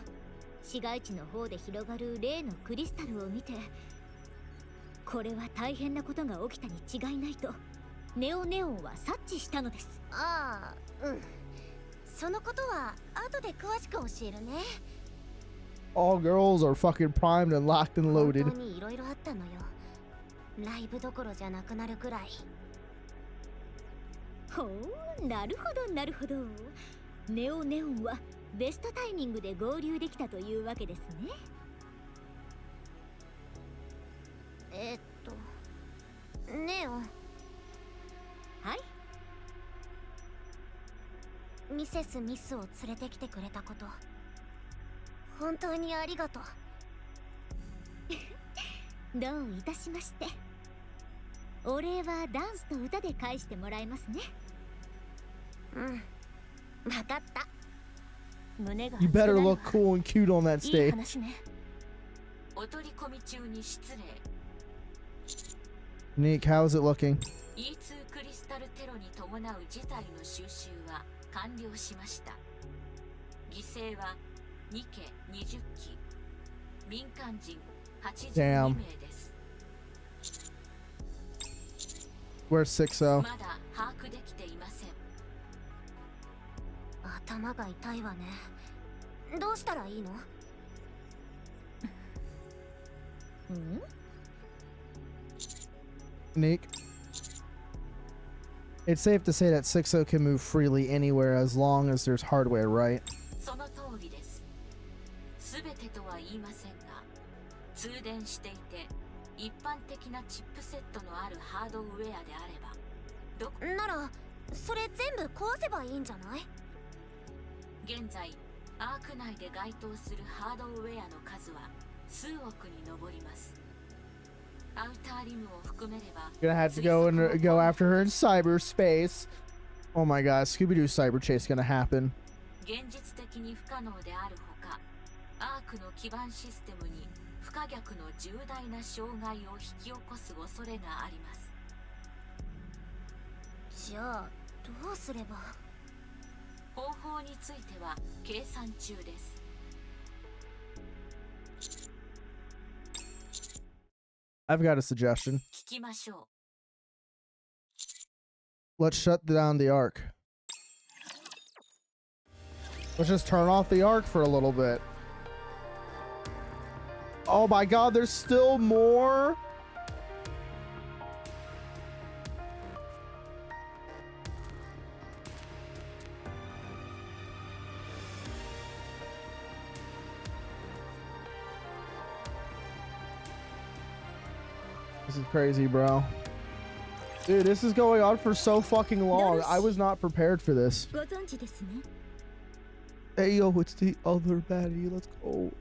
市街地の方で広がる例のクリスタルを見て、これは大変なことが起きたに違いないとネオネオンは察知したのです。ああ、うん。そのことは後で詳しく教えるね。All girls are fucking primed and locked and 本 loaded. 当にいろいろあったのよ。ライブどころじゃなくなるくらい。ほう、なるほどなるほど。ネオネオンはベストタイミングで合流できたというわけですね。ネオン。はい。ミセス・ミスを連れてきてくれたこと、本当にありがとう。どういたしまして。お礼はダンスと歌で返してもらいますね。うん、わかった。胸が You better look cool and cute on that いい stage. 話ね。お取り込み中に失礼。 Nick, how's it looking? E2 クリスタルテロに伴う事態の収集は完了しました。犠牲はニケ20機、民間人82名です。Where's 60? まだ把握できていません。頭が痛いわね。どうしたらいいの？ Nick. It's safe to say that 6-0 can move freely anywhere as long as there's hardware, right? その通りです。すべてとは言いませんが、通電していて一般的なチップセットのあるハードウェアであれば、ならそれ全部壊せばいいんじゃない？現在アーク内で該当するハードウェアの数は数億に上ります。アウターリムを含めれば Gonna have to go after her in cyberspace. Oh my god, Scooby-Doo cyber chase gonna happen. 現実的に不可能であるほか、アークの基盤システムに不可逆の重大な障害を引き起こす恐れがあります。じゃあどうすれば？方法については計算中です。I've got a suggestion. 聞きましょう。Let's shut down the arc. Let's just turn off the arc for a little bit. Oh my god, there's still more? This is crazy, bro. Dude, this is going on for so fucking long. I was not prepared for this. Hey, yo, it's the other baddie. Let's go.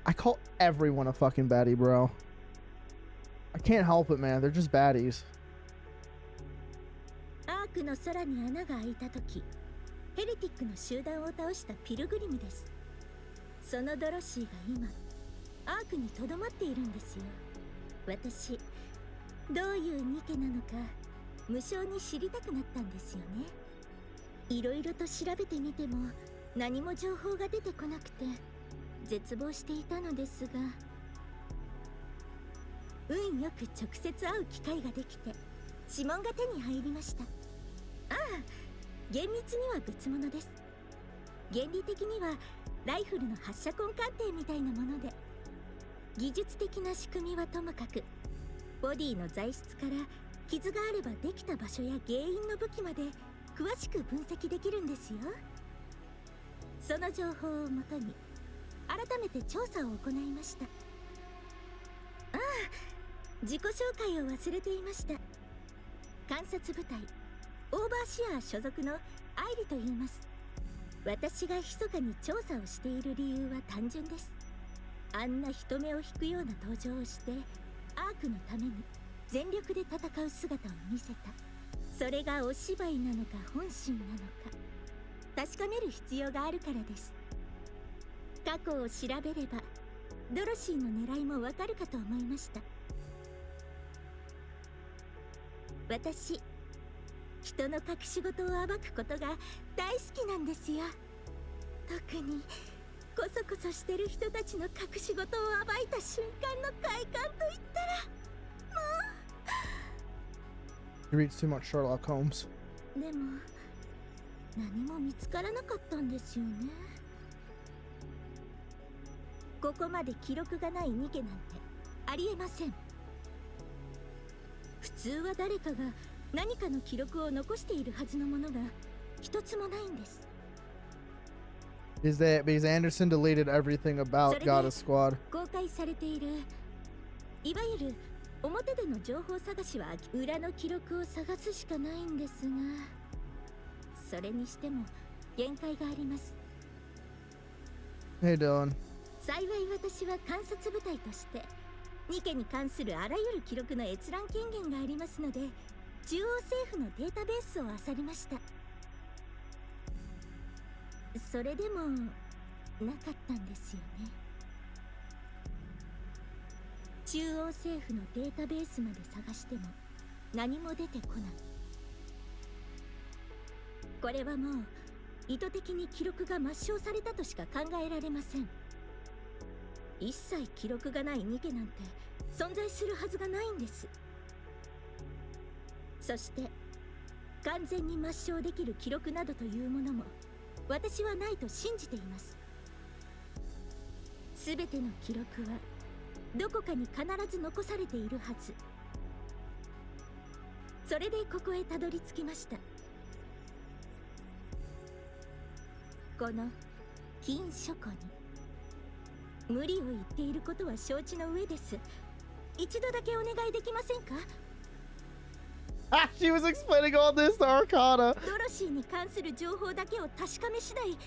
I call everyone a fucking baddie, bro. I can't help it, man. They're just baddies. アークの空に穴が開いた時、ヘレティックの集団を倒したピルグリムです。そのドロシーが今、アークにとどまっているんですよ。私、どういうニケなのか無性に知りたくなったんですよね。いろいろと調べてみても何も情報が出てこなくて絶望していたのですが、運よく直接会う機会ができて指紋が手に入りました。ああ、厳密には別物です。原理的にはライフルの発射痕鑑定みたいなもので、技術的な仕組みはともかく、ボディの材質から傷があればできた場所や原因の武器まで詳しく分析できるんですよ。その情報をもとに改めて調査を行いました。ああ、自己紹介を忘れていました。観察部隊オーバーシアー所属のアイリと言います。私が密かに調査をしている理由は単純です。あんな人目を引くような登場をしてアークのために全力で戦う姿を見せた。それがお芝居なのか本心なのか確かめる必要があるからです。過去を調べればドロシーの狙いもわかるかと思いました。私、人の隠し事を暴くことが大好きなんですよ。特にコソコソしてる人たちの隠し事を暴いた瞬間の快感といったら、もう You read too much Sherlock Holmes. でも何も見つからなかったんですよね。ここまで記録がないニケなんてありえません。普通は誰かが何かの記録を残しているはずのものが一つもないんです。Is that because Anderson deleted everything about Goddess Squad? 公開されているいわゆる表での情報探しは裏の記録を探すしかないんですが、それにしても限界があります。 Hey Dylan. 幸い私は観察部隊としてニケに関するあらゆる記録の閲覧権限がありますので、中央政府のデータベースを漁りました。それでもなかったんですよね。中央政府のデータベースまで探しても何も出てこない。これはもう意図的に記録が抹消されたとしか考えられません。一切記録がないニケなんて存在するはずがないんです。そして完全に抹消できる記録などというものも私はないと信じています。すべての記録はどこかに必ず残されているはず。それでここへたどり着きました。この金書庫に無理を言っていることは承知の上です。一度だけお願いできませんか？ Ah, she was explaining all this to Arcana. ドロシーに関する情報だけを確かめ次第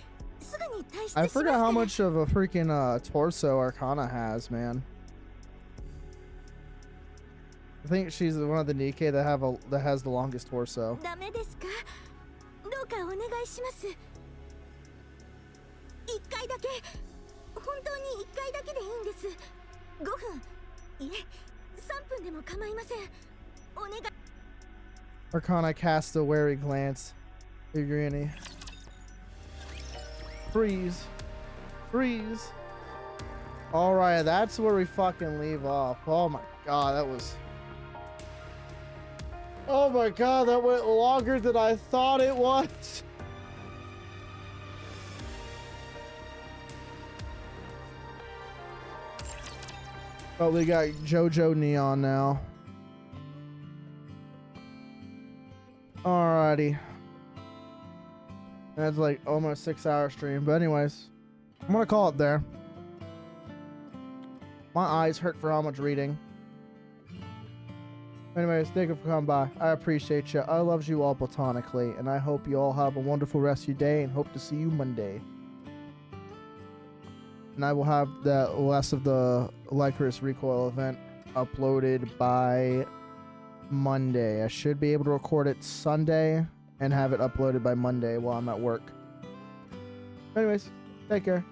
すぐに退出し I ますか forgot ら。 how much of a freaking torso Arcana has, man. I think she's one of the Nikke that has the longest torso. ダメですか？どうかお願いします。一回だけ、本当に一回だけでいいんです。5分、いえ、3分でも構いません。お願い。 Arcana casts a wary glance. Igrini. Freeze. Freeze. Alright, that's where we fucking leave off. Oh my god, that was... Oh my god, that went longer than I thought it was. Oh, we got JoJo Neon now. Alrighty. That's like almost 6 hour stream. But anyways, I'm gonna call it there. My eyes hurt for how much reading. Anyways, thank you for coming by. I appreciate you. I love you all platonically. And I hope you all have a wonderful rest of your day. And hope to see you Monday. And I will have the rest of the Lycurus Recoil event uploaded by Monday. I should be able to record it Sunday and have it uploaded by Monday while I'm at work. Anyways, take care.